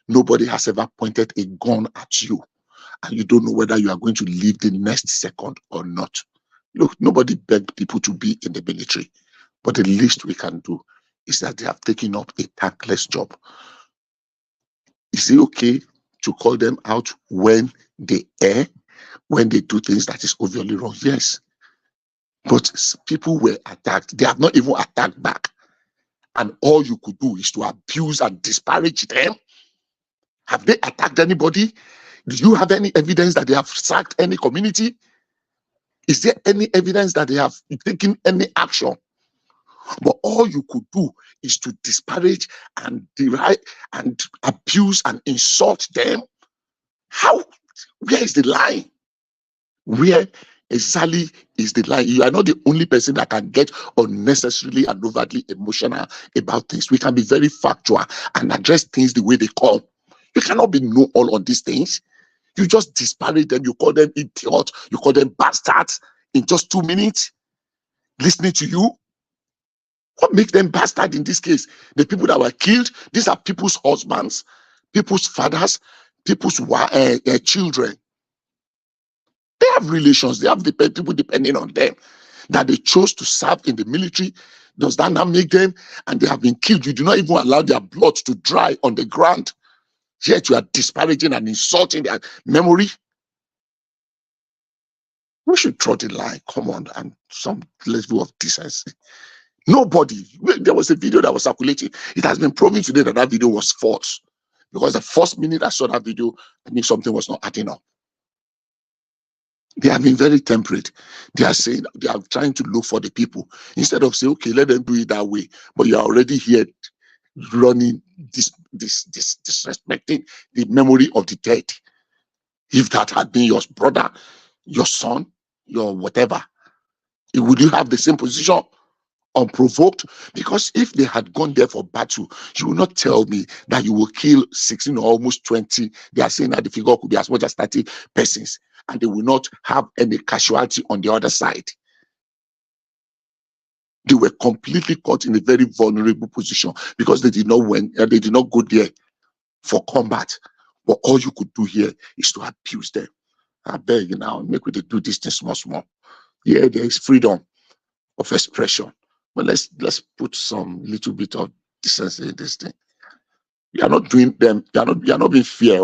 Nobody has ever pointed a gun at you. And you don't know whether you are going to live the next second or not. Look, nobody begged people to be in the military. But the least we can do is that they have taken up a thankless job. Is it okay to call them out when they err, when they do things that is obviously wrong? Yes. But people were attacked. They have not even attacked back. And all you could do is to abuse and disparage them. Have they attacked anybody? Do you have any evidence that they have sacked any community? Is there any evidence that they have taken any action? But all you could do is to disparage and deride and abuse and insult them. How? Where is the line? Where exactly is the line? You are not the only person that can get unnecessarily and overtly emotional about things. We can be very factual and address things the way they come. You cannot be know all on these things. You just disparage them. You call them idiots. You call them bastards in just 2 minutes. Listening to you. What makes them bastard in this case? The people that were killed, these are people's husbands, people's fathers, people's children. They have relations. They have people depending on them that they chose to serve in the military. Does that not make them? And they have been killed. You do not even allow their blood to dry on the ground. Yet you are disparaging and insulting their memory. We should draw the line. Come on, and some level of decency. Nobody. There was a video that was circulating. It has been proven today that that video was false. Because the first minute I saw that video, I knew something was not adding up. They have been very temperate. They are saying they are trying to look for the people instead of saying, okay, let them do it that way. But you are already here running disrespecting the memory of the dead. If that had been your brother, your son, your whatever, would you have the same position? Unprovoked? Because if they had gone there for battle, you will not tell me that you will kill 16 or almost 20. They are saying that the figure could be as much as 30 persons, and they will not have any casualty on the other side. They were completely caught in a very vulnerable position because they did not go there for combat. But all you could do here is to abuse them. I beg you now, make we do this thing small. Yeah, there is freedom of expression. But let's put some little bit of decency in this thing. You are not doing them, you are not being fair.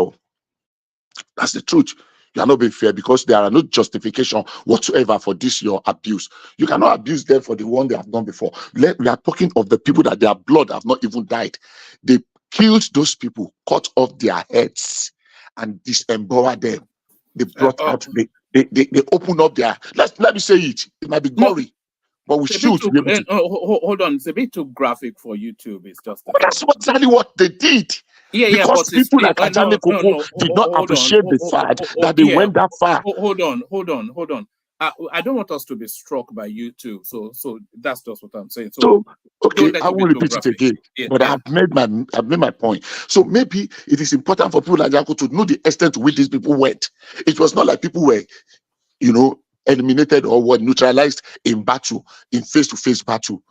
That's the truth. You are not being fair because there are no justification whatsoever for this your abuse. You cannot abuse them for the one they have done before. We are talking of the people that their blood have not even died. They killed those people, cut off their heads, and disemboweled them. They brought out, they opened up their, let me say it might be gory. But we should be able to. Hold on, it's a bit too graphic for YouTube. It's just. But that's exactly what they did. Yeah, because but people like Ajale Koko did not appreciate the fact that they went that far. Hold on. I don't want us to be struck by YouTube. So that's just what I'm saying. So okay, I won't repeat it again. But I've made my point. So maybe it is important for people like Jaco to know the extent to which these people went. It was not like people were, eliminated or were neutralized in battle, in face-to-face battle.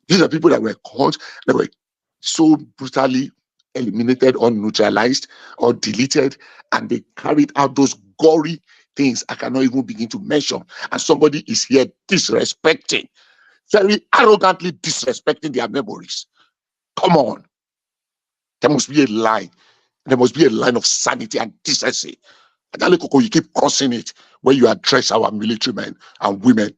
These are people that were caught, that were so brutally eliminated or neutralized or deleted, and they carried out those gory things I cannot even begin to mention. And somebody is here disrespecting, very arrogantly disrespecting their memories. Come on. There must be a line. There must be a line of sanity and decency. You keep crossing it when you address our military men and women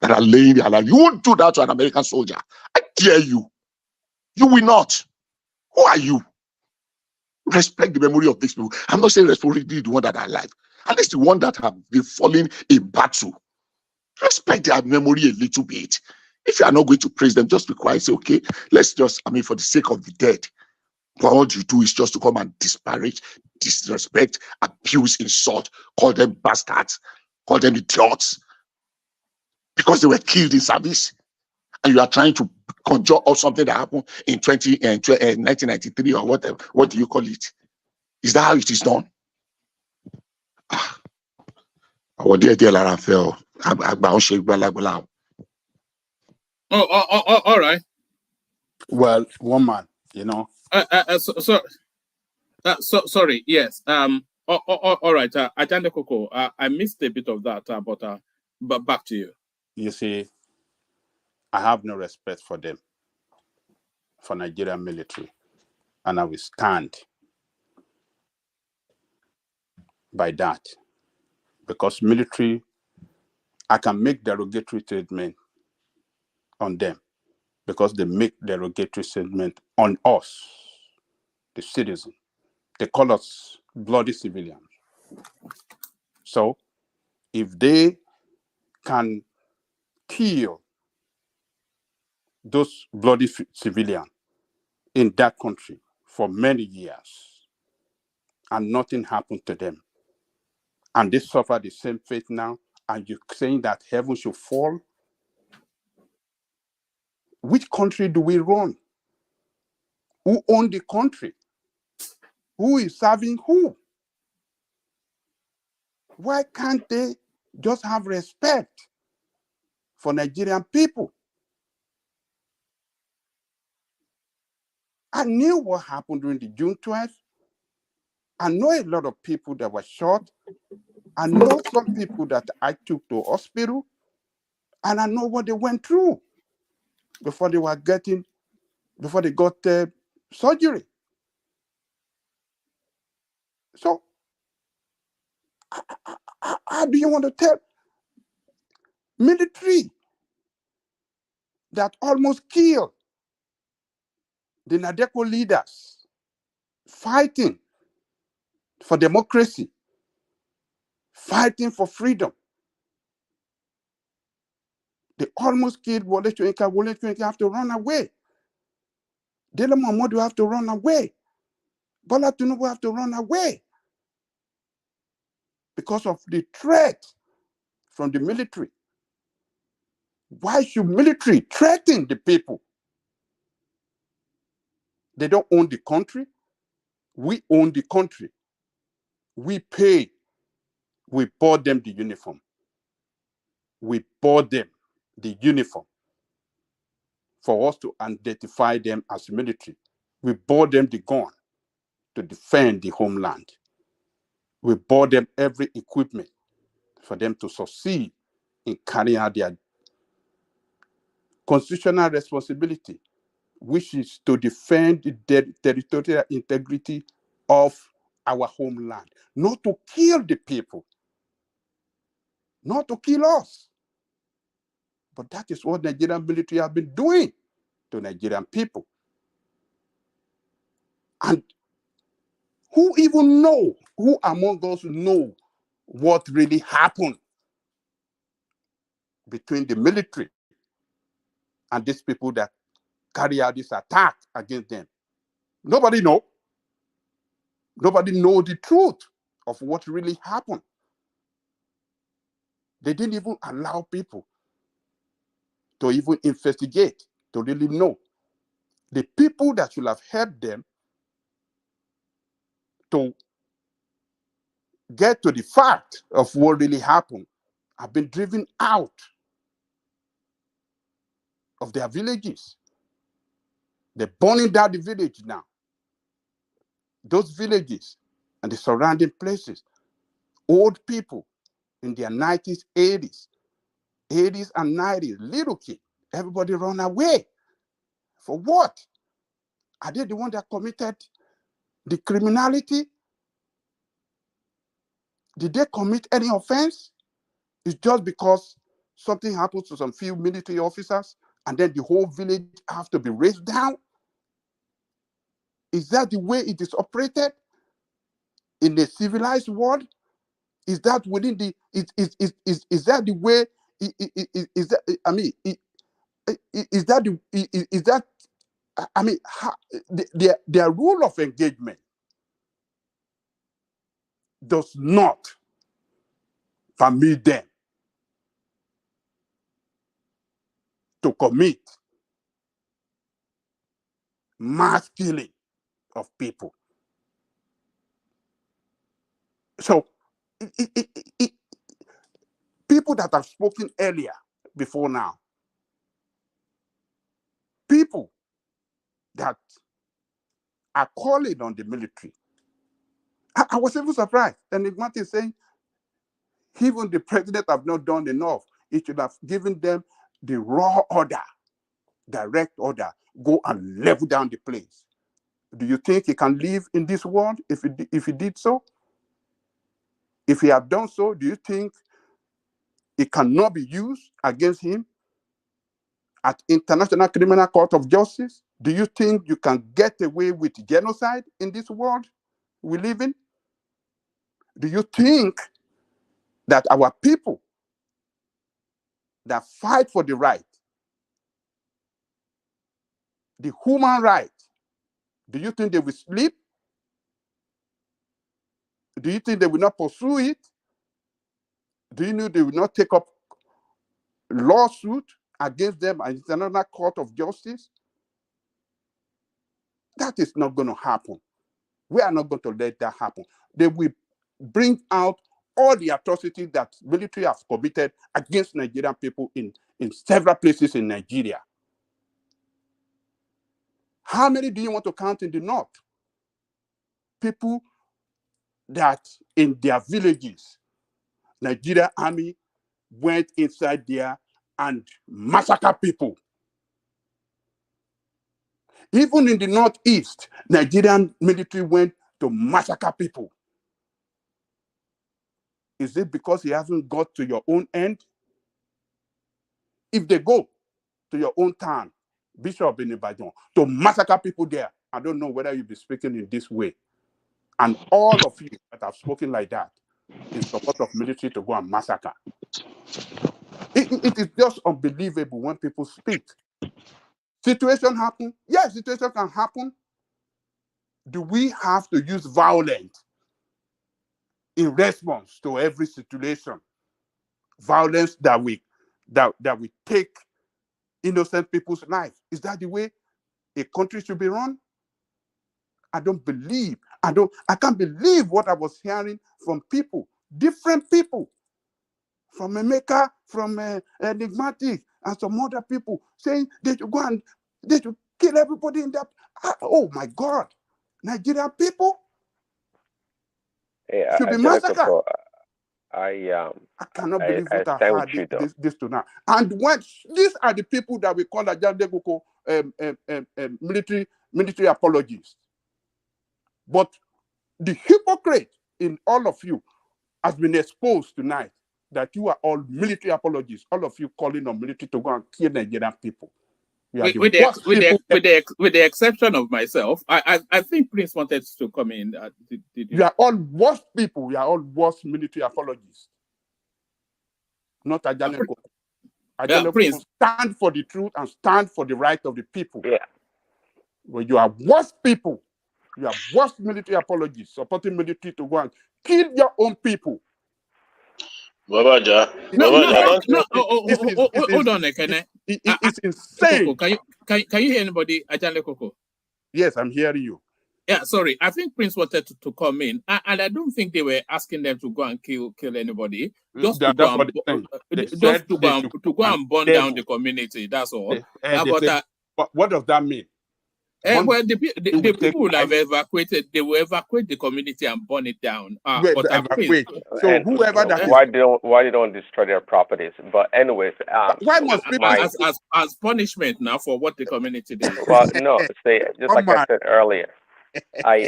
that are laying their life. You won't do that to an American soldier. I dare you. You will not. Who are you? Respect the memory of these people. I'm not saying respect the one that are alive. At least the one that have been falling in battle. Respect their memory a little bit. If you are not going to praise them, just be quiet. Say, okay, let's just, for the sake of the dead. But all you do is just to come and disparage, disrespect, abuse, insult, call them bastards, call them idiots, because they were killed in service, and you are trying to conjure up something that happened in 1993 or whatever. What do you call it? Is that how it is done? All right. Well, one man, sorry. Yes. All right. Ajande Koko, I missed a bit of that, but back to you. You see, I have no respect for them, for Nigerian military, and I will stand by that, because military I can make derogatory statement on them because they make derogatory statement on us, the citizen. They call us bloody civilians. So if they can kill those bloody civilians in that country for many years and nothing happened to them, and they suffer the same fate now, and you're saying that heaven should fall, which country do we run? Who owns the country? Who is serving who? Why can't they just have respect for Nigerian people? I knew what happened during the June 12th. I know a lot of people that were shot. I know some people that I took to hospital, and I know what they went through before they got surgery. So how do you want to tell military that almost killed the Nadeko leaders fighting for democracy, fighting for freedom? They almost killed Wole Soyinka. Wole Soyinka have to run away. Dele Momodu have to run away. Bola Tinubu have to run away because of the threat from the military. Why should military threaten the people? They don't own the country. We own the country. We pay. We bought them the uniform. We bought them the uniform for us to identify them as military. We bought them the gun to defend the homeland. We bought them every equipment for them to succeed in carrying out their constitutional responsibility, which is to defend the territorial integrity of our homeland, not to kill the people, not to kill us. But that is what Nigerian military have been doing to Nigerian people. And who among us know what really happened between the military and these people that carry out this attack against them? Nobody know. Nobody know the truth of what really happened. They didn't even allow people to even investigate, to really know. The people that should have helped them to get to the fact of what really happened have been driven out of their villages. They're burning down the village now. Those villages and the surrounding places, old people in their 90s, 80s and 90s, little kids, everybody run away. For what? Are they the one that committed the criminality? Did they commit any offense? It's just because something happens to some few military officers and then the whole village have to be razed down? Is that the way it is operated in a civilized world? Is that within the is that the way? Is that, I mean, is that the is that, I mean, their rule of engagement does not permit them to commit mass killing of people. So people that have spoken earlier before now, people that are calling on the military. I was even surprised. And if Martin is saying even the president have not done enough, he should have given them the raw order, direct order, go and level down the place. Do you think he can live in this world if he did so? If he had done so, do you think it cannot be used against him at International Criminal Court of Justice? Do you think you can get away with genocide in this world we live in? Do you think that our people that fight for the right, the human right, do you think they will sleep? Do you think they will not pursue it? Do you know they will not take up lawsuit against them at International Court of Justice? That is not going to happen. We are not going to let that happen. They will bring out all the atrocities that military has committed against Nigerian people in several places in Nigeria. How many do you want to count in the north? People that in their villages, Nigerian army went inside there and massacred people. Even in the northeast, Nigerian military went to massacre people. Is it because he hasn't got to your own end? If they go to your own town, Bishop in Ibadan, to massacre people there, I don't know whether you'll be speaking in this way. And all of you that have spoken like that in support of military to go and massacre. It is just unbelievable when people speak. Situation happen? Yes, situation can happen. Do we have to use violence in response to every situation? Violence that we take innocent people's lives. Is that the way a country should be run? I can't believe what I was hearing from people, different people, from Emeka, from Enigmatic, and some other people saying they should kill everybody in that. Oh my God, Nigerian people should be massacred. I cannot believe what I stand heard with you, this tonight. And when these are the people that we call Ajandekoko military apologists. But the hypocrite in all of you has been exposed tonight that you are all military apologists. All of you calling on military to go and kill Nigerian people. You are with the exception of myself, I think Prince wanted to come in. You are all worst people. You are all worst military apologists. Not Ajaleko. Ajaleko stand for the truth and stand for the right of the people. Yeah. Well, you are worst people. You are worst military apologists, supporting military to go and kill your own people. Hold on, Ekene. It's insane. Can you hear anybody? Ajale Koko. Yes, I'm hearing you. Yeah, sorry. I think Prince wanted to come in, and I don't think they were asking them to go and kill anybody. Just to go and burn down the community. That's all. What does that mean? Well, the people have evacuated. They will evacuate the community and burn it down. Evacuate. So whoever that is, why they don't destroy their properties? But anyways, why must people as punishment now for what the community did? Well, no, just like I said earlier, I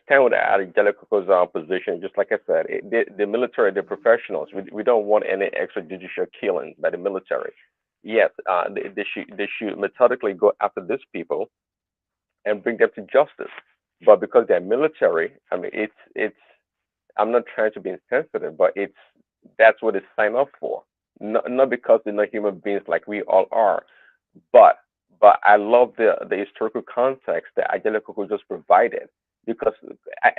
stand with Ajalekoko's position. Just like I said, the military, the professionals. We don't want any extrajudicial killings by the military. Yes, they should methodically go after these people and bring them to justice. But because they're military, I mean, it's. I'm not trying to be insensitive, but that's what they sign up for. Not because they're not human beings like we all are, but I love the historical context that Ajale Koko just provided, because I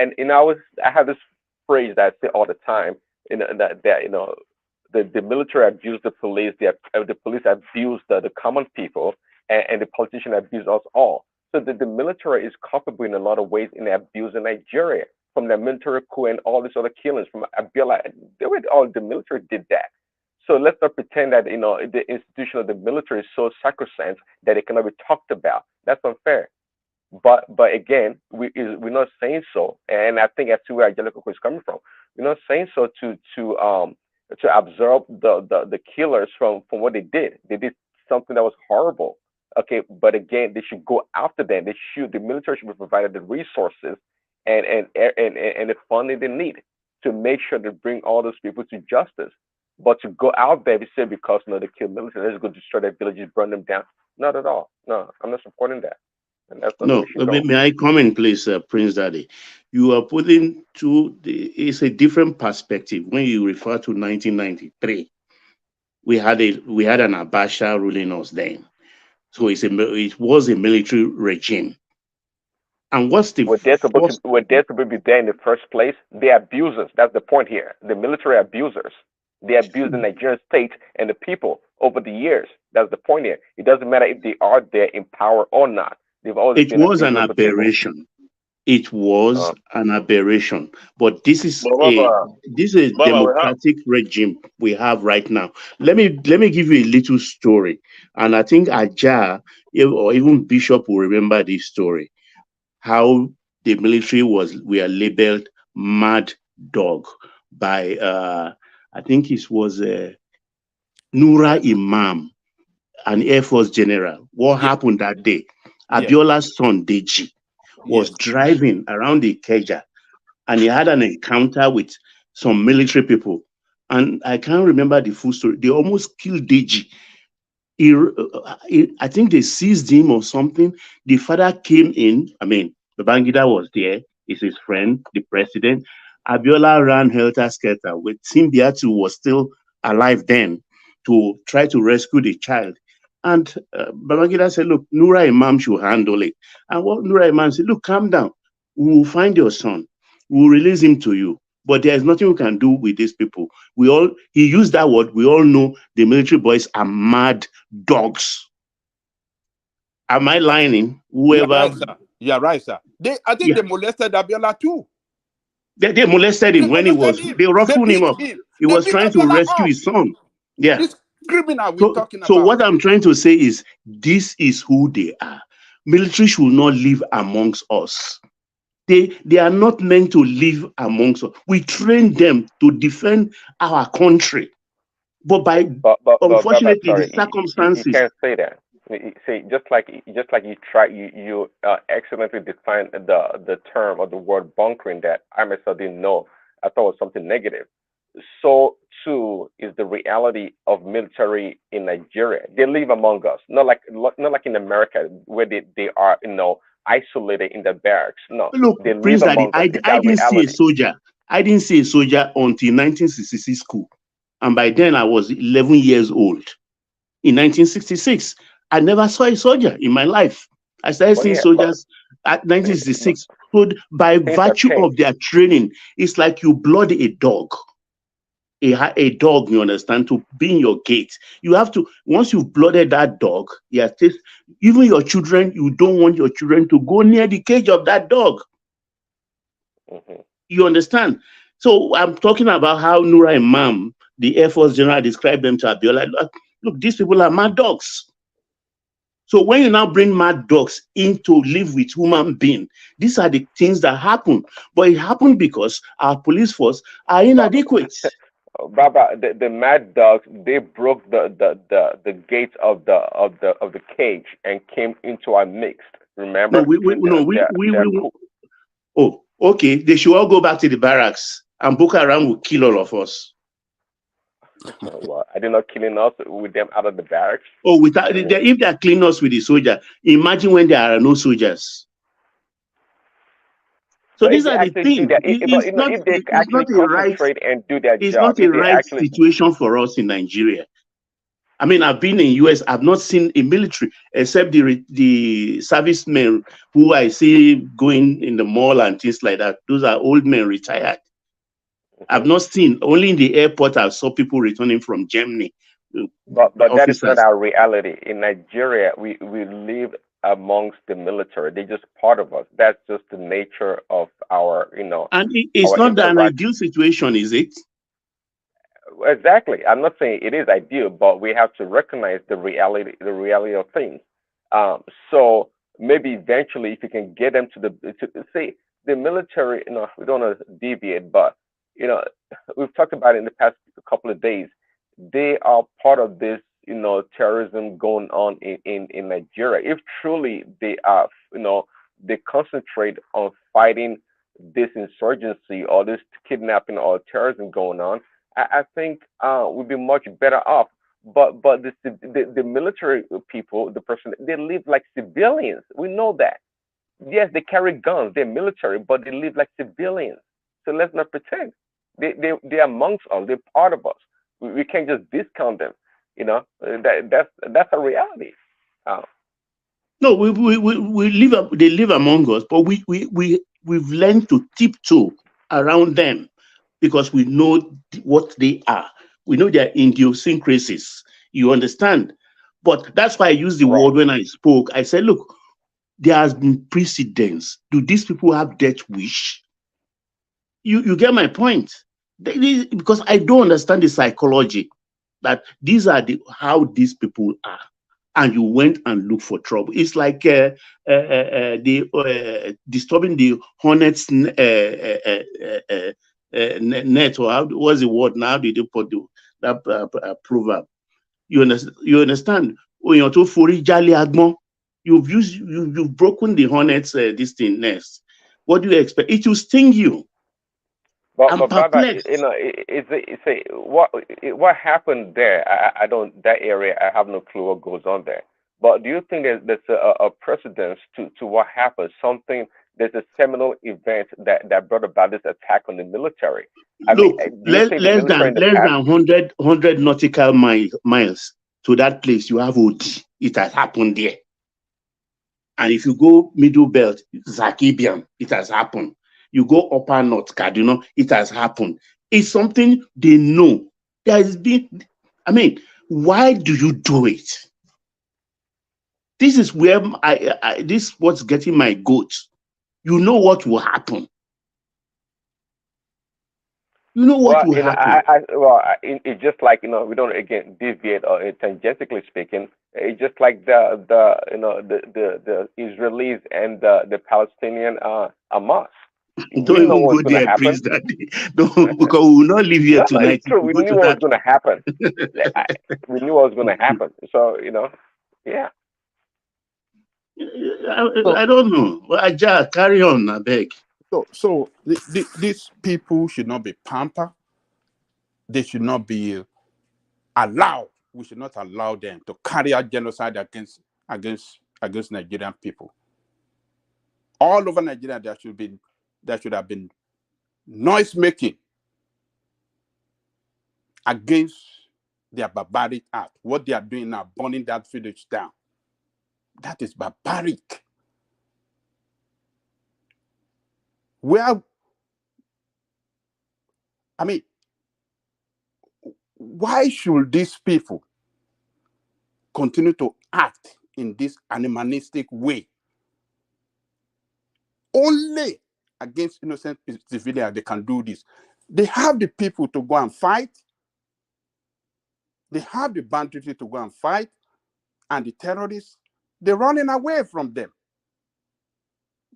have this phrase that I say all the time, that the military abused the police, the police abused the common people, and the politicians abuse us all. So the military is culpable in a lot of ways in abusing Nigeria, from the military coup and all these other killings from Abiola. The military did that. So let's not pretend that the institution of the military is so sacrosanct that it cannot be talked about. That's unfair. But again, we're not saying so, and I think that's where Ajale Koko is coming from. We're not saying so to absorb the killers from what they did. They did something that was horrible. Okay, but again, they should go after them. The military should be provided the resources and the funding they need to make sure they bring all those people to justice. But to go out there, say because they kill military, let's go destroy their villages, burn them down. Not at all. No, I'm not supporting that, and that's not the way No, it should go. may I comment, please, Prince Daddy? You are putting it's a different perspective when you refer to 1993. We had an Abacha ruling us then, so it was a military regime. And what's the Were they supposed to be there in the first place? They're abusers. That's the point here. The military abusers. They abuse the Nigerian state and the people over the years. That's the point here. It doesn't matter if they are there in power or not. They've always been was an abusers of people. aberration. It was an aberration. But this is Baba, a democratic regime we have right now. Let me give you a little story. And I think Aja or even Bishop will remember this story. How the military we are labeled mad dog by I think it was Nura Imam, an Air Force general. What happened that day? Abiola's son Deji was driving around the Ikeja, and he had an encounter with some military people. And I can't remember the full story. They almost killed Deji. I think they seized him or something. The father came in. I mean, Babangida was there. He's his friend, the president. Abiola ran helter-skelter with Simbiatu was still alive then to try to rescue the child. And Babangida said, look, Nura Imam should handle it. And what Nura Imam said, look, calm down. We will find your son. We will release him to you. But there's nothing we can do with these people. He used that word. We all know the military boys are mad dogs. Am I lying? Whoever. You're right, sir. I think they molested Abiola too. They molested him when they roughened him up. He was trying to rescue his son. Yeah. This criminal we're talking about. So what I'm trying to say is, this is who they are. Military should not live amongst us. They are not meant to live amongst us. We train them to defend our country. But unfortunately, the circumstances. You can't say that. See, just like you try, you excellently defined the term or the word bunkering that I myself didn't know. I thought was something negative. So too is the reality of military in Nigeria. They live among us, not like in America where they are isolated in the barracks. No, look, they Prince live Daddy, among us. I didn't see a soldier. I didn't see a soldier until 1966 school, and by then I was 11 years old. In 1966, I never saw a soldier in my life. I started seeing soldiers at 1966. So by virtue of their training, it's like you blood a dog. A dog, you understand, to be in your gate. You have to, once you've blooded that dog, even your children, you don't want your children to go near the cage of that dog. You understand? So I'm talking about how Nura Imam, the Air Force general, described them to Abiola. Look, these people are mad dogs. So when you now bring mad dogs in to live with human beings, these are the things that happen. But it happened because our police force are inadequate. Baba, the mad dogs, they broke the gates of the cage and came into our mix. Remember? Oh, okay. They should all go back to the barracks, and Boko Haram will kill all of us. Well, are they not killing us with them out of the barracks? Oh, if they are killing us with the soldier, imagine when there are no soldiers. So these are the things. It's not a right situation for us in Nigeria. I mean, I've been in US. I've not seen a military except the servicemen who I see going in the mall and things like that. Those are old men retired. I've not seen. Only in the airport I saw people returning from Germany. But that is not our reality. In Nigeria, we live amongst the military. They're just part of us. That's just the nature of our, And it's not an ideal situation, is it? Exactly. I'm not saying it is ideal, but we have to recognize the reality of things. So maybe eventually, if you can get them to say the military, we don't want to deviate, but we've talked about it in the past couple of days. They are part of this, terrorism going on in Nigeria. If truly they are, they concentrate on fighting this insurgency or this kidnapping or terrorism going on, I think we'd be much better off. But the military people, the person, they live like civilians. We know that. Yes, they carry guns. They're military, but they live like civilians. So let's not pretend. They're amongst us. They're part of us. We can't just discount them. You know, that's a reality. Uh, No, we live. They live among us, but we've learned to tiptoe around them because we know what they are. We know their idiosyncrasies. You understand? But that's why I used the word when I spoke. I said, look, there has been precedence. Do these people have death wish? You get my point? Because I don't understand the psychology that these are how these people are, and you went and looked for trouble. It's like disturbing the hornet's net, or what's the word now? Did you put that proverb? You understand? When you're too fully jolly agbon, you've broken the hornet's this thing nest. What do you expect? It will sting you. but I'm brother, perplexed. it's a what happened there? I don't that area. I have no clue what goes on there. But do you think there's a precedence to what happened? Something there's a seminal event that brought about this attack on the military. I mean, Look, do you think the military in the less past? than 100 nautical miles to that place, you have OD. It has happened there. And if you go middle belt, Zakibian, it has happened. You go upper north, Kaduna, it has happened. It's something they know. There has been, I mean, why do you do it? This is where this is what's getting my goat. You know what will happen. You know what Well, will happen. it's just like we don't again deviate or tangentially speaking. It's just like the Israelis and the Palestinian Hamas. We Don't know even what's go going to there, happen. Prince Daddy. Don't, because we will not live here No, it's tonight if true. we We go knew to what was that going to happen. We knew what was going to happen. So yeah. I don't know. Well, I just carry on, I beg. So these people should not be pampered. They should not be allowed. We should not allow them to carry out genocide against Nigerian people. All over Nigeria, there should have been noise making against their barbaric act. What they are doing now, burning that village down, that is barbaric. Well, I mean, why should these people continue to act in this animalistic way? Only against innocent civilians they can do this. They have the people to go and fight. They have the banditry to go and fight. And the terrorists, they're running away from them.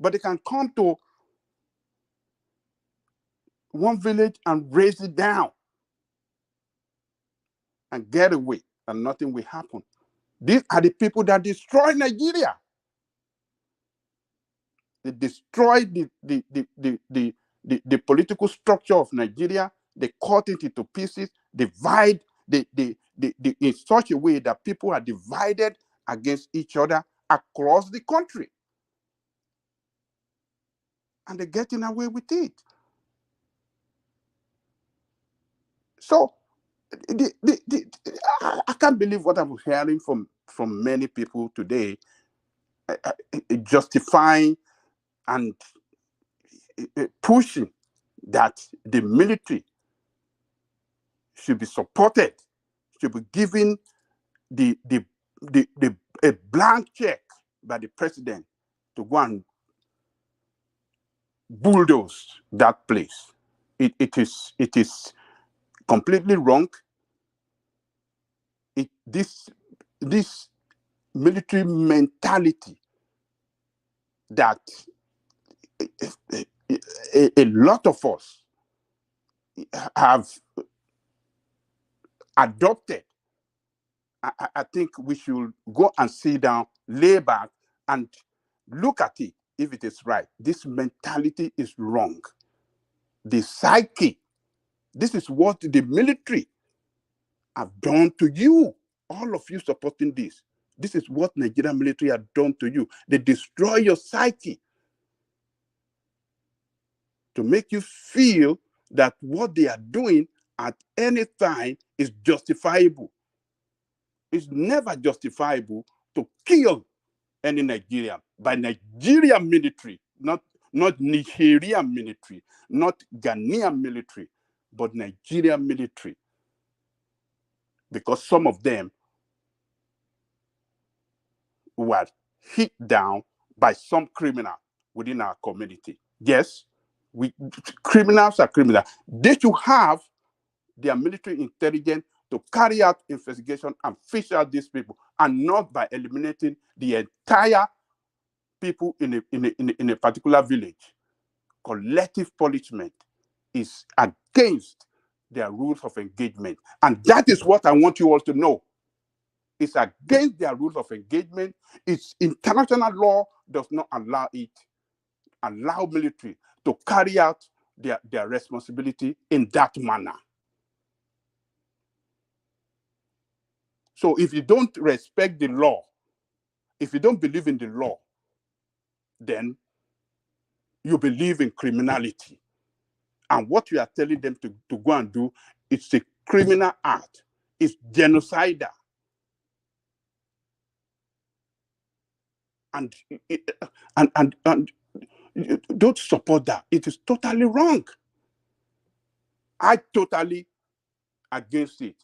But they can come to one village and raise it down and get away, and nothing will happen. These are the people that destroy Nigeria. They destroy the political structure of Nigeria. They cut it into pieces, divide in such a way that people are divided against each other across the country. And they're getting away with it. So I can't believe what I'm hearing from many people today, justifying and pushing that the military should be supported, should be given a blank check by the president to go and bulldoze that place. It is completely wrong. This military mentality that a lot of us have adopted, I think we should go and sit down, lay back, and look at it if it is right. This mentality is wrong. The psyche This is what the military have done to you. All of you supporting this. This is what Nigerian military have done to you. They destroy your psyche to make you feel that what they are doing at any time is justifiable. It's never justifiable to kill any Nigerian by Nigerian military, not Nigerian military, not Ghanaian military, but Nigerian military. Because some of them were hit down by some criminal within our community. Yes, criminals are criminals. They should have their military intelligence to carry out investigation and fish out these people, and not by eliminating the entire people in a particular village. Collective punishment is against their rules of engagement. And that is what I want you all to know. It's against their rules of engagement. It's international law does not allow military to carry out their responsibility in that manner. So if you don't respect the law, if you don't believe in the law, then you believe in criminality. And what you are telling them to go and do, it's a criminal act. It's genocidal. And don't support that. It is totally wrong. I totally against it.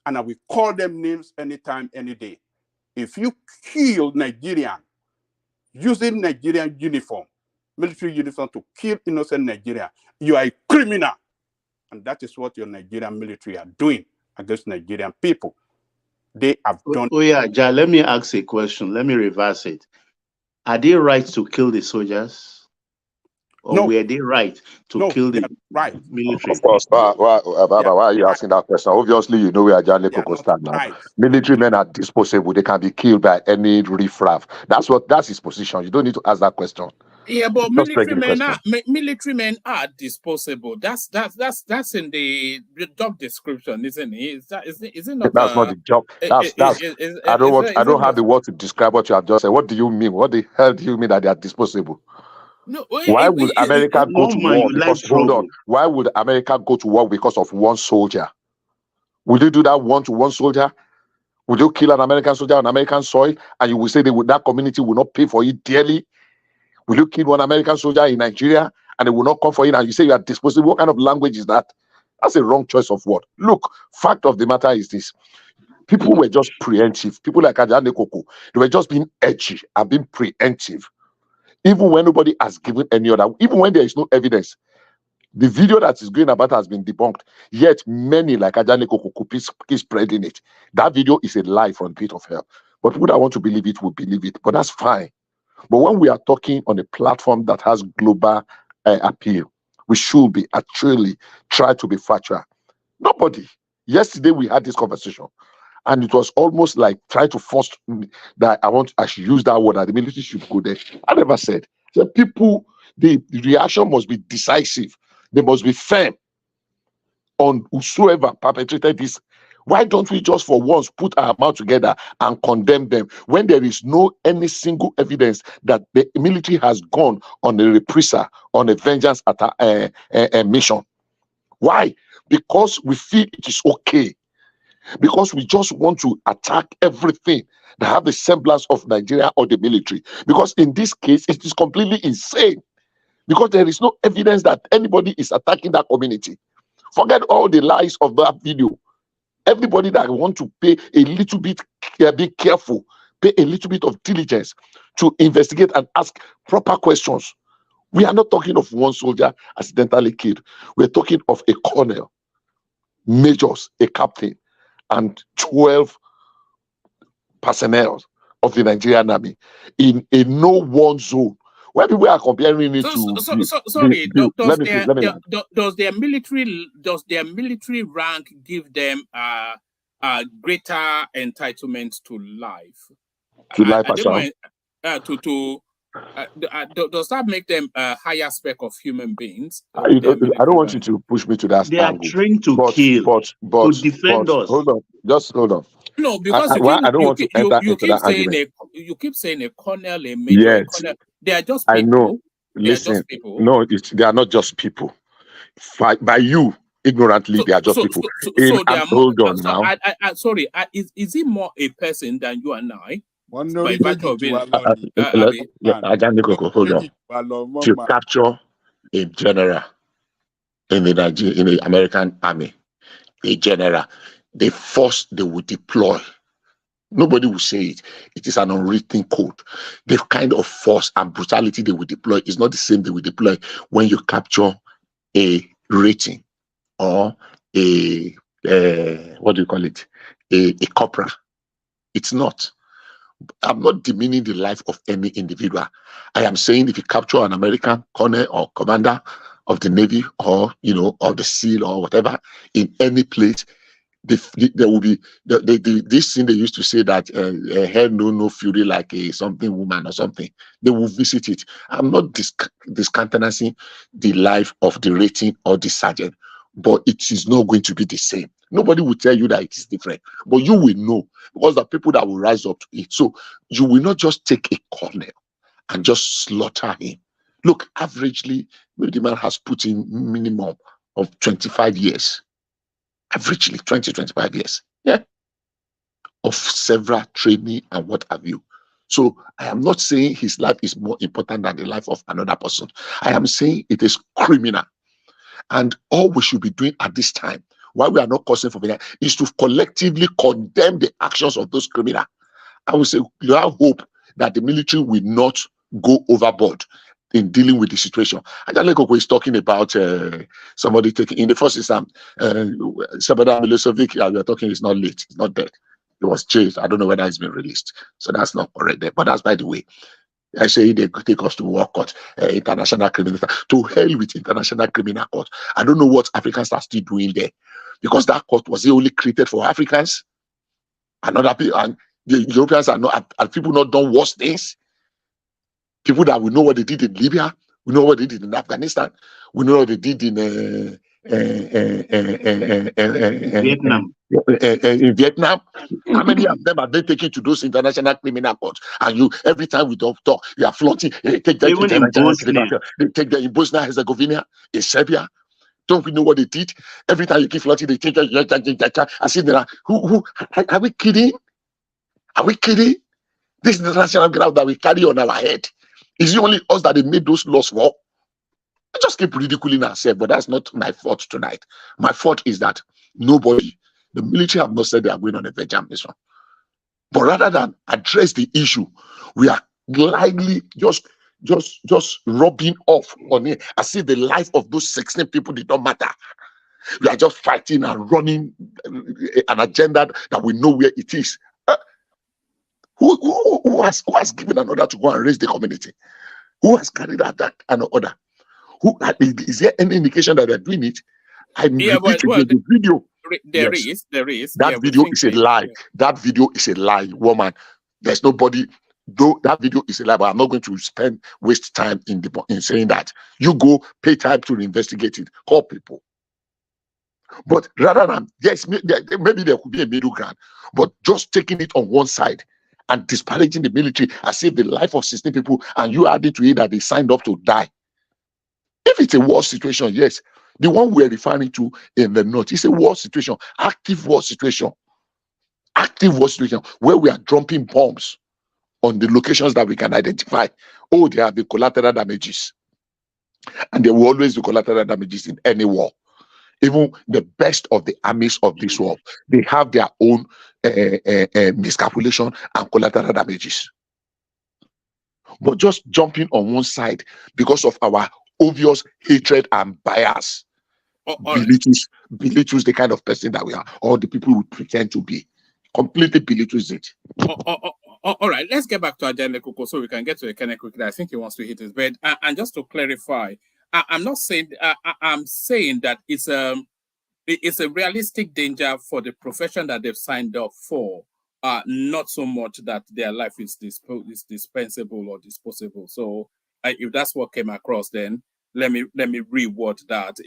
And I will call them names anytime, any day. If you kill Nigerian using Nigerian uniform, military uniform to kill innocent Nigerian, you are a criminal. And that is what your Nigerian military are doing against Nigerian people. They have done. Oh yeah, Ja, let me ask a question. Let me reverse it. Are they right to kill the soldiers? Or were they right to kill the military? Of course. Why are you asking that question? Obviously, you know we are Jale Koko stand now. Military men are disposable. They can be killed by any riffraff. That's his position. You don't need to ask that question. Yeah, but military men are disposable. That's in the job description, isn't it? Is it not? That's not the job. I don't have the word to describe what you have just said. What do you mean? What the hell do you mean that they are disposable? No, why would America go to war? Because hold on, why would America go to war because of one soldier? Would you do that one soldier? Would you kill an American soldier on American soil and you will say that community will not pay for it dearly? Will you kill one American soldier in Nigeria and they will not come for it and you say you are disposable? What kind of language is that? That's a wrong choice of word. Look, fact of the matter is this. People were just preemptive. People like Ajane Koko, they were just being edgy and being preemptive. Even when nobody has given any other, even when there is no evidence, the video that is going about has been debunked. Yet many like Ajane Koko keep spreading it. That video is a lie from the pit of hell. But people that want to believe it will believe it. But that's fine. But when we are talking on a platform that has global appeal, we should be actually try to be factual. Nobody. Yesterday we had this conversation. And it was almost like trying to force that I should use that word, that the military should go there. I never said. So people, the reaction must be decisive. They must be firm on whosoever perpetrated this. Why don't we just for once put our mouth together and condemn them when there is no any single evidence that the military has gone on a reprisal, on a vengeance mission? Why? Because we feel it is okay. Because we just want to attack everything that have the semblance of Nigeria or the military. Because in this case, it is completely insane. Because there is no evidence that anybody is attacking that community. Forget all the lies of that video. Everybody that want to pay a little bit, be careful, pay a little bit of diligence to investigate and ask proper questions. We are not talking of one soldier accidentally killed. We're talking of a colonel, majors, a captain, and 12 personnel of the Nigerian army in a no-one zone. When people are comparing it does their military rank give them a greater entitlement to life? To life, Does that make them a higher spec of human beings? I don't want you to push me to that They are angle. trained to kill, to defend us. Hold on, just hold on. No, because I don't want to enter into that argument. You keep saying a colonel, a major, a colonel. They are just people. I know. They are Listen, just people. no, they are not just people. By you, ignorantly, they are just people. So they are more. Hold on now. Sorry, is he more a person than you and I? Hold on. To capture a general in the American army, a general, the force they will deploy. Nobody will say it. It is an unwritten code. The kind of force and brutality they will deploy is not the same they will deploy when you capture a rating or a what do you call it? A corporal. It's not. I'm not demeaning the life of any individual. I am saying if you capture an American colonel or commander of the Navy or or the SEAL or whatever in any place, there will be this thing they used to say that hell no fury like a something woman or something. They will visit it. I'm not discountenancing the life of the rating or the sergeant, but it is not going to be the same. Nobody will tell you that it is different, but you will know because the people that will rise up to it. So you will not just take a colonel and just slaughter him. Look, averagely, maybe the man has put in minimum of 25 years. Averagely 25 years, of several training and what have you. So I am not saying his life is more important than the life of another person. I am saying it is criminal. And all we should be doing at this time, why we are not causing for that, is to collectively condemn the actions of those criminals. I would say you have hope that the military will not go overboard in dealing with the situation. Ajale Koko is talking about somebody taking, in the first exam, somebody Milosevic, we are talking, is not late, it's not dead. It was chased. I don't know whether it's been released. So that's not correct there. But that's by the way. I say they take us to war court, international criminal, to hell with international criminal court. I don't know what Africans are still doing there. Because that court was only created for Africans. And other people, and the Europeans are people not done worse things. People that we know what they did in Libya, we know what they did in Afghanistan, we know what they did in Vietnam. In Vietnam. How many of them are they taken to those international criminal courts? And every time we don't talk, you are flaunting. Take them even in Bosnia. They take them in Bosnia Herzegovina, in Serbia. Don't we know what they did? Every time you keep flaunting, they take them. I see there are we kidding? Are we kidding? This is the national ground that we carry on our head. Is it only us that they made those laws for? I just keep ridiculing ourselves, but that's not my fault tonight. My fault is that the military have not said they are going on a veg mission. But rather than address the issue, we are lightly just rubbing off on it as if the life of those 16 people did not matter. We are just fighting and running an agenda that we know where it is. Who has given an order to go and raise the community? Who has carried out an order? Is there any indication that they're doing it? The video. There is. That video is a lie. That video is a lie, woman. There's nobody. Though that video is a lie, but I'm not going to waste time in saying that. You go pay time to investigate it. Call people. But rather than maybe there could be a middle ground, but just taking it on one side and disparaging the military as if the life of 16 people and you added to it that they signed up to die. If it's a war situation, yes. The one we're referring to in the north is a war situation, active war situation where we are dropping bombs on the locations that we can identify. Oh, there have been collateral damages. And there will always be collateral damages in any war. Even the best of the armies of this world, they have their own miscalculation and collateral damages. But just jumping on one side because of our obvious hatred and bias belittles the kind of person that we are, or the people we pretend to be. Completely belittles it. All right, let's get back to Ajale Koko so we can get to the Kenneth quickly. I think he wants to hit his bed. And just to clarify, I'm not saying I'm saying that it's a realistic danger for the profession that they've signed up for not so much that their life is dispensable or disposable. So if that's what came across, then let me reword that.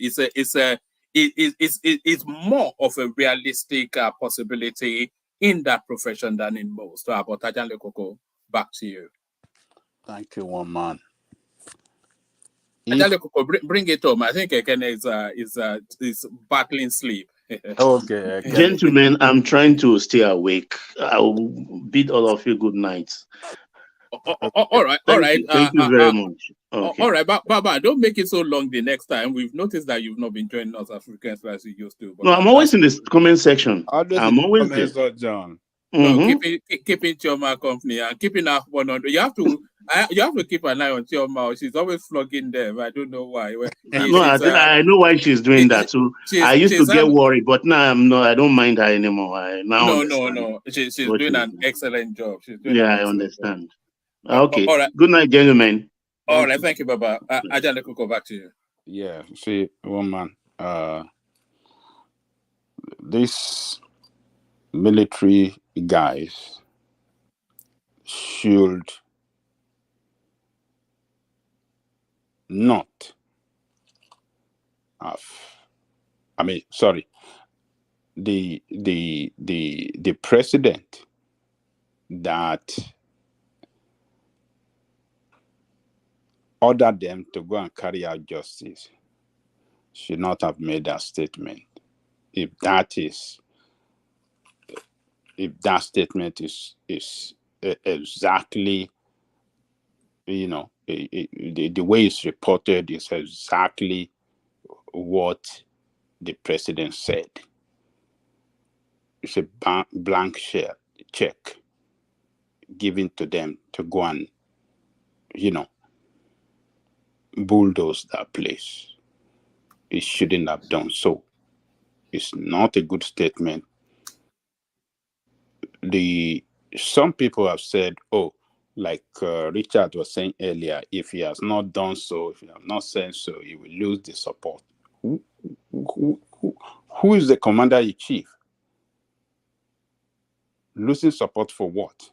It's more of a realistic possibility in that profession than in most. But Ajanle Koko, back to you. Thank you, one man. Ajanle Koko, bring it home. I think Ekene is battling sleep. Okay, gentlemen, I'm trying to stay awake. I'll bid all of you good night. All right. Thank you very much. Okay. All right, Baba, don't make it so long the next time. We've noticed that you've not been joining us as frequently as you used to. But No, I'm always in the comment section. I'm always there. John. No, keeping Chioma company and keeping her 100. You have to keep an eye on Chioma. She's always flogging them. I don't know why. I know why she's doing that. So I used to get worried, but now I don't mind her anymore. No. She's doing an excellent job. I understand. Okay. All right. Good night, gentlemen. All right. Thank you, Baba. Ajanle Koko, back to you. Yeah. See, one man. These military guys should not have. The president that ordered them to go and carry out justice should not have made that statement. If that statement is exactly, the way it's reported is exactly what the president said. It's a blank check given to them to go and, bulldoze that place. It shouldn't have done so. It's not a good statement. Some people have said, like Richard was saying earlier, if he has not done so, if he has not said so, he will lose the support. Who is the commander-in-chief? Losing support for what?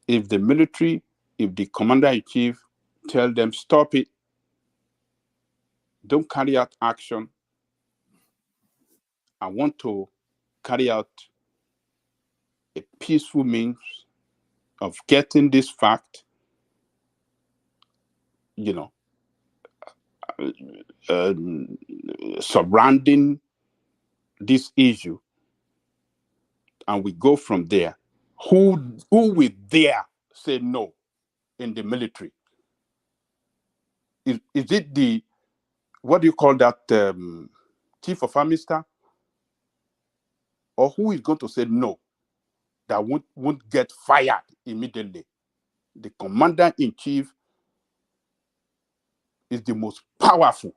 If the commander-in-chief tell them, stop it, don't carry out action, I want to carry out a peaceful means of getting this fact, surrounding this issue, and we go from there. Who will dare say no in the military? Is it the, what do you call that, chief of army staff? Or who is going to say no, that won't get fired immediately? The commander-in-chief is the most powerful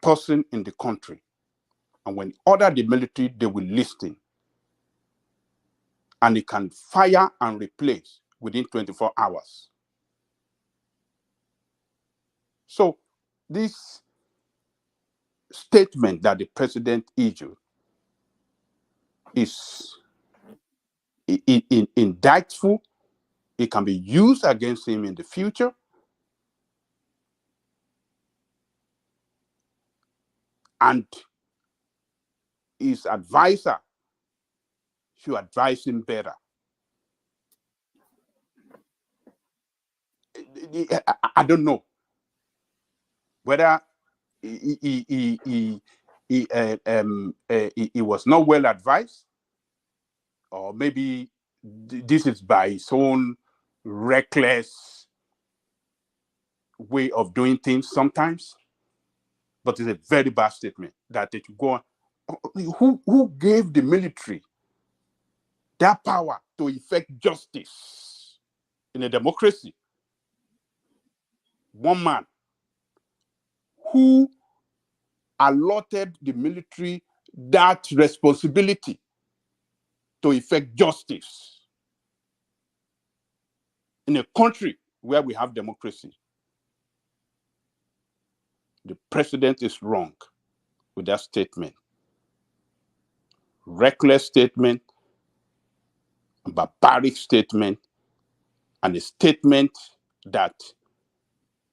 person in the country. And when order the military, they will listen. And he can fire and replace within 24 hours. So this statement that the president issued is indictful. It can be used against him in the future. And his advisor should advise him better. I don't know whether he was not well advised, or maybe this is by his own reckless way of doing things sometimes. But it's a very bad statement that they should go on. Who gave the military that power to effect justice in a democracy? One man. Who allotted the military that responsibility to effect justice in a country where we have democracy? The president is wrong with that statement. reckless statement, a barbaric statement, and a statement that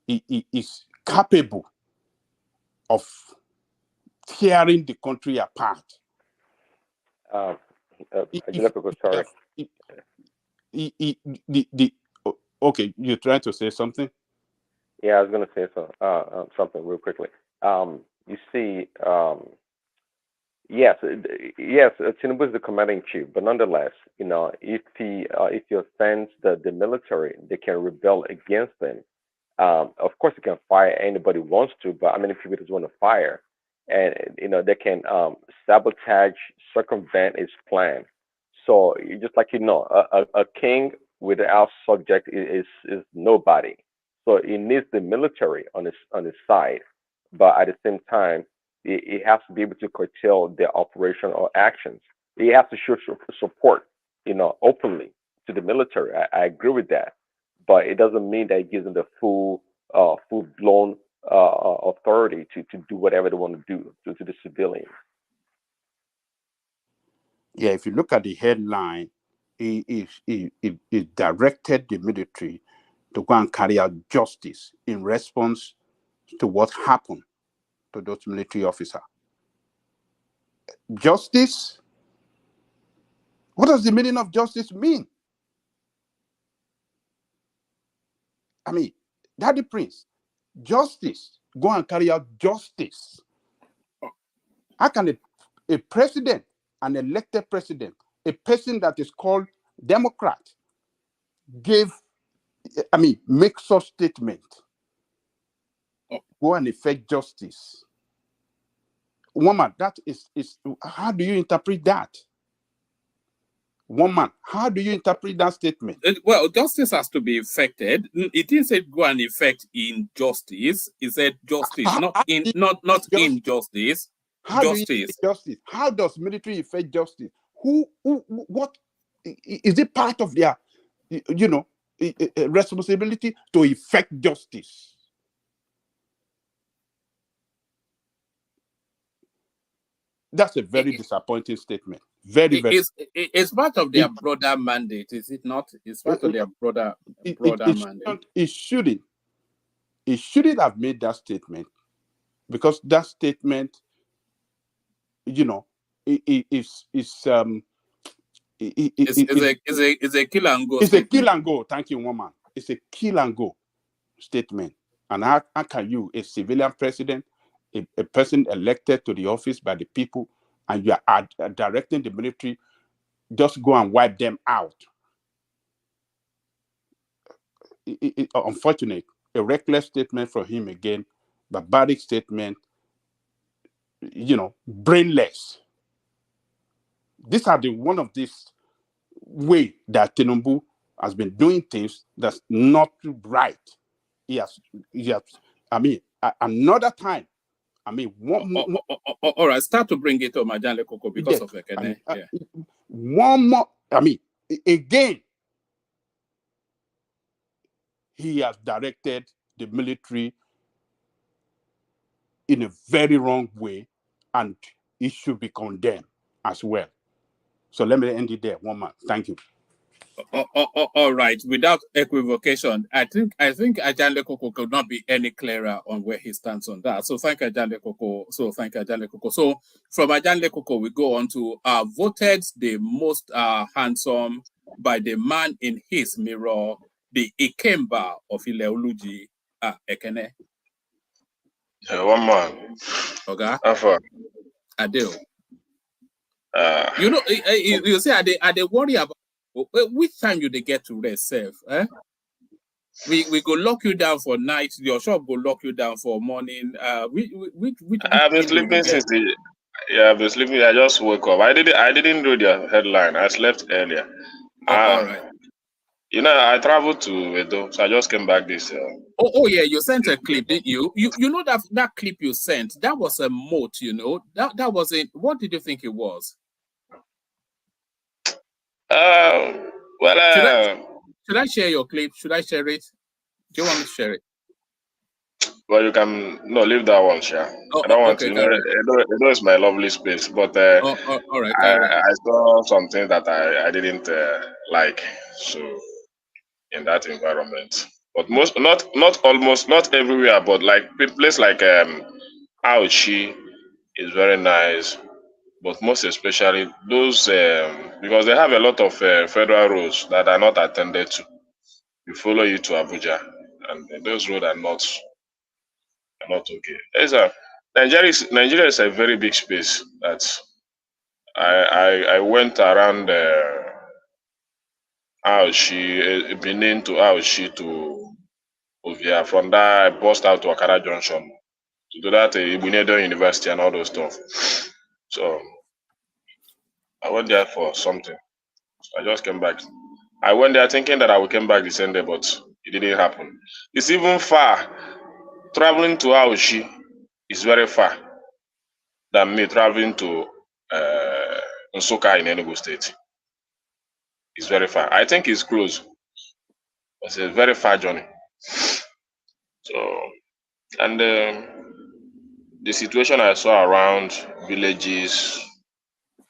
is capable of tearing the country apart. Sorry. Okay, you're trying to say something? Yeah, I was going to say something real quickly. You see, yes, Tinubu is the commanding chief, but nonetheless, if he offends the military, they can rebel against them. Of course, they can fire anybody who wants to, but if he doesn't want to fire, and they can sabotage, circumvent his plan. So just like a king without subject is nobody. So he needs the military on his side, but at the same time, he has to be able to curtail their operation or actions. He has to show support, openly to the military. I agree with that, but it doesn't mean that it gives them the full blown authority to do whatever they want to do to the civilians. Yeah, if you look at the headline, he directed the military to go and carry out justice in response to what happened to those military officers. Justice? What does the meaning of justice mean? Daddy Prince, justice, go and carry out justice. How can a president, an elected president, a person that is called Democrat, make such statement? Go and effect justice. Woman, that is how do you interpret that? Woman, how do you interpret that statement? Well, justice has to be effected. It didn't say go and effect injustice. It said justice, not injustice. How do you effect justice? How does military effect justice? What is it part of their, responsibility to effect justice? That's a very disappointing statement. Very. It's part of their broader mandate, is it not? It's part of their broader mandate. It shouldn't have made that statement, because that statement, is a kill and go. It's a kill and go. Thank you, woman. It's a kill and go statement. And how can you, a civilian president, a person elected to the office by the people, and you are directing the military, just go and wipe them out? Unfortunate. A reckless statement from him again, barbaric statement, brainless. These are one of these way that Tinubu has been doing things that's not right. Yes. Another time. All right, start to bring it to Majale Koko because of Ekene. One more. Again, he has directed the military in a very wrong way, and it should be condemned as well. So let me end it there. One man. Thank you. All right. Without equivocation, I think Ajale Koko could not be any clearer on where he stands on that. So thank Ajale Koko. So from Ajale Koko, we go on to voted the most handsome by the man in his mirror, the Ikemba of Ileoluji, Ekene. One man. Okay. Alpha. Adele. You say, are they worry about which time you they get to rest, safe? We go lock you down for night. Your shop go lock you down for morning. Which I've been sleeping since I've been sleeping. I just woke up. I didn't do the headline. I slept earlier. All right. I traveled to Edo, so I just came back this. Oh yeah, you sent a clip, didn't you? You know that clip you sent, that was a moat. That was it. What did you think it was? Well, should I share your clip? Should I share it? Do you want me to share it? Well, you can leave that one, Sha. I don't want to. Okay, carry on. Edo is my lovely space, but All right, carry on. I saw something that I didn't like. So in that environment, but not everywhere, but like place like Aochi is very nice. But most especially those because they have a lot of federal roads that are not attended to. You follow you to Abuja, and those roads are not okay. Nigeria is a very big space. That I went around Aoshi, Benin to Aoshi to Ovia. From there, I bust out to Akara Junction to do that Ibunedo University and all those stuff. So I went there for something. I just came back. I went there thinking that I would come back the same day, but it didn't happen. It's even far. Traveling to Aoshi is very far than me traveling to Nsukka in Enugu State. It's very far. I think it's close. It's a very far journey. So, and the situation I saw around villages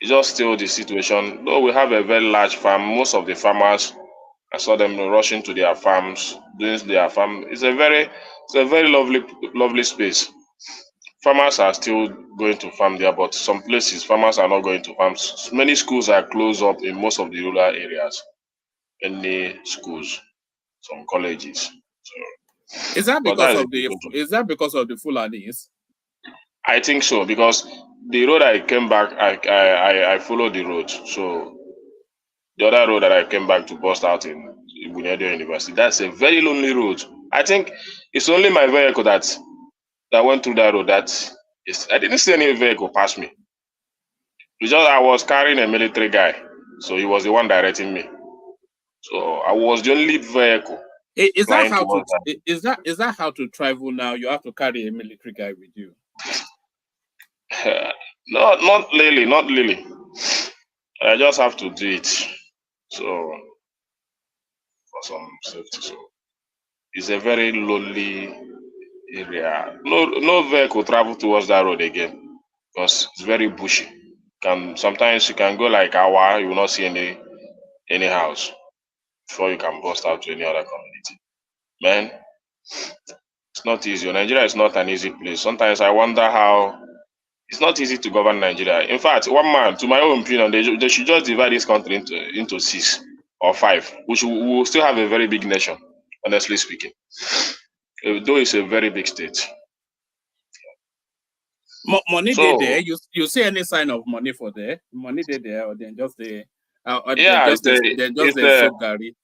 is just still the situation. Though we have a very large farm, most of the farmers, I saw them rushing to their farms, doing their farm. It's a very lovely space. Farmers are still going to farm there, but some places farmers are not going to farm. Many schools are closed up in most of the rural areas. Many schools, some colleges. So, Is that but because that is of the Fulanis? I think so, because the road I came back, I followed the road. So the other road that I came back to bust out in Ibunedo University, that's a very lonely road. I think it's only my vehicle that went through that road. I didn't see any vehicle pass me. It's just I was carrying a military guy, so he was the one directing me. So I was the only vehicle Is that flying how towards to is that how to travel now? You have to carry a military guy with you. that. Not really. I just have to do it. So for some safety. So it's a very lonely area. No vehicle travel towards that road again because it's very bushy. Sometimes you can go like hour, you will not see any house before you can bust out to any other community. Man, it's not easy. Nigeria is not an easy place. Sometimes I wonder how it's not easy to govern Nigeria. In fact, one man, to my own opinion, they should just divide this country into 6 or 5, which we will still have a very big nation, honestly speaking. Though it's a very big state. Money So there. You see any sign of money for there? Money there, or then just the yeah, it's the a soap Gary.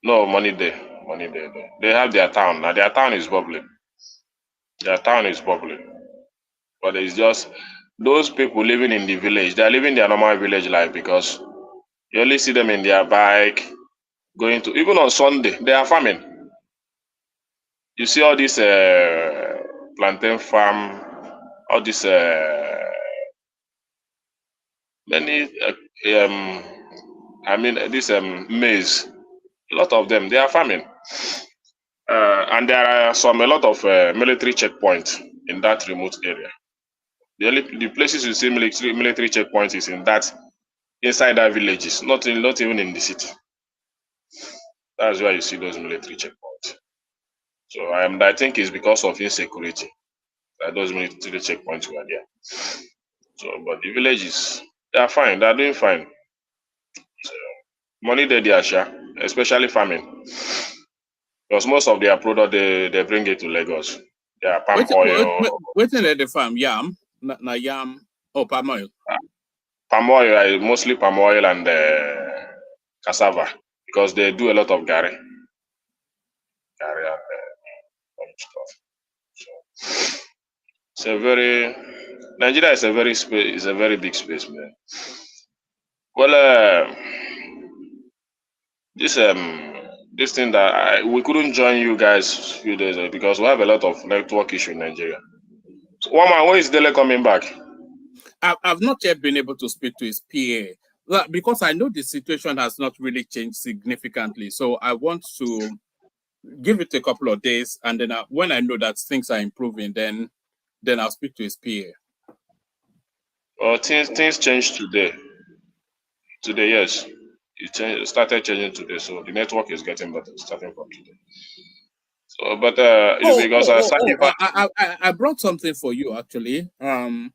no money there. Money there. They have their town. Now their town is bubbling. Their town is bubbling. But it's just those people living in the village, they're living their normal village life because you only see them in their bike going to even on Sunday, they are farming. You see all this plantain farm, all this many this maize. A lot of them they are farming, and there are a lot of military checkpoints in that remote area. The places you see military checkpoints is inside that villages, not even in the city. That's why you see those military checkpoints. So I think it's because of insecurity that those military checkpoints were there. So, but the villages, they are fine. They are doing fine. So, money they are share, especially farming, because most of their product they bring it to Lagos. They are palm oil. Waiting at the farm, yam, na yam, palm oil. Palm oil, mostly palm oil and cassava, because they do a lot of gari and stuff. So, Nigeria is a very big space, man. Well, this thing that we couldn't join you guys a few days ago because we have a lot of network issue in Nigeria. So, one man, when is Dele coming back? I've not yet been able to speak to his PA. Well, because I know the situation has not really changed significantly. So I want to give it a couple of days, and then when I know that things are improving, then I'll speak to his PA. Well, things changed today. Today, yes, it started changing today, so the network is getting better starting from today. So, but because I brought something for you actually. I'm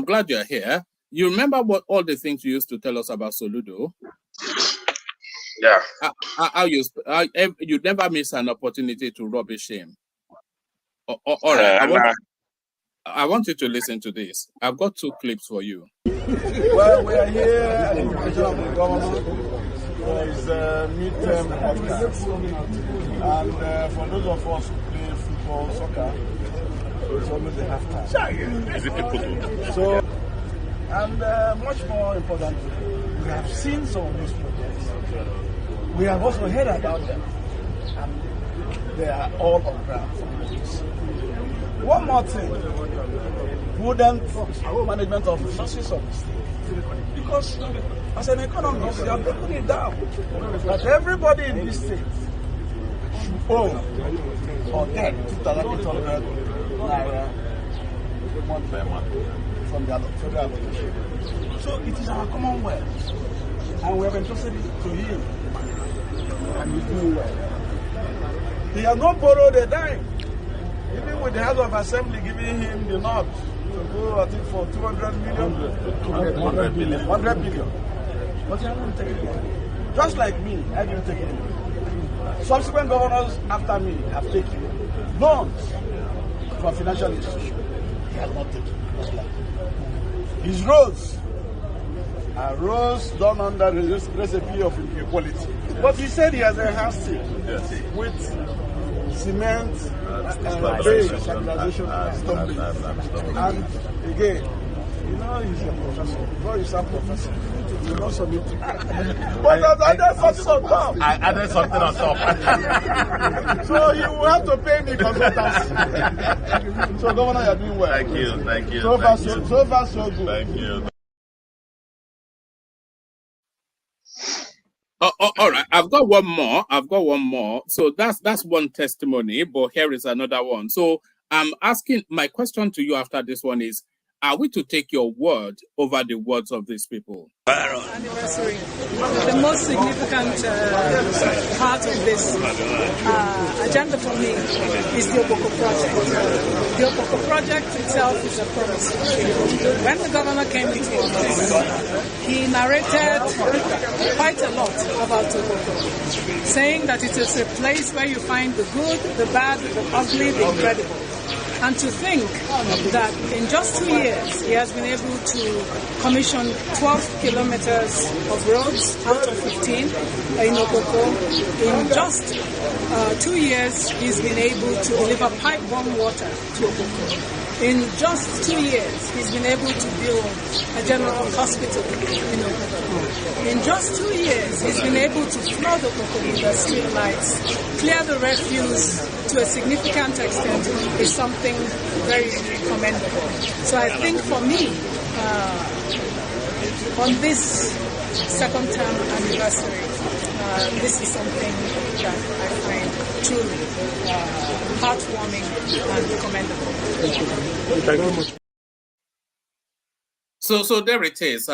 glad you're here. You remember all the things you used to tell us about Soludo? Yeah. You never miss an opportunity to rubbish him. All right. I want you to listen to this. I've got 2 clips for you. Well, we are here at the invitation of the government. It's a midterm podcast. And for those of us who play football, soccer, it's always the halftime. Is it people? So, and much more importantly, we have seen some of these projects. We have also heard about them. And they are all on ground. One more thing. Prudent management of resources of the state. Because as an economist, you are breaking it down. That everybody in this state should own or get 2,800 Naira month by month from the federal allocation. So it is our commonwealth. And we have entrusted it to him. And he's doing well. He has not borrowed a dime. Even with the House of Assembly giving him the nod to go, I think, for 200 million, 100 billion. But he hasn't taken it. Just like me, I didn't take it. Subsequent governors after me have taken loans from financial institutions. He has not taken. Just like his roads are roads done under the recipe of equality. But he said he has enhanced it with cement, stabilization, and again, you know, he's a professor. Before you sound professor, you know something. But I added something on top. I added something on top. So you will have to pay me consultancy. So Governor, you're doing well. Thank you. So far, so good. Thank you. All right, I've got one more. So that's one testimony, but here is another one. So I'm asking, my question to you after this one is, are we to take your word over the words of these people? Anniversary. The most significant part of this agenda for me is the Okpoko project. The Okpoko project itself is a promise. When the governor came into office, he narrated quite a lot about Okpoko, saying that it is a place where you find the good, the bad, the ugly, the incredible. And to think that in just 2 years, he has been able to commission 12 kilometers of roads out of 15 in Okpoko. In just 2 years, he's been able to deliver pipe-borne water to Okpoko. In just 2 years, he's been able to build a general hospital in Okpoko. In just 2 years, he's been able to flood Okpoko with the street lights, clear the refuse to a significant extent is something very commendable. So I think for me, on this second term anniversary, this is something that I find truly heartwarming and commendable. Thank you very much. So there it is.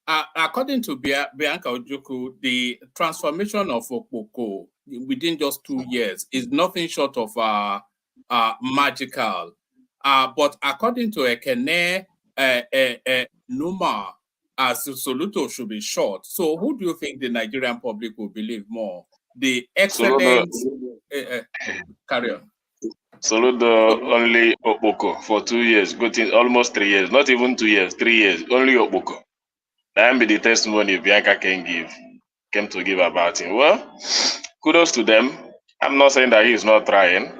According to Bianca Ojukwu, the transformation of Okpoko within just 2 years is nothing short of magical. But according to Ekene Numa, Soludo should be short. So who do you think the Nigerian public will believe more? The excellent... carry on. Soludo only Okpoko for 2 years, almost 3 years, not even 2 years, 3 years, only Okpoko. That be the testimony Bianca came to give about him. Well, kudos to them. I'm not saying that he is not trying,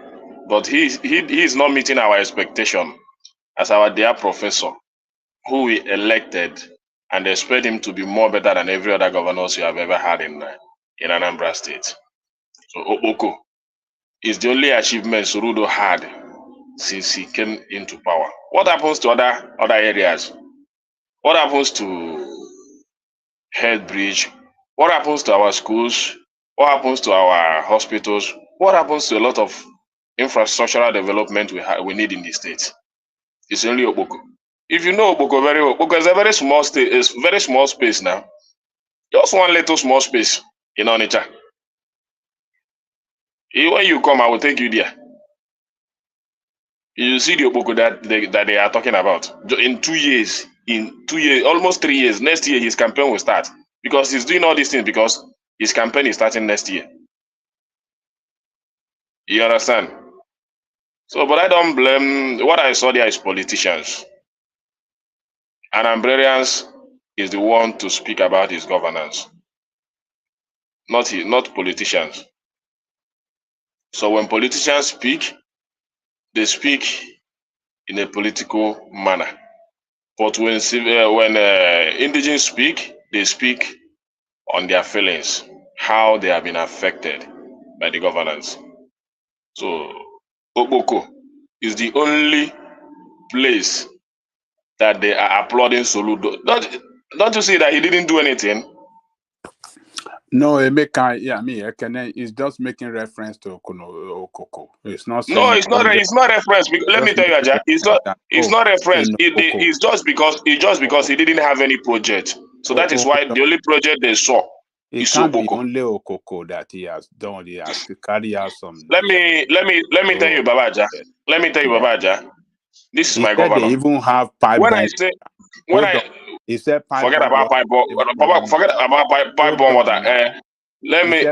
but he is not meeting our expectation as our dear professor, who we elected and expect him to be more better than every other governors you have ever had in Anambra State. So Okpoko is the only achievement Soludo had since he came into power. What happens to other areas? What happens to health bridge? What happens to our schools? What happens to our hospitals? What happens to a lot of infrastructural development we need in the state? It's only Oboko. If you know Oboko very well, Oboko is a very small state, it's very small space now. Just one little small space in Onitsha. When you come, I will take you there. You see the Oboko that they are talking about. In 2 years, almost 3 years, next year his campaign will start. Because he's doing all these things because his campaign is starting next year. You understand? So, but I don't blame, what I saw there is politicians. And Ambrarians is the one to speak about his governance, not politicians. So when politicians speak, they speak in a political manner. But when indigenous speak, they speak on their feelings, how they have been affected by the governance. So Oboko is the only place that they are applauding Soludo. Don't you see that he didn't do anything? No, Emeka, yeah, it's just making reference to Okoko. It's not No, saying it's not. It's not reference. Let me just tell you, making Aja. It's not. that, It's not reference. Okoko. It's just because he didn't have any project. So that is why the only project they saw it is can't be Oboko. only Okoko that he has done. He has carried out some. Let me tell you, Baba Aja. Let me tell you, Baba Aja. This is He my said governor. they even have pipe When bomb. I say he said pipe forget bomb about water. pipe bomb. Forget about pipe bomb water. Let me.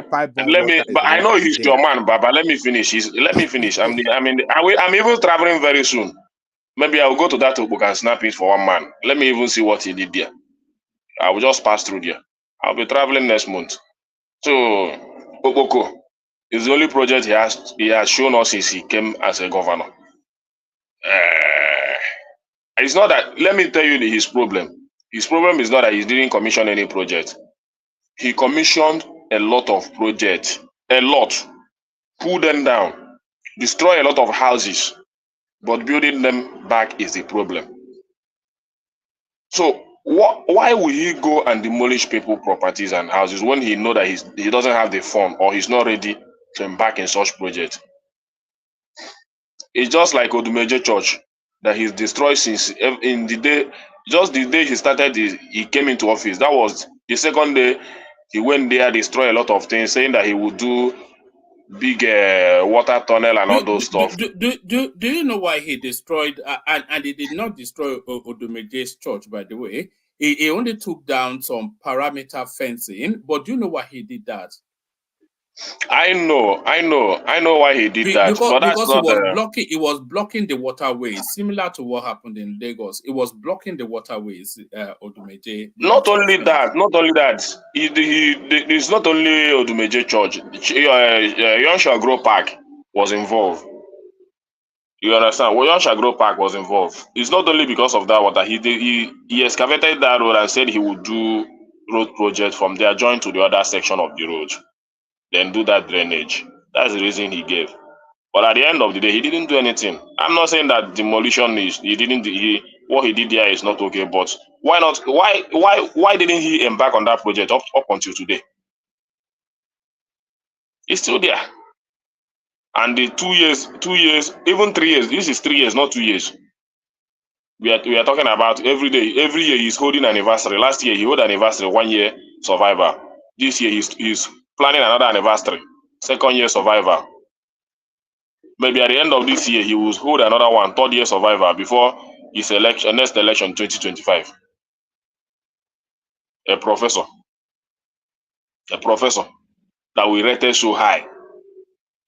But I know he's your man, Baba. Let me finish. Let me finish. I'm even traveling very soon. Maybe I'll go to that book and snap it for one man. Let me even see what he did there. I will just pass through there. I'll be traveling next month. So Oboko is the only project he has shown us since he came as a governor. It's not that. Let me tell you his problem. His problem is not that he didn't commission any project. He commissioned a lot of projects. A lot. Pull them down. Destroy a lot of houses. But building them back is the problem. So why will he go and demolish people's properties and houses when he know that he doesn't have the fund or he's not ready to embark in such project? It's just like Odumeje Church that he's destroyed since in the day, just the day he started, he came into office. That was the second day he went there, destroy a lot of things, saying that he would do big water tunnel and all those stuff. Do you know why he destroyed and he did not destroy Odumeje's church, by the way? He only took down some parameter fencing, but do you know why he did that? I know why he did that, but that's because not he was blocking the waterways, similar to what happened in Lagos. It was blocking the waterways. Odumeje. Not only that. It's not only Odumeje Church. Yonsha Grow Park was involved. You understand? Well, Yonsha Grow Park was involved. It's not only because of that water. He excavated that road and said he would do road project from there, join to the other section of the road, then do that drainage. That's the reason he gave. But at the end of the day, he didn't do anything. I'm not saying that demolition is what he did there is not okay, but why not? Why didn't he embark on that project up until today? It's still there. And the 2 years, even 3 years. This is 3 years, not 2 years. We are talking about every day. Every year he's holding anniversary. Last year he held anniversary, 1 year survivor. This year he's planning another anniversary, 2nd year survivor. Maybe at the end of this year, he will hold another one, 3rd year survivor before his next election, 2025. A professor that we rated so high.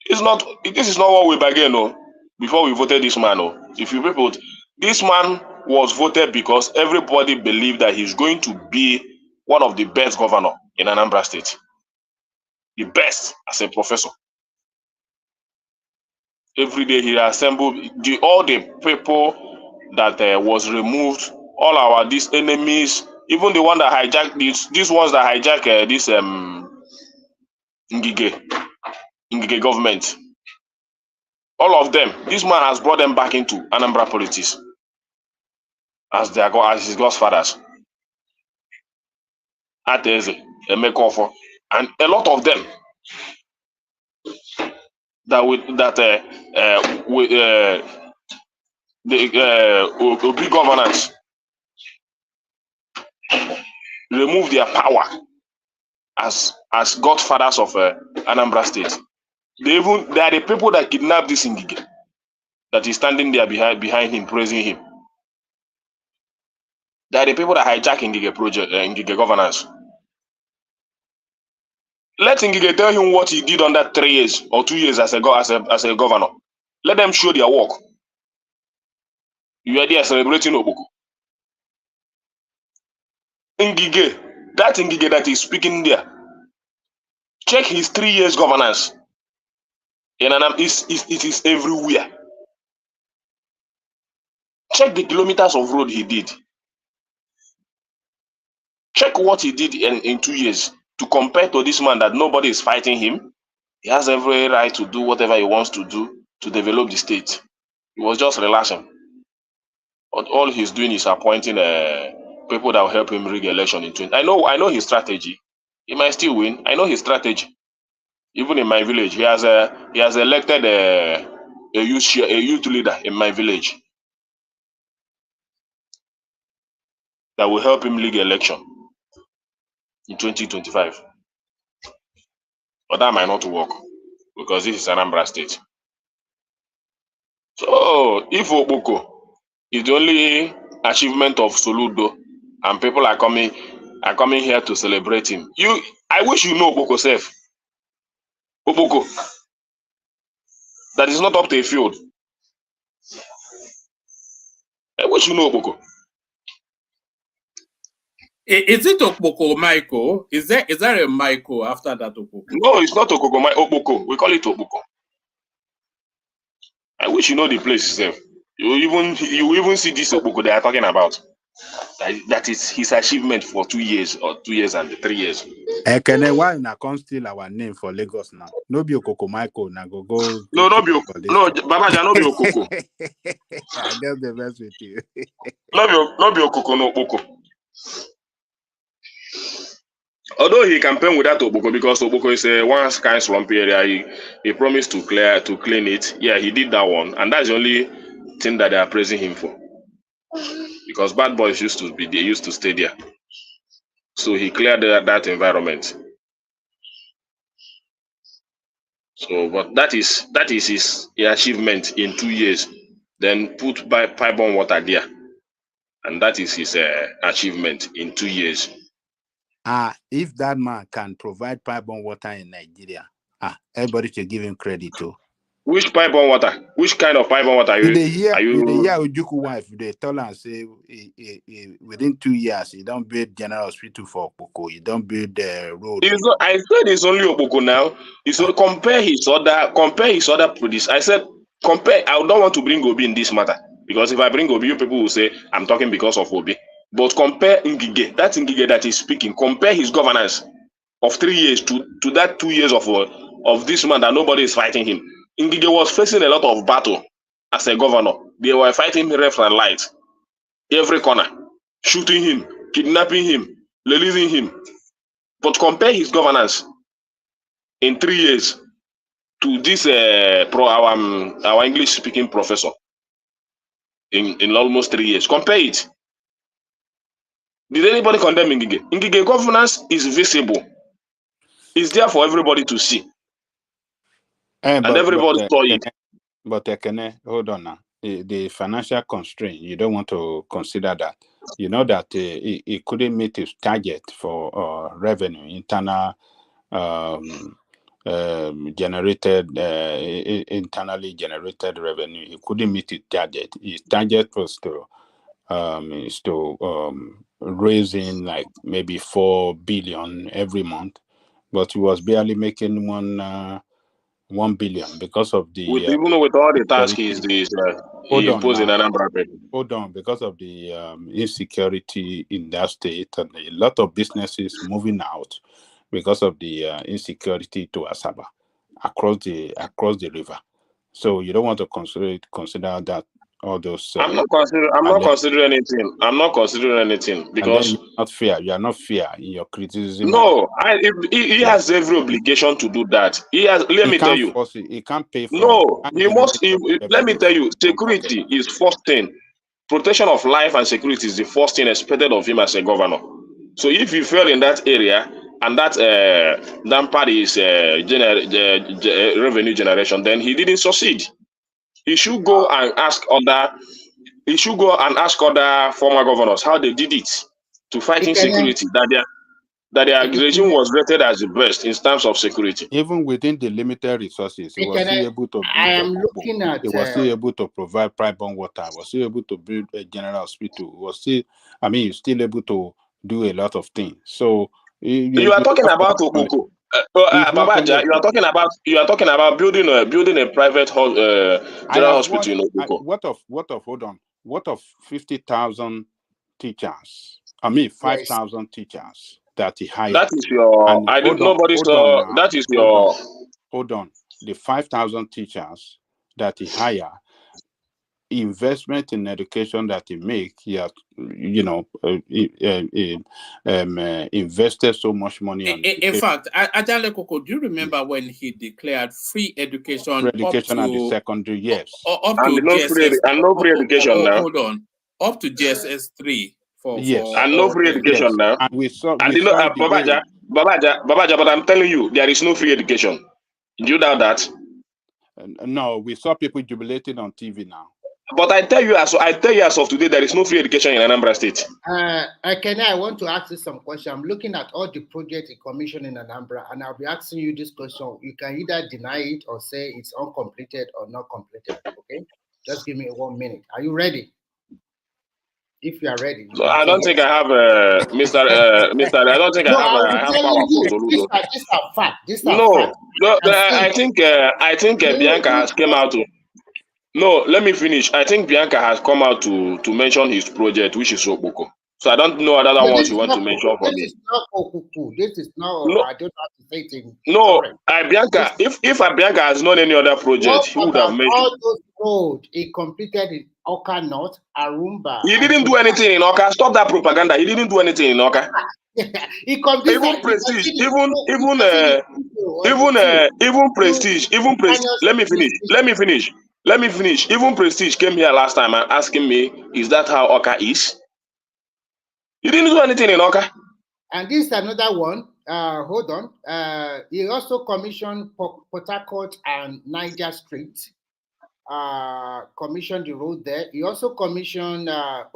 This is not what we bargained, no, before we voted this man. No. If you people, this man was voted because everybody believed that he's going to be one of the best governor in Anambra State. The best as a professor. Every day he assembled all the people that was removed, all these enemies, even the one that hijacked these ones that hijack this Ngige government. All of them, this man has brought them back into Anambra politics as his godfathers. Ateze, Emekofo, and a lot of them. the big governance remove their power as godfathers of Anambra State. They are the people that kidnapped this Ngige that is standing there behind him, praising him. They are the people that hijack Ngige project, Ngige governance. Let Ngige tell him what he did under 3 years or 2 years as a governor. Let them show their work. You are there celebrating Obuku. Ngige, that Ngige that is speaking there, check his 3 years governance. In Anam, it is everywhere. Check the kilometers of road he did. Check what he did in 2 years to compare to this man that nobody is fighting him. He has every right to do whatever he wants to do to develop the state. He was just relaxing. But all he's doing is appointing people that will help him rig election in 20. I know his strategy. He might still win. I know his strategy. Even in my village, he has elected a youth leader in my village that will help him rig election in 2025. But that might not work because this is Anambra State. So if Oboko is the only achievement of Soludo and people are coming here to celebrate him, I wish you know Oboko self. Oboko that is not up to a field. I wish you know Oboko. Is it Okpoko Michael? Is there a Michael after that Okpoko? No, it's not Oboko. We call it Oboko. I wish you know the place itself. You even see this Oboko they are talking about. That is his achievement for 2 years or 2 years and 3 years. Ekene, why na come steal our name for Lagos now? No be Okoko Michael, na go. No, no be Okoko. No, Babaja, no be Okoko. I just the best with you. No be Okoko, no Okoko. Although he campaigned without Oboko because Oboko is a one kind swampy area, he promised to clean it. Yeah, he did that one, and that's the only thing that they are praising him for. Because bad boys used to stay there, so he cleared that environment. So, but that is his achievement in 2 years. Then put pipe-borne water there, and that is his achievement in 2 years. If that man can provide pipe-borne water in Nigeria, everybody should give him credit too. Which pipe-borne water? Which kind of pipe-borne water are you? Ujuku wife, they tell us say within 2 years, you don't build general hospital for Okpoko, you don't build the road. I said it's only Okpoko now. Compare his other produce. I said compare. I don't want to bring Obi in this matter because if I bring Obi, you people will say I'm talking because of Obi. But compare Ngige, that Ngige that is speaking. Compare his governance of 3 years to that 2 years of this man that nobody is fighting him. Ngige was facing a lot of battle as a governor. They were fighting him left and right, every corner, shooting him, kidnapping him, releasing him. But compare his governance in 3 years to this our English speaking professor in almost 3 years. Compare it. Did anybody condemn Ngige? Ngige governance is visible. It's there for everybody to see. And everybody saw it. But Ekene, hold on now. The financial constraint, you don't want to consider that. You know that it couldn't meet its target for revenue, internal internally generated revenue. It couldn't meet its target. Its target was to raising like maybe 4 billion every month, but he was barely making 1 billion because of the even with all the tasks he imposed in Anambra. Hold on, because of the insecurity in that state and a lot of businesses moving out because of the insecurity to Asaba across the river. So you don't want to consider that all those. I'm not considering anything. I'm not considering anything because you're not fair. You are not fair in your criticism. No, he has every obligation to do that. He has. Let me tell you. Force it. He can't pay for No, it. he must. Let me tell you. Security is first thing. Protection of life and security is the first thing expected of him as a governor. So if you fail in that area and that part is revenue generation, then he didn't succeed. He should go and ask other. He should go and ask other former governors how they did it to fight insecurity. That their regime was rated as the best in terms of security. Even within the limited resources, he was still able to build. I am looking at. He was still able to provide private water. Was still able to build a general hospital. Was still, I mean, he's still able to do a lot of things. So you are talking about Okoko. Babaja, you are talking about building a private general hospital in Okoko. What of hold on? What of 50,000 teachers? I mean 5,000 teachers that he hired. That is your. And I didn't. Nobody saw. That is your. Hold on. The 5,000 teachers that he hired, investment in education that he make, he has, invested so much money on. In fact, Ajale Koko, do you remember when he declared free education? Free education at the secondary, yes. Up to GSS. And no free education now. Hold on. Up to GSS 3. Yes. And no free education now. And we saw. And Babaja, but I'm telling you, there is no free education. Do you doubt that? No, we saw people jubilating on TV now. But I tell you as of today, there is no free education in Anambra State. Kenny, I want to ask you some question. I'm looking at all the projects he commissioned in Anambra, and I'll be asking you this question. You can either deny it or say it's uncompleted or not completed. Okay, just give me 1 minute. Are you ready? If you are ready. So I don't think I have Mr. I don't think I have power for Soludo. These are facts. No, I think Bianca has come out to. No, let me finish. I think Bianca has come out to mention his project, which is Okoko. So I don't know other ones you want to mention for me. This is not Okoko. This is not. No. I don't have to say it in. No, Bianca. If Bianca has known any other project, he would have mentioned. All those roads he completed in Oka North, Arumba. He didn't do anything in Oka. Stop that propaganda. He didn't do anything in Oka. He completed. Even prestige. Even prestige. Let me finish. Even prestige came here last time and asking me, "Is that how Oka is?" He didn't do anything in Oka. And this is another one. Hold on. He also commissioned Port Harcourt and Niger Street. Commissioned the road there. He also commissioned. Apart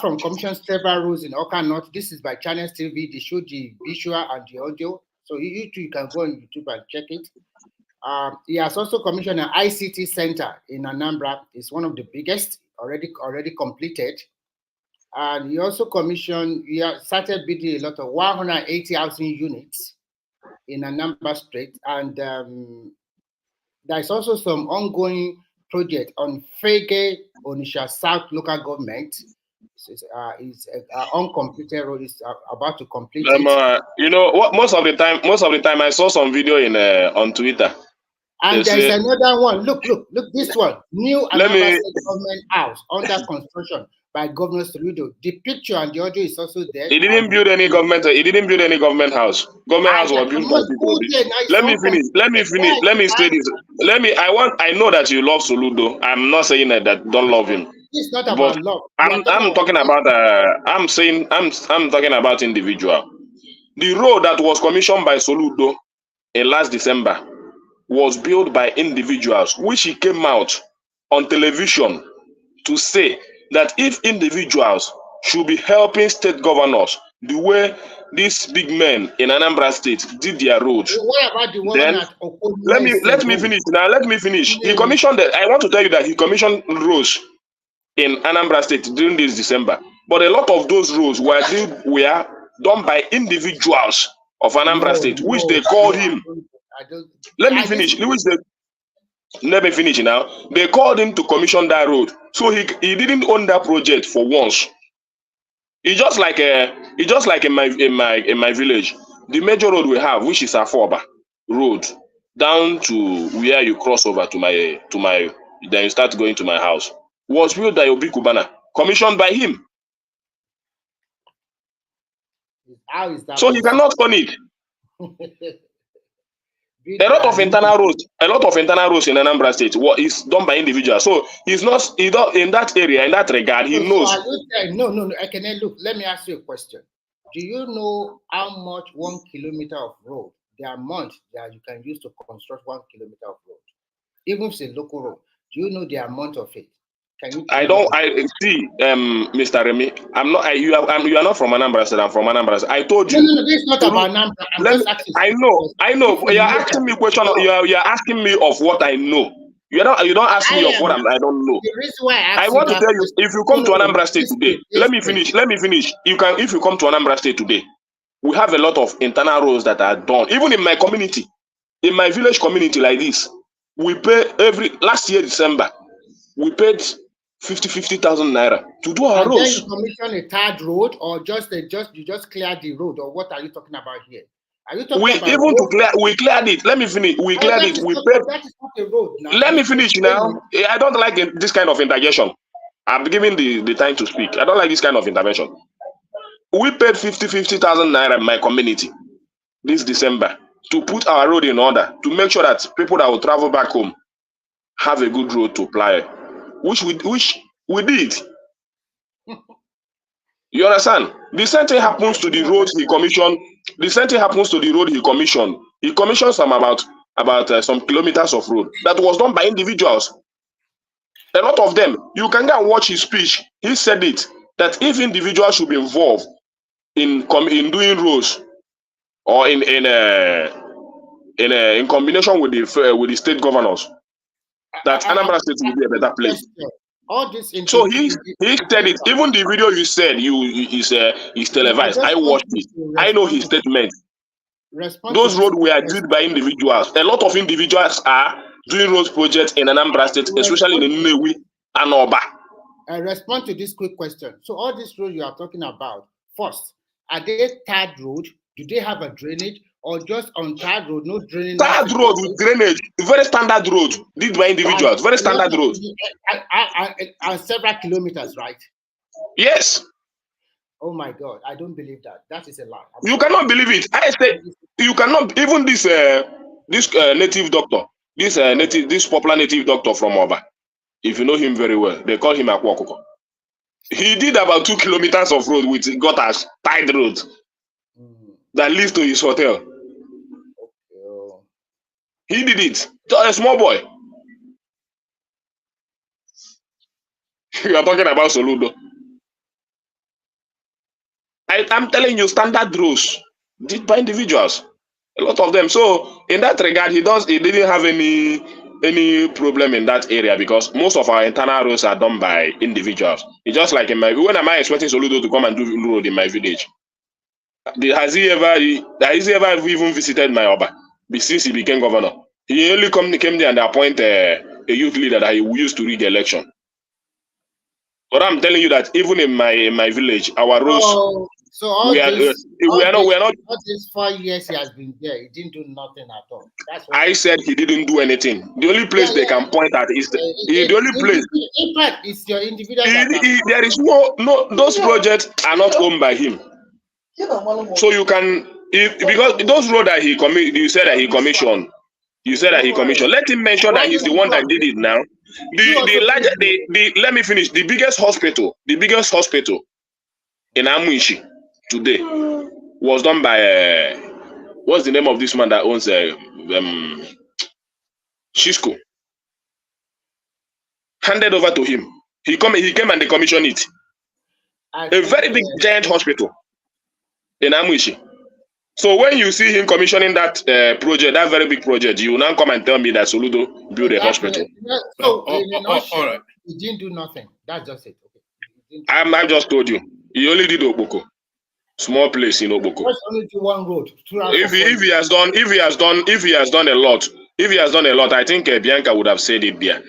from commissioned several roads in Oka North. This is by Channels TV. They show the visual and the audio. So you can go on YouTube and check it. He has also commissioned an ICT center in Anambra. It's one of the biggest, already completed. And he also commissioned, he has started building a lot of 180 housing units in Anambra State. And there's also some ongoing project on Fege, Onitsha South local government. It's uncompleted road. Is about to complete it. You know what? Most of the time, I saw some video on Twitter. And there is another one. Look, this one. New Anambra State government house under construction by Governor Soludo. The picture and the audio is also there. He didn't build any government. He didn't build any government house. Government house was built by people. Let me finish. Let me say this. I know that you love Soludo. I'm not saying that don't love him. It's not about love. I'm talking about. I'm talking about individual. The road that was commissioned by Soludo in last December was built by individuals, which he came out on television to say that if individuals should be helping state governors the way these big men in Anambra State did their roads, what about the one then let me finish now. Let me finish. He commissioned. I want to tell you that he commissioned roads in Anambra State during this December, but a lot of those roads were done by individuals of Anambra State, which they called him. Let me finish now. They called him to commission that road, so he didn't own that project for once. It's just like in my village, the major road we have, which is Afoba Road. down to where you cross over to my, then you start going to my house, was built by Obi Kubana, commissioned by him. How is that So he cannot fund it. A lot of internal roads in Anambra State is done by individuals. So he's not in that area, in that regard, he knows. No. Okay, look, let me ask you a question. Do you know how much 1 kilometer of road, the amount that you can use to construct 1 kilometer of road? Even if it's a local road, do you know the amount of it? Can you? I see, Mr. Remy. You are not from Anambra State. I'm from Anambra State. I told you. No, this is not about Anambra. I'm just asking. I know. You are asking me question. You are asking me of what I know. You don't ask me of what I don't know. The reason why I want to tell you, if you come to Anambra State today, let me finish. If you come to Anambra State today, we have a lot of internal roads that are done. Even in my community, in my village community like this, we pay last year December, we paid 50,000 naira to do our roads. Then you commission a third road, or you just clear the road, or what are you talking about here? Are you talking about we cleared it. Let me finish. We cleared it. We paid. That is not a road now. Let me finish now. I don't like this kind of interjection. I'm giving the time to speak. I don't like this kind of intervention. We paid 50,000 naira in my community this December to put our road in order, to make sure that people that will travel back home have a good road to ply, which we did. You understand? The same thing happens to the roads he commissioned. The same thing happens to the road he commissioned. He commissioned some about some kilometers of road that was done by individuals. A lot of them. You can go and watch his speech. He said it, that if individuals should be involved in doing roads, or in combination with the state governors, that Anambra State will be a better place. So he said it. Even the video you said is televised. I watched it. I know his statement. Those roads were built by individuals. A lot of individuals are doing roads projects in Anambra State, especially in Nnewi and Oba. I respond to this quick question. So all these roads you are talking about, first, are they third road? Do they have a drainage, or just on third road, no drainage? Third road with drainage, very standard road, did by individuals, very standard road. And several kilometers, right? Yes. Oh my God, I don't believe that. That is a lie. You cannot believe it. I say you cannot. Even this native doctor, this popular native doctor from Oba, if you know him very well, they call him Akwakoko. He did about 2 kilometers of road with gutters, tied roads that leads to his hotel. He did it. A small boy. You are talking about Soludo. I'm telling you, standard roads did by individuals. A lot of them. So in that regard, he didn't have any problem in that area, because most of our internal roads are done by individuals. It's just like when am I expecting Soludo to come and do road in my village? Has he ever even visited my Oba since he became governor? He only came there and appoint a youth leader that he used to rig the election. But I'm telling you that even in my village, our roads. So all these 4 years he has been there, he didn't do nothing at all. That's what I said. He didn't do anything. The only place they can point at is the only place. In fact, it's your individual. There is no. Those projects are not owned by him. So you can, because those roads that you said that he commissioned. Let him mention that he's the one that did it now. Let me finish. The biggest hospital in Amuishi today was done by what's the name of this man that owns Shisco? Handed over to him. He came and they commissioned it. A very big giant hospital in Amuishi. So when you see him commissioning that project, that very big project, you will now come and tell me that Soludo built a hospital. So all right. He didn't do nothing. That's just it. Okay. I just told you. He only did Oboko. Small place in Oboko. Just only do one road. If he has done a lot, I think Bianca would have said it there.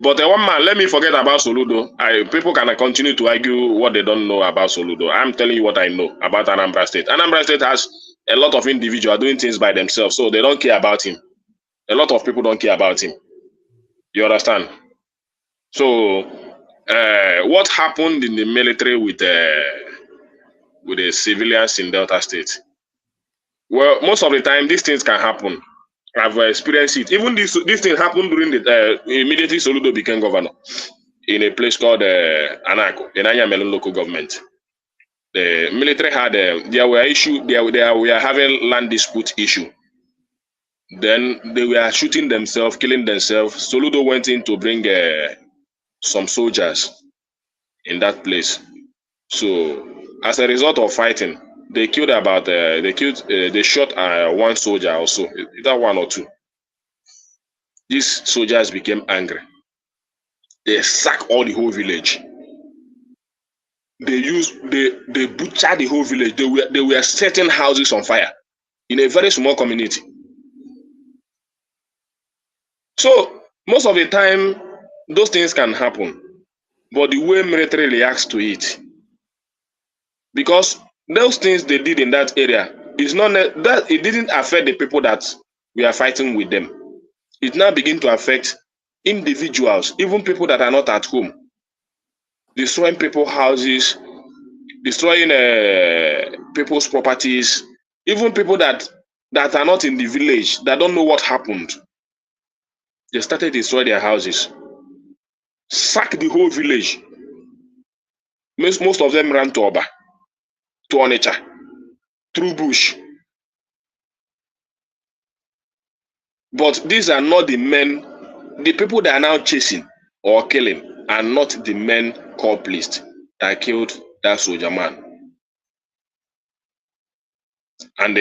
But one man, let me forget about Soludo. People can continue to argue what they don't know about Soludo. I'm telling you what I know about Anambra State. Anambra State has a lot of individuals doing things by themselves, so they don't care about him. A lot of people don't care about him. You understand? So, what happened in the military with the civilians in Delta State? Well, most of the time, these things can happen. I've experienced it. Even this thing happened during the immediately Soludo became governor in a place called Anako, in Anyamelon local government. The military had there were having land dispute issue. Then they were shooting themselves, killing themselves. Soludo went in to bring some soldiers in that place. So as a result of fighting, they killed they shot one soldier also, either one or two. These soldiers became angry. They sacked all the whole village. They butchered the whole village. They were setting houses on fire in a very small community. So most of the time, those things can happen, but the way military reacts to it, because those things they did in that area is not that it didn't affect the people that we are fighting with them. It now begin to affect individuals, even people that are not at home, destroying people's houses, destroying people's properties, even people that are not in the village, that don't know what happened. They started to destroy their houses, sack the whole village. Most of them ran to Oba, to Onitsha, through bush. But these are not the men, the people that are now chasing or killing are not the men culprits that killed that soldier man. And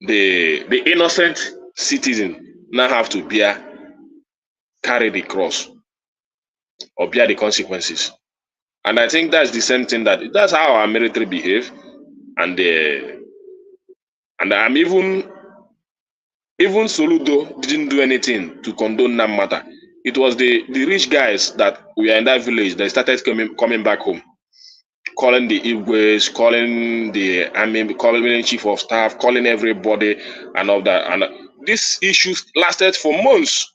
the innocent citizen now have to carry the cross or bear the consequences. And I think that's the same thing that's how our military behave. And I'm even Soludo didn't do anything to condone that matter. It was the rich guys that were in that village that started coming back home, calling the Igwes, calling the army, calling chief of staff, calling everybody and all that. And these issues lasted for months.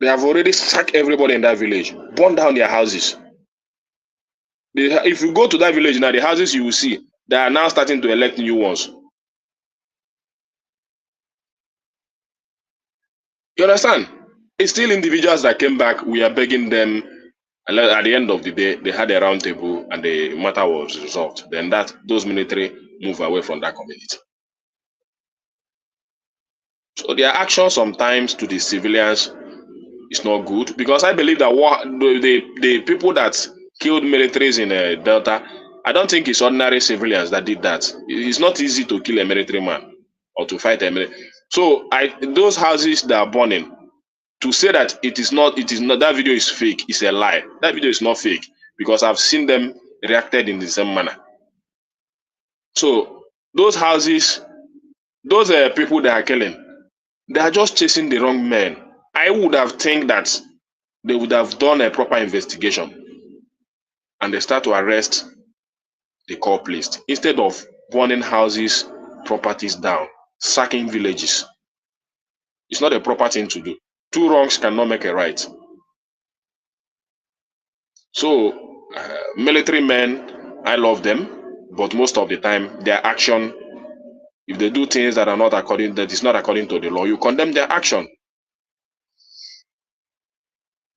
They have already sacked everybody in that village, burned down their houses. If you go to that village now, the houses you will see, they are now starting to elect new ones. You understand? It's still individuals that came back. We are begging them. And at the end of the day, they had a round table and the matter was resolved. Then those military move away from that community. So their action sometimes to the civilians is not good, because I believe that the people that killed militaries in Delta, I don't think it's ordinary civilians that did that. It's not easy to kill a military man or to fight a military. So those houses that are burning, to say that it is not that video is fake is a lie. That video is not fake, because I've seen them reacted in the same manner. So those houses, those people that are killing, they are just chasing the wrong men. I would have think that they would have done a proper investigation and they start to arrest the culprits instead of burning houses, properties down, sacking villages. It's not a proper thing to do. Two wrongs cannot make a right. So, military men, I love them, but most of the time, their action, if they do things that is not according to the law, you condemn their action.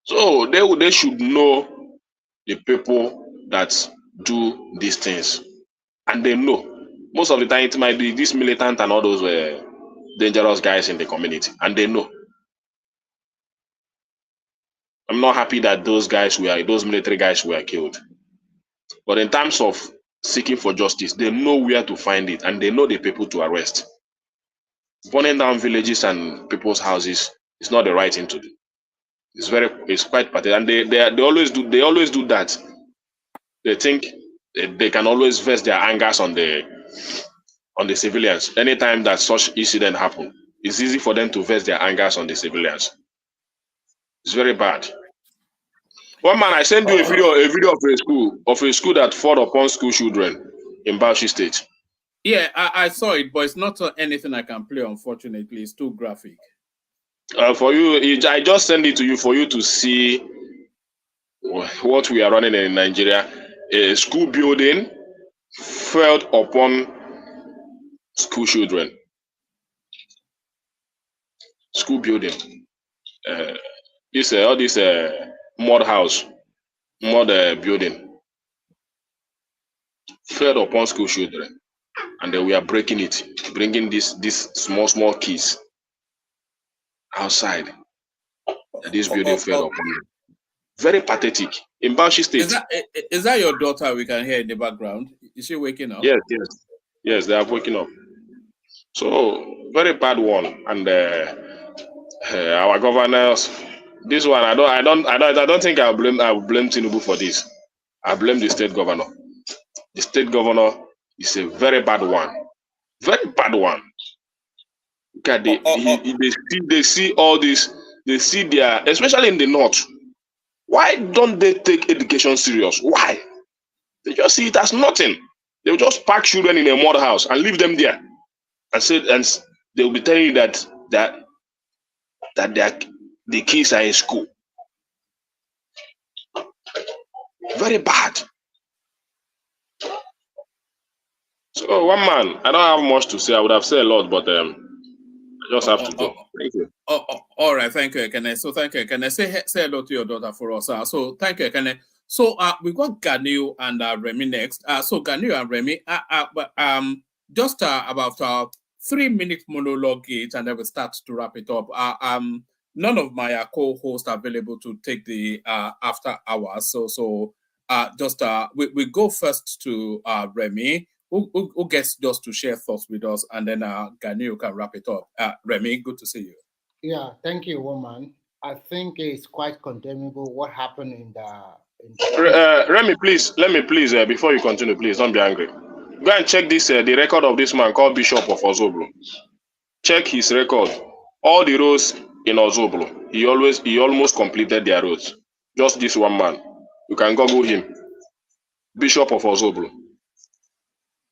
So they should know the people that do these things, and they know. Most of the time, it might be this militant and all those dangerous guys in the community, and they know. I'm not happy that those military guys were killed. But in terms of seeking for justice, they know where to find it, and they know the people to arrest. Burning down villages and people's houses is not the right thing to do. It's quite pathetic, and they always do that. They think they can always vest their angers on the civilians. Anytime that such incident happen, it's easy for them to vest their angers on the civilians. It's very bad. One man, I sent you a video of a school that fought upon school children in Bauchi State. Yeah, I saw it, but it's not anything I can play, unfortunately. It's too graphic. For you, I just send it to you for you to see what we are running in Nigeria. A school building fell upon school children. School building. All this mud house, mud building fell upon school children, and then we are breaking it, bringing these small keys outside. This building fell upon them. Very pathetic. In Bauchi State. Is that your daughter we can hear in the background? Is she waking up? Yes, they are waking up. So very bad one, and our governors. This one, I don't think I will blame Tinubu for this. I blame the state governor. The state governor is a very bad one. Very bad one. They see all this. They see their, especially in the north. Why don't they take education serious? Why? They just see it as nothing. They will just pack children in a mud house and leave them there, and they will be telling you that the kids are in school. Very bad. So one man, I don't have much to say. I would have said a lot, but I just have to go. Thank you. All right, thank you, Ekene. So thank you, Ekene. Say hello to your daughter for us. So thank you, Ekene. So we got Ganiu and Remy next. So Ganiu and Remy, just about 3-minute monologue each, and then we start to wrap it up. None of my co-hosts are available to take the after hours. So we go first to Remy, who gets just to share thoughts with us, and then Ganiu can wrap it up. Remy, good to see you. Yeah, thank you, woman. I think it's quite condemnable what happened in the Remy, please, let me before you continue, please don't be angry. Go and check this the record of this man called Bishop of Ozoblo. Check his record. All the roads in Ozoblo, he almost completed their roads. Just this one man. You can Google him. Bishop of Ozoblo.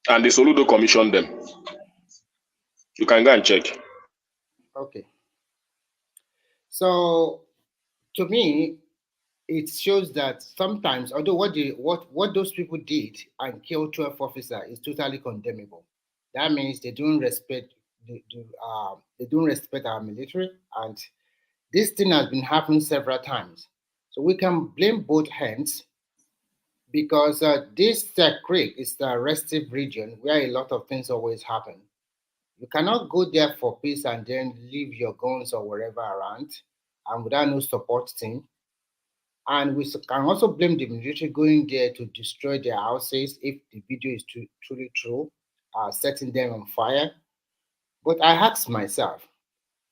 And the Soludo commissioned them. You can go and check. Okay. So to me, it shows that sometimes, although what those people did and killed 12 officers is totally condemnable. That means they don't respect they don't respect our military, and this thing has been happening several times. So we can blame both hands because this creek is the restive region where a lot of things always happen. You cannot go there for peace and then leave your guns or wherever around and without no support team. And we can also blame the military going there to destroy their houses if the video is truly true, setting them on fire. But I ask myself,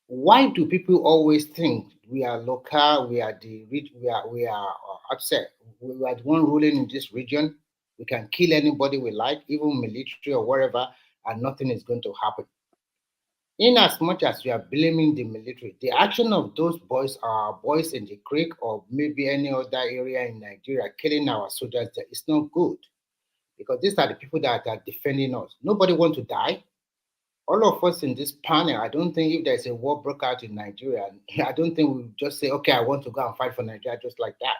why do people always think we are local, we are upset, we are the one ruling in this region, we can kill anybody we like, even military or wherever, and nothing is going to happen? In as much as we are blaming the military, the action of those boys in the creek or maybe any other area in Nigeria killing our soldiers there is not good, because these are the people that are defending us. Nobody wants to die. All of us in this panel, I don't think if there's a war broke out in Nigeria, I don't think we just say, okay, I want to go and fight for Nigeria just like that.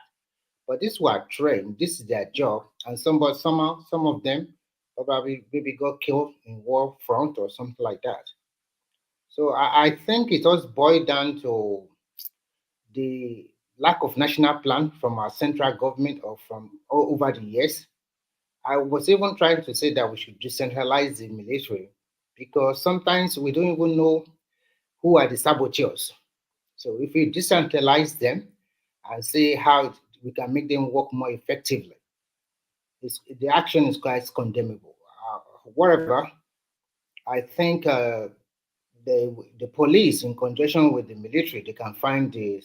But these were trained, this is their job, and some of them probably maybe got killed in war front or something like that. So I think it does boil down to the lack of national plan from our central government or from over the years. I was even trying to say that we should decentralize the military because sometimes we don't even know who are the saboteurs. So if we decentralize them and see how we can make them work more effectively, the action is quite condemnable. Whatever, I think the police, in conjunction with the military, they can find the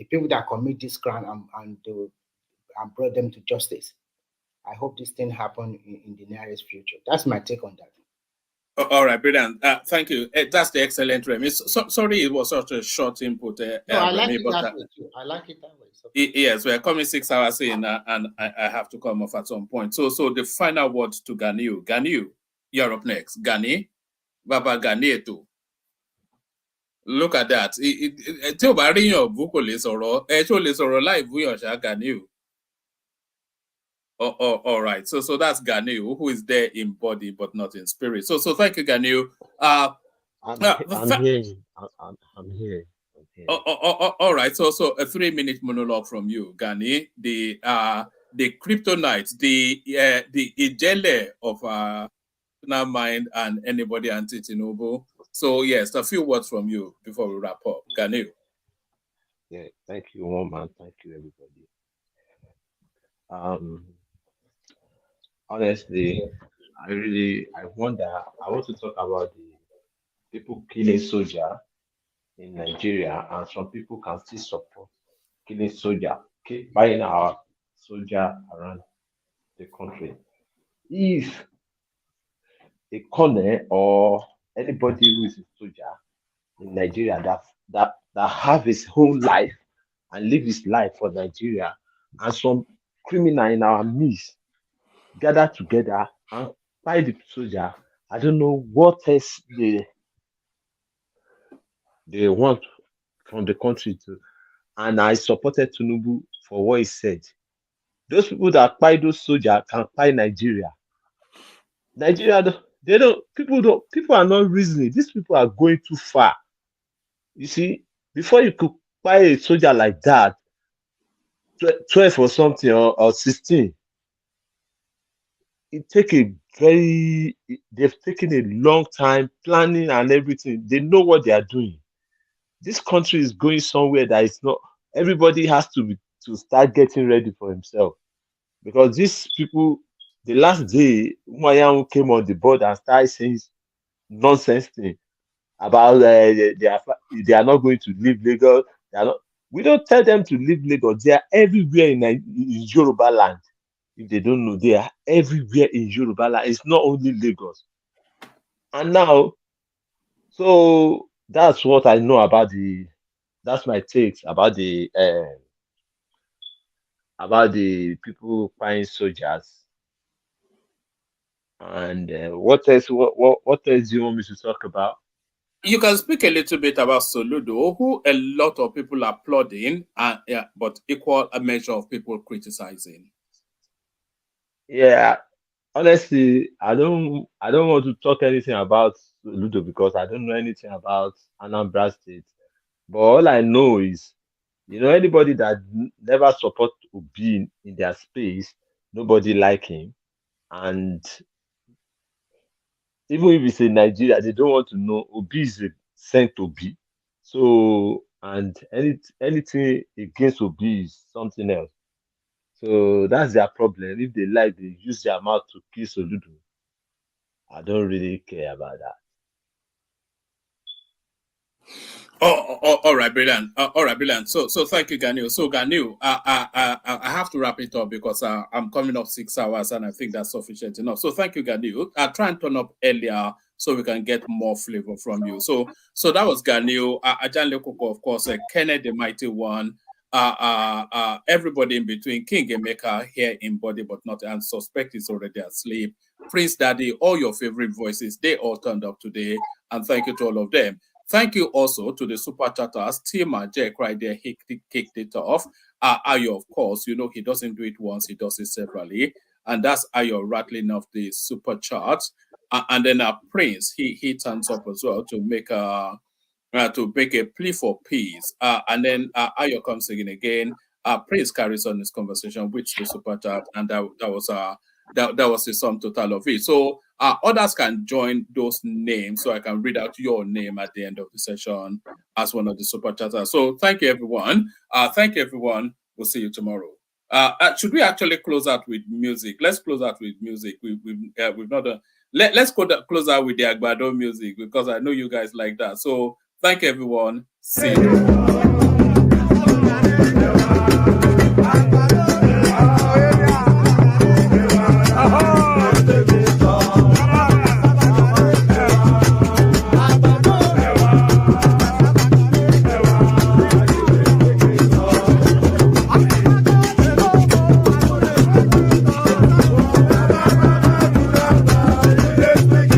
people that commit this crime and bring them to justice. I hope this thing happen in the nearest future. That's my take on that. All right, brilliant. Thank you. That's the excellent Remy. Sorry, it was such a short input. No, I like Remy, it that way too. I like it that way. So. Yes, we're coming 6 hours in, and I have to come off at some point. So the final word to Ganiu. Ganiu, You're up next. Gani. Baba Gani too. Look at that. Tí o bá ríyàn bú kò lè sọ̀rọ̀. Ẹ ṣó lè sọ̀rọ̀ láì búyàn ṣá Gani o. All right. So that's Gani who is there in body but not in spirit. So thank you, Gani. I'm here. I'm here. All right. So a 3-minute monologue from you, Gani. The kryptonite, the ijele of national mind and anybody anti-Tinubu. So yes, a few words from you before we wrap up. Gani. Yeah, thank you, woman. Thank you, everybody. Honestly, I wonder. I want to talk about the people killing soldier in Nigeria, and some people can still support killing soldier, buying our soldier around the country. If a colonel or anybody who is a soldier in Nigeria that have his whole life and live his life for Nigeria, and some criminal in our midst gather together and fight the soldier, I don't know what else they want from the country to. And I supported Tinubu for what he said. Those people that fight those soldiers can fight Nigeria. Nigeria, people are not reasoning. These people are going too far. You see, before you could fight a soldier like that, 12 or something or 16, they've taken a long time planning and everything. They know what they are doing. This country is going somewhere that is not, everybody has to start getting ready for himself. Because these people, the last day, Umayan came on the board and started saying nonsense thing about they are not going to leave Lagos. We don't tell them to leave Lagos. They are everywhere in Yoruba land. If they don't know, they are everywhere in Yoruba land. It's not only Lagos. And now, so that's what I know about that's my takes about the people fighting soldiers. And what else do you want me to talk about? You can speak a little bit about Soludo, who a lot of people are applauding, but equal a measure of people criticizing. Yeah, honestly, I don't want to talk anything about Soludo because I don't know anything about Anambra State. But all I know is, anybody that never support Obi in their space, nobody like him. And even if it's in Nigeria, they don't want to know Obi is a saint Obi. So, and anything against Obi is something else. So that's their problem. If they like, they use their mouth to kill Soludo. I don't really care about that. All right, brilliant. All right, brilliant. So thank you, Ganil. So Ganil, I have to wrap it up because I'm coming up 6 hours and I think that's sufficient enough. So thank you, Ganil. I'll try and turn up earlier so we can get more flavor from you. So that was Ganil. Ajan Lekoko, of course, Kenneth the Mighty One. Everybody in between, King Emeka here in body but not, and suspect is already asleep. Prince Daddy, all your favorite voices, they all turned up today, and thank you to all of them. Thank you also to the super chatters. Tima Jack right there, he kicked it off. Ayo, of course, he doesn't do it once, he does it separately, and that's Ayo rattling off the super charts. And then Prince, he turns up as well to make a plea for peace. And then Ayo comes again. Prince carries on his conversation with the super chat, and that was the sum total of it. So others can join those names, so I can read out your name at the end of the session as one of the super chatters. So thank you, everyone. Thank you, everyone. We'll see you tomorrow. Should we actually close out with music? Let's close out with music. We've not done. Let's close out with the Akpabio music because I know you guys like that. So thank you, everyone. See you. Let's make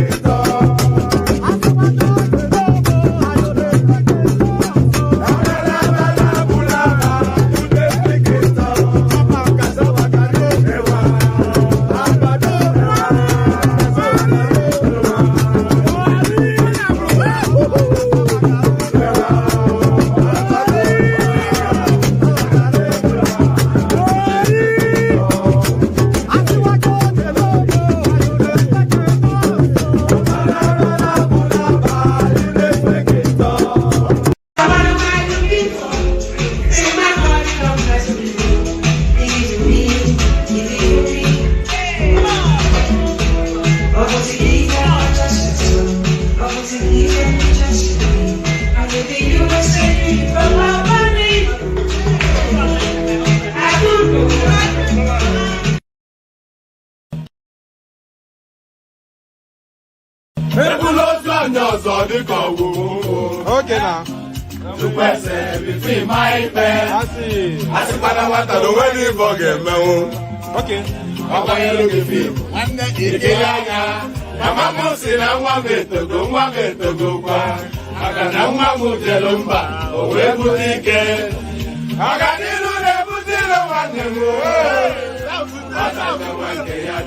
Okay now. To pese between my pen. I see para wata the wedding forget me. Okay. Papa you look at me. One day ikeyanya. Mama musi na nwa meto go kwa. Aka na nwa mu jelumba. Owe butike. Aka nilu ne butilo wanne mo. Asa ka wanke ya